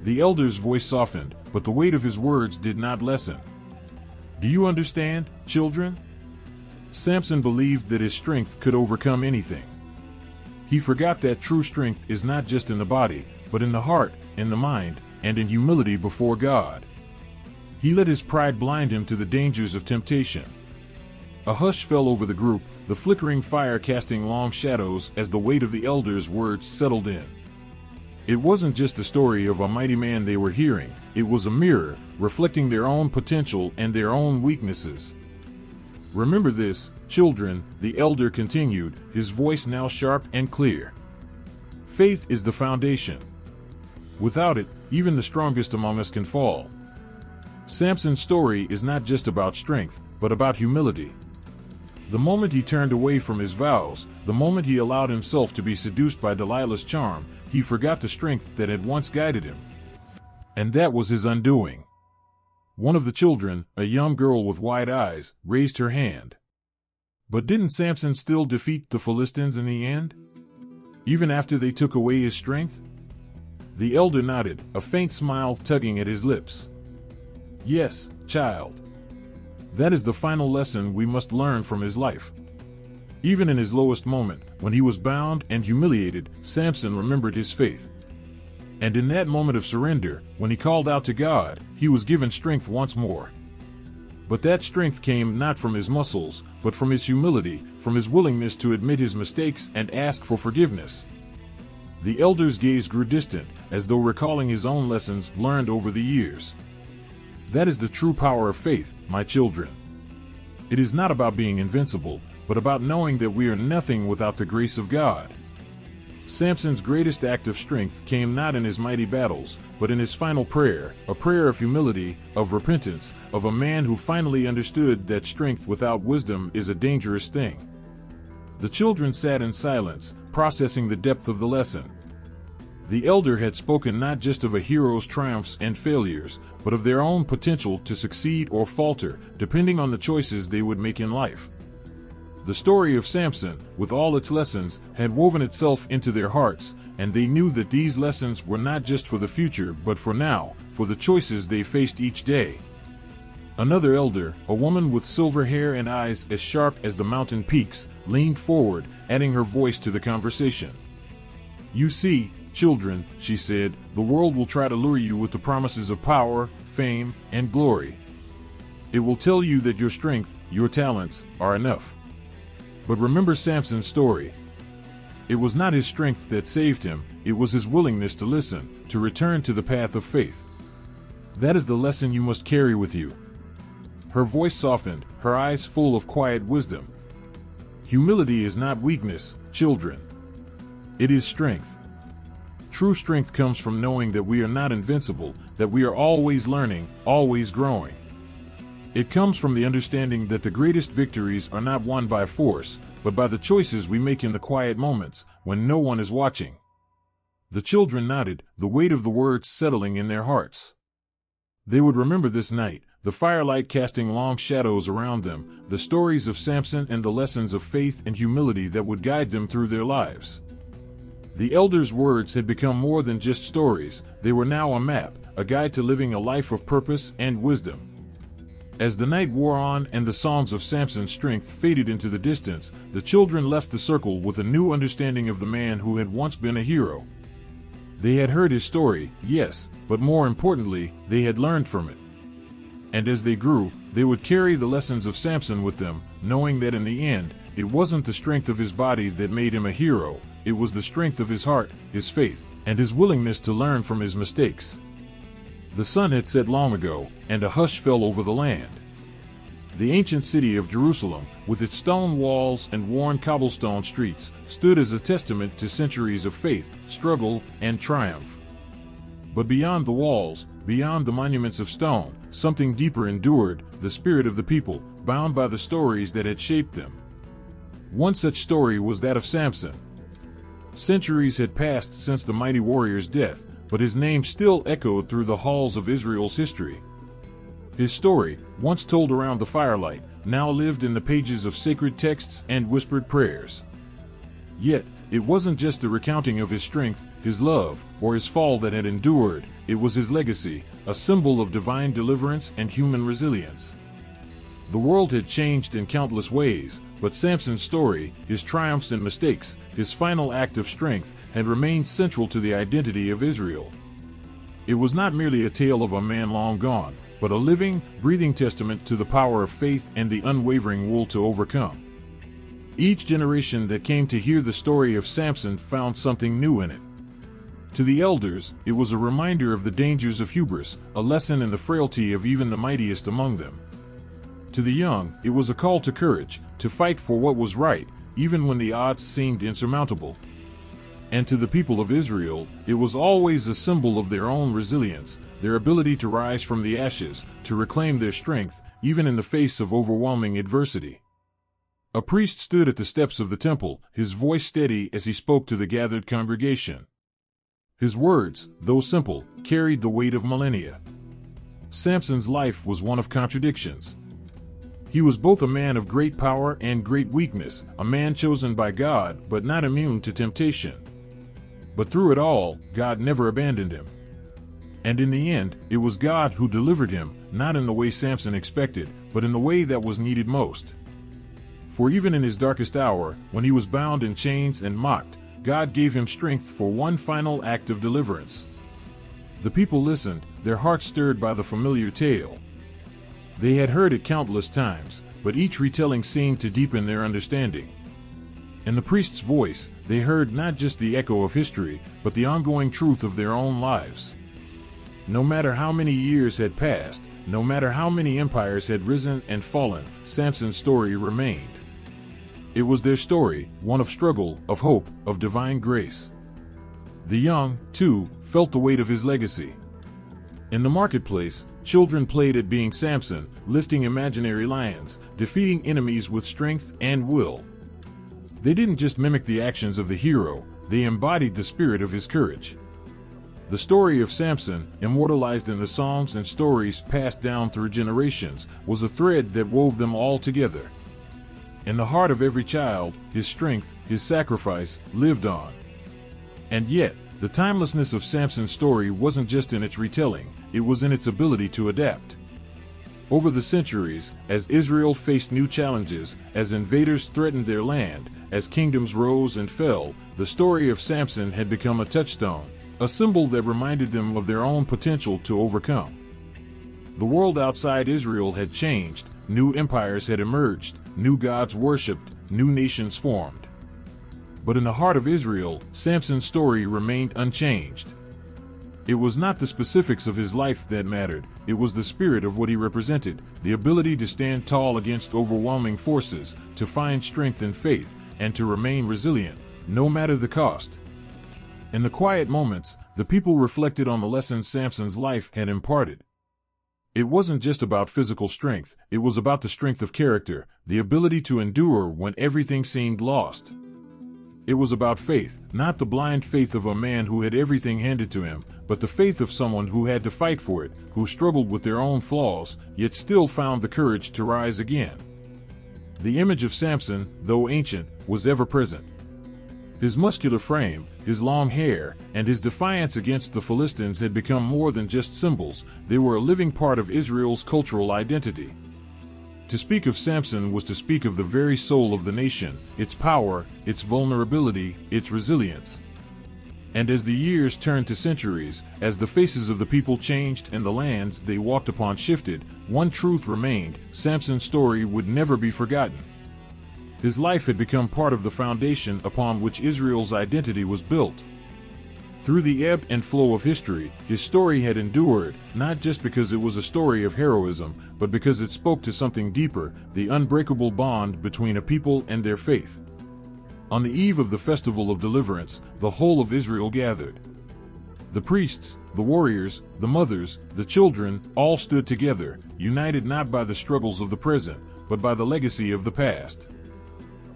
The elder's voice softened, but the weight of his words did not lessen. Do you understand, children? Samson believed that his strength could overcome anything. He forgot that true strength is not just in the body, but in the heart, in the mind, and in humility before God. He let his pride blind him to the dangers of temptation. A hush fell over the group, the flickering fire casting long shadows as the weight of the elder's words settled in. It wasn't just the story of a mighty man they were hearing, it was a mirror, reflecting their own potential and their own weaknesses. Remember this, children, the elder continued, his voice now sharp and clear. Faith is the foundation. Without it, even the strongest among us can fall. Samson's story is not just about strength, but about humility. The moment he turned away from his vows, the moment he allowed himself to be seduced by Delilah's charm, he forgot the strength that had once guided him. And that was his undoing. One of the children, a young girl with wide eyes, raised her hand. But didn't Samson still defeat the Philistines in the end? Even after they took away his strength? The elder nodded, a faint smile tugging at his lips. Yes, child. That is the final lesson we must learn from his life. Even in his lowest moment, when he was bound and humiliated, Samson remembered his faith. And in that moment of surrender, when he called out to God, he was given strength once more. But that strength came not from his muscles, but from his humility, from his willingness to admit his mistakes and ask for forgiveness. The elder's gaze grew distant, as though recalling his own lessons learned over the years. That is the true power of faith, my children. It is not about being invincible, but about knowing that we are nothing without the grace of God. Samson's greatest act of strength came not in his mighty battles, but in his final prayer, a prayer of humility, of repentance, of a man who finally understood that strength without wisdom is a dangerous thing. The children sat in silence, processing the depth of the lesson. The elder had spoken not just of a hero's triumphs and failures, but of their own potential to succeed or falter, depending on the choices they would make in life. The story of Samson, with all its lessons, had woven itself into their hearts, and they knew that these lessons were not just for the future but for now, for the choices they faced each day. Another elder, a woman with silver hair and eyes as sharp as the mountain peaks, leaned forward, adding her voice to the conversation. You see, children, she said, the world will try to lure you with the promises of power, fame, and glory. It will tell you that your strength, your talents, are enough. But remember Samson's story. It was not his strength that saved him, it was his willingness to listen, to return to the path of faith. That is the lesson you must carry with you. Her voice softened, her eyes full of quiet wisdom. Humility is not weakness, children. It is strength. True strength comes from knowing that we are not invincible, that we are always learning, always growing. It comes from the understanding that the greatest victories are not won by force, but by the choices we make in the quiet moments, when no one is watching. The children nodded, the weight of the words settling in their hearts. They would remember this night, the firelight casting long shadows around them, the stories of Samson and the lessons of faith and humility that would guide them through their lives. The elder's words had become more than just stories, they were now a map, a guide to living a life of purpose and wisdom. As the night wore on and the songs of Samson's strength faded into the distance, the children left the circle with a new understanding of the man who had once been a hero. They had heard his story, yes, but more importantly, they had learned from it. And as they grew, they would carry the lessons of Samson with them, knowing that in the end, it wasn't the strength of his body that made him a hero, it was the strength of his heart, his faith, and his willingness to learn from his mistakes. The sun had set long ago, and a hush fell over the land. The ancient city of Jerusalem, with its stone walls and worn cobblestone streets, stood as a testament to centuries of faith, struggle, and triumph. But beyond the walls, beyond the monuments of stone, something deeper endured, the spirit of the people, bound by the stories that had shaped them. One such story was that of Samson. Centuries had passed since the mighty warrior's death, but his name still echoed through the halls of Israel's history. His story, once told around the firelight, now lived in the pages of sacred texts and whispered prayers. Yet, it wasn't just the recounting of his strength, his love, or his fall that had endured, it was his legacy, a symbol of divine deliverance and human resilience. The world had changed in countless ways, but Samson's story, his triumphs and mistakes, his final act of strength, had remained central to the identity of Israel. It was not merely a tale of a man long gone, but a living, breathing testament to the power of faith and the unwavering will to overcome. Each generation that came to hear the story of Samson found something new in it. To the elders, it was a reminder of the dangers of hubris, a lesson in the frailty of even the mightiest among them. To the young, it was a call to courage, to fight for what was right, even when the odds seemed insurmountable. And to the people of Israel, it was always a symbol of their own resilience, their ability to rise from the ashes, to reclaim their strength, even in the face of overwhelming adversity. A priest stood at the steps of the temple, his voice steady as he spoke to the gathered congregation. His words, though simple, carried the weight of millennia. Samson's life was one of contradictions. He was both a man of great power and great weakness, a man chosen by God but not immune to temptation. But through it all, God never abandoned him. And in the end, it was God who delivered him, not in the way Samson expected, but in the way that was needed most. For even in his darkest hour, when he was bound in chains and mocked, God gave him strength for one final act of deliverance. The people listened, their hearts stirred by the familiar tale. They had heard it countless times, but each retelling seemed to deepen their understanding. In the priest's voice, they heard not just the echo of history, but the ongoing truth of their own lives. No matter how many years had passed, no matter how many empires had risen and fallen, Samson's story remained. It was their story, one of struggle, of hope, of divine grace. The young, too, felt the weight of his legacy. In the marketplace, children played at being Samson, lifting imaginary lions, defeating enemies with strength and will. They didn't just mimic the actions of the hero, they embodied the spirit of his courage. The story of Samson, immortalized in the songs and stories passed down through generations, was a thread that wove them all together. In the heart of every child, his strength, his sacrifice, lived on. And yet, the timelessness of Samson's story wasn't just in its retelling, it was in its ability to adapt. Over the centuries, as Israel faced new challenges, as invaders threatened their land, as kingdoms rose and fell, the story of Samson had become a touchstone, a symbol that reminded them of their own potential to overcome. The world outside Israel had changed, new empires had emerged, new gods worshipped, new nations formed. But in the heart of Israel, Samson's story remained unchanged. It was not the specifics of his life that mattered, it was the spirit of what he represented, the ability to stand tall against overwhelming forces, to find strength in faith, and to remain resilient, no matter the cost. In the quiet moments, the people reflected on the lessons Samson's life had imparted. It wasn't just about physical strength, it was about the strength of character, the ability to endure when everything seemed lost. It was about faith, not the blind faith of a man who had everything handed to him, but the faith of someone who had to fight for it, who struggled with their own flaws, yet still found the courage to rise again. The image of Samson, though ancient, was ever present. His muscular frame, his long hair, and his defiance against the Philistines had become more than just symbols, they were a living part of Israel's cultural identity. To speak of Samson was to speak of the very soul of the nation, its power, its vulnerability, its resilience. And as the years turned to centuries, as the faces of the people changed and the lands they walked upon shifted, one truth remained: Samson's story would never be forgotten. His life had become part of the foundation upon which Israel's identity was built. Through the ebb and flow of history, his story had endured, not just because it was a story of heroism, but because it spoke to something deeper, the unbreakable bond between a people and their faith. On the eve of the festival of deliverance, the whole of Israel gathered. The priests, the warriors, the mothers, the children, all stood together, united not by the struggles of the present, but by the legacy of the past.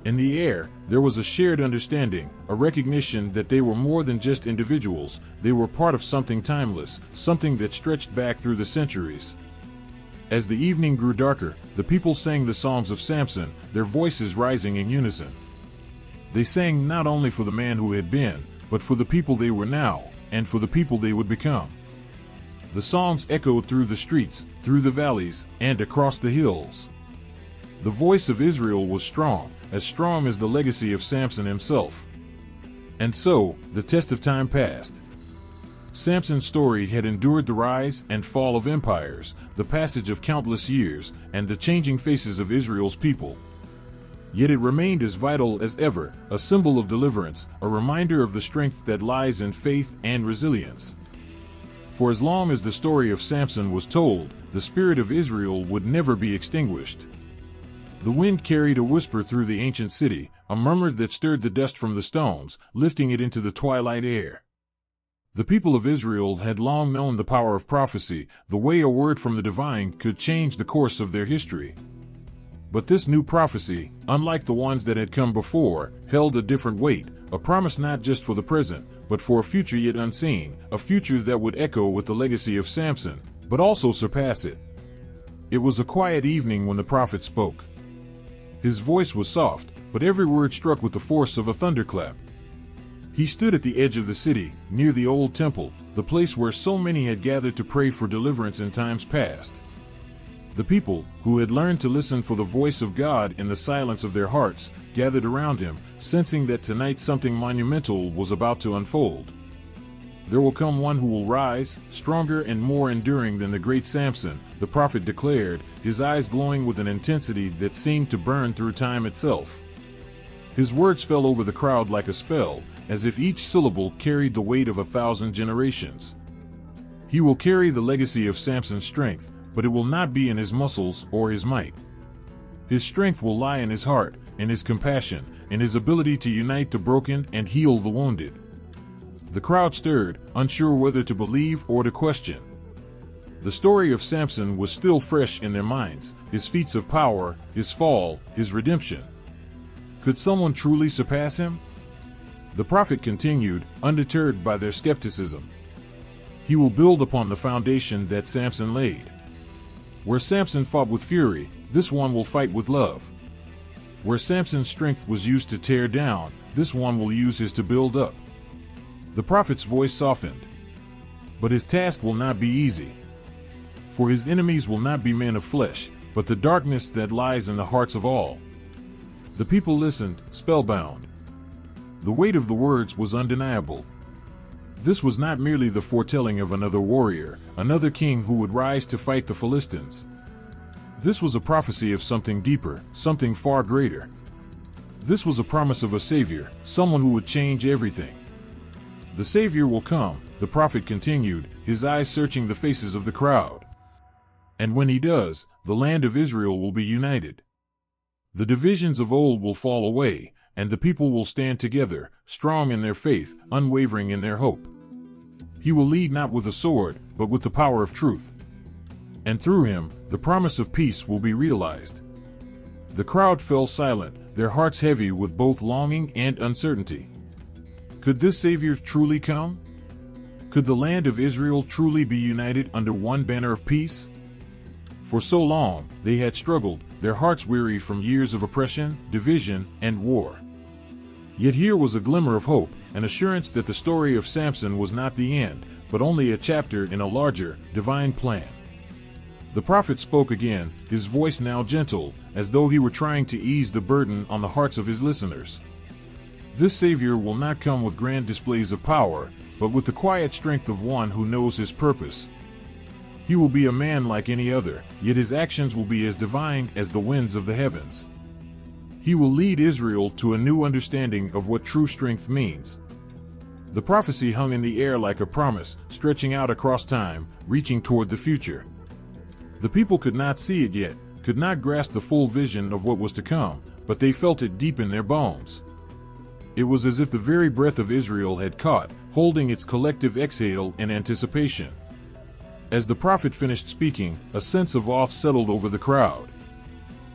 In the air, there was a shared understanding, a recognition that they were more than just individuals, they were part of something timeless, something that stretched back through the centuries. As the evening grew darker, the people sang the songs of Samson, their voices rising in unison. They sang not only for the man who had been, but for the people they were now, and for the people they would become. The songs echoed through the streets, through the valleys, and across the hills. The voice of Israel was strong as the legacy of Samson himself. And so, the test of time passed. Samson's story had endured the rise and fall of empires, the passage of countless years, and the changing faces of Israel's people. Yet it remained as vital as ever, a symbol of deliverance, a reminder of the strength that lies in faith and resilience. For as long as the story of Samson was told, the spirit of Israel would never be extinguished. The wind carried a whisper through the ancient city, a murmur that stirred the dust from the stones, lifting it into the twilight air. The people of Israel had long known the power of prophecy, the way a word from the divine could change the course of their history. But this new prophecy, unlike the ones that had come before, held a different weight, a promise not just for the present, but for a future yet unseen, a future that would echo with the legacy of Samson, but also surpass it. It was a quiet evening when the prophet spoke. His voice was soft, but every word struck with the force of a thunderclap. He stood at the edge of the city, near the old temple, the place where so many had gathered to pray for deliverance in times past. The people, who had learned to listen for the voice of God in the silence of their hearts, gathered around him, sensing that tonight something monumental was about to unfold. There will come one who will rise, stronger and more enduring than the great Samson, the prophet declared, his eyes glowing with an intensity that seemed to burn through time itself. His words fell over the crowd like a spell, as if each syllable carried the weight of 1,000 generations. He will carry the legacy of Samson's strength, but it will not be in his muscles or his might. His strength will lie in his heart, in his compassion, in his ability to unite the broken and heal the wounded. The crowd stirred, unsure whether to believe or to question. The story of Samson was still fresh in their minds, his feats of power, his fall, his redemption. Could someone truly surpass him? The prophet continued, undeterred by their skepticism. He will build upon the foundation that Samson laid. Where Samson fought with fury, this one will fight with love. Where Samson's strength was used to tear down, this one will use his to build up. The prophet's voice softened. But his task will not be easy. For his enemies will not be men of flesh, but the darkness that lies in the hearts of all. The people listened, spellbound. The weight of the words was undeniable. This was not merely the foretelling of another warrior, another king who would rise to fight the Philistines. This was a prophecy of something deeper, something far greater. This was a promise of a Savior, someone who would change everything. The Savior will come, the prophet continued, his eyes searching the faces of the crowd. And when he does, the land of Israel will be united. The divisions of old will fall away, and the people will stand together, strong in their faith, unwavering in their hope. He will lead not with a sword, but with the power of truth. And through him, the promise of peace will be realized. The crowd fell silent, their hearts heavy with both longing and uncertainty. Could this Savior truly come? Could the land of Israel truly be united under one banner of peace? For so long, they had struggled, their hearts weary from years of oppression, division, and war. Yet here was a glimmer of hope, an assurance that the story of Samson was not the end, but only a chapter in a larger, divine plan. The prophet spoke again, his voice now gentle, as though he were trying to ease the burden on the hearts of his listeners. This Savior will not come with grand displays of power, but with the quiet strength of one who knows his purpose. He will be a man like any other, yet his actions will be as divine as the winds of the heavens. He will lead Israel to a new understanding of what true strength means. The prophecy hung in the air like a promise, stretching out across time, reaching toward the future. The people could not see it yet, could not grasp the full vision of what was to come, but they felt it deep in their bones. It was as if the very breath of Israel had caught, holding its collective exhale in anticipation. As the prophet finished speaking, a sense of awe settled over the crowd.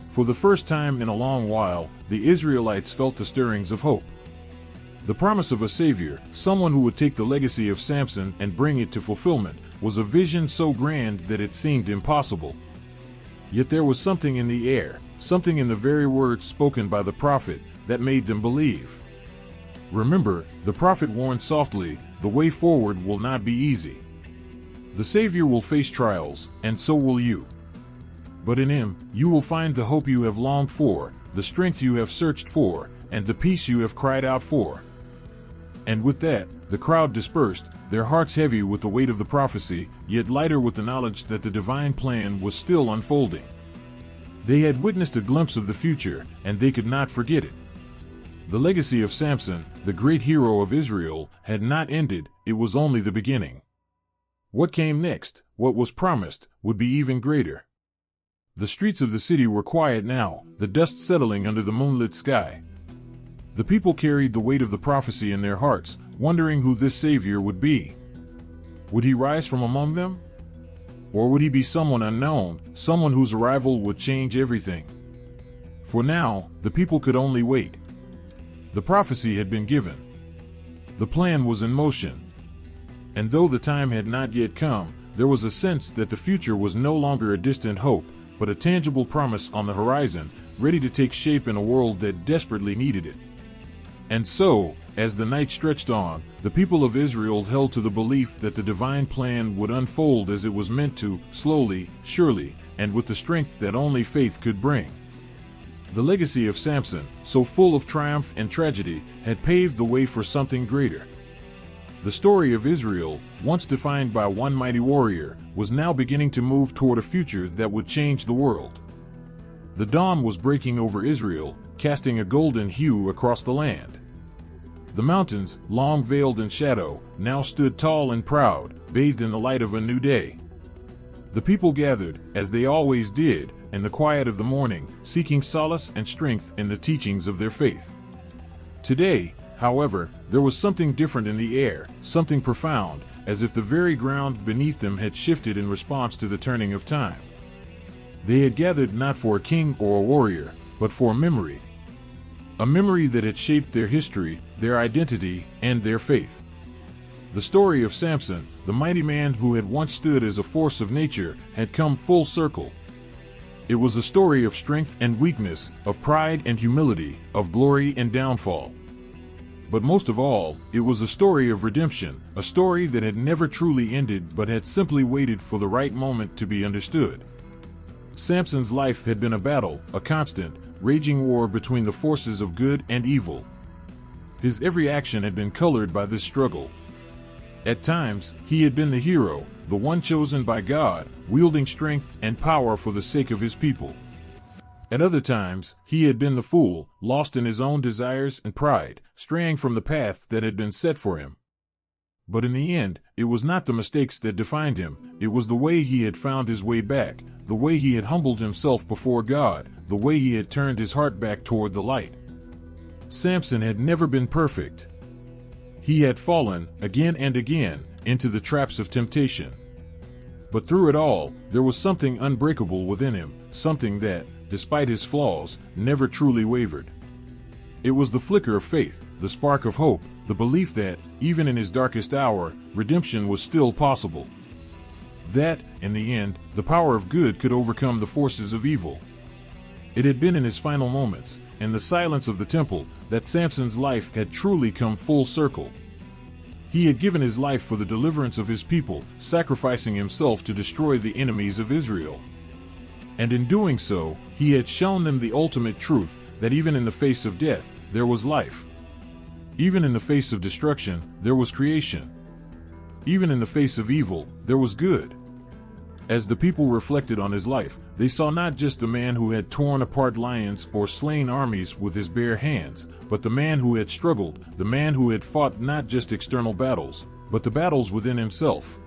For the first time in a long while, the Israelites felt the stirrings of hope. The promise of a savior, someone who would take the legacy of Samson and bring it to fulfillment, was a vision so grand that it seemed impossible. Yet there was something in the air, something in the very words spoken by the prophet, that made them believe. Remember, the prophet warned softly, the way forward will not be easy. The Savior will face trials, and so will you. But in him, you will find the hope you have longed for, the strength you have searched for, and the peace you have cried out for. And with that, the crowd dispersed, their hearts heavy with the weight of the prophecy, yet lighter with the knowledge that the divine plan was still unfolding. They had witnessed a glimpse of the future, and they could not forget it. The legacy of Samson, the great hero of Israel, had not ended, it was only the beginning. What came next, what was promised, would be even greater. The streets of the city were quiet now, the dust settling under the moonlit sky. The people carried the weight of the prophecy in their hearts, wondering who this Savior would be. Would he rise from among them? Or would he be someone unknown, someone whose arrival would change everything? For now, the people could only wait. The prophecy had been given. The plan was in motion. And though the time had not yet come, there was a sense that the future was no longer a distant hope, but a tangible promise on the horizon, ready to take shape in a world that desperately needed it. And so, as the night stretched on, the people of Israel held to the belief that the divine plan would unfold as it was meant to, slowly, surely, and with the strength that only faith could bring. The legacy of Samson, so full of triumph and tragedy, had paved the way for something greater. The story of Israel, once defined by one mighty warrior, was now beginning to move toward a future that would change the world. The dawn was breaking over Israel, casting a golden hue across the land. The mountains, long veiled in shadow, now stood tall and proud, bathed in the light of a new day. The people gathered, as they always did, in the quiet of the morning, seeking solace and strength in the teachings of their faith. Today, however, there was something different in the air, something profound, as if the very ground beneath them had shifted in response to the turning of time. They had gathered not for a king or a warrior, but for a memory. A memory that had shaped their history, their identity, and their faith. The story of Samson, the mighty man who had once stood as a force of nature, had come full circle. It was a story of strength and weakness, of pride and humility, of glory and downfall. But most of all, it was a story of redemption, a story that had never truly ended but had simply waited for the right moment to be understood. Samson's life had been a battle, a constant, raging war between the forces of good and evil. His every action had been colored by this struggle. At times, he had been the hero, the one chosen by God, wielding strength and power for the sake of his people. At other times, he had been the fool, lost in his own desires and pride, straying from the path that had been set for him. But in the end, it was not the mistakes that defined him, it was the way he had found his way back, the way he had humbled himself before God, the way he had turned his heart back toward the light. Samson had never been perfect. He had fallen, again and again, into the traps of temptation. But through it all, there was something unbreakable within him, something that, despite his flaws, never truly wavered. It was the flicker of faith, the spark of hope, the belief that, even in his darkest hour, redemption was still possible. That, in the end, the power of good could overcome the forces of evil. It had been in his final moments, in the silence of the temple, that Samson's life had truly come full circle. He had given his life for the deliverance of his people, sacrificing himself to destroy the enemies of Israel. And in doing so, he had shown them the ultimate truth, that even in the face of death, there was life. Even in the face of destruction, there was creation. Even in the face of evil, there was good. As the people reflected on his life, they saw not just the man who had torn apart lions or slain armies with his bare hands, but the man who had struggled, the man who had fought not just external battles, but the battles within himself.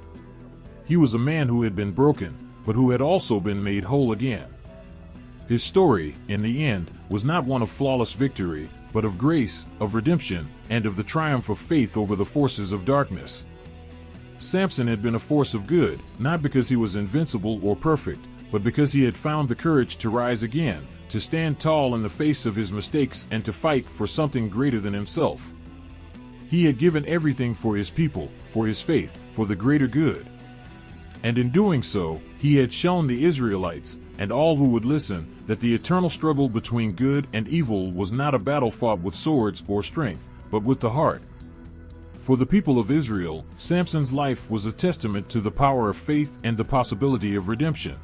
He was a man who had been broken, but who had also been made whole again. His story, in the end, was not one of flawless victory, but of grace, of redemption, and of the triumph of faith over the forces of darkness. Samson had been a force of good, not because he was invincible or perfect, but because he had found the courage to rise again, to stand tall in the face of his mistakes and to fight for something greater than himself. He had given everything for his people, for his faith, for the greater good. And in doing so, he had shown the Israelites, and all who would listen, that the eternal struggle between good and evil was not a battle fought with swords or strength, but with the heart. For the people of Israel, Samson's life was a testament to the power of faith and the possibility of redemption.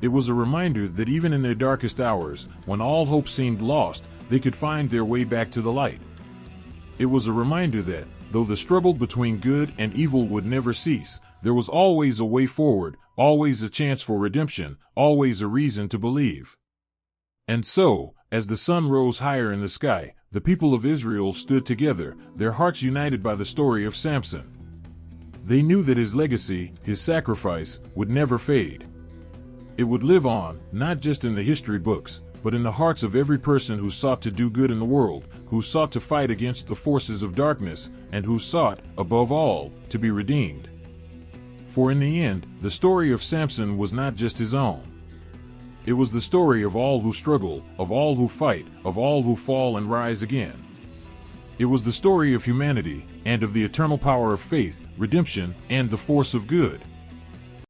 It was a reminder that even in their darkest hours, when all hope seemed lost, they could find their way back to the light. It was a reminder that, though the struggle between good and evil would never cease, there was always a way forward, always a chance for redemption, always a reason to believe. And so, as the sun rose higher in the sky, the people of Israel stood together, their hearts united by the story of Samson. They knew that his legacy, his sacrifice, would never fade. It would live on, not just in the history books, but in the hearts of every person who sought to do good in the world, who sought to fight against the forces of darkness, and who sought, above all, to be redeemed. For in the end, the story of Samson was not just his own. It was the story of all who struggle, of all who fight, of all who fall and rise again. It was the story of humanity, and of the eternal power of faith, redemption, and the force of good.